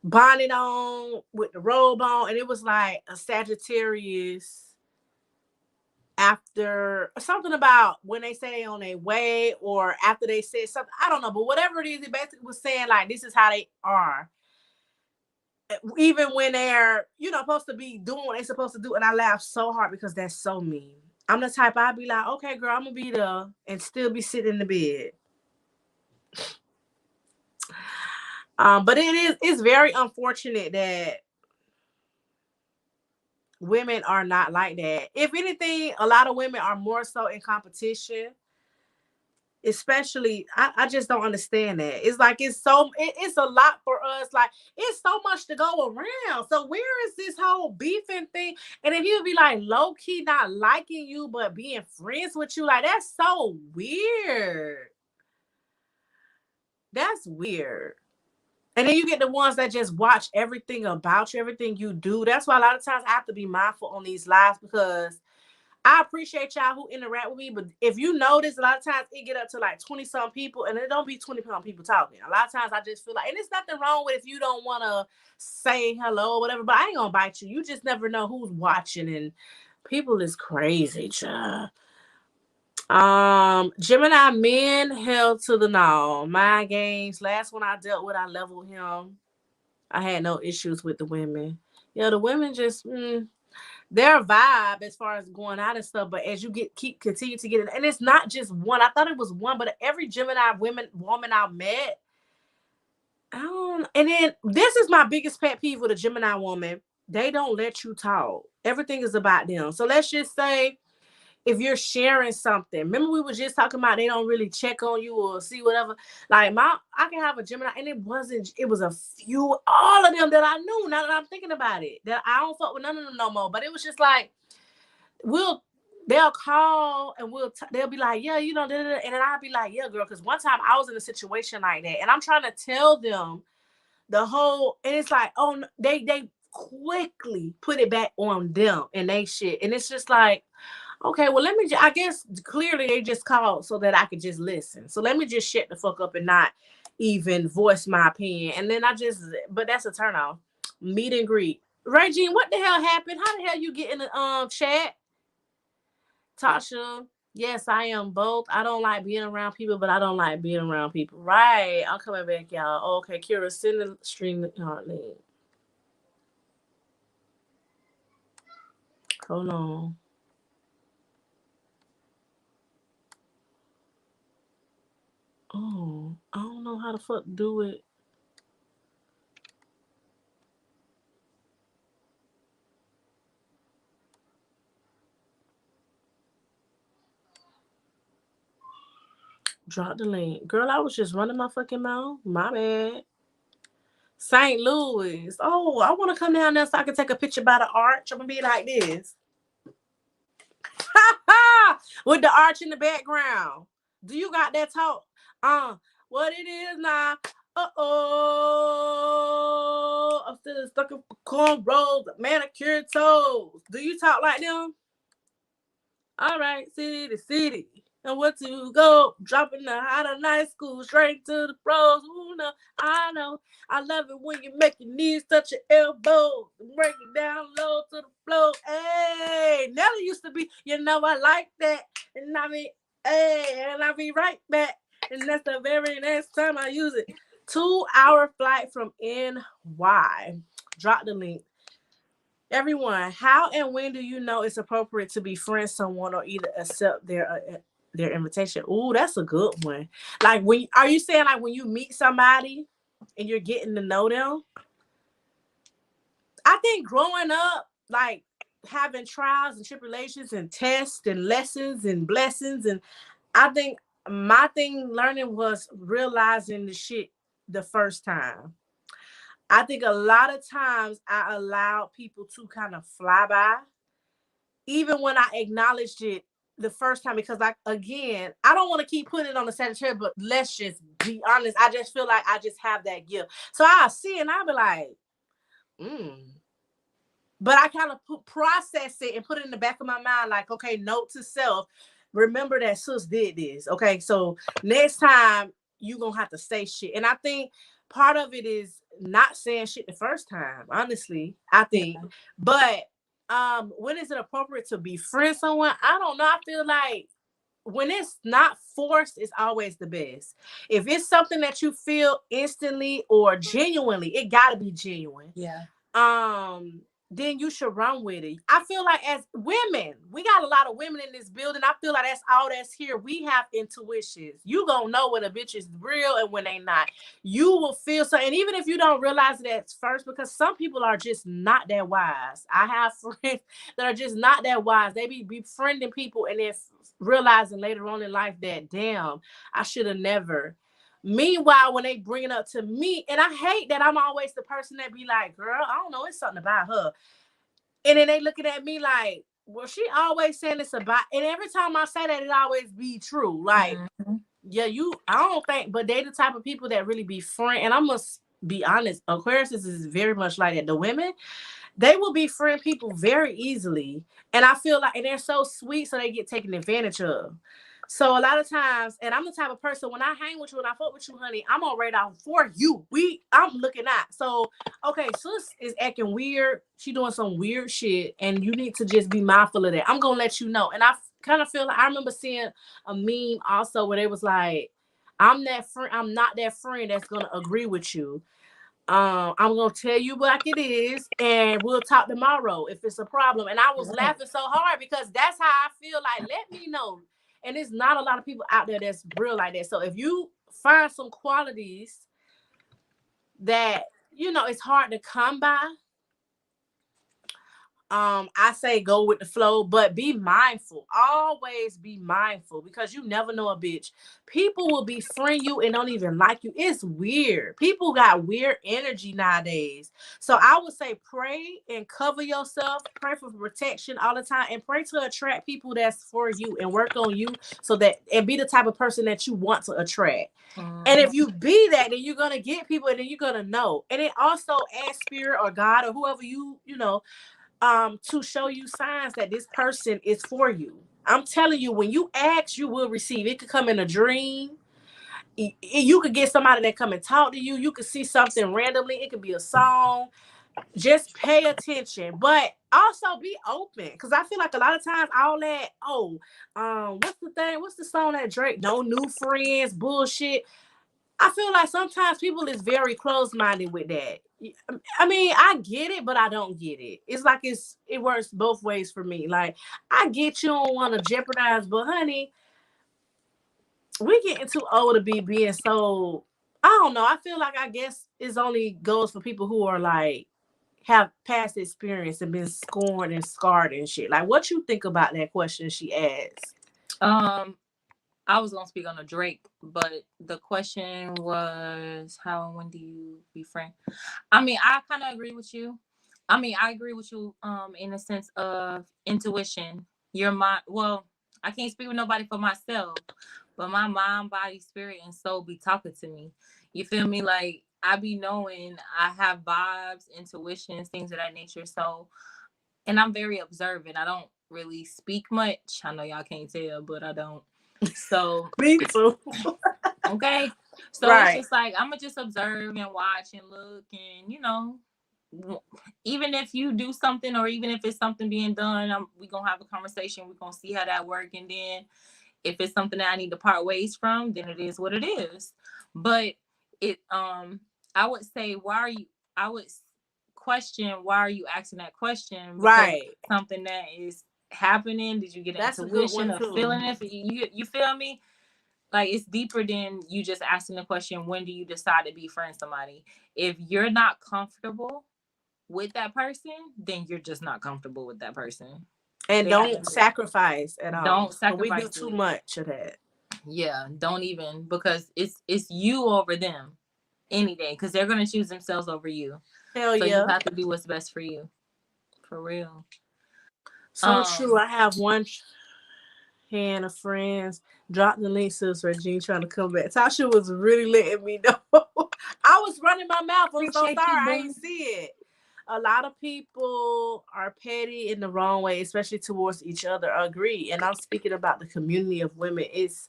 Speaker 1: bonnet on, with the robe on, and it was like a Sagittarius after something about when they say they on their way or after they said something. I don't know, but whatever it is, it basically was saying like this is how they are. Even when they're, supposed to be doing what they're supposed to do. And I laughed so hard because that's so mean. I'm the type I'd be like, okay, girl, I'm gonna be there and still be sitting in the bed. But it's very unfortunate that women are not like that. If anything, a lot of women are more so in competition Especially, I just don't understand that. It's like it's a lot for us. Like it's so much to go around. So where is this whole beefing thing? And if you be like low key not liking you but being friends with you, like that's so weird. That's weird. And then you get the ones that just watch everything about you, everything you do. That's why a lot of times I have to be mindful on these lives because I appreciate y'all who interact with me, but if you notice, a lot of times it get up to like 20 some people, and it don't be 20 some people talking. A lot of times I just feel like, and it's nothing wrong with if you don't want to say hello or whatever, but I ain't gonna bite you. You just never know who's watching, and people is crazy, child. Gemini men held to the no. Mind games. Last one I dealt with, I leveled him. I had no issues with the women. Yeah, the women just their vibe as far as going out and stuff. But as you continue to get it, and it's not just one. I thought it was one, but every Gemini woman I met, I don't. And then this is my biggest pet peeve with a Gemini woman. They don't let you talk. Everything is about them. So let's just say if you're sharing something. Remember we were just talking about they don't really check on you or see whatever. Like I can have a Gemini, and it was a few, all of them that I knew. Now that I'm thinking about it, that I don't fuck with none of them no more. But it was just like we'll they'll call and they'll be like, yeah, you know, da, da, da. And then I'll be like, yeah, girl, because one time I was in a situation like that, and I'm trying to tell them the whole, and it's like, oh, they quickly put it back on them and they shit, and it's just like, okay, well, I guess clearly they just called so that I could just listen. So let me just shut the fuck up and not even voice my opinion. And then but that's a turn off. Meet and greet. Regine, what the hell happened? How the hell you get in the chat? Tasha, yes, I am both. I don't like being around people, but I don't like being around people. Right. I'm coming back, y'all. Okay, Kira, send the stream link. Hold on. Oh, I don't know how the fuck to do it. Drop the link. Girl, I was just running my fucking mouth. My bad. St. Louis. Oh, I want to come down there so I can take a picture by the arch. I'm going to be like this. With the arch in the background. Do you got that talk? What it is now? I'm still stuck in cornrows, manicured toes. Do you talk like them? All right, city to city. And what to go? Dropping the out of night school straight to the pros. Ooh, no, I know. I love it when you make your knees touch your elbows and break it down low to the floor. Hey, Nelly used to be, I like that. And I mean, hey, and I'll be right back. And that's the very next time I use it. 2-hour flight from NY. Drop the link. Everyone, how and when do you know it's appropriate to befriend someone or either accept their invitation? Ooh, that's a good one. Like are you saying like when you meet somebody and you're getting to know them? I think growing up, like having trials and tribulations and tests and lessons and blessings, and I think my thing learning was realizing the shit the first time. I think a lot of times I allowed people to kind of fly by, even when I acknowledged it the first time, because like again, I don't want to keep putting it on the Sagittarius, but let's just be honest. I just feel like I just have that gift. So I see it and I'll be like, But I kind of process it and put it in the back of my mind, like, okay, note to self, remember that sis did this. Okay, so next time you gonna have to say shit. And I think part of it is not saying shit the first time, honestly, I think. Yeah. But when is it appropriate to befriend someone? I don't know. I feel like when it's not forced, it's always the best. If it's something that you feel instantly or genuinely, it gotta be genuine.
Speaker 2: Yeah.
Speaker 1: then you should run with it. I feel like as women, we got a lot of women in this building. I feel like that's all that's here. We have intuitions. You gonna know when a bitch is real and when they not. You will feel so, and even if you don't realize it at first, because some people are just not that wise. I have friends that are just not that wise. They be befriending people and then realizing later on in life that, damn, I should have never. Meanwhile, when they bring it up to me, and I hate that I'm always the person that be like, girl, I don't know, it's something about her. And then they looking at me like, well, she always saying it's about, and every time I say that, it always be true. Like,
Speaker 2: Mm-hmm.
Speaker 1: yeah, I don't think, but they the type of people that really be friend. And I must be honest, Aquarius is very much like that. The women, they will befriend people very easily. And I feel like, and they're so sweet, so they get taken advantage of. So a lot of times, and I'm the type of person, when I hang with you and I fuck with you, honey, I'm on radar for you. I'm looking at. So, okay, sis is acting weird. She doing some weird shit, and you need to just be mindful of that. I'm gonna let you know. And I kind of feel like I remember seeing a meme also where they was like, I'm that friend, I'm not that friend that's gonna agree with you. I'm gonna tell you what it is, and we'll talk tomorrow if it's a problem. And I was
Speaker 2: Right.
Speaker 1: laughing so hard because that's how I feel. Like, let me know. And there's not a lot of people out there that's real like that. So if you find some qualities that it's hard to come by, I say go with the flow, but be mindful. Always be mindful because you never know a bitch. People will befriend you and don't even like you. It's weird. People got weird energy nowadays. So I would say pray and cover yourself, pray for protection all the time, and pray to attract people that's for you and work on you so that and be the type of person that you want to attract. And if
Speaker 2: Mm-hmm.
Speaker 1: you be that, then you're gonna get people and then you're gonna know. And it also asks spirit or God or whoever to show you signs that this person is for you. I'm telling you, when you ask, you will receive. It could come in a dream. You could get somebody that come and talk to you. You could see something randomly. It could be a song. Just pay attention, but also be open. Cause I feel like a lot of times all that, what's the thing? What's the song that Drake? No new friends, bullshit. I feel like sometimes people is very close minded with that. I mean, I get it, but I don't get it. It's like it works both ways for me. Like I get you don't want to jeopardize, but honey, we getting too old to be being so. I don't know. I feel like I guess it's only goes for people who are like have past experience and been scorned and scarred and shit. Like, what you think about that question she asked?
Speaker 2: Um, I was gonna speak on the Drake, but the question was how and when do you befriend? I mean, I kind of agree with you. I mean, I agree with you in the sense of intuition. Your mind, well, I can't speak with nobody for myself, but my mind, body, spirit, and soul be talking to me. You feel me? Like I be knowing I have vibes, intuitions, things of that nature. So, and I'm very observant. I don't really speak much. I know y'all can't tell, but I don't. So,
Speaker 1: Me too.
Speaker 2: okay. So it's
Speaker 1: Right.
Speaker 2: just like I'm gonna just observe and watch and look and even if you do something or even if it's something being done, we gonna have a conversation. We're gonna see how that work, and then if it's something that I need to part ways from, then it is what it is. But I would say I would question why are you asking that question, because
Speaker 1: Right.
Speaker 2: something that is happening. Did you get an
Speaker 1: That's a good
Speaker 2: intuition
Speaker 1: one
Speaker 2: or
Speaker 1: too.
Speaker 2: feeling it? You feel me? Like it's deeper than you just asking the question, when do you decide to befriend somebody? If you're not comfortable with that person, then you're just not comfortable with that person.
Speaker 1: And
Speaker 2: They have
Speaker 1: don't sacrifice at all.
Speaker 2: don't
Speaker 1: But we do
Speaker 2: sacrifice
Speaker 1: too
Speaker 2: it.
Speaker 1: much of that.
Speaker 2: Yeah, don't even, because it's you over them any day, because they're gonna choose themselves over you.
Speaker 1: Hell
Speaker 2: So you
Speaker 1: yeah.
Speaker 2: have to do what's best for you, for real.
Speaker 1: So true.
Speaker 2: Um,
Speaker 1: I have one hand of friends. Drop the link, sis Regine, trying to come back. Tasha was really letting me know. I was running my mouth. I'm so sorry.
Speaker 2: appreciate you,
Speaker 1: I
Speaker 2: boo.
Speaker 1: ain't see it. A lot of people are petty in the wrong way, especially towards each other. I agree. And I'm speaking about the community of women. It's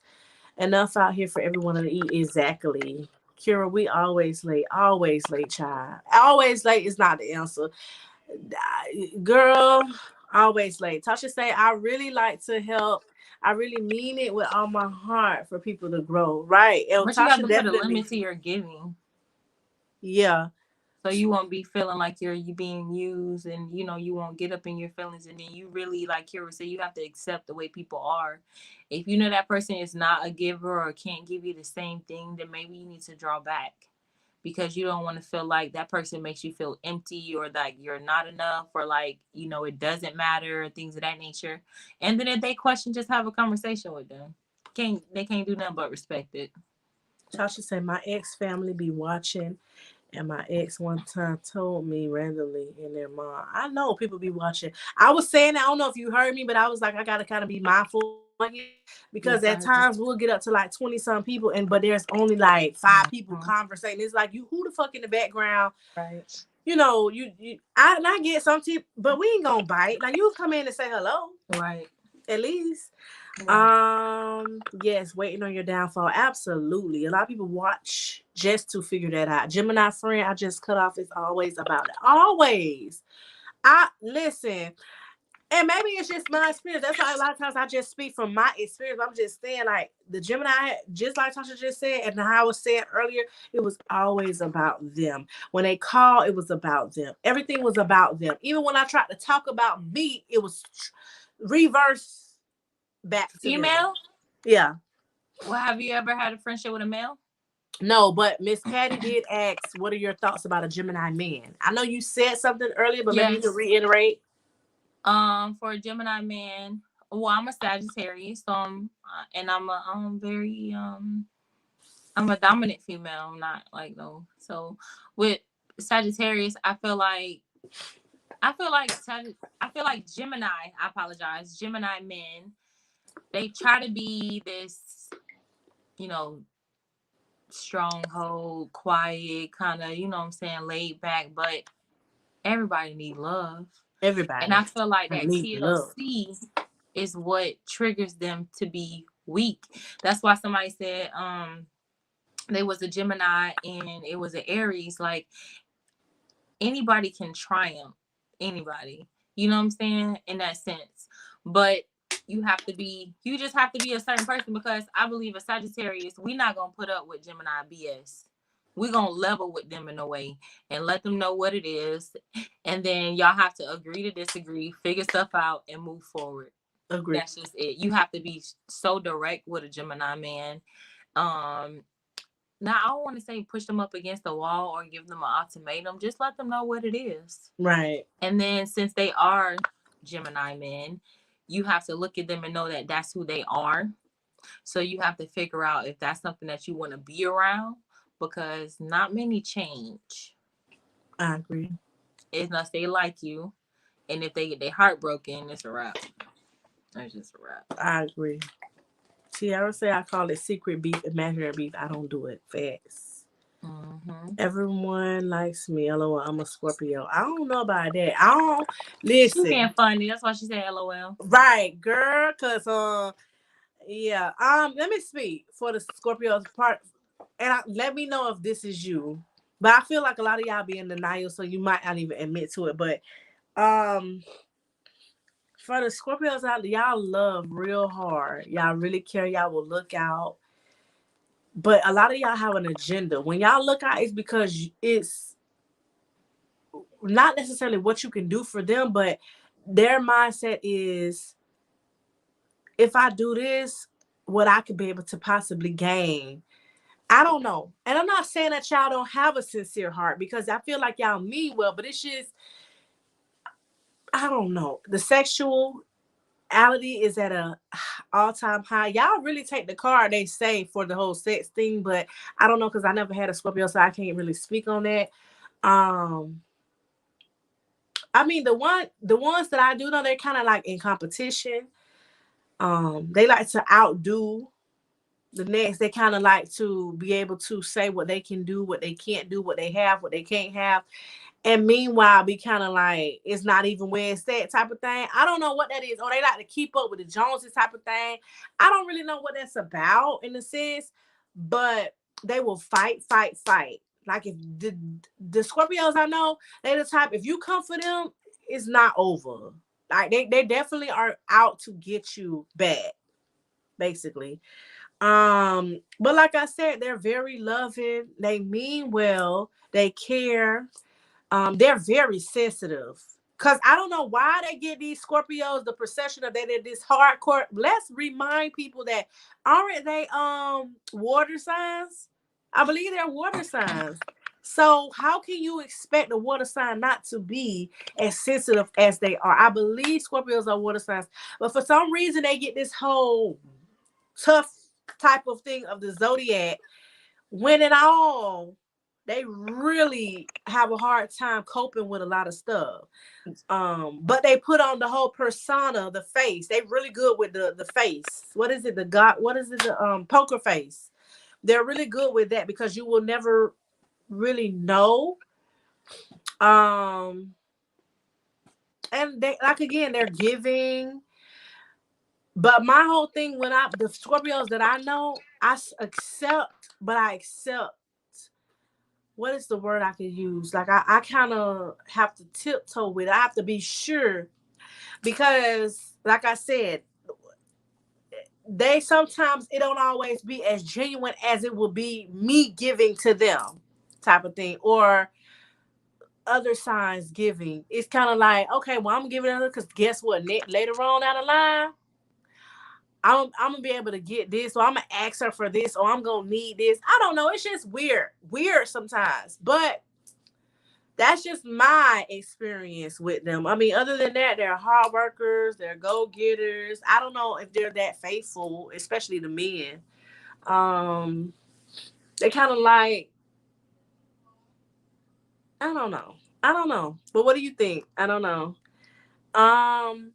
Speaker 1: enough out here for everyone to eat. Exactly. Kira, we always late, child. Always late is not the answer. Girl, always late. Tasha say, I really like to help. I really mean it with all my heart for people to grow. Right. And
Speaker 2: But you have
Speaker 1: Tasha
Speaker 2: to put a
Speaker 1: definitely,
Speaker 2: limit to your giving.
Speaker 1: yeah.
Speaker 2: So you won't be feeling like you being used, and you won't get up in your feelings, and then you really, like Kira said, you have to accept the way people are. If you know that person is not a giver or can't give you the same thing, then maybe you need to draw back, because you don't want to feel like that person makes you feel empty, or like you're not enough, or like it doesn't matter, or things of that nature. And then if they question, just have a conversation with them. They can't do nothing but respect it.
Speaker 1: Tasha said, my ex family be watching, and my ex one time told me randomly in their mom. I know people be watching. I was saying, I don't know if you heard me, but I was like, I gotta kind of be mindful here, because
Speaker 2: Yes, I
Speaker 1: at
Speaker 2: heard you.
Speaker 1: times we'll get up to like 20 some people, but there's only like 5 people
Speaker 2: Mhm.
Speaker 1: conversating. It's like, you, who the fuck in the background?
Speaker 2: Right.
Speaker 1: I get some people, but we ain't gonna bite. Like, you come in and say hello,
Speaker 2: Right.
Speaker 1: at least.
Speaker 2: Right.
Speaker 1: Yes, waiting on your downfall. Absolutely. A lot of people watch just to figure that out. Gemini friend, I just cut off. It's always about it. Always. I listen, and maybe it's just my experience. That's why a lot of times I just speak from my experience. I'm just saying, like, the Gemini, just like Tasha just said, and how I was saying earlier, it was always about them. When they call, it was about them. Everything was about them. Even when I tried to talk about me, it was reverse back to them.
Speaker 2: Female?
Speaker 1: Yeah.
Speaker 2: Well, have you ever had a friendship with a male?
Speaker 1: No, but Miss Patty did ask, what are your thoughts about a Gemini man? I know you said something earlier, but maybe you could
Speaker 2: Yes.
Speaker 1: reiterate.
Speaker 2: For a Gemini man, well, I'm a Sagittarius, so and I'm a very I'm a dominant female. I'm not like no. So with Sagittarius, I feel like Gemini. I apologize. Gemini men, they try to be this, you know, stronghold, quiet, kind of, what I'm saying, laid back, but everybody need love. And
Speaker 1: Everybody
Speaker 2: I feel like that
Speaker 1: need love.
Speaker 2: TLC is what triggers them to be weak. That's why somebody said they was a Gemini and it was an Aries. Like, anybody can triumph. Anybody. You know what I'm saying? In that sense. But you just have to be a certain person, because I believe a Sagittarius, we not gonna put up with Gemini BS. We're gonna level with them in a way and let them know what it is. And then y'all have to agree to disagree, figure stuff out, and move forward.
Speaker 1: Agree.
Speaker 2: That's just it. You have to be so direct with a Gemini man. Um, Now, I don't want to say push them up against the wall or give them an ultimatum. Just let them know what it is.
Speaker 1: Right.
Speaker 2: And then, since they are Gemini men, you have to look at them and know that that's who they are. So you have to figure out if that's something that you want to be around, because not many change
Speaker 1: I agree.
Speaker 2: unless they like you. And if they get their heart broken, it's a wrap. It's just a wrap.
Speaker 1: I agree. Tiara say I call it secret beef, imaginary beef. I don't do it fast.
Speaker 2: Mm-hmm.
Speaker 1: Everyone likes me. LOL. I'm a Scorpio. I don't know about that. I don't
Speaker 2: She
Speaker 1: listen.
Speaker 2: being funny. That's why she said LOL.
Speaker 1: Right, girl. Cause yeah. Let me speak for the Scorpios part, and let me know if this is you. But I feel like a lot of y'all be in denial, so you might not even admit to it. But um, for the Scorpios out there, y'all love real hard. Y'all really care. Y'all will look out. But a lot of y'all have an agenda. When y'all look out, it's because it's not necessarily what you can do for them, but their mindset is, if I do this, what I could be able to possibly gain. I don't know. And I'm not saying that y'all don't have a sincere heart, because I feel like y'all mean well, but it's just, I don't know. The sexuality is at a all-time high. Y'all really take the card, they say, for the whole sex thing, but I don't know, because I never had a Scorpio, so I can't really speak on that. Um, I mean, the ones that I do know, they're kind of like in competition. They like to outdo the next. They kind of like to be able to say what they can do, what they can't do, what they have, what they can't have. And meanwhile, be kind of like, it's not even where it's at type of thing. I don't know what that is. Or they like to keep up with the Joneses type of thing. I don't really know what that's about in a sense, but they will fight, fight, fight. Like, if the Scorpios I know, they the type, if you come for them, it's not over. Like, they definitely are out to get you bad, basically. But like I said, they're very loving. They mean well. They care. they're very sensitive. Cause I don't know why they get these Scorpios the perception of that they're this hardcore. Let's remind people that aren't they water signs? I believe they're water signs. So how can you expect a water sign not to be as sensitive as they are? I believe Scorpios are water signs, but for some reason they get this whole tough type of thing of the zodiac when in all they really have a hard time coping with a lot of stuff. But they put on the whole persona, the face. They really good with the face. What is it? The god, what is it? The poker face. They're really good with that because you will never really know. Um and they like again, they're giving. But my whole thing when I the Scorpios that I know, accept, but I accept what is the word I could use? Like I kind of have to tiptoe with it. I have to be sure because, like I said, they sometimes it don't always be as genuine as it will be me giving to them, type of thing, or other signs giving. It's kind of like okay, well I'm giving it because guess what? Later on down the line, I'm gonna be able to get this, or I'm gonna ask her for this, or I'm gonna need this. I don't know. It's just weird sometimes, but that's just my experience with them. I mean, other than that, they're hard workers, they're go getters. I don't know if they're that faithful, especially the men. Um, they kind of like I don't know. I don't know. But what do you think? I don't know. Um,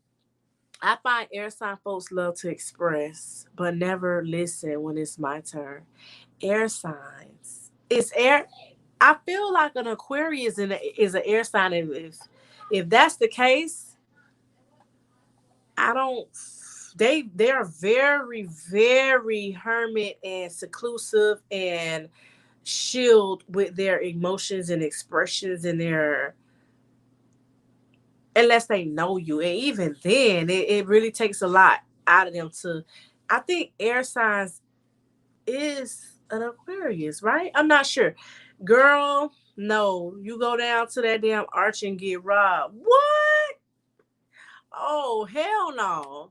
Speaker 1: I find air sign folks love to express, but never listen when it's my turn. Air signs. It's air. I feel like an Aquarius is an air sign. If that's the case, I don't. They're very hermit and seclusive and shield with their emotions and expressions and their unless they know you, and even then, it really takes a lot out of them to. I think air signs is an Aquarius, right? I'm not sure. Girl, no, you go down to that damn arch and get robbed. What? Oh, hell no.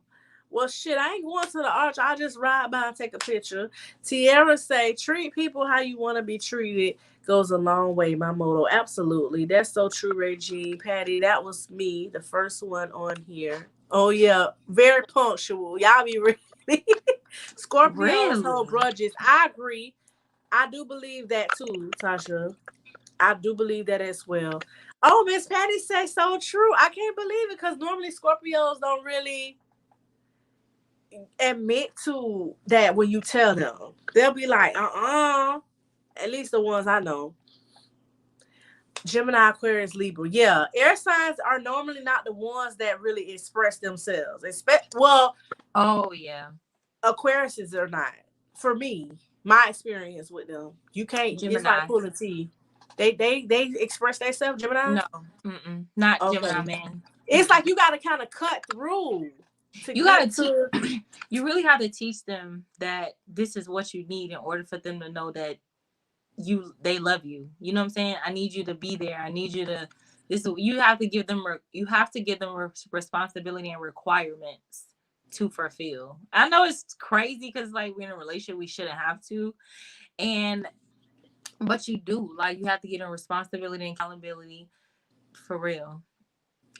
Speaker 1: Well, shit, I ain't going to the arch. I just ride by and take a picture. Tierra say, treat people how you want to be treated goes a long way. My motto. Absolutely. That's so true, Regine. Patty, that was me, the first one on here. Oh, yeah. Very punctual. Y'all be ready. Scorpios hold
Speaker 2: Really?
Speaker 1: grudges. I agree. I do believe that too, Tasha. I do believe that as well. Oh, Miss Patty say so true. I can't believe it because normally Scorpios don't really admit to that when you tell them. They'll be like, At least the ones I know. Gemini, Aquarius, Libra. Yeah, air signs are normally not the ones that really express themselves. Well,
Speaker 2: Oh yeah.
Speaker 1: Aquariuses are not. For me, my experience with them, you can't. It's like
Speaker 2: Gemini.
Speaker 1: pulling teeth. They express themselves. Gemini.
Speaker 2: No. Mm-mm. Not Gemini
Speaker 1: Okay.
Speaker 2: man.
Speaker 1: It's like you got to kind of cut through to
Speaker 2: You gotta
Speaker 1: get
Speaker 2: teach.
Speaker 1: to.
Speaker 2: You really have to teach them that this is what you need in order for them to know that they love you. You know what I'm saying? I need you to be there. I need you to. You have to give them. You have to give them responsibility and requirements to fulfill. I know it's crazy because like we're in a relationship, we shouldn't have to, and but you do. Like you have to get in responsibility and accountability for real.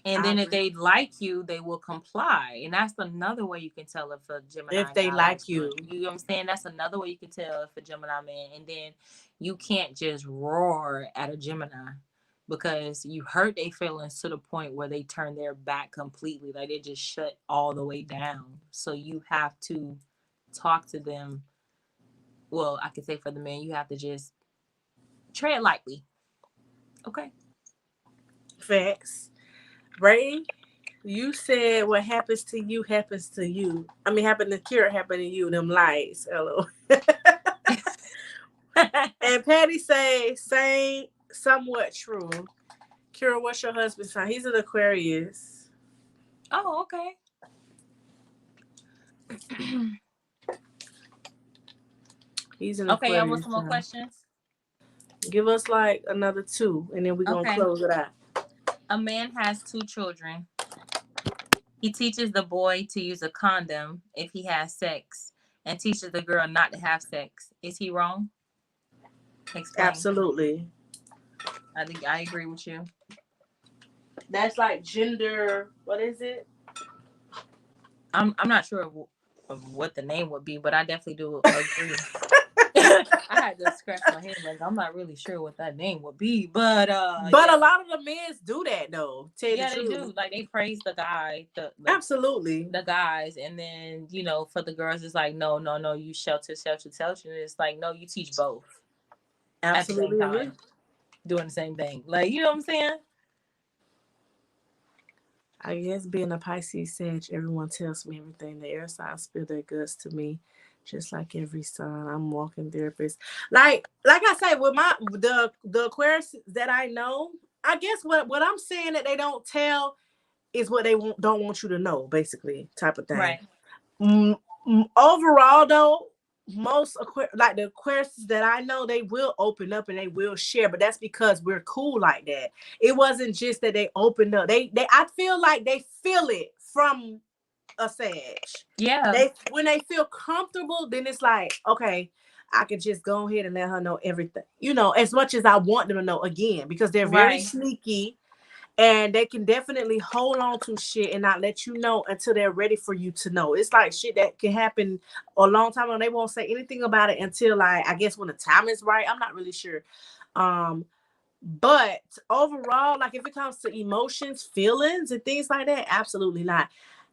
Speaker 2: And
Speaker 1: I
Speaker 2: then if
Speaker 1: agree.
Speaker 2: they like you, they will comply. And that's another way you can tell if a
Speaker 1: If
Speaker 2: Gemini
Speaker 1: they
Speaker 2: guy likes
Speaker 1: like
Speaker 2: you.
Speaker 1: you,
Speaker 2: You know what I'm saying? That's another way you can tell if a Gemini man. And then you can't just roar at a Gemini because you hurt their feelings to the point where they turn their back completely. Like they just shut all the way down. So you have to talk to them. Well, I can say for the man, you have to just tread lightly. Okay.
Speaker 1: facts. Ray, you said what happens to you happens to you. I mean, happen to Kira happen to you. Them lies. Hello. And Patty say same, somewhat true. Kira, what's your husband's sign? He's an Aquarius.
Speaker 2: Oh, okay.
Speaker 1: He's an
Speaker 2: Okay, y'all want
Speaker 1: Aquarius.
Speaker 2: some more questions?
Speaker 1: Give us like another 2, and then we're gonna
Speaker 2: Okay.
Speaker 1: close it out.
Speaker 2: A man has 2 children. He teaches the boy to use a condom if he has sex and teaches the girl not to have sex. Is he wrong? Explain.
Speaker 1: Absolutely.
Speaker 2: I think I agree with you.
Speaker 1: That's like gender. What is it?
Speaker 2: I'm not sure of what the name would be, but I definitely do agree. I had to scratch my head like I'm not really sure what that name would be, but
Speaker 1: But a
Speaker 2: yeah.
Speaker 1: lot of the men do that though. Tell you the
Speaker 2: Yeah, they
Speaker 1: truth.
Speaker 2: do. Like they praise the guy,
Speaker 1: Absolutely.
Speaker 2: the guys, and then for the girls it's like no, no, no, you shelter, shelter, shelter. It's like no, you teach both at the same
Speaker 1: Absolutely agree.
Speaker 2: time, doing the same thing. Like you know what I'm saying?
Speaker 1: I guess being a Pisces Sag, everyone tells me everything. The air signs spill their guts to me, just like every sign. I'm walking therapist. Like I say, with the Aquarius that I know, I guess what I'm saying that they don't tell is what they don't want you to know, basically, type of thing.
Speaker 2: Right.
Speaker 1: Mm, Overall, though, most like the Aquarius that I know, they will open up and they will share, but that's because we're cool like that. It wasn't just that they opened up. They I feel like they feel it from a Sag.
Speaker 2: Yeah.
Speaker 1: They when they feel comfortable, then it's like, okay, I could just go ahead and let her know everything. As much as I want them to know again, because they're very
Speaker 2: Right.
Speaker 1: sneaky and they can definitely hold on to shit and not let you know until they're ready for you to know. It's like shit that can happen a long time and they won't say anything about it until like I guess when the time is right. I'm not really sure. But overall, like if it comes to emotions, feelings, and things like that, absolutely not.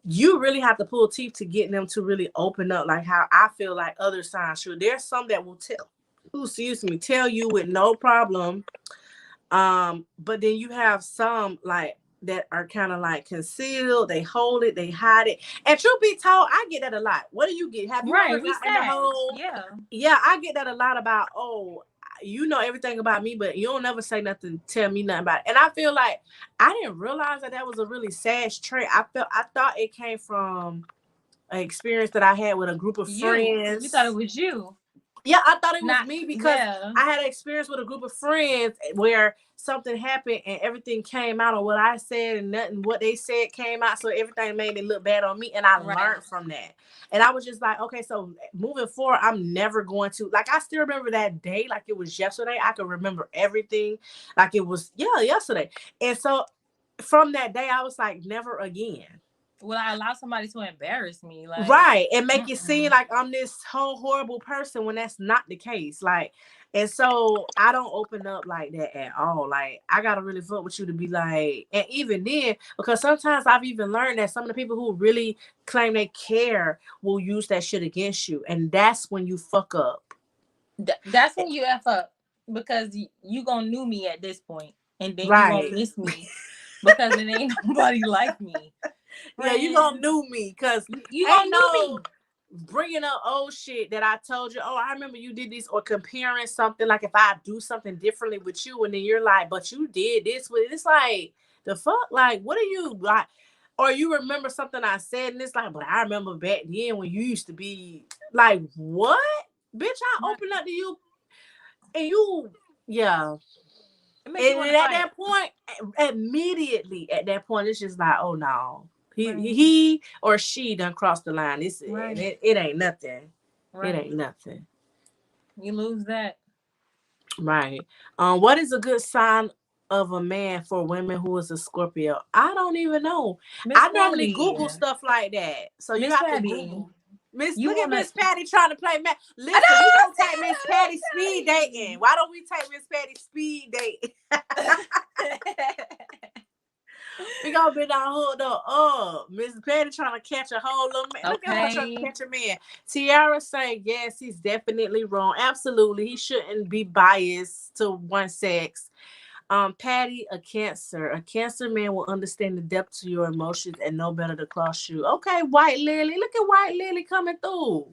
Speaker 1: You really have to pull teeth to get them to really open up, like how I feel like other signs should. There's some that will tell you with no problem. But then you have some like that are kind of like concealed, they hold it, they hide it. And truth be told, I get that a lot. What do you get? Have you ever
Speaker 2: Right. We
Speaker 1: gotten the
Speaker 2: Sag.
Speaker 1: whole
Speaker 2: Yeah.
Speaker 1: yeah, I get that a lot about, oh, you know everything about me, but you don't never say nothing, tell me nothing about it. And I feel like I didn't realize that was a really sad trait. I thought it came from an experience that I had with a group of
Speaker 2: You thought it
Speaker 1: friends.
Speaker 2: was you.
Speaker 1: Yeah, I thought it was
Speaker 2: Not
Speaker 1: me because
Speaker 2: yeah.
Speaker 1: I had an experience with a group of friends where something happened and everything came out on what I said and nothing what they said came out. So everything made it look bad on me. And I
Speaker 2: Right.
Speaker 1: learned from that. And I was just like, okay, so moving forward, I'm never going to like I still remember that day like it was yesterday. I could remember everything like it was yesterday. And so from that day, I was like, never again.
Speaker 2: Will I allow somebody to embarrass me? Like,
Speaker 1: Right, and make it seem
Speaker 2: mm-mm.
Speaker 1: like I'm this whole horrible person when that's not the case. Like, and so I don't open up like that at all. Like, I gotta really fuck with you to be like, and even then, because sometimes I've even learned that some of the people who really claim they care will use that shit against you, and that's when you fuck up.
Speaker 2: That's when you F up because you gonna new me at this point, and then you gonna
Speaker 1: Right.
Speaker 2: miss me because it ain't nobody like me.
Speaker 1: Yeah, you gonna
Speaker 2: Friends,
Speaker 1: new me because
Speaker 2: you gonna
Speaker 1: ain't
Speaker 2: new
Speaker 1: no
Speaker 2: me.
Speaker 1: bringing up old shit that I told you. Oh, I remember you did this, or comparing something like if I do something differently with you, and then you're like, but you did this with it. It's like the fuck, like what are you like? Or you remember something I said, and it's like, but I remember back then when you used to be like, what, bitch? I
Speaker 2: Right.
Speaker 1: opened up to you, and you, yeah.
Speaker 2: It make you want
Speaker 1: And
Speaker 2: to
Speaker 1: at
Speaker 2: fight.
Speaker 1: that point, immediately at that point, it's just like, oh no, he
Speaker 2: Right.
Speaker 1: he or she done crossed the line.
Speaker 2: Right.
Speaker 1: It ain't nothing. It
Speaker 2: Right.
Speaker 1: ain't nothing.
Speaker 2: You lose that.
Speaker 1: Right. What is a good sign of a man for women who is a Scorpio? I don't even know.
Speaker 2: Miss
Speaker 1: I normally
Speaker 2: Patty.
Speaker 1: Google stuff like that. So you
Speaker 2: Miss
Speaker 1: have to
Speaker 2: Patty.
Speaker 1: Google. Miss,
Speaker 2: You
Speaker 1: look at
Speaker 2: wanna?
Speaker 1: Miss Patty trying to play.
Speaker 2: I
Speaker 1: Listen, we gonna take Miss Patty speed dating.
Speaker 2: know.
Speaker 1: Why don't we take Miss Patty speed dating? We gonna be down hooked up. Oh, Miss Patty trying to catch a whole little man. Look at her trying to
Speaker 2: Okay.
Speaker 1: catch a man. Tiara say yes, he's definitely wrong. Absolutely, he shouldn't be biased to one sex. Patty, a Cancer. A Cancer man will understand the depth to your emotions and know better to cross you. Okay, White Lily. Look at White Lily coming through.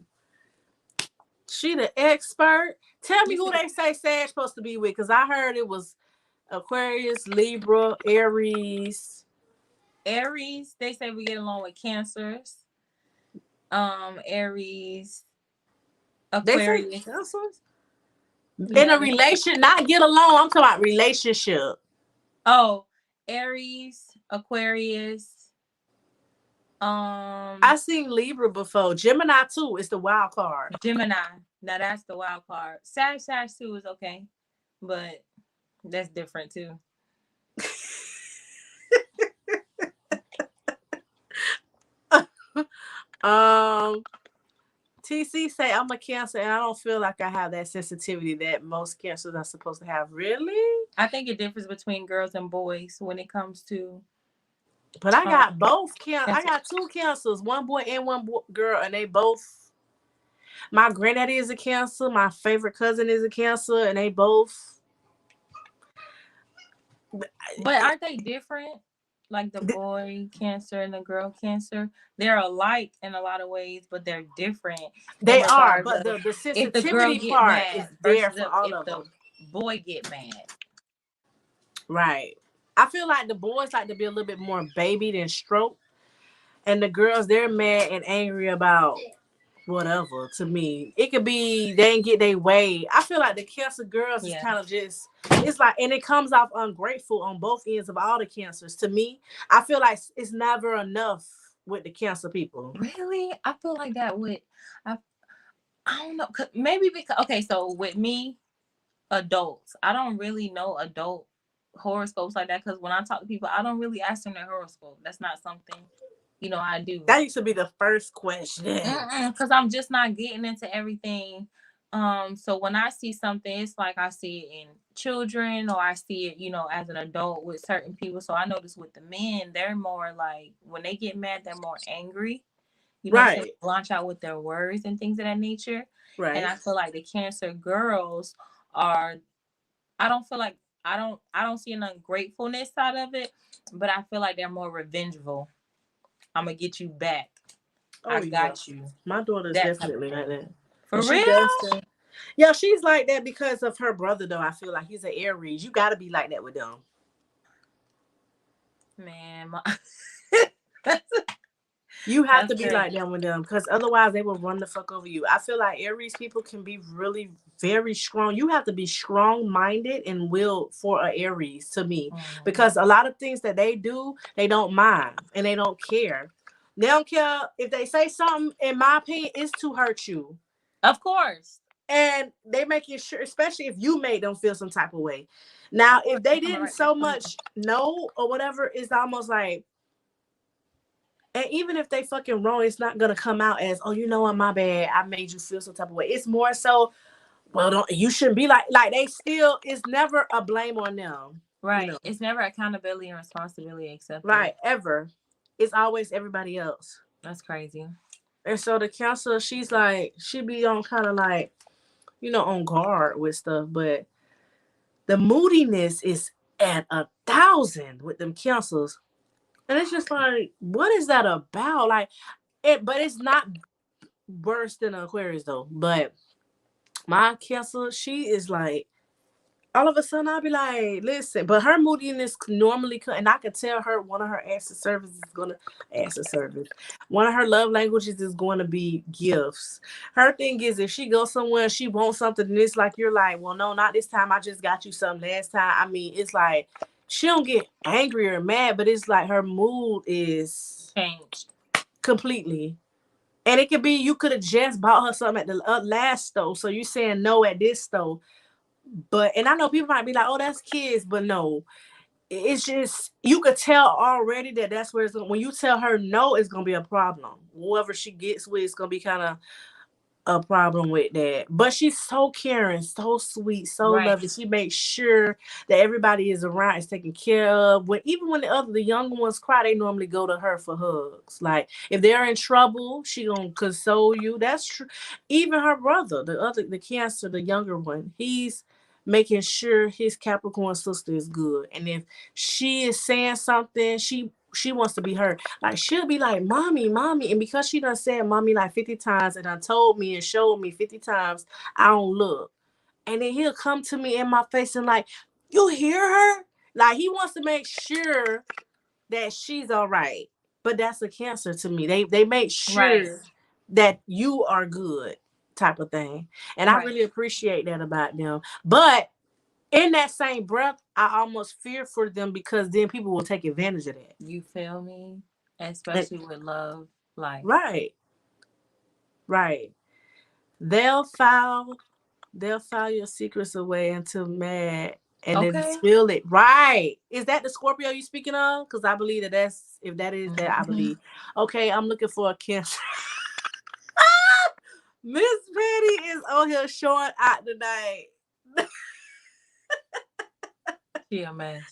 Speaker 1: She the expert. Tell me
Speaker 2: You
Speaker 1: who
Speaker 2: said
Speaker 1: they say Sag supposed to be with, because I heard it was Aquarius, Libra, Aries.
Speaker 2: Aries. They say we get along with Cancers. Aries,
Speaker 1: They say
Speaker 2: Aquarius.
Speaker 1: Cancers? In
Speaker 2: Yeah.
Speaker 1: a relation, not get along. I'm talking about relationship.
Speaker 2: Oh, Aries, Aquarius.
Speaker 1: I seen Libra before. Gemini too is the wild card.
Speaker 2: Gemini. Now that's the wild card. Sag too is okay, but that's different too.
Speaker 1: um, TC say I'm a Cancer and I don't feel like I have that sensitivity that most Cancers are supposed to have. Really?
Speaker 2: I think it differs between girls and boys when it comes to
Speaker 1: But I
Speaker 2: um
Speaker 1: got both I
Speaker 2: cancer.
Speaker 1: got two Cancers, one boy and one girl, and they both. My granddaddy is a Cancer. My favorite cousin is a Cancer, and they both.
Speaker 2: But aren't they different? Like the boy cancer and the girl cancer, they're alike in a lot of ways, but they're different in
Speaker 1: They are,
Speaker 2: regards
Speaker 1: but
Speaker 2: of
Speaker 1: the
Speaker 2: if the girl
Speaker 1: sensitivity
Speaker 2: get
Speaker 1: part is
Speaker 2: mad
Speaker 1: there
Speaker 2: versus
Speaker 1: for all
Speaker 2: if
Speaker 1: of
Speaker 2: the
Speaker 1: them.
Speaker 2: boy get mad.
Speaker 1: Right. I feel like the boys like to be a little bit more baby than stroke, and the girls they're mad and angry about whatever. To me, it could be they didn't get their way. I feel like the Cancer girls is
Speaker 2: Yeah.
Speaker 1: kind of just. It's like, and it comes off ungrateful on both ends of all the Cancers. To me, I feel like it's never enough with the Cancer people.
Speaker 2: Really? I feel like that would I I don't know. Maybe because okay, so with me, adults, I don't really know adult horoscopes like that because when I talk to people, I don't really ask them their horoscope. That's not something I do.
Speaker 1: That used to be the first question.
Speaker 2: Because I'm just not getting into everything. So when I see something, it's like I see it in children or I see it, as an adult with certain people. So I notice with the men, they're more like when they get mad, they're more angry. So they
Speaker 1: Right.
Speaker 2: launch out with their words and things of that nature. And
Speaker 1: Right.
Speaker 2: I feel like the Cancer girls are. I don't feel like I don't see an ungratefulness side of it, but I feel like they're more revengeful. I'm gonna get you back.
Speaker 1: Oh
Speaker 2: I
Speaker 1: yeah.
Speaker 2: got you.
Speaker 1: My daughter's
Speaker 2: That type of
Speaker 1: definitely like
Speaker 2: thing.
Speaker 1: that.
Speaker 2: For
Speaker 1: And she
Speaker 2: real?
Speaker 1: does that. Yeah, she's like that because of her brother though. I feel like he's an Aries. You gotta be like that with them.
Speaker 2: Man, that's,
Speaker 1: You have
Speaker 2: that's
Speaker 1: to be like
Speaker 2: crazy.
Speaker 1: that with them because otherwise they will run the fuck over you. I feel like Aries people can be really very strong. You have to be strong minded and willed for a Aries to me
Speaker 2: Mhm.
Speaker 1: because a lot of things that they do, they don't mind and they don't care. They don't care if they say something, in my opinion, is to hurt you.
Speaker 2: Of course.
Speaker 1: And they make it sure, especially if you made them feel some type of way. Now,
Speaker 2: Of course.
Speaker 1: if they
Speaker 2: They're coming
Speaker 1: didn't
Speaker 2: right back
Speaker 1: so
Speaker 2: for you.
Speaker 1: much know or whatever, it's almost like, and even if they fucking wrong, it's not gonna come out as, oh, you know what, my bad, I made you feel some type of way. It's more so, well, don't you shouldn't be like they still. It's never a blame on them, you
Speaker 2: Right.
Speaker 1: know,
Speaker 2: It's never accountability and responsibility accepted.
Speaker 1: right? Ever, it's always everybody else.
Speaker 2: That's crazy.
Speaker 1: And so the counselor, she's like, she be on kind of like, on guard with stuff, but the moodiness is at 1,000 with them cancels. And it's just like, what is that about? Like but it's not worse than an Aquarius though. But my Cancer, she is like, all of a sudden I'll be like, listen, but her moodiness normally, and I can tell her one of her acts of service is gonna acts of service. One of her love languages is going to be gifts. Her thing is, if she goes somewhere and she wants something, and it's like you're like, well, no, not this time. I just got you something last time. I mean, it's like she don't get angry or mad, but it's like her mood is
Speaker 2: Changed.
Speaker 1: completely. And it could be you could have just bought her something at the last store, so you saying no at this store. But and I know people might be like, "Oh, that's kids," but no, it's just you could tell already that that's where it's going. When you tell her no, it's gonna be a problem. Whoever she gets with, it's gonna be kind of a problem with that. But she's so caring, so sweet, so
Speaker 2: Right.
Speaker 1: loving. She makes sure that everybody is around, is taken care of. Even when the younger ones cry, they normally go to her for hugs. Like if they're in trouble, she gonna console you. That's true. Even her brother, the Cancer, the younger one, he's making sure his Capricorn sister is good. And if she is saying something, she wants to be heard. Like she'll be like, "Mommy, mommy," and because she done said "mommy" like 50 times and done told me and showed me 50 times, I don't look. And then he'll come to me in my face and like, "You hear her?" Like he wants to make sure that she's all right. But that's a Cancer to me. They make
Speaker 2: Right.
Speaker 1: sure that you are good type of thing. And I
Speaker 2: Right.
Speaker 1: really appreciate that about them. But in that same breath, I almost fear for them because then people will take advantage of that.
Speaker 2: You feel me?
Speaker 1: And,
Speaker 2: Especially with love life.
Speaker 1: right, right. They'll file they'll file your secrets away until mad and then
Speaker 2: Okay.
Speaker 1: spill it. Right. Is that the Scorpio you speaking of? Because I believe that's if that is that I
Speaker 2: Hmm.
Speaker 1: believe. Okay, I'm looking for a Cancer. Miss Petty is on here showing out tonight.
Speaker 2: She a mess.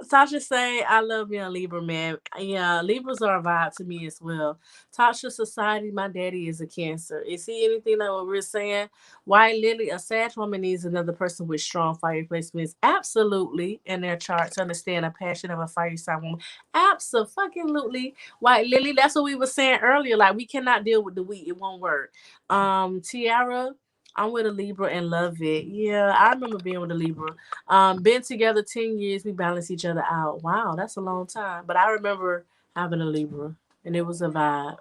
Speaker 1: Tasha say, I love you, Libra, man. Yeah, Libras are a vibe to me as well. Tasha Society, my daddy is a Cancer. Is he anything like what we're saying? Why Lily, a Sag woman needs another person with strong fire placements? Absolutely. In their chart to understand a passion of a fire sign woman. Absolutely. White Lily, that's what we were saying earlier. Like, we cannot deal with the wheat. It won't work. Tiara, I'm with a Libra and love it. Yeah, I remember being with a Libra. Been together 10 years. We balance each other out. Wow, that's a long time. But I remember having a Libra, and it was a vibe.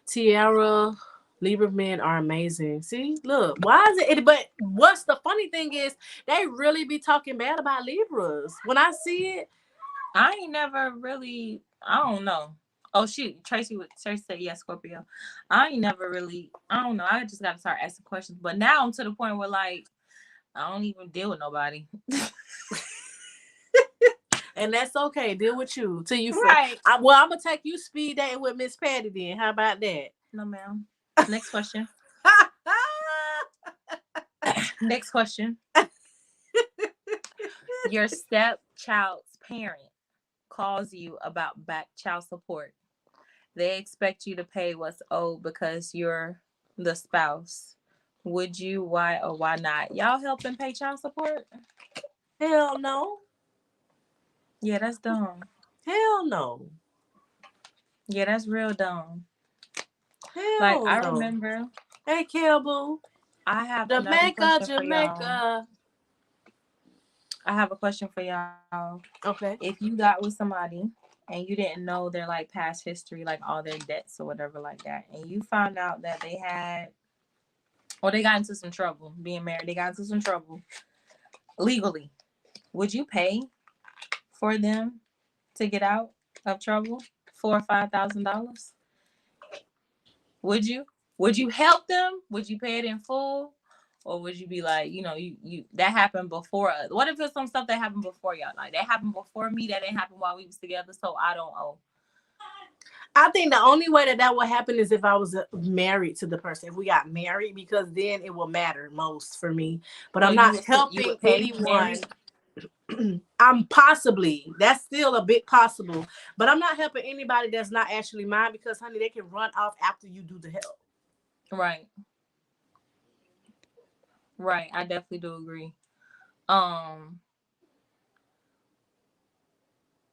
Speaker 1: Tiara, Libra men are amazing. See, look, why is But what's the funny thing is, they really be talking bad about Libras. When I see it,
Speaker 2: I ain't never really. I don't know. Oh shoot, Tracy said yes, Scorpio. I ain't never really. I don't know. I just got to start asking questions. But now I'm to the point where like I don't even deal with nobody.
Speaker 1: and that's okay. Deal with you till you.
Speaker 2: Right.
Speaker 1: Well, I'm gonna take you speed dating with Miss Patty. Then how about that?
Speaker 2: No, ma'am. Next question. Next question. Your stepchild's parent calls you about back child support. They expect you to pay what's owed because you're the spouse. Would you? Why or why not? Y'all helping pay child support?
Speaker 1: Hell no.
Speaker 2: Yeah, that's dumb.
Speaker 1: Hell no.
Speaker 2: Yeah, that's real dumb. Like
Speaker 1: Hell
Speaker 2: I
Speaker 1: no.
Speaker 2: remember
Speaker 1: Hey, Kilboo.
Speaker 2: I have another
Speaker 1: Jamaica,
Speaker 2: question for y'all.
Speaker 1: Jamaica.
Speaker 2: I have a question for y'all. If
Speaker 1: Okay.
Speaker 2: you got with somebody and you didn't know their like past history, like all their debts or whatever like that, and you found out that they had or they got into some trouble being married, they got into some trouble legally, would you pay for them to get out of trouble? $4,000 or $5,000? Would you? Would you help them? Would you pay it in full? Or would you be like, you that happened before us? What if it's some stuff that happened before y'all? Like that happened before me, that didn't happen while we was together, so I don't owe.
Speaker 1: I think the only way that would happen is if I was married to the person. If we got married, because then it will matter most for me. But
Speaker 2: So
Speaker 1: I'm
Speaker 2: you
Speaker 1: not
Speaker 2: would you
Speaker 1: helping
Speaker 2: would pay
Speaker 1: anyone.
Speaker 2: married?
Speaker 1: I'm possibly. That's still a bit possible. But I'm not helping anybody that's not actually mine because, honey, they can run off after you do the help.
Speaker 2: Right. Right. I definitely do agree. Um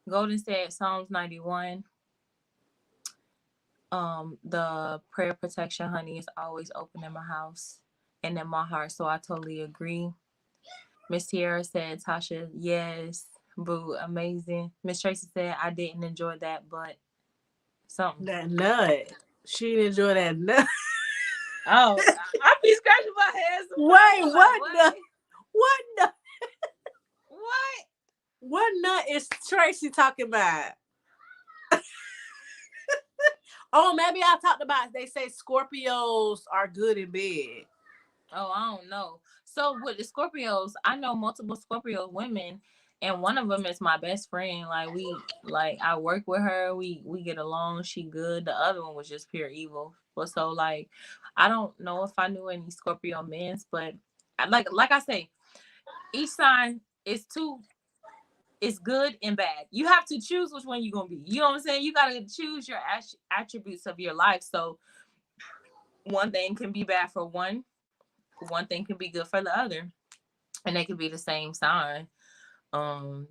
Speaker 2: Golden said Psalms 91. The prayer protection, honey, is always open in my house and in my heart. So I totally agree. Miss Tierra said, Tasha, yes, boo, amazing. Miss Tracy said, I didn't enjoy that, but something.
Speaker 1: That nut. She didn't enjoy that nut.
Speaker 2: Oh, I be scratching my head sometimes.
Speaker 1: Wait,
Speaker 2: I'm like,
Speaker 1: what
Speaker 2: what?
Speaker 1: nut? What nut?
Speaker 2: What?
Speaker 1: What nut is Tracy talking about? Oh, maybe I talked about. They say Scorpios are good in bed.
Speaker 2: Oh, I don't know. So with the Scorpios, I know multiple Scorpio women, and one of them is my best friend. Like I work with her. We get along. She good. The other one was just pure evil. But so like, I don't know if I knew any Scorpio men's, but like I say, each sign is two. It's good and bad. You have to choose which one you're gonna be. You know what I'm saying? You gotta choose your attributes of your life. So one thing can be bad for one thing can be good for the other, and they could be the same sign. Um,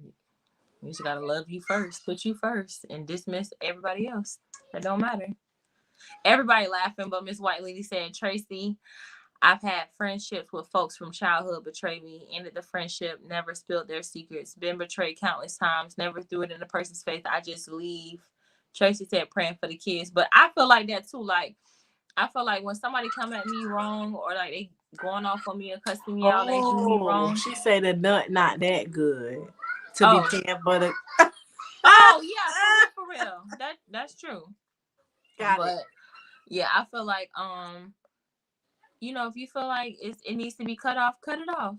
Speaker 2: you just gotta love you first, put you first, and dismiss everybody else. That don't matter. Everybody laughing, but Miss White Lady said, Tracy, I've had friendships with folks from childhood betray me, ended the friendship, never spilled their secrets, been betrayed countless times, never threw it in the person's face. I just leave. Tracy said, praying for the kids. But I feel like that too. Like, I feel like when somebody come at me wrong or like they going off on me and cussing me out, they do me
Speaker 1: Oh,
Speaker 2: wrong.
Speaker 1: she say the nut not that good to be
Speaker 2: Oh,
Speaker 1: paying for the.
Speaker 2: oh yeah, for real. That's true.
Speaker 1: Got it.
Speaker 2: But yeah, I feel like if you feel like it needs to be cut off, cut it off.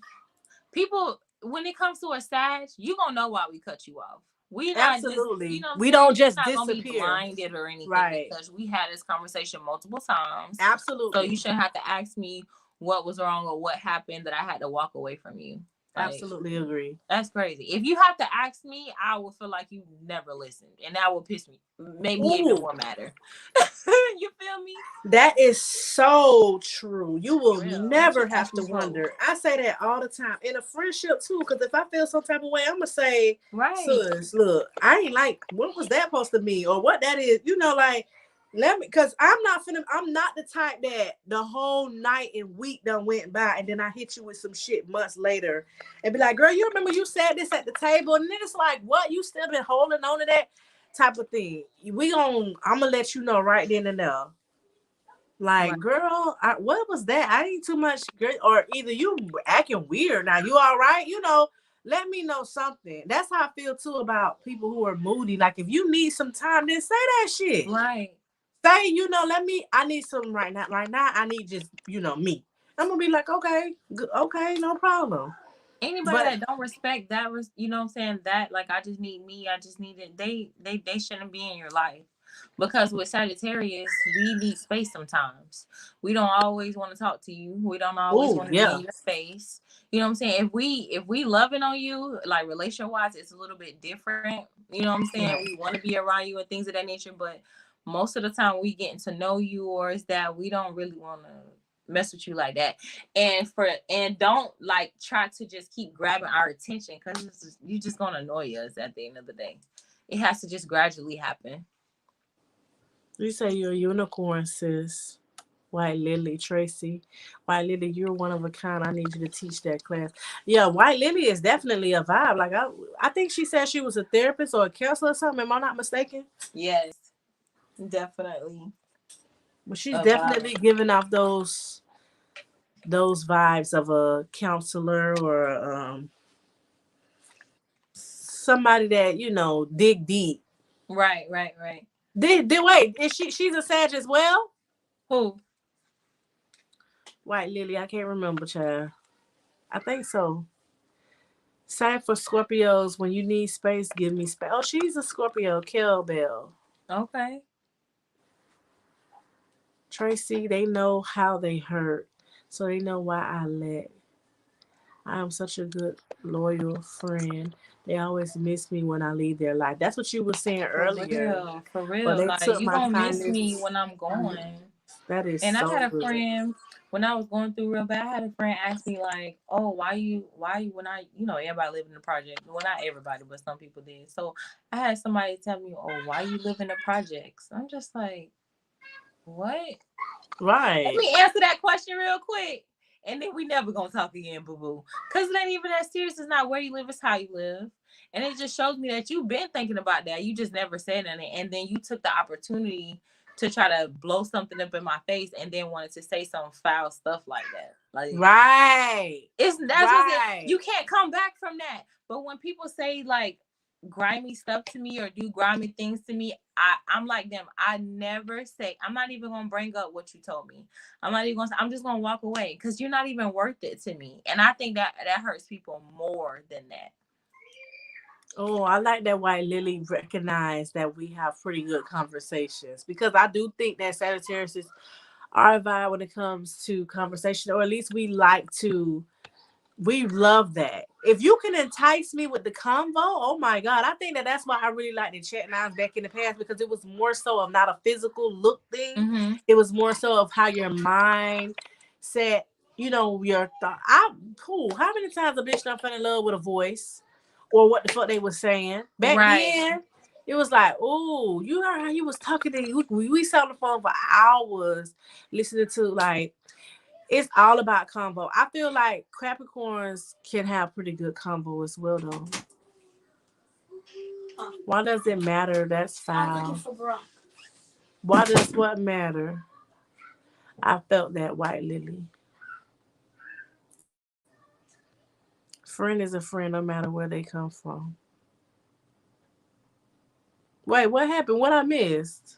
Speaker 2: People, when it comes to a Sag, you gonna know why we cut you off. We not just,
Speaker 1: Absolutely.
Speaker 2: what I'm
Speaker 1: We
Speaker 2: saying?
Speaker 1: don't
Speaker 2: You're
Speaker 1: just
Speaker 2: not gonna be
Speaker 1: disappear.
Speaker 2: blinded or anything
Speaker 1: Right.
Speaker 2: because we had this conversation multiple times. So you
Speaker 1: Absolutely.
Speaker 2: shouldn't have to ask me what was wrong or what happened that I had to walk away from you. Like,
Speaker 1: Absolutely agree.
Speaker 2: that's crazy. If you have to ask me, I will feel like you never listened, and that will piss me, make me even
Speaker 1: Ooh,
Speaker 2: more madder. You feel me?
Speaker 1: that is so true. You
Speaker 2: For
Speaker 1: will
Speaker 2: real. You should
Speaker 1: never have
Speaker 2: ask
Speaker 1: to
Speaker 2: me both.
Speaker 1: wonder. I say that all the time in a friendship too, because if I feel some type of way, I'm gonna say,
Speaker 2: Right.
Speaker 1: "Sis, look, I ain't like what was that supposed to mean, or what that is." Like, let me, because I'm not the type that the whole night and week done went by, and then I hit you with some shit months later, and be like, "Girl, you remember you said this at the table?" And then it's like, "What? You still been holding on to that?" Type of thing. I'm gonna let you know right then and there.
Speaker 2: Right.
Speaker 1: Like, girl, what was that? I ain't too much, girl, or either you acting weird now. You all right? Let me know something. That's how I feel too about people who are moody. Like, if you need some time, then say that shit.
Speaker 2: Right.
Speaker 1: Say, I need some right now. Right now, I need just, me. I'm gonna be like, okay, okay, no problem.
Speaker 2: Anybody
Speaker 1: But
Speaker 2: that don't respect that, you know what I'm saying, that like I just need me, I just need it, they shouldn't be in your life. Because with Sagittarius, we need space sometimes. We don't always want to talk to you. We don't always
Speaker 1: oh
Speaker 2: want to be
Speaker 1: yeah,
Speaker 2: in your face. You know what I'm saying? If we loving on you, like relationship wise, it's a little bit different. You know what I'm saying?
Speaker 1: yeah,
Speaker 2: We want to be around you and things of that nature, but most of the time we getting to know you, or is that we don't really want to mess with you like that. And don't like try to just keep grabbing our attention, because you're just gonna annoy us at the end of the day. It has to just gradually happen.
Speaker 1: you say you're a unicorn, sis. White Lily, Tracy. White Lily, you're one of a kind. I need you to teach that class. Yeah, White Lily is definitely a vibe. Like, I think she said she was a therapist or a counselor or something. Am I not mistaken?
Speaker 2: Yes, definitely
Speaker 1: But she's
Speaker 2: a vibe.
Speaker 1: definitely giving off those vibes of a counselor or somebody that dig deep.
Speaker 2: Right, right, right.
Speaker 1: Did wait? Is she's a Sag as well?
Speaker 2: Who?
Speaker 1: White Lily, I can't remember, child. I think so. Same for Scorpios. When you need space, give me space. Oh, she's a Scorpio. Kel Bell.
Speaker 2: Okay.
Speaker 1: Tracy, they know how they hurt. So they know why I let. I am such a good, loyal friend. They always miss me when I leave their life. That's what you were saying
Speaker 2: For
Speaker 1: earlier.
Speaker 2: real, for
Speaker 1: But
Speaker 2: real.
Speaker 1: they
Speaker 2: Like
Speaker 1: took
Speaker 2: you
Speaker 1: my
Speaker 2: gonna miss me
Speaker 1: kindness.
Speaker 2: when I'm going.
Speaker 1: That is
Speaker 2: And I
Speaker 1: so
Speaker 2: had a
Speaker 1: good.
Speaker 2: friend when I was going through real bad. I had a friend ask me like, "Oh, why you when everybody lived in the project. Well, not everybody, but some people did. So I had somebody tell me, "Oh, why you live in the projects?" I'm just like, "What?" Let
Speaker 1: Right.
Speaker 2: me answer that question real quick, and then we never gonna talk again, boo boo. Cause it ain't even that serious. It's not where you live; it's how you live. And it just shows me that you've been thinking about that. You just never said anything, and then you took the opportunity to try to blow something up in my face, and then wanted to say some foul stuff like that. Like
Speaker 1: Right.
Speaker 2: that's what it,
Speaker 1: Right.
Speaker 2: you can't come back from that. But when people say like grimy stuff to me or do grimy things to me, I'm like them. I never say, I'm not even gonna bring up what you told me. I'm not even gonna, I'm just gonna walk away because you're not even worth it to me. And I think that hurts people more than that.
Speaker 1: Oh, I like that White Lily recognized that we have pretty good conversations because I do think that Sagittarius is our vibe when it comes to conversation, or at least we love that. If you can entice me with the convo, oh my God, I think that's why I really like the chat lines back in the past because it was more so of not a physical look thing.
Speaker 2: Mm-hmm.
Speaker 1: It was more so of how your mind set, your thought. Cool. How many times a bitch done fell in love with a voice or what the fuck they was saying? Back
Speaker 2: Right.
Speaker 1: then, it was like, oh, you heard how you was talking to you. We sat on the phone for hours listening to like it's all about combo. I feel like Capricorns can have pretty good combo as well, though. Why does it matter? That's foul. Why does what matter? I felt that, White Lily. Friend is a friend no matter where they come from. Wait, what happened? What I missed?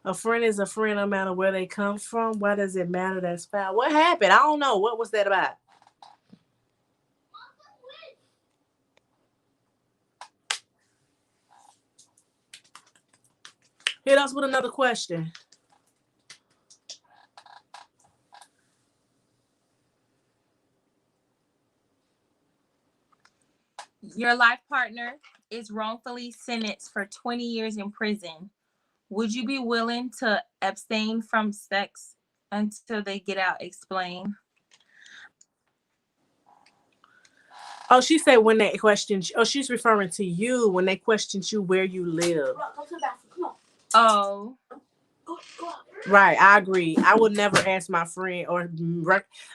Speaker 1: A friend is a friend no matter where they come from. Why does it matter? That's foul. What happened? I don't know. What was that about? Hit us with another question.
Speaker 2: Your life partner is wrongfully sentenced for 20 years in prison. Would you be willing to abstain from sex until they get out? Explain.
Speaker 1: Oh, she said when they questioned. Oh, she's referring to you when they questioned you where you live.
Speaker 2: Oh,
Speaker 1: Right, I agree. I would never ask my friend or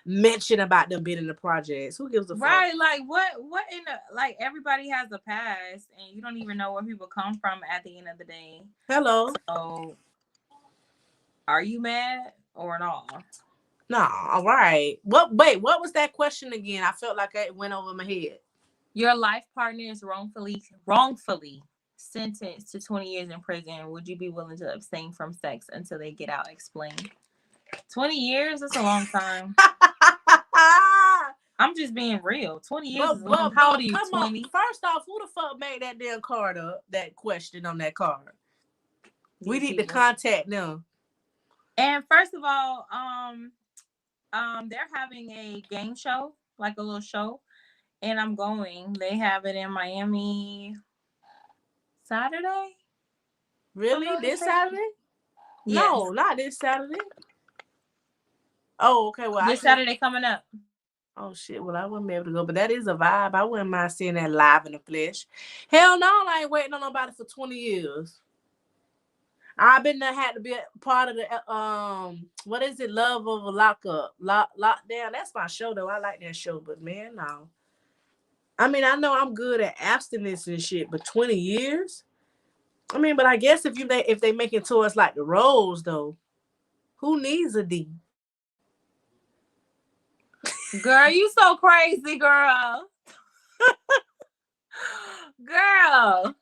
Speaker 1: mention about them being in the projects. Who gives a fuck?
Speaker 2: right. Like what in the like everybody has a past and you don't even know where people come from at the end of the day.
Speaker 1: Hello.
Speaker 2: So are you mad or not?
Speaker 1: No, all right. What? Wait, what was that question again? I felt like it went over my head.
Speaker 2: Your life partner is wrongfully sentenced to 20 years in prison. Would you be willing to abstain from sex until they get out? Explain. 20 years? That's a long time. I'm just being real. 20 years is long. How old are you?
Speaker 1: Come
Speaker 2: 20?
Speaker 1: on. First off, who the fuck made that damn card up? That question on that card. We need to contact them.
Speaker 2: And first of all, they're having a game show, like a little show, and I'm going. They have it in Miami Saturday.
Speaker 1: Really? This Saturday?
Speaker 2: Yes.
Speaker 1: No, not this Saturday. Oh, okay. Well,
Speaker 2: this Saturday coming up.
Speaker 1: Oh shit! Well, I wouldn't be able to go, but that is a vibe. I wouldn't mind seeing that live in the flesh. Hell no, I ain't waiting on nobody for 20 years. I've been there, had to be a part of the what is it? Love of a lockdown. That's my show though. I like that show, but man, no. I mean, I know I'm good at abstinence and shit, but 20 years. I mean, but I guess if they make it to us like the Rose though, who needs a D?
Speaker 2: Girl, you so crazy, girl. Girl.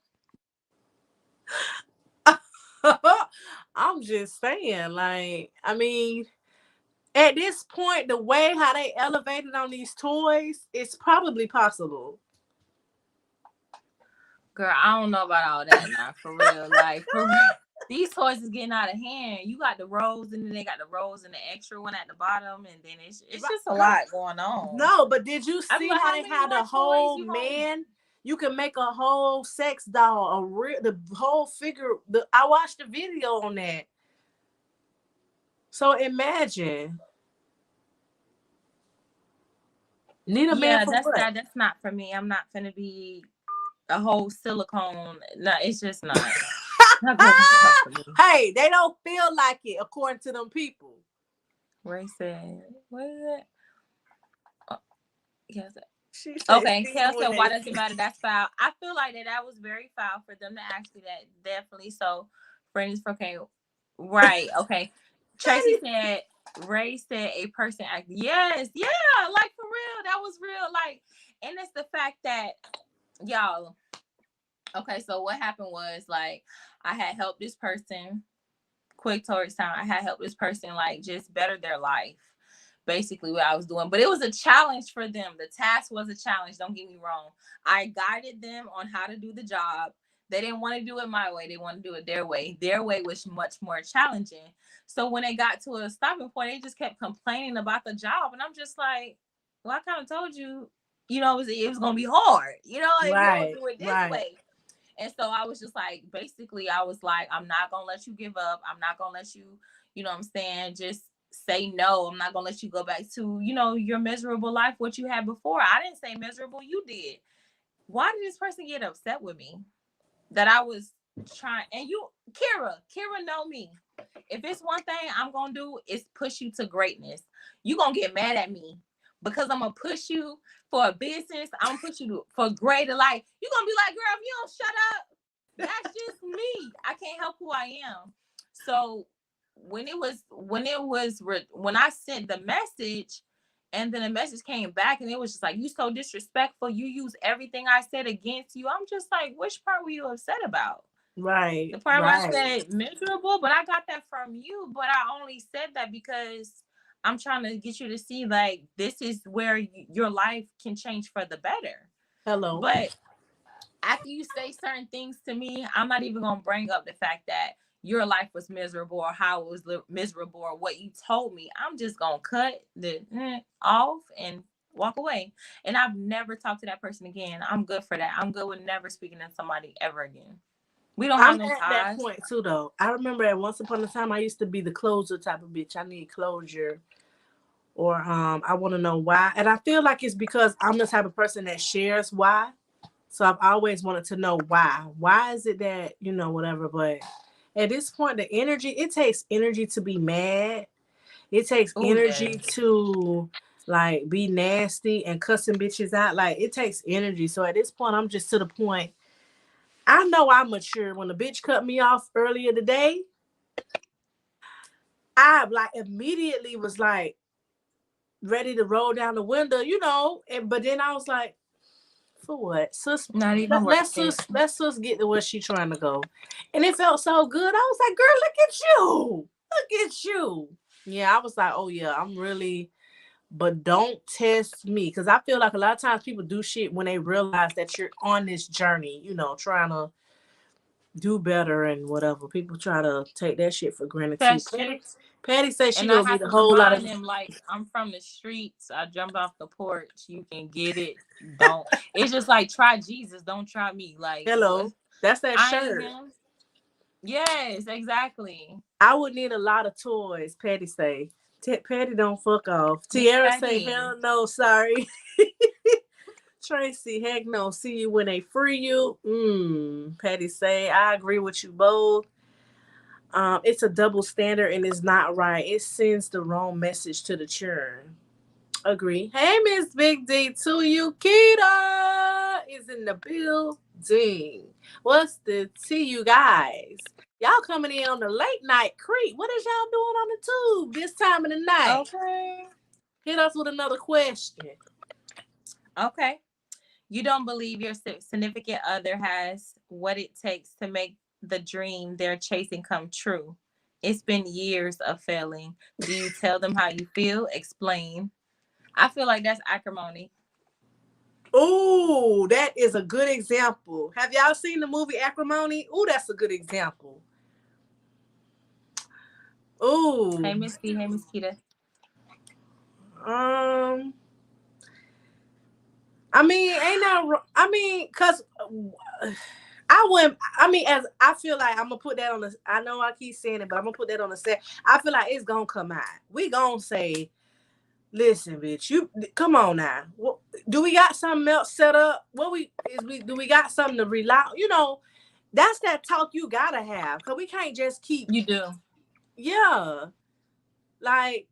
Speaker 1: I'm just saying, like, I mean, at this point, the way how they elevated on these toys, it's probably possible.
Speaker 2: Girl, I don't know about all that now, for real. Like, for real. These toys is getting out of hand. You got the rose, and then they got the rose and the extra one at the bottom, and then it's just a lot going on.
Speaker 1: No, but did you see
Speaker 2: like,
Speaker 1: how they had a whole man? You can make a whole sex doll, the whole figure. I watched the video on that. So imagine. Need a man for what?
Speaker 2: That's not for me. I'm not gonna be a whole silicone. No, it's just not.
Speaker 1: Hey, they don't feel like it according to them people.
Speaker 2: Ray said, "What is it?" Oh, yes.
Speaker 1: Said,
Speaker 2: okay, Kel said, "Why does it matter?" That's foul. I feel like that was very foul for them to ask me that. Definitely. So, friends, okay, right? Okay. Tracy said, "Ray said a person act." Yes, yeah, like for real. That was real. Like, and it's the fact that y'all. Okay, so what happened was like I had helped this person. Quick towards time, I had helped this person like just better their life. Basically, what I was doing, but it was a challenge for them. The task was a challenge. Don't get me wrong. I guided them on how to do the job. They didn't want to do it my way. They want to do it their way. Their way was much more challenging. So when they got to a stopping point, they just kept complaining about the job, and I'm just like, well, I kind of told you, it was gonna be hard. If you don't do it this way. And so I was just like, basically, I was like, I'm not going to let you give up. I'm not going to let you, you know what I'm saying, just say no. I'm not going to let you go back to, your miserable life, what you had before. I didn't say miserable. You did. Why did this person get upset with me? That I was trying. And Kira know me. If it's one thing I'm going to do is push you to greatness. You're going to get mad at me. because I'm gonna push you for a business, I'm gonna push you for greater life. You're gonna be like, girl, if you don't shut up, that's just me. I can't help who I am. So when I sent the message, and then the message came back and it was just like, you so disrespectful, you use everything I said against you. I'm just like, which part were you upset about?
Speaker 1: Right.
Speaker 2: The part where I
Speaker 1: Right.
Speaker 2: said miserable, but I got that from you. But I only said that because I'm trying to get you to see, like, this is where your life can change for the better.
Speaker 1: Hello.
Speaker 2: But after you say certain things to me, I'm not even going to bring up the fact that your life was miserable or how it was miserable or what you told me. I'm just going to cut the off and walk away. And I've never talked to that person again. I'm good for that. I'm good with never speaking to somebody ever again. We don't have
Speaker 1: I'm
Speaker 2: no
Speaker 1: at that
Speaker 2: ties.
Speaker 1: point too, though. I remember at once upon a time I used to be the closer type of bitch. I need closure, or I want to know why, and I feel like it's because I'm the type of person that shares why. So I've always wanted to know why. Why is it that whatever? But at this point, the energy it takes energy to be mad. It takes
Speaker 2: Oh, yeah.
Speaker 1: energy to like be nasty and cussing bitches out. Like it takes energy. So at this point, I'm just to the point. I know I'm mature. When a bitch cut me off earlier today, I like immediately was like ready to roll down the window, but then I was like, for what? Sis,
Speaker 2: Not even worth it.
Speaker 1: let's sis get to where she trying to go. And it felt so good. I was like, girl, look at you. Look at you. Yeah, I was like, oh yeah, I'm really, but don't test me. Because I feel like a lot of times people do shit when they realize that you're on this journey, trying to do better and whatever. People try to take that shit for granted too.
Speaker 2: That's true.
Speaker 1: Patty says she
Speaker 2: And I
Speaker 1: gonna
Speaker 2: have
Speaker 1: get a
Speaker 2: to
Speaker 1: whole lot of
Speaker 2: remind them, like, I'm from the streets. I jumped off the porch. You can get it. Don't. It's just like, try Jesus. Don't try me. Like, what?
Speaker 1: hello. That's that
Speaker 2: I ain't
Speaker 1: shirt.
Speaker 2: him. Yes, exactly.
Speaker 1: I would need a lot of toys, Patty say. Patty don't fuck off.
Speaker 2: Miss
Speaker 1: Tiara say,
Speaker 2: Patty.
Speaker 1: hell no, sorry. Tracy, heck no. See you when they free you. Patty say, I agree with you both. It's a double standard and it's not right. It sends the wrong message to the children. Agree. Hey, Miss Big D to you. Keita is in the building. What's the tea, you guys? Y'all coming in on the late night creep. What is y'all doing on the tube this time of the night?
Speaker 2: Okay.
Speaker 1: Hit us with another question.
Speaker 2: Okay. You don't believe your significant other has what it takes to make the dream they're chasing come true. It's been years of failing. Do you tell them how you feel? Explain. I feel like that's acrimony.
Speaker 1: Ooh, that is a good example. Have y'all seen the movie Acrimony? Ooh, that's a good example. Ooh.
Speaker 2: Hey, Miss B. Hey, Miss Kita.
Speaker 1: Um, I mean, ain't no. I mean, cause I wouldn't. I mean, as I feel like I'm gonna put that on the. I know I keep saying it, but I'm gonna put that on the set. I feel like it's gonna come out. We gonna say, listen, bitch, you come on now. What, do we got something else set up? What we is we do we got something to rely? That's that talk you gotta have. Cause we can't just keep.
Speaker 2: You do.
Speaker 1: Yeah, like,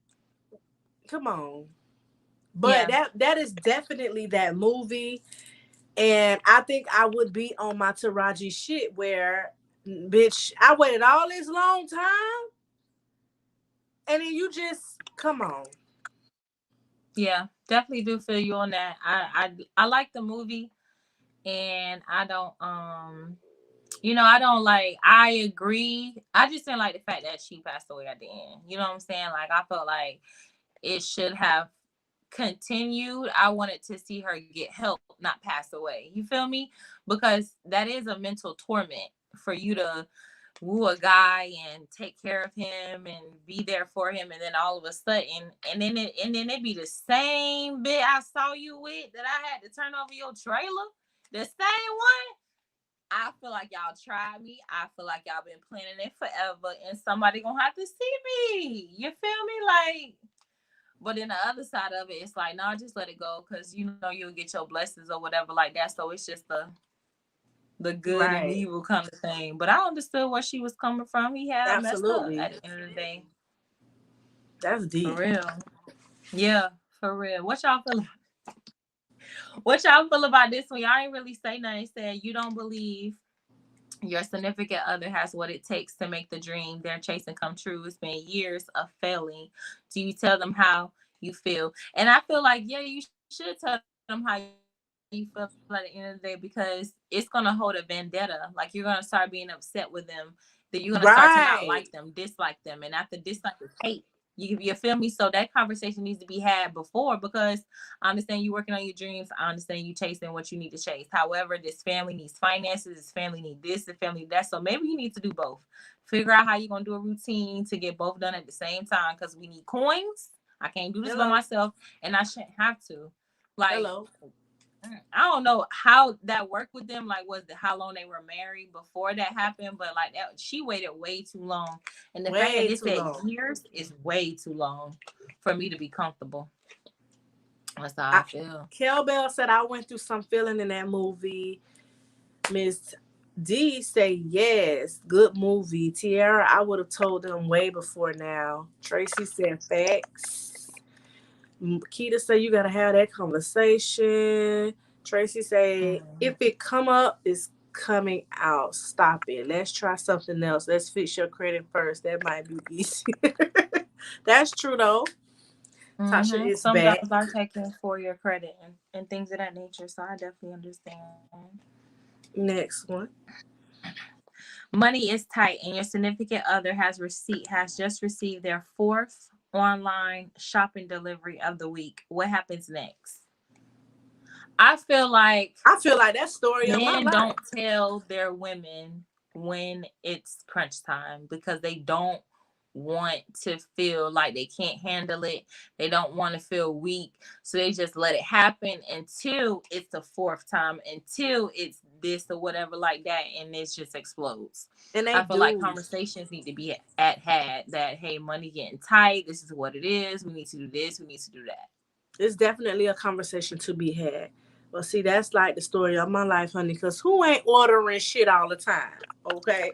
Speaker 1: come on. But
Speaker 2: Yeah.
Speaker 1: that is definitely that movie. And I think I would be on my Taraji shit where, bitch, I waited all this long time. And then you just, come on.
Speaker 2: Yeah. Definitely do feel you on that. I like the movie, and I don't I don't like, I agree. I just didn't like the fact that she passed away at the end. You know what I'm saying? Like, I felt like it should have continued. I wanted to see her get help, not pass away. You feel me? Because that is a mental torment for you to woo a guy and take care of him and be there for him, and then all of a sudden, and then it be the same bit I saw you with that I had to turn over your trailer. The same one. I feel like y'all tried me. I feel like y'all been planning it forever, and somebody gonna have to see me. You feel me? Like, but then the other side of it, it's like, no, just let it go, because you'll get your blessings or whatever like that. So it's just the good and
Speaker 1: Right.
Speaker 2: evil kind of thing. But I understood where she was coming from. He had messed up
Speaker 1: Absolutely.
Speaker 2: at the end of the day.
Speaker 1: That's
Speaker 2: For
Speaker 1: deep.
Speaker 2: real. Yeah, For real. What y'all feel about this one? Y'all ain't really say nothing. Said you don't believe your significant other has what it takes to make the dream they're chasing come true. It's been years of failing. Do you tell them how you feel? And I feel like, yeah, you should tell them how you feel at the end of the day, because it's going to hold a vendetta. Like, you're going to start being upset with them. That you're going to start to not like them, dislike them. And after dislike is hate. You feel me? So that conversation needs to be had before, because I understand you working on your dreams. I understand you chasing what you need to chase. However, this family needs finances. This family need this. The family need that. So maybe you need to do both. Figure out how you're gonna do a routine to get both done at the same time, because we need coins. I can't do this by
Speaker 1: Hello.
Speaker 2: myself, and I shouldn't have to. Like,
Speaker 1: Hello.
Speaker 2: I don't know how that worked with them. Like, was it how long they were married before that happened? But like that, she waited way too long, and the fact that
Speaker 1: Way
Speaker 2: it
Speaker 1: too
Speaker 2: said
Speaker 1: long.
Speaker 2: years is way too long for me to be comfortable. That's how
Speaker 1: I,
Speaker 2: I feel.
Speaker 1: Kel Bell said I went through some feeling in that movie. Miss D say yes, good movie. Tiara, I would have told them way before now. Tracy said facts. Keita said you gotta have that conversation. Tracy say if
Speaker 2: Mhm.
Speaker 1: it come up, it's coming out. Stop it. Let's try something else. Let's fix your credit first. That might be easy. That's true though. Tasha is
Speaker 2: Some
Speaker 1: back.
Speaker 2: jobs are taking for your credit and things of that nature. So I definitely understand.
Speaker 1: Next one.
Speaker 2: Money is tight, and your significant other has just received their fourth online shopping delivery of the week. What happens next? I feel like
Speaker 1: I feel like that story of my
Speaker 2: men
Speaker 1: life.
Speaker 2: don't tell their women when it's crunch time, because they don't want to feel like they can't handle it. They don't want to feel weak. So they just let it happen until it's the fourth time, until it's this or whatever like that, and it just explodes.
Speaker 1: And they
Speaker 2: I feel like
Speaker 1: do.
Speaker 2: conversations need to be at had that, hey, money getting tight. This is what it is. We need to do this. We need to do that.
Speaker 1: It's definitely a conversation to be had. But see, that's like the story of my life, honey. Because who ain't ordering shit all the time? Okay,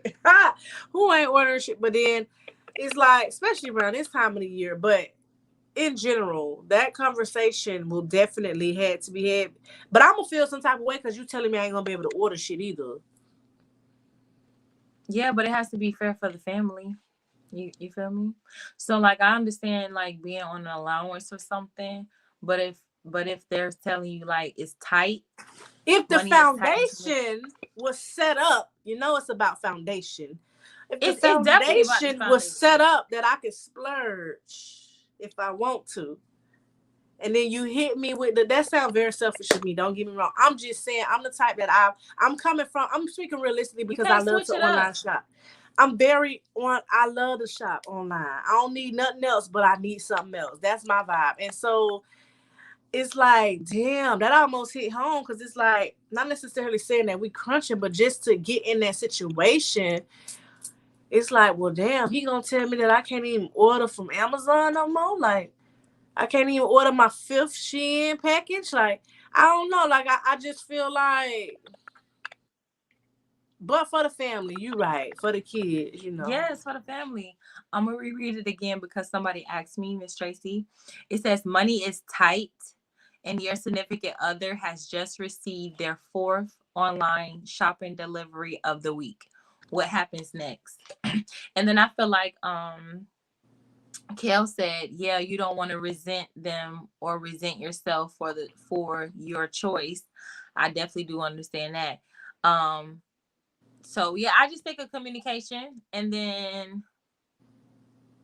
Speaker 1: who ain't ordering shit? But then it's like, especially around this time of the year. But in general, that conversation will definitely had to be had. But I'm gonna feel some type of way because you telling me I ain't gonna be able to order shit either.
Speaker 2: Yeah, but it has to be fair for the family. You feel me? So like I understand like being on an allowance or something, but if they're telling you like it's tight,
Speaker 1: If the
Speaker 2: money is tight, and
Speaker 1: foundation was set up, you know it's about foundation. If the
Speaker 2: it's definitely about the
Speaker 1: foundation was set
Speaker 2: foundation.
Speaker 1: up that I could splurge if I want to, and then you hit me with that sounds very selfish of me. Don't get me wrong. I'm just saying I'm the type that I'm coming from. I'm speaking realistically
Speaker 2: You
Speaker 1: because I
Speaker 2: can't
Speaker 1: love
Speaker 2: switch
Speaker 1: to
Speaker 2: it up.
Speaker 1: online shop. I'm very on. I love to shop online. I don't need nothing else, but I need something else. That's my vibe. And so it's like, damn, that almost hit home because it's like not necessarily saying that we crunching, but just to get in that situation, it's like, well, damn, he gonna tell me that I can't even order from Amazon no more. Like, I can't even order my fifth Shein package. Like, I don't know. Like, I just feel like, but for the family, you right, for the kids, you know.
Speaker 2: Yes, for the family. I'm gonna reread it again because somebody asked me, Miss Tracy. It says money is tight, and your significant other has just received their fourth online shopping delivery of the week. What happens next? And then I feel like Kale said, yeah, you don't want to resent them or resent yourself for your choice. I definitely do understand that. Um, so yeah, I just think of communication. And then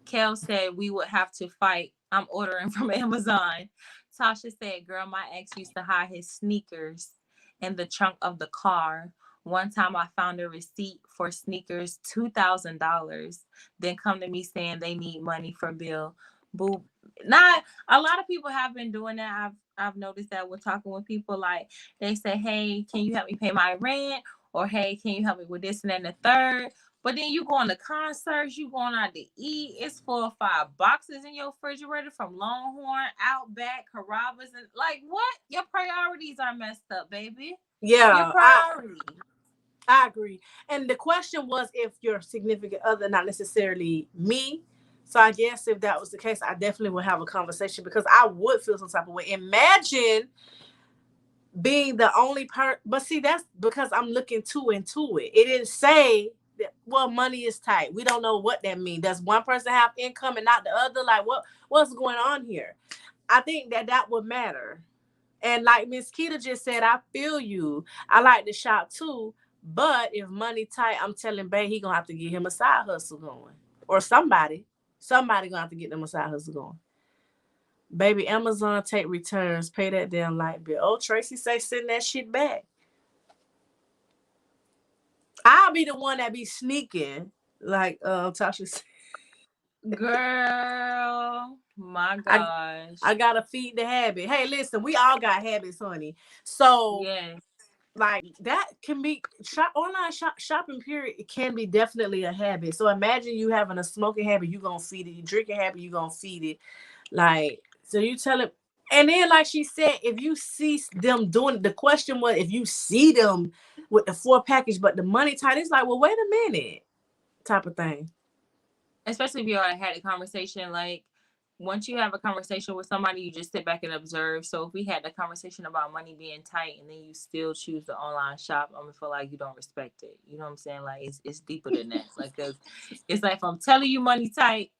Speaker 2: Kel said we would have to fight. I'm ordering from Amazon. Tasha said, girl, my ex used to hide his sneakers in the trunk of the car. One time I found a receipt for sneakers, $2,000. Then come to me saying they need money for bill. Boo. Not a lot of people have been doing that. I've noticed that we're talking with people like they say, hey, can you help me pay my rent? Or hey, can you help me with this and that and the third? But then you going to concerts, you going out to eat. It's 4 or 5 boxes in your refrigerator from Longhorn, Outback, Carrabba's, and like what? Your priorities are messed up, baby. Your
Speaker 1: Yeah,
Speaker 2: priorities.
Speaker 1: I agree. And the question was if your significant other, not necessarily me, So I guess if that was the case, I definitely would have a conversation because I would feel some type of way. Imagine being the only person, but see, that's because I'm looking too into it. It didn't say that, well, money is tight. We don't know what that means. Does one person have income and not the other? Like, what's going on here? I think that would matter. And like Miss Keita just said, I feel you. I like to shop too. But if money tight, I'm telling Bay he gonna have to get him a side hustle going. Or somebody. Somebody gonna have to get them a side hustle going. Baby, Amazon take returns. Pay that damn light bill. Oh, Tracy say send that shit back. I'll be the one that be sneaking. Like Tasha said.
Speaker 2: Girl, my
Speaker 1: I
Speaker 2: gosh.
Speaker 1: I gotta feed the habit. Hey, listen, we all got habits, honey. So
Speaker 2: Yes.
Speaker 1: like that can be shopping period. It can be definitely a habit. So imagine you having a smoking habit, you gonna feed it. You drinking habit, you gonna feed it. Like, so you tell it. And then like she said, if you see them doing, the question was if you see them with the 4 package but the money tight, it's like, well, wait a minute, type of thing.
Speaker 2: Especially if you already had a conversation, like once you have a conversation with somebody, you just sit back and observe. So if we had a conversation about money being tight and then you still choose the online shop, I'm gonna feel like you don't respect it. You know what I'm saying? Like it's deeper than that. Like, cause it's like if I'm telling you money tight,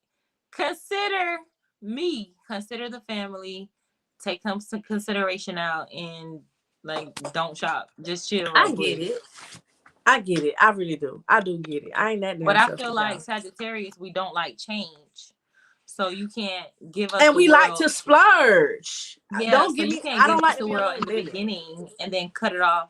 Speaker 2: consider me, consider the family, take some consideration out, and like don't shop. Just chill real
Speaker 1: I get
Speaker 2: quick.
Speaker 1: it. I get it. I really do. I do get it. I ain't that
Speaker 2: But
Speaker 1: damn
Speaker 2: I feel
Speaker 1: selfish,
Speaker 2: like
Speaker 1: y'all.
Speaker 2: Sagittarius, we don't like change. So you can't give us
Speaker 1: And
Speaker 2: the
Speaker 1: we like
Speaker 2: world.
Speaker 1: to splurge.
Speaker 2: Yeah,
Speaker 1: Don't
Speaker 2: so
Speaker 1: give
Speaker 2: you
Speaker 1: me.
Speaker 2: can't
Speaker 1: I
Speaker 2: give
Speaker 1: don't
Speaker 2: us
Speaker 1: like to
Speaker 2: the
Speaker 1: be a
Speaker 2: world
Speaker 1: no
Speaker 2: in the
Speaker 1: limit.
Speaker 2: beginning and then cut it off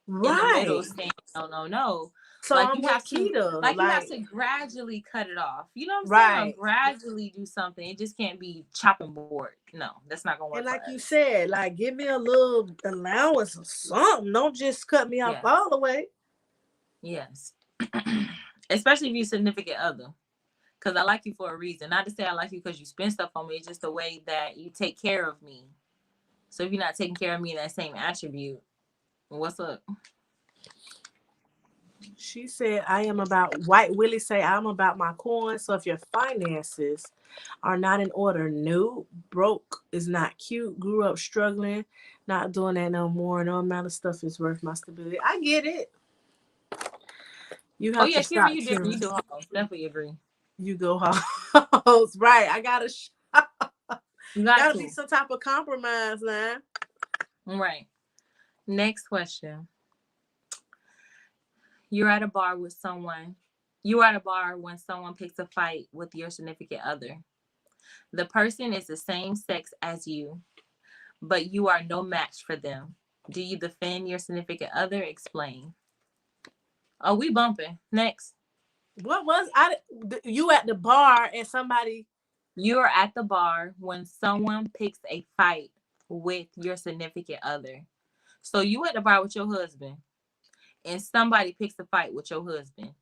Speaker 2: in the middle
Speaker 1: Right.
Speaker 2: saying no, no, no.
Speaker 1: So
Speaker 2: Like
Speaker 1: I'm
Speaker 2: you
Speaker 1: with
Speaker 2: have to
Speaker 1: Keita.
Speaker 2: like you have
Speaker 1: Like,
Speaker 2: to gradually cut it off. You know what I'm saying? Or
Speaker 1: right.
Speaker 2: gradually do something. It just can't be chopping board. No, that's not gonna work
Speaker 1: And
Speaker 2: for
Speaker 1: like you
Speaker 2: us.
Speaker 1: said, like give me a little allowance or something. Don't just cut me off
Speaker 2: Yes.
Speaker 1: all the way.
Speaker 2: Yes. Especially if you're significant other. Because I like you for a reason. Not to say I like you because you spend stuff on me. It's just the way that you take care of me. So if you're not taking care of me in that same attribute, what's up?
Speaker 1: She said, I am about, White Willie say, I'm about my coins. So if your finances are not in order, no, broke is not cute, grew up struggling, not doing that no more. No amount of stuff is worth my stability. I get it. You
Speaker 2: Oh
Speaker 1: have to
Speaker 2: yeah, Kira,
Speaker 1: stop,
Speaker 2: you different. You
Speaker 1: Karen.
Speaker 2: do hoes. Definitely agree.
Speaker 1: You go house. Right. I gotta
Speaker 2: You got
Speaker 1: gotta be
Speaker 2: to.
Speaker 1: some type of compromise now.
Speaker 2: Right. Next question. You're at a bar with someone. You are at a bar when someone picks a fight with your significant other. The person is the same sex as you, but you are no match for them. Do you defend your significant other? Explain. Oh, we bumping. Next.
Speaker 1: What was I? You at the bar and somebody?
Speaker 2: You are at the bar when someone picks a fight with your significant other. So you at the bar with your husband and somebody picks a fight with your husband.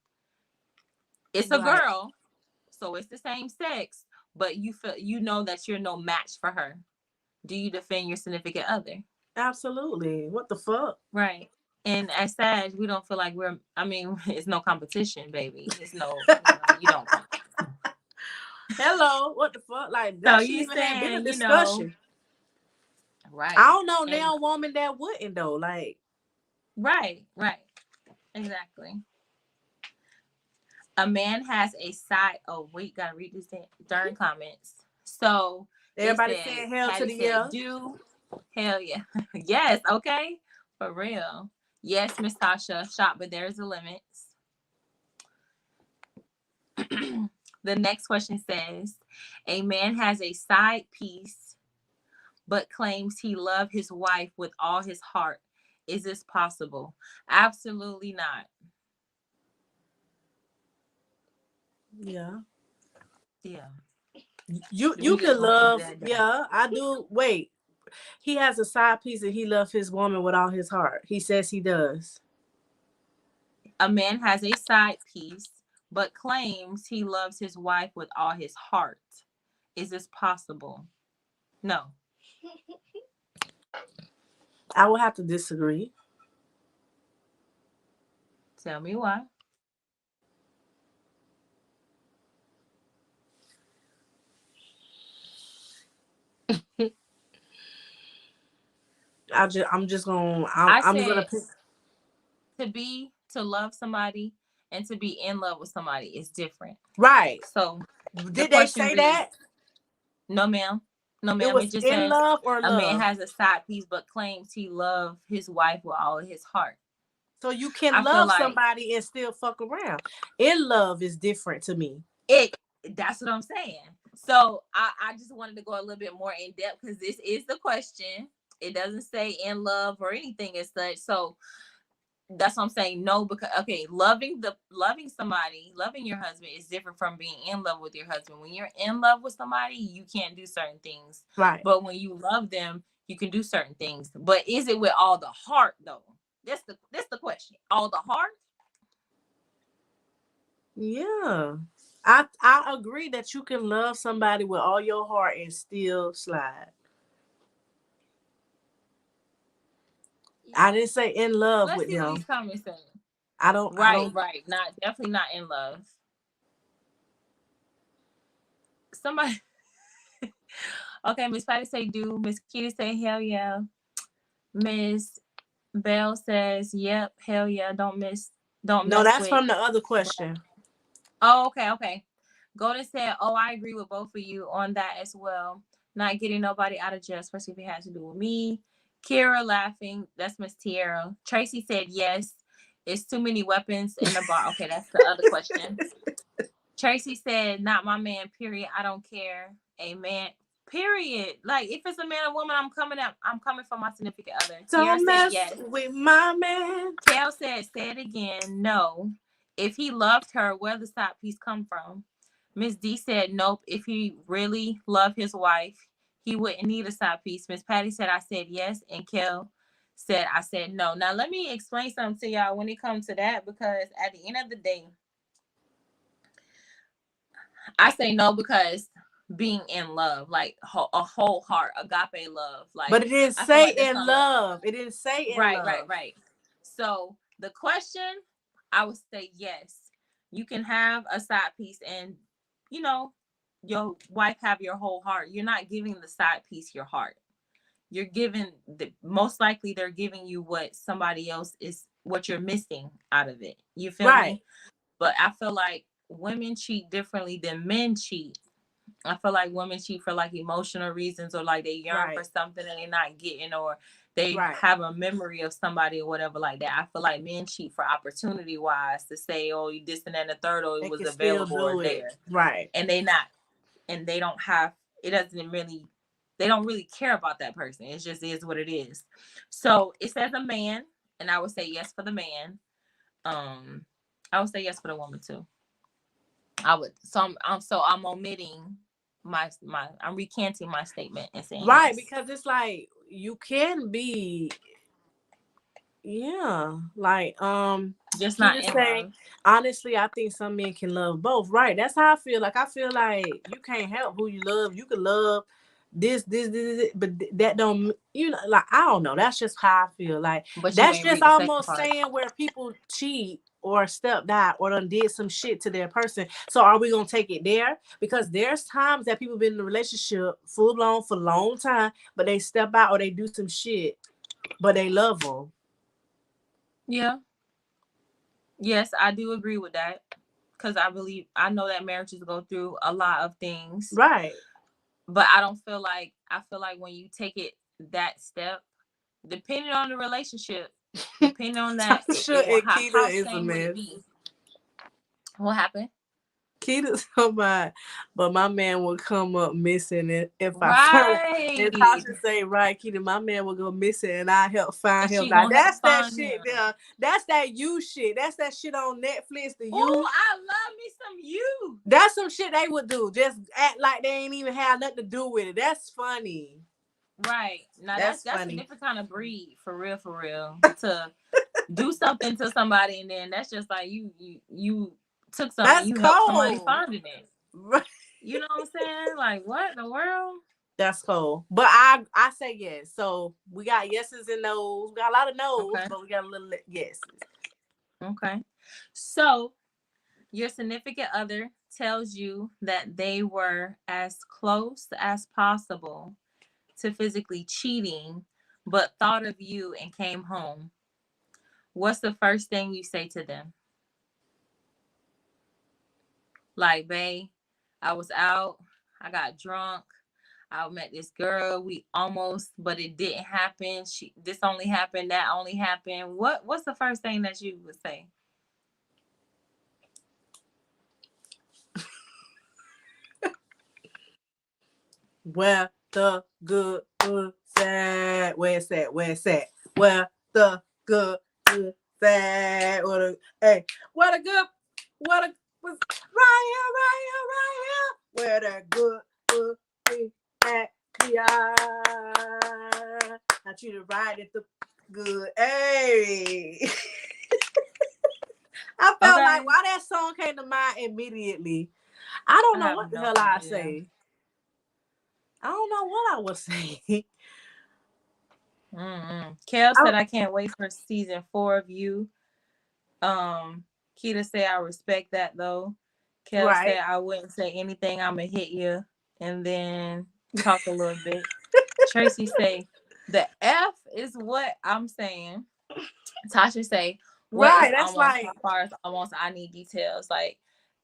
Speaker 2: It's a
Speaker 1: Right.
Speaker 2: girl, so it's the same sex, but you know that you're no match for her. Do you defend your significant other?
Speaker 1: Absolutely. What the fuck?
Speaker 2: Right. And as Sag, we don't feel like I mean, it's no competition, baby. It's no, you don't.
Speaker 1: Hello. What the fuck? Like
Speaker 2: So
Speaker 1: that should
Speaker 2: you
Speaker 1: even have been a
Speaker 2: saying,
Speaker 1: discussion. I
Speaker 2: right.
Speaker 1: don't know
Speaker 2: And
Speaker 1: now woman that wouldn't though. Like
Speaker 2: right. Exactly. A man has a side. Oh, wait, gotta read this during comments. So they
Speaker 1: everybody
Speaker 2: said,
Speaker 1: saying hell to
Speaker 2: Patty
Speaker 1: the
Speaker 2: said,
Speaker 1: yeah.
Speaker 2: do hell yeah. Yes, okay. For real. Yes, Miss Tasha, shop, but there's a limit. The next question says, a man has a side piece, but claims he loves his wife with all his heart. Is this possible? Absolutely not.
Speaker 1: Yeah.
Speaker 2: Yeah.
Speaker 1: You
Speaker 2: We just
Speaker 1: could
Speaker 2: gonna leave
Speaker 1: love,
Speaker 2: that there.
Speaker 1: yeah, I do. Wait. He has a side piece and he loves his woman with all his heart. He says he does.
Speaker 2: A man has a side piece, but claims he loves his wife with all his heart. Is this possible? No.
Speaker 1: I will have to disagree.
Speaker 2: Tell me why. I
Speaker 1: I'm gonna
Speaker 2: said
Speaker 1: pick.
Speaker 2: to love somebody and to be in love with somebody is different.
Speaker 1: Right.
Speaker 2: So the
Speaker 1: Did they
Speaker 2: question
Speaker 1: say
Speaker 2: reads,
Speaker 1: that?
Speaker 2: no ma'am. No
Speaker 1: It
Speaker 2: ma'am. It
Speaker 1: was
Speaker 2: just
Speaker 1: in
Speaker 2: says
Speaker 1: love or
Speaker 2: a man
Speaker 1: love.
Speaker 2: has a side piece but claims he loves his wife with all of his heart.
Speaker 1: So you can
Speaker 2: I feel
Speaker 1: love
Speaker 2: like
Speaker 1: somebody and still fuck around. In love is different to me.
Speaker 2: it that's what I'm saying. So I just wanted to go a little bit more in depth because this is the question. It doesn't say in love or anything as such. So that's what I'm saying. No, because okay, loving somebody, loving your husband is different from being in love with your husband. When you're in love with somebody, you can't do certain things.
Speaker 1: Right.
Speaker 2: But when you love them, you can do certain things. But is it with all the heart though? That's the question. All the heart?
Speaker 1: Yeah. I agree that you can love somebody with all your heart and still slide. I didn't say in love
Speaker 2: Let's
Speaker 1: with
Speaker 2: see what
Speaker 1: them.
Speaker 2: these comments say.
Speaker 1: I
Speaker 2: Right,
Speaker 1: don't
Speaker 2: right. Not definitely not in love. Somebody okay, Miss Patty say do. Miss Kitty say hell yeah. Miss Bell says yep, hell yeah. Don't
Speaker 1: No,
Speaker 2: mess
Speaker 1: that's
Speaker 2: with.
Speaker 1: from the other question.
Speaker 2: Oh, okay, okay. Golden said, oh, I agree with both of you on that as well. Not getting nobody out of jail, especially if it has to do with me. Kira laughing. That's Miss Tierra. Tracy said yes. It's too many weapons in the bar. Okay, that's the other question. Tracy said, not my man, period. I don't care. A man, period. Like if it's a man or woman, I'm coming for my significant other. Tierra
Speaker 1: Don't
Speaker 2: said
Speaker 1: mess
Speaker 2: yes.
Speaker 1: with my man.
Speaker 2: Kel said, say it again. No. If he loved her, where the side piece come from? Miss D said, nope. If he really loved his wife, he wouldn't need a side piece. Miss Patty said, I said yes. And Kel said, I said no. Now, let me explain something to y'all when it comes to that, because at the end of the day, I say no because being in love, like a whole heart, agape love, like
Speaker 1: But it didn't
Speaker 2: I feel
Speaker 1: say
Speaker 2: like that's
Speaker 1: in
Speaker 2: something else.
Speaker 1: love. It didn't say in
Speaker 2: Right, right,
Speaker 1: love.
Speaker 2: right. So the question, I would say yes. You can have a side piece and, you know, your wife have your whole heart. You're not giving the side piece your heart. You're giving most likely they're giving you what somebody else is, what you're missing out of it. You feel
Speaker 1: Right.
Speaker 2: me? But I feel like women cheat differently than men cheat. I feel like women cheat for like emotional reasons, or like they yearn
Speaker 1: Right.
Speaker 2: for something and they're not getting, or they
Speaker 1: Right.
Speaker 2: have a memory of somebody or whatever like that. I feel like men cheat for opportunity wise to say, oh, you this and that and the third, or it
Speaker 1: They
Speaker 2: was
Speaker 1: can still
Speaker 2: available or
Speaker 1: do it.
Speaker 2: there.
Speaker 1: Right.
Speaker 2: And they not, and they don't have, it doesn't really, they don't really care about that person. It just is what it is. So it says a man, and I would say yes for the man. Um, I would say yes for the woman too. I would. So I'm omitting I'm recanting my statement and saying
Speaker 1: Right.
Speaker 2: yes.
Speaker 1: Because it's like you can be, yeah. Like
Speaker 2: Just not
Speaker 1: Keita
Speaker 2: in
Speaker 1: say,
Speaker 2: love.
Speaker 1: honestly, I think some men can love both. Right. That's how I feel. Like I feel like you can't help who you love. You can love this, but that don't, you know, like I don't know. That's just how I feel. Like
Speaker 2: But you
Speaker 1: that's
Speaker 2: ain't
Speaker 1: just
Speaker 2: read the second
Speaker 1: almost
Speaker 2: part.
Speaker 1: saying where people cheat or stepped out or done did some shit to their person. So are we gonna take it there? Because there's times that people been in a relationship full blown for a long time, but they step out or they do some shit, but they love them.
Speaker 2: Yeah. Yes, I do agree with that. Because I know that marriages go through a lot of things.
Speaker 1: Right.
Speaker 2: But I feel like when you take it that step, depending on the relationship, depending on that,
Speaker 1: Tasha and
Speaker 2: how
Speaker 1: Keita is a
Speaker 2: same would it
Speaker 1: mess.
Speaker 2: be? What happened?
Speaker 1: Keita's somebody, but my man will come up missing it if I find. And
Speaker 2: Right.
Speaker 1: Tasha say, right, Keita, my man will go missing and I help find
Speaker 2: And
Speaker 1: him.
Speaker 2: she
Speaker 1: Now
Speaker 2: gonna help
Speaker 1: that's that
Speaker 2: find
Speaker 1: shit
Speaker 2: him.
Speaker 1: there. That's that you shit. That's that shit on Netflix. The
Speaker 2: Oh,
Speaker 1: you.
Speaker 2: I love me some you.
Speaker 1: That's some shit they would do. Just act like they ain't even have nothing to do with it. That's funny.
Speaker 2: Right. Now
Speaker 1: That's
Speaker 2: that's a
Speaker 1: funny.
Speaker 2: different kind of breed for real, for real. To do something to somebody and then that's just like you took something,
Speaker 1: That's
Speaker 2: you helped somebody
Speaker 1: cold.
Speaker 2: finding it.
Speaker 1: Right.
Speaker 2: You know what I'm saying? Like what in the world?
Speaker 1: That's cool. But I say yes. So we got yeses and nos. We got a lot of nos,
Speaker 2: Okay.
Speaker 1: but we got a little yeses.
Speaker 2: Okay. So your significant other tells you that they were as close as possible to physically cheating, but thought of you and came home, what's the first thing you say to them? Like, babe, I was out, I got drunk, I met this girl, we almost, but it didn't happen. This only happened, that only happened. What's the first thing that you would say?
Speaker 1: Where the good at? Where's that? Where's that? Where the good at? What a hey, what a good what a was right here. Where the good at? Yeah. I treat it right at the good. Hey. I felt
Speaker 2: Okay.
Speaker 1: like why that song came to mind immediately. I don't know
Speaker 2: have
Speaker 1: what the
Speaker 2: no
Speaker 1: hell I
Speaker 2: idea.
Speaker 1: say. I don't know what I would say.
Speaker 2: Kel said, I can't wait for season 4 of you. Keita said, I respect that though. Kel
Speaker 1: Right.
Speaker 2: said, I wouldn't say anything. I'm going to hit you and then talk a little bit. Tracy say, the F is what I'm saying. Tasha say, what is
Speaker 1: Right. That's
Speaker 2: almost?
Speaker 1: like
Speaker 2: How far is almost? I need details. Like,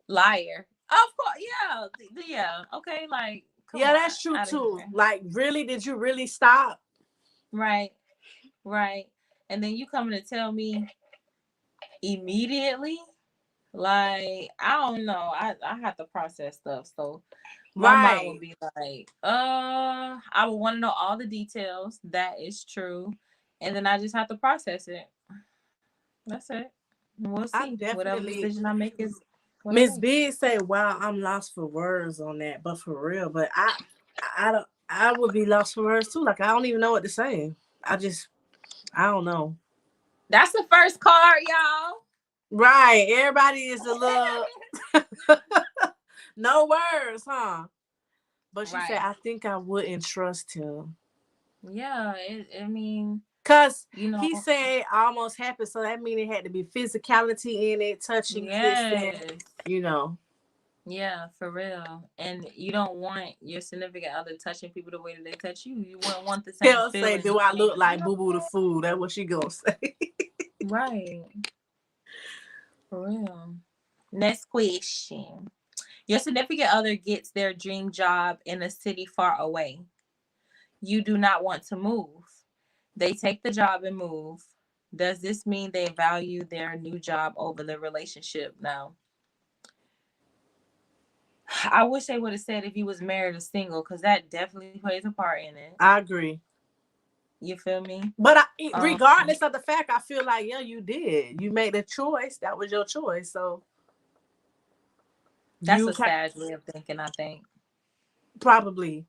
Speaker 2: liar. Of course. Yeah. Yeah. Okay. Like, come
Speaker 1: yeah,
Speaker 2: on.
Speaker 1: that's true
Speaker 2: Out of
Speaker 1: too.
Speaker 2: here.
Speaker 1: Like, really, did you really stop?
Speaker 2: Right. Right. And then you coming to tell me immediately? Like, I don't know. I have to process stuff. So my mind
Speaker 1: Right.
Speaker 2: would be like, I would want to know all the details. That is true. And then I just have to process it. That's it. We'll
Speaker 1: I
Speaker 2: see. Whatever
Speaker 1: definitely
Speaker 2: decision I make is what I
Speaker 1: Miss
Speaker 2: make.
Speaker 1: Big say, "Wow, I'm lost for words on that." But for real, but I don't. I would be lost for words too. Like I don't even know what to say. I don't know.
Speaker 2: That's the first card, y'all.
Speaker 1: Right. Everybody is a little no words, huh? But she said,
Speaker 2: Right.
Speaker 1: I think I wouldn't trust him.
Speaker 2: Yeah. I mean,
Speaker 1: Cause
Speaker 2: you know,
Speaker 1: he said almost happened, so that means it had to be physicality in it, touching, kissing,
Speaker 2: yes.
Speaker 1: you know.
Speaker 2: Yeah, for real. And you don't want your significant other touching people the way that they touch you. You wouldn't want the same
Speaker 1: He'll say,
Speaker 2: feeling.
Speaker 1: "Do I look
Speaker 2: You
Speaker 1: like
Speaker 2: know
Speaker 1: Boo Boo the
Speaker 2: what
Speaker 1: Fool?" That's what she gonna say.
Speaker 2: I'm saying? Right. For real. Next question. Your significant other gets their dream job in a city far away. You do not want to move. They take the job and move. Does this mean they value their new job over the relationship now? I wish they would have said if you was married or single, because that definitely plays a part in it.
Speaker 1: I agree.
Speaker 2: You feel me?
Speaker 1: But
Speaker 2: Um,
Speaker 1: regardless of the fact, I feel like, yeah, you did. You made a choice. That was your choice. So
Speaker 2: that's
Speaker 1: you
Speaker 2: a
Speaker 1: can
Speaker 2: sad way of thinking, I think.
Speaker 1: probably.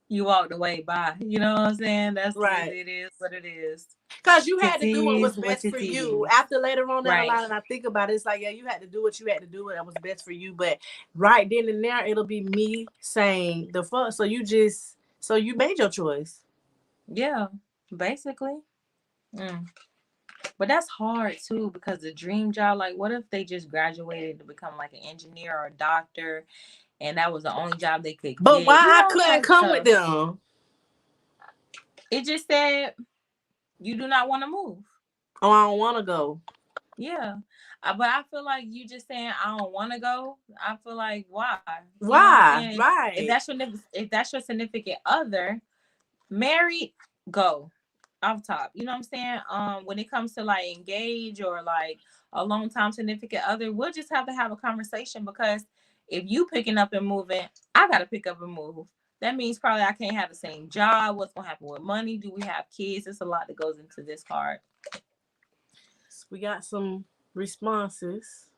Speaker 2: You walked away by. You know what I'm saying?
Speaker 1: Right.
Speaker 2: It is what it is.
Speaker 1: Because you had
Speaker 2: It
Speaker 1: to do what was
Speaker 2: is what
Speaker 1: best for
Speaker 2: it
Speaker 1: you.
Speaker 2: is.
Speaker 1: After later on down the
Speaker 2: Right.
Speaker 1: line, and I think about it, it's like, yeah, you had to do what you had to do. That was best for you. But right then and there, it'll be me saying the fuck. So you made your choice.
Speaker 2: Yeah. Basically. Mm. But that's hard too because the dream job, like, what if they just graduated to become like an engineer or a doctor and that was the only job they could
Speaker 1: But
Speaker 2: get?
Speaker 1: why
Speaker 2: You
Speaker 1: I
Speaker 2: know,
Speaker 1: couldn't
Speaker 2: that's
Speaker 1: come with
Speaker 2: tough.
Speaker 1: them?
Speaker 2: It just said you do not want to move.
Speaker 1: Oh, I don't want to go.
Speaker 2: Yeah. But I feel like you just saying I don't want to go. I feel like why? You know what I'm
Speaker 1: Why?
Speaker 2: saying? If
Speaker 1: Right.
Speaker 2: that's your significant other, married, go off top. You know what I'm saying? When it comes to like engage or like a long time significant other, we'll just have to have a conversation because if you picking up and moving, I gotta pick up and move. That means probably I can't have the same job. What's gonna happen with money? Do we have kids? It's a lot that goes into this card.
Speaker 1: We got some responses.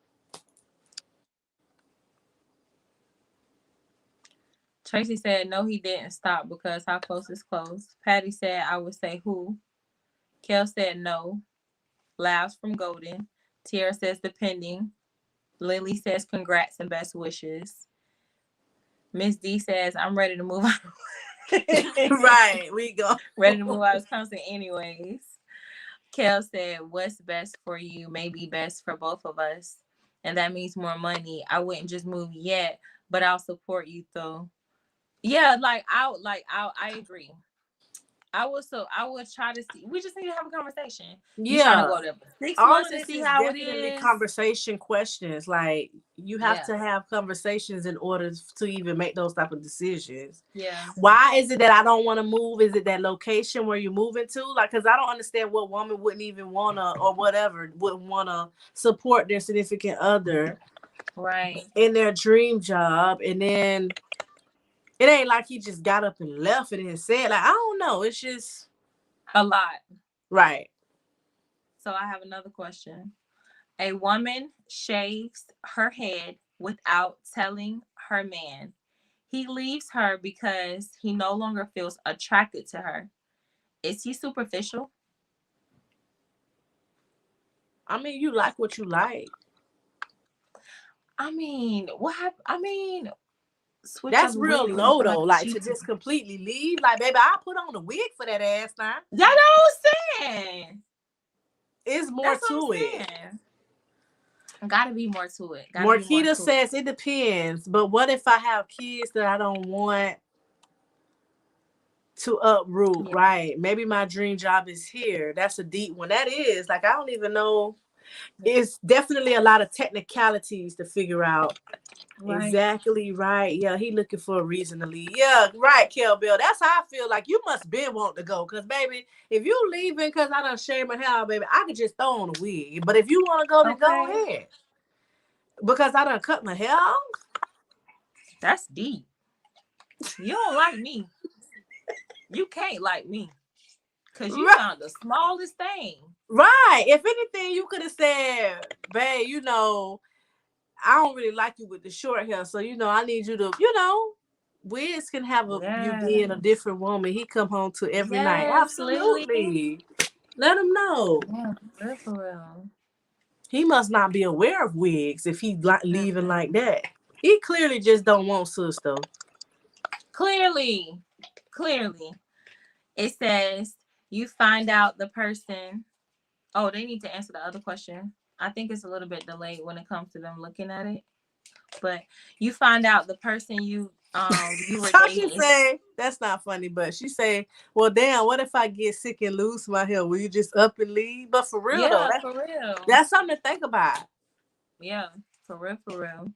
Speaker 2: Tracy said no, he didn't stop because how close is close. Patty said I would say who. Kel said no. Laughs from Golden. Tiara says depending. Lily says congrats and best wishes. Miss D says I'm ready to move out.
Speaker 1: Right. We go.
Speaker 2: Ready to move out of Wisconsin anyways. Kel said what's best for you may be best for both of us. And that means more money. I wouldn't just move yet, but I'll support you though. Yeah, I agree. I would try to see. We just need to have a conversation. You trying to
Speaker 1: Yeah.
Speaker 2: go there for 6
Speaker 1: All of
Speaker 2: months and
Speaker 1: this
Speaker 2: see
Speaker 1: is
Speaker 2: how it
Speaker 1: definitely
Speaker 2: is?
Speaker 1: conversation questions. Like you have
Speaker 2: Yeah.
Speaker 1: to have conversations in order to even make those type of decisions.
Speaker 2: Yeah.
Speaker 1: Why is it that I don't want to move? Is it that location where you're moving to? Like, because I don't understand what woman wouldn't even wanna or whatever wouldn't wanna support their significant other
Speaker 2: Right.
Speaker 1: in their dream job, and then it ain't like he just got up and left and then said like I don't know. It's just
Speaker 2: A lot.
Speaker 1: right.
Speaker 2: So I have another question. A woman shaves her head without telling her man. He leaves her because he no longer feels attracted to her. Is he superficial?
Speaker 1: I mean, you like what you like.
Speaker 2: I mean, I mean, switch up
Speaker 1: That's
Speaker 2: the
Speaker 1: real
Speaker 2: wig or you
Speaker 1: low
Speaker 2: feel
Speaker 1: though.
Speaker 2: like
Speaker 1: Like to
Speaker 2: cheating?
Speaker 1: just completely leave. Like, baby, I put on a wig for that ass now.
Speaker 2: Y'all know what I'm saying?
Speaker 1: It's more
Speaker 2: That's what
Speaker 1: to
Speaker 2: I'm
Speaker 1: it.
Speaker 2: saying. Gotta be more to it. Gotta be more
Speaker 1: Morkita
Speaker 2: to it.
Speaker 1: says it depends, but what if I have kids that I don't want to uproot?
Speaker 2: Yeah.
Speaker 1: Right? Maybe my dream job is here. That's a deep one. That is like I don't even know. It's definitely a lot of technicalities to figure out.
Speaker 2: Right.
Speaker 1: Exactly right. Yeah, he looking for a reason to leave. Yeah, right, Kel Bill. That's how I feel. Like you must be want to go, cause baby, if you leaving cause I done shaved my hair, baby, I could just throw on a wig. But if you want to go, then go
Speaker 2: Okay.
Speaker 1: ahead. Because I done cut my hair off.
Speaker 2: That's deep. You don't like me. You can't like me. Cause you
Speaker 1: Right,
Speaker 2: found the smallest thing.
Speaker 1: right. If anything, you could have said, babe, I don't really like you with the short hair, so I need you to, Wiz can have you
Speaker 2: Yeah.
Speaker 1: being a different woman. He come home to every night.
Speaker 2: Yes, Lily.
Speaker 1: Absolutely. Let him know.
Speaker 2: Yeah, for real.
Speaker 1: He must not be aware of wigs if he leaving
Speaker 2: Mm-mm.
Speaker 1: like that. He clearly just don't want sis though.
Speaker 2: Clearly. Clearly. It says you find out the person. Oh, they need to answer the other question. I think it's a little bit delayed when it comes to them looking at it. But you find out the person you were
Speaker 1: Tasha
Speaker 2: dating is.
Speaker 1: say that's not funny, but she say, "Well, damn, what if I get sick and lose my hair? Will you just up and leave?" But for real though,
Speaker 2: Yeah, for real.
Speaker 1: that's something to think about.
Speaker 2: Yeah, for real, for real.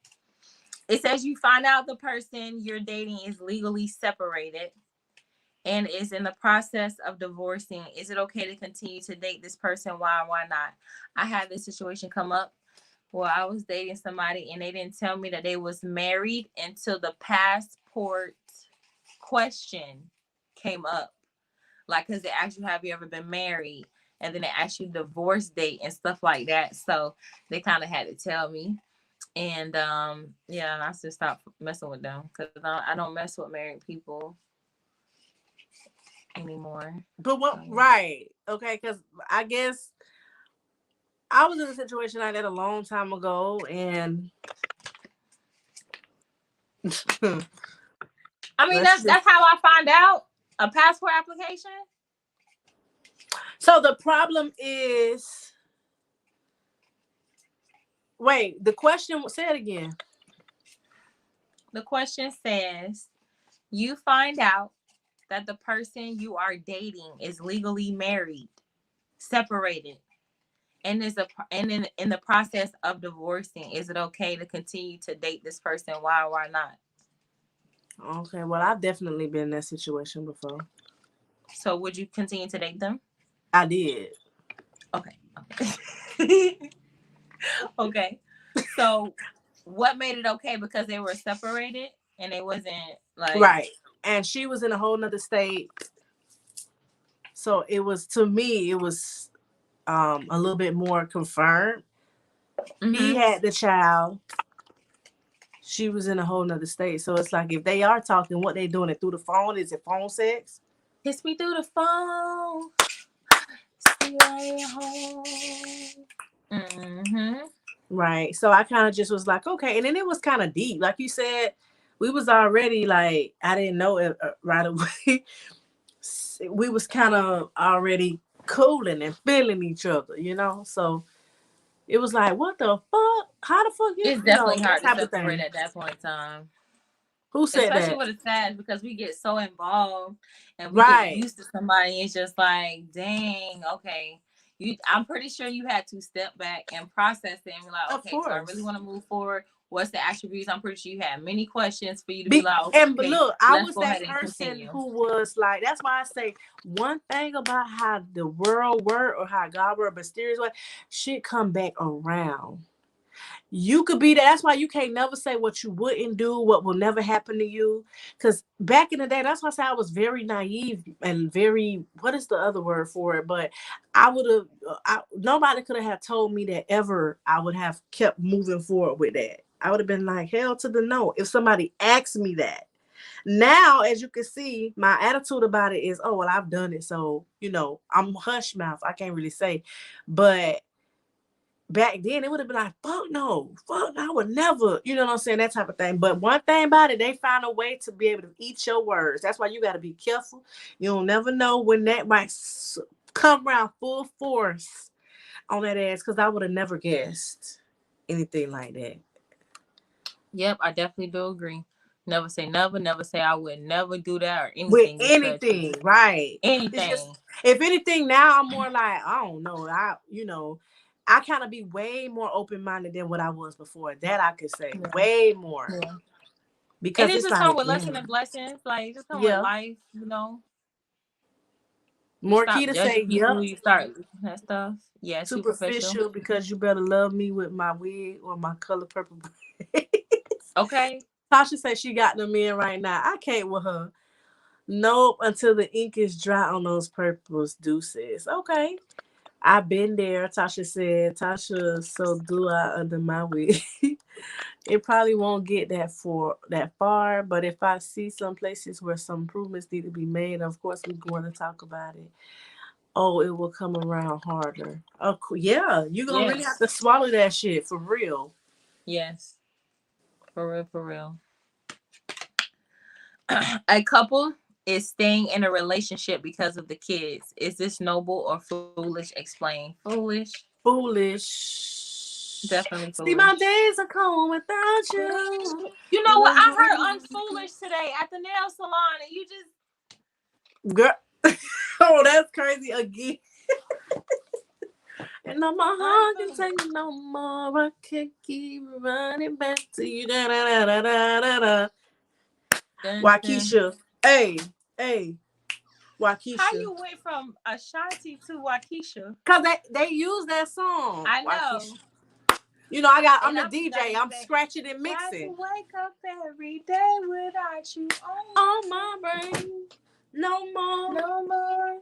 Speaker 2: It says you find out the person you're dating is legally separated and is in the process of divorcing. Is it okay to continue to date this person? Why not? I had this situation come up where I was dating somebody and they didn't tell me that they was married until the passport question came up. Like, because they asked you, have you ever been married? And then they asked you divorce date and stuff like that. So they kind of had to tell me. And yeah, and I just stopped messing with them because I don't mess with married people anymore.
Speaker 1: But what?
Speaker 2: So, yeah.
Speaker 1: Right? Okay, because I guess I was in a situation like that a long time ago, and
Speaker 2: I mean,
Speaker 1: let's just.
Speaker 2: that's how I find out a passport application.
Speaker 1: So the problem is, wait, the question. Say it again.
Speaker 2: The question says you find out that the person you are dating is legally married, separated, and in the process of divorcing. Is it okay to continue to date this person? Why not?
Speaker 1: Okay, well, I've definitely been in that situation before.
Speaker 2: So would you continue to date them?
Speaker 1: I did.
Speaker 2: Okay. Okay. Okay. So what made it okay? Because they were separated and they wasn't like.
Speaker 1: Right. And she was in a whole nother state. So it was, to me, it was a little bit more confirmed. He
Speaker 2: Mm-hmm.
Speaker 1: had the child. She was in a whole nother state. So it's like if they are talking, what they doing it through the phone? Is it phone sex?
Speaker 2: Kiss me through the phone. See you home. Mm-hmm.
Speaker 1: Right. So I kind of just was like, okay. And then it was kind of deep. Like you said, we was already like, I didn't know it right away. We was kind of already cooling and feeling each other. So it was like, what the fuck? How the fuck
Speaker 2: It's definitely
Speaker 1: that
Speaker 2: hard to
Speaker 1: type of
Speaker 2: separate
Speaker 1: thing.
Speaker 2: at that point in time.
Speaker 1: Who said
Speaker 2: Especially
Speaker 1: that?
Speaker 2: with a sad because we get so involved and we get
Speaker 1: Right.
Speaker 2: used to somebody. It's just like, dang, okay. I'm pretty sure you had to step back and process it and be like,
Speaker 1: Of
Speaker 2: okay, do I really
Speaker 1: course.
Speaker 2: want to move forward? What's the attributes? I'm pretty sure you had many questions for you to be
Speaker 1: Be
Speaker 2: like,
Speaker 1: and but
Speaker 2: okay,
Speaker 1: look, I
Speaker 2: let's
Speaker 1: was
Speaker 2: go ahead
Speaker 1: that
Speaker 2: and
Speaker 1: person
Speaker 2: continue.
Speaker 1: who was like, that's why I say one thing about how the world work or how God work mysterious way, shit come back around. You could be that. That's why you can't never say what you wouldn't do, what will never happen to you. Because back in the day, that's why I say I was very naive and very, what is the other word for it? But I would have, nobody could have told me that ever I would have kept moving forward with that. I would have been like, hell to the no. If somebody asked me that. Now, as you can see, my attitude about it is, oh, well, I've done it. So, I'm hush mouth. I can't really say. But back then it would have been like, fuck no, fuck, I would never, you know what I'm saying, that type of thing. But one thing about it, they find a way to be able to eat your words. That's why you got to be careful. You don't never know when that might come around full force on that ass, because I would have never guessed anything like that.
Speaker 2: Yep, I definitely do agree. Never say never, never say I would never do that or
Speaker 1: With
Speaker 2: anything of such.
Speaker 1: anything, right? It's just,
Speaker 2: Anything.
Speaker 1: if anything, now I'm more like, I don't know, I kind of be way more open-minded than what I was before. That I could say
Speaker 2: Yeah.
Speaker 1: way more.
Speaker 2: Yeah. And
Speaker 1: Because
Speaker 2: it
Speaker 1: it's
Speaker 2: just come
Speaker 1: like,
Speaker 2: with lesson
Speaker 1: damn.
Speaker 2: and blessings. Like it just come with
Speaker 1: Yeah.
Speaker 2: life, you know. You
Speaker 1: More key
Speaker 2: stop
Speaker 1: to say,
Speaker 2: judging
Speaker 1: yep,
Speaker 2: people, you start looking at stuff. Yeah, superficial.
Speaker 1: superficial, because you better love me with my wig or my color purple braids.
Speaker 2: Okay.
Speaker 1: Tasha said she got them in right now. I can't with her. Nope, until the ink is dry on those purples, deuces. Okay. I've been there. Tasha said, Tasha, so do I under my wig. It probably won't get that far, but if I see some places where some improvements need to be made, of course we're going to talk about it. Oh, it will come around harder. Oh, yeah, you're gonna really have
Speaker 2: Yes.
Speaker 1: to swallow that shit for real.
Speaker 2: Yes. For real, for real. A couple is staying in a relationship because of the kids. Is this noble or foolish? Explain. Foolish.
Speaker 1: Foolish.
Speaker 2: Definitely
Speaker 1: See, my
Speaker 2: foolish.
Speaker 1: days are cold without you.
Speaker 2: You know what? I heard unfoolish today at the nail salon, and you just
Speaker 1: Girl. Oh, that's crazy again. And no, my heart can
Speaker 2: unfoolish.
Speaker 1: take no more. I can't keep running back to you. Da, da, da, da, da, da, da.
Speaker 2: Dun, dun.
Speaker 1: Waukesha. Hey, hey,
Speaker 2: How
Speaker 1: Waukesha.
Speaker 2: you went from Ashanti to Waukesha?
Speaker 1: Cause they use that song.
Speaker 2: I
Speaker 1: Waukesha.
Speaker 2: know.
Speaker 1: I'm
Speaker 2: And
Speaker 1: the
Speaker 2: I'm
Speaker 1: DJ.
Speaker 2: gonna
Speaker 1: I'm
Speaker 2: say,
Speaker 1: scratching and
Speaker 2: try
Speaker 1: mixing
Speaker 2: to wake up every day without you
Speaker 1: on
Speaker 2: on
Speaker 1: my brain. No more,
Speaker 2: no more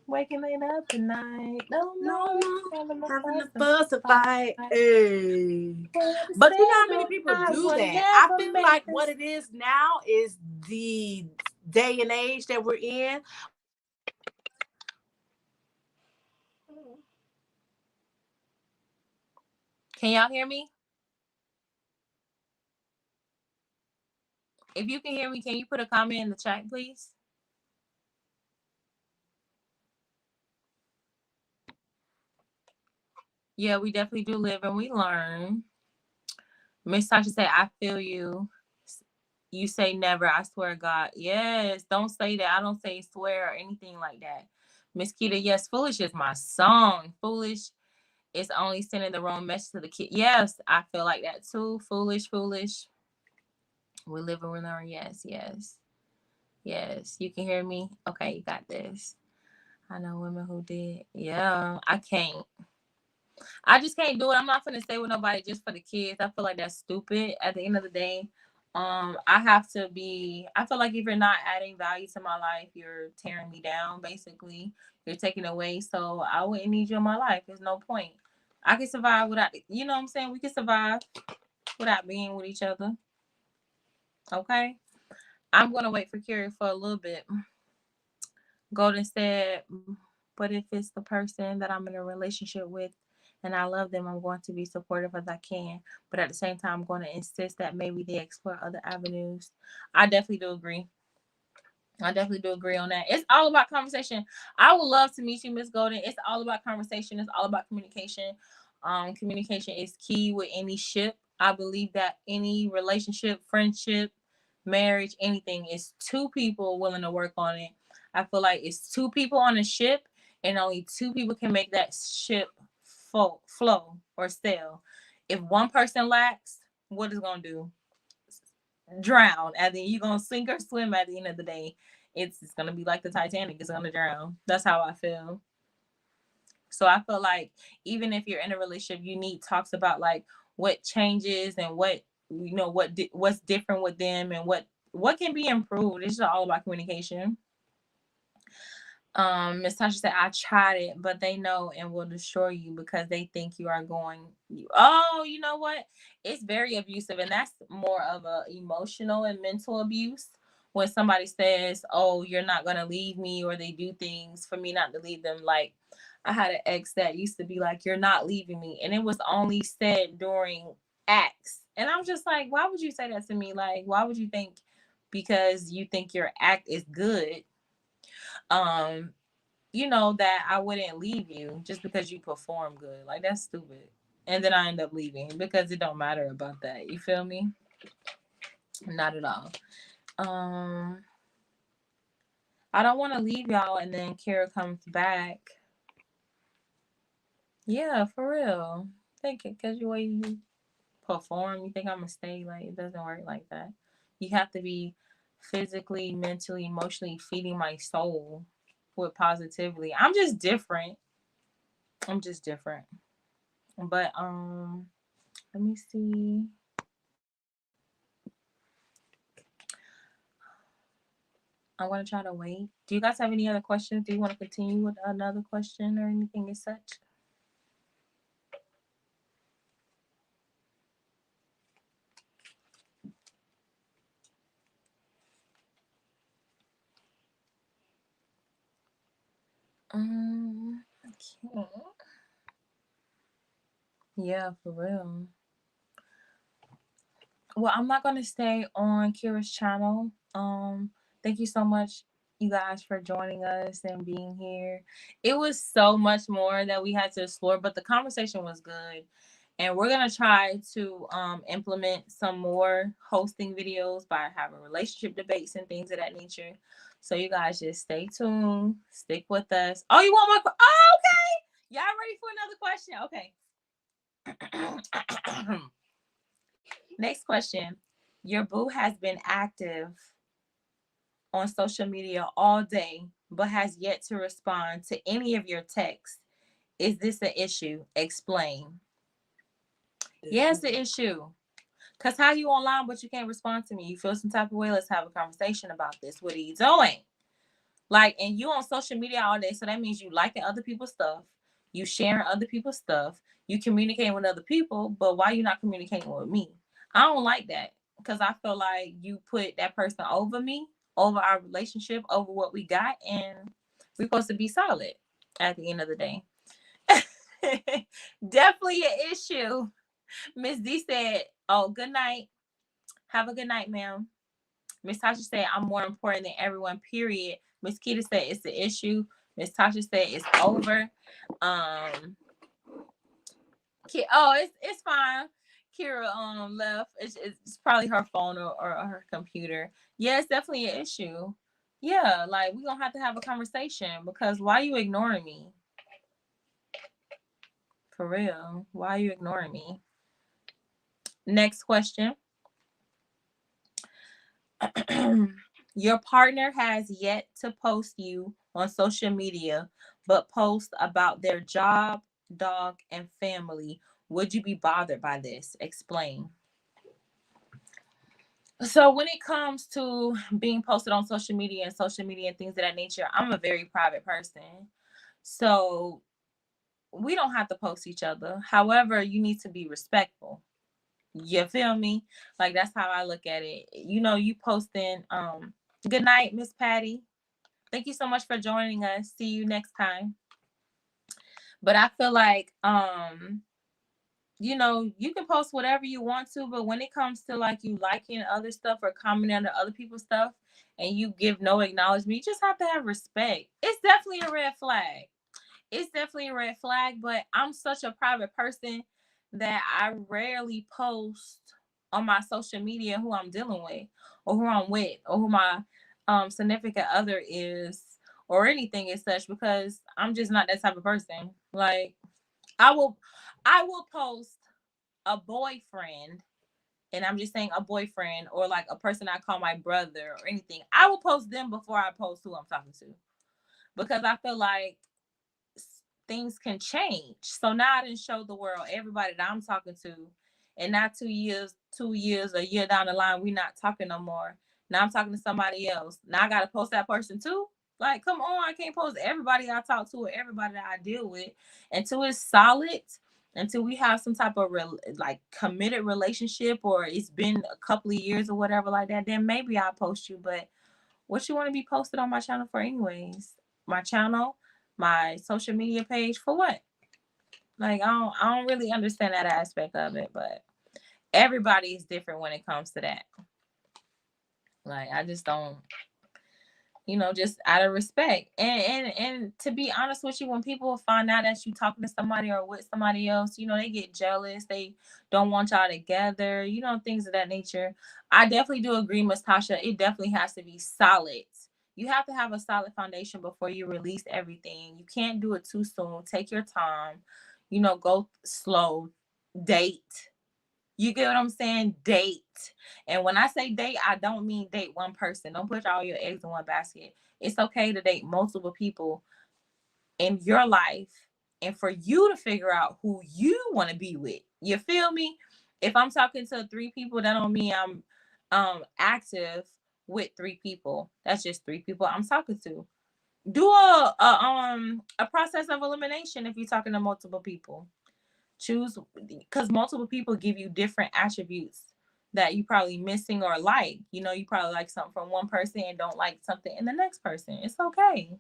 Speaker 2: waking it up at night. No
Speaker 1: no
Speaker 2: more
Speaker 1: more
Speaker 2: having a
Speaker 1: having
Speaker 2: fuss
Speaker 1: to
Speaker 2: and
Speaker 1: fuss to
Speaker 2: fight.
Speaker 1: fight. Hey. But you know how many
Speaker 2: Understandable,
Speaker 1: people
Speaker 2: I
Speaker 1: do
Speaker 2: will
Speaker 1: that? I
Speaker 2: never
Speaker 1: feel
Speaker 2: make
Speaker 1: like what
Speaker 2: this.
Speaker 1: it is now is the day and age that we're in.
Speaker 2: Can y'all hear me? If you can hear me, can you put a comment in the chat, please? Yeah, we definitely do live and we learn. Miss Tasha said, I feel you. You say never. I swear to God. Yes, don't say that. I don't say swear or anything like that. Miss Keita, yes, foolish is my song. Foolish is only sending the wrong message to the kid. Yes, I feel like that too. Foolish, foolish. We live and we learn. Yes, yes, yes. You can hear me? Okay, you got this. I know women who did. Yeah, I can't. I just can't do it. I'm not gonna stay with nobody just for the kids. I feel like that's stupid. At the end of the day, I have to be. I feel like if you're not adding value to my life, you're tearing me down. Basically, you're taking away. So I wouldn't need you in my life. There's no point. I can survive without. You know what I'm saying? We can survive without being with each other. Okay. I'm gonna wait for Carrie for a little bit. Golden said, but if it's the person that I'm in a relationship with and I love them, I'm going to be supportive as I can. But at the same time, I'm going to insist that maybe they explore other avenues. I definitely do agree. I definitely do agree on that. It's all about conversation. I would love to meet you, Miss Golden. It's all about conversation. It's all about communication. Communication is key with any ship. I believe that any relationship, friendship, marriage, anything, it's two people willing to work on it. I feel like it's two people on a ship, and only two people can make that ship flow or sail. If one person lacks, what is gonna do? Drown. And then you're gonna sink or swim at the end of the day. It's gonna be like the Titanic. It's gonna drown. That's how I feel. So I feel like even if you're in a relationship, you need talks about like what changes and what what's different with them and what can be improved. It's just all about communication. Miss Tasha said, I tried it, but they know and will destroy you because they think you are going. Oh, you know what? It's very abusive, and that's more of a emotional and mental abuse. When somebody says, "Oh, you're not gonna leave me," or they do things for me not to leave them. Like I had an ex that used to be like, "You're not leaving me," and it was only said during acts, and I'm just like, "Why would you say that to me? Like, why would you think because you think your act is good?" um that I wouldn't leave you just because you perform good. Like that's stupid. And then I end up leaving because it don't matter about that. You feel me? Not at all. Um I don't want to leave y'all and then Kara comes back. Yeah, for real. Think it because the way you perform, you think I'm gonna stay. Like it doesn't work like that. You have to be physically, mentally, emotionally feeding my soul with positivity. I'm just different. I'm just different. But let me see. I'm gonna try to wait. Do you guys have any other questions? Do you want to continue with another question or anything as such? Okay. Yeah, for real. Well, I'm not gonna stay on Kira's channel. Thank you so much, you guys, for joining us and being here. It was so much more that we had to explore, but the conversation was good. And we're gonna try to implement some more hosting videos by having relationship debates and things of that nature. So you guys just stay tuned, stick with us. Oh, you want more? Oh, okay. Y'all ready for another question? Okay. Next question. Your boo has been active on social media all day, but has yet to respond to any of your texts. Is this an issue? Explain. Yes, the issue. Cause how you online but you can't respond to me? You feel some type of way? Let's have a conversation about this. What are you doing? Like, and you on social media all day, so that means you liking other people's stuff, you sharing other people's stuff, you communicating with other people, but why you not communicating with me? I don't like that because I feel like you put that person over me, over our relationship, over what we got, and we're supposed to be solid at the end of the day. Definitely an issue. Miss D said, "Oh, good night. Have a good night, ma'am." Miss Tasha said, "I'm more important than everyone, period." Miss Kita said, "It's the issue." Miss Tasha said, "It's over." Um, it's fine. Kira left. It's probably her phone or her computer. Yeah, it's definitely an issue. Yeah, like we're gonna have to have a conversation because why are you ignoring me? For real. Why are you ignoring me? Next question. Your partner has yet to post you on social media, but post about their job, dog, and family. Would you be bothered by this? Explain. So when it comes to being posted on social media and things of that nature, I'm a very private person. So we don't have to post each other. However, you need to be respectful. You feel me? Like that's how I look at it. You posting good night, Miss Patty. Thank you so much for joining us. See you next time. But I feel like you can post whatever you want to, but when it comes to like you liking other stuff or commenting on other people's stuff and you give no acknowledgement, you just have to have respect. It's definitely a red flag. It's definitely a red flag, but I'm such a private person that I rarely post on my social media who I'm dealing with or who I'm with, or who my significant other is, or anything as such, because I'm just not that type of person. Like, I will post a boyfriend, and I'm just saying a boyfriend, or like a person I call my brother or anything. I will post them before I post who I'm talking to, because I feel like things can change. So now I didn't show the world everybody that I'm talking to, and not 2 years, a year down the line, we not talking no more. Now I'm talking to somebody else. Now I gotta post that person too. Like, come on, I can't post everybody I talk to or everybody that I deal with until it's solid, until we have some type of like committed relationship, or it's been a couple of years or whatever like that. Then maybe I'll post you. But what you want to be posted on my channel for, anyways? My channel, my social media page, for what? Like, I don't really understand that aspect of it, but everybody is different when it comes to that. Like, I just don't, just out of respect. And to be honest with you, when people find out that you talking to somebody or with somebody else, they get jealous. They don't want y'all together, things of that nature. I definitely do agree, Miss Tasha. It definitely has to be solid. You have to have a solid foundation before you release everything. You can't do it too soon. Take your time, go slow, date. You get what I'm saying? Date. And when I say date, I don't mean date one person. Don't put all your eggs in one basket. It's okay to date multiple people in your life, and for you to figure out who you want to be with. You feel me? If I'm talking to 3 people, that don't mean I'm active with 3 people. That's just 3 people I'm talking to. Do a process of elimination if you're talking to multiple people. Choose, because multiple people give you different attributes that you probably missing or like. You probably like something from one person and don't like something in the next person. It's okay.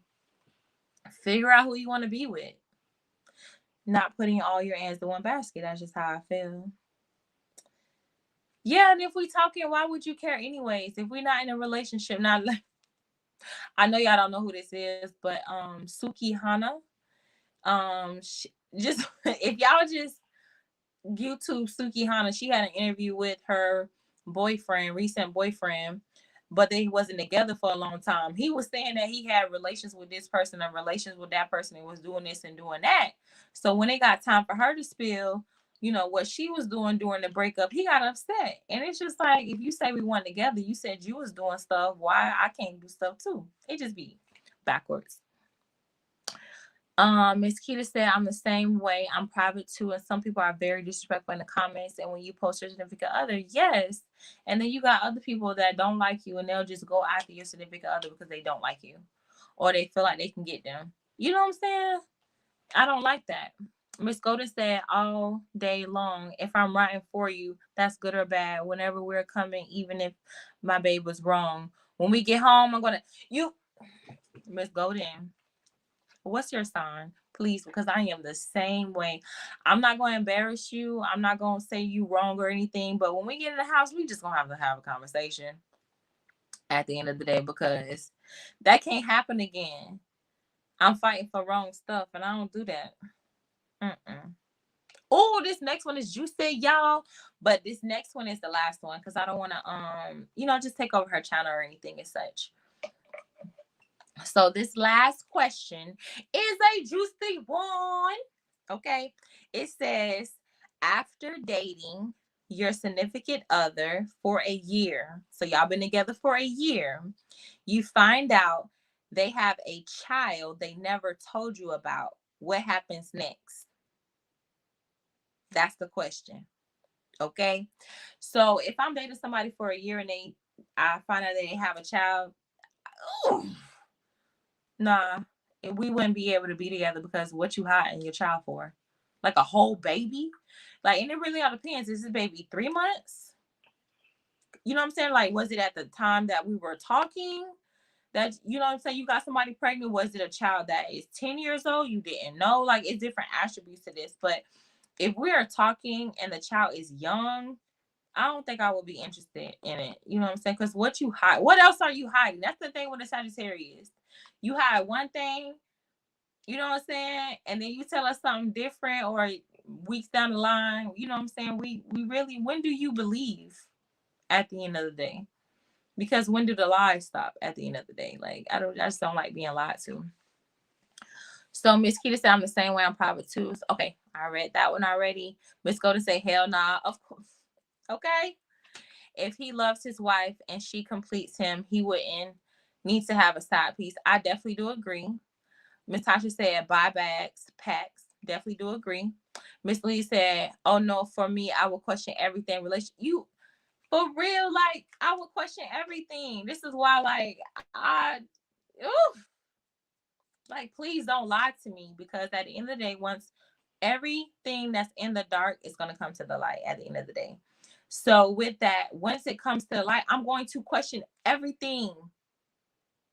Speaker 2: Figure out who you want to be with. Not putting all your eggs in one basket. That's just how I feel. Yeah, and if we talking, why would you care anyways? If we're not in a relationship, now I know y'all don't know who this is, but Suki Hana. Just if y'all just YouTube Suki Hana, she had an interview with her recent boyfriend, but they wasn't together for a long time. He was saying that he had relations with this person and relations with that person and was doing this and doing that. So when it got time for her to spill, what she was doing during the breakup, he got upset. And it's just like, if you say we weren't together, you said you was doing stuff, why I can't do stuff too? It just be backwards. Miss Keita said, I'm the same way. I'm private too, and some people are very disrespectful in the comments. And when you post your significant other, yes. And then you got other people that don't like you, and they'll just go after your significant other because they don't like you, or they feel like they can get them. You know what I'm saying? I don't like that. Miss Golden said, all day long, if I'm writing for you, that's good or bad. Whenever we're coming, even if my babe was wrong. When we get home, I'm gonna Miss Golden. What's your sign? Please, because I am the same way. I'm not going to embarrass you. I'm not going to say you wrong or anything. But when we get in the house, we just going to have a conversation at the end of the day, because that can't happen again. I'm fighting for wrong stuff, and I don't do that. Oh, this next one is juicy, y'all. But this next one is the last one, because I don't want to, just take over her channel or anything as such. So this last question is a juicy one. Okay. It says, after dating your significant other for a year, so y'all been together for a year, you find out they have a child they never told you about. What happens next? That's the question. Okay. So if I'm dating somebody for a year and I find out they have a child, nah, we wouldn't be able to be together, because what you hiding your child for? Like a whole baby? Like, and it really all depends. Is this baby 3 months? You know what I'm saying? Like, was it at the time that we were talking? That, you know what I'm saying? You got somebody pregnant. Was it a child that is 10 years old? You didn't know? Like, it's different attributes to this. But if we are talking and the child is young, I don't think I would be interested in it. You know what I'm saying? Because what you hide, what else are you hiding? That's the thing with a Sagittarius. You hide one thing, you know what I'm saying? And then you tell us something different, or weeks down the line, you know what I'm saying? We really, when do you believe at the end of the day? Because when do the lies stop at the end of the day? Like, I just don't like being lied to. So Miss Keita said, I'm the same way. I'm private too. Okay, I read that one already. Miss Golden say, hell nah. Of course. Okay. If he loves his wife and she completes him, he wouldn't need to have a side piece. I definitely do agree. Miss Tasha said, buy bags, packs. Definitely do agree. Miss Lee said, oh no, for me, I will question everything. You, for real, like, I would question everything. This is why, like, like, please don't lie to me, because at the end of the day, once everything that's in the dark is going to come to the light at the end of the day. So with that, once it comes to the light, I'm going to question everything.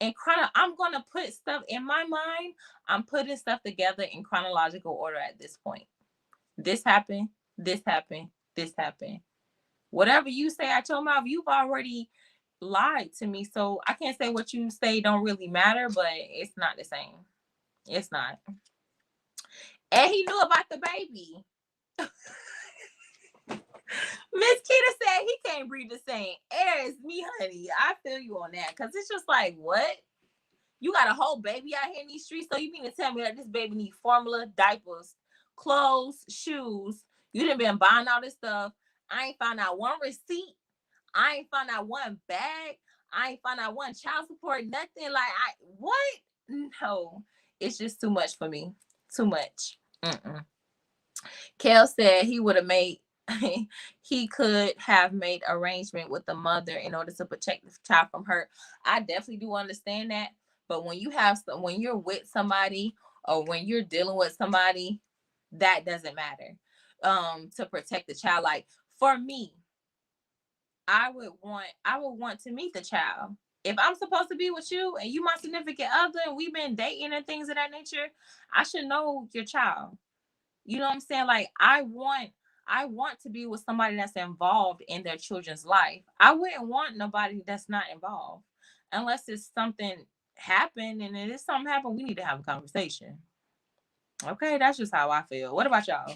Speaker 2: And I'm going to put stuff in my mind. I'm putting stuff together in chronological order at this point. This happened, this happened, this happened. Whatever you say out your mouth, you've already lied to me. So I can't say what you say don't really matter, but it's not the same. It's not. And he knew about the baby. Miss Kita said he can't breathe the same air as me, honey. I feel you on that. Because it's just like, what? You got a whole baby out here in these streets, so you mean to tell me that this baby need formula, diapers, clothes, shoes? You done been buying all this stuff. I ain't found out one receipt. I ain't found out one bag. I ain't found out one child support, nothing. Like, what? No. It's just too much for me. Too much. Kel said he would have made, he could have made arrangement with the mother in order to protect the child from hurt. I definitely do understand that. But when you're with somebody, or when you're dealing with somebody, that doesn't matter. To protect the child. Like, for me, I would want to meet the child. If I'm supposed to be with you and you my significant other and we've been dating and things of that nature, I should know your child. You know what I'm saying? Like, I want to be with somebody that's involved in their children's life. I wouldn't want nobody that's not involved, unless it's something happened. And if something happened, we need to have a conversation. Okay, that's just how I feel. What about y'all?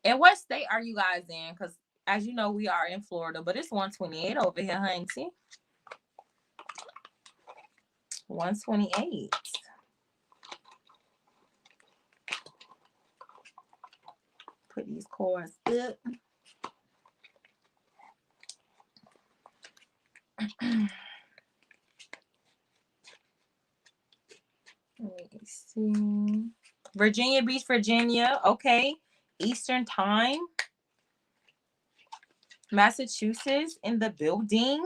Speaker 2: And what state are you guys in? Because as you know, we are in Florida, but it's 128 over here, honey. 128. Put these cords up. Let me see. Virginia Beach, Virginia. Okay. Eastern time. Massachusetts in the building.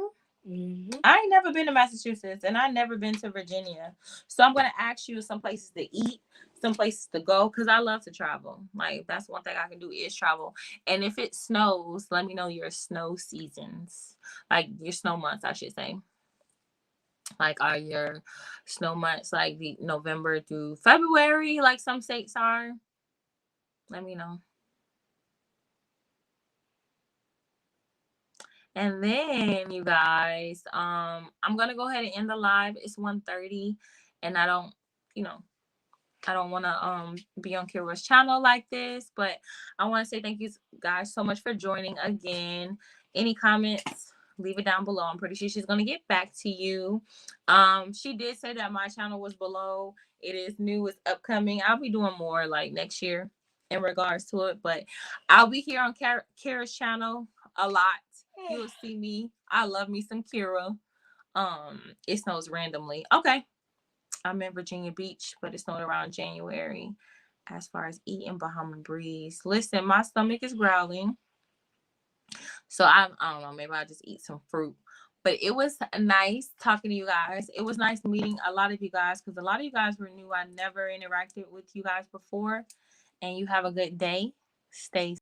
Speaker 2: I ain't never been to Massachusetts, and I've never been to Virginia. So I'm going to ask you some places to eat, some places to go, because I love to travel. Like, that's one thing I can do is travel. And if it snows, let me know your snow seasons. Like, your snow months, I should say. Like, are your snow months like the November through February, like some states are? Let me know. And then, you guys, I'm gonna go ahead and end the live. It's 1:30, and I don't want to be on Kira's channel like this, but I want to say thank you guys so much for joining again. Any comments, leave it down below. I'm pretty sure she's going to get back to you. She did say that my channel was below. It is new, it's upcoming. I'll be doing more like next year in regards to it, but I'll be here on Kira's channel a lot. You'll see me. I love me some Kira. It snows randomly. Okay. I'm in Virginia Beach, but it snowed around January. As far as eating Bahama Breeze, listen, my stomach is growling. So I don't know, maybe I'll just eat some fruit. But it was nice talking to you guys. It was nice meeting a lot of you guys, because a lot of you guys were new. I never interacted with you guys before. And you have a good day. Stay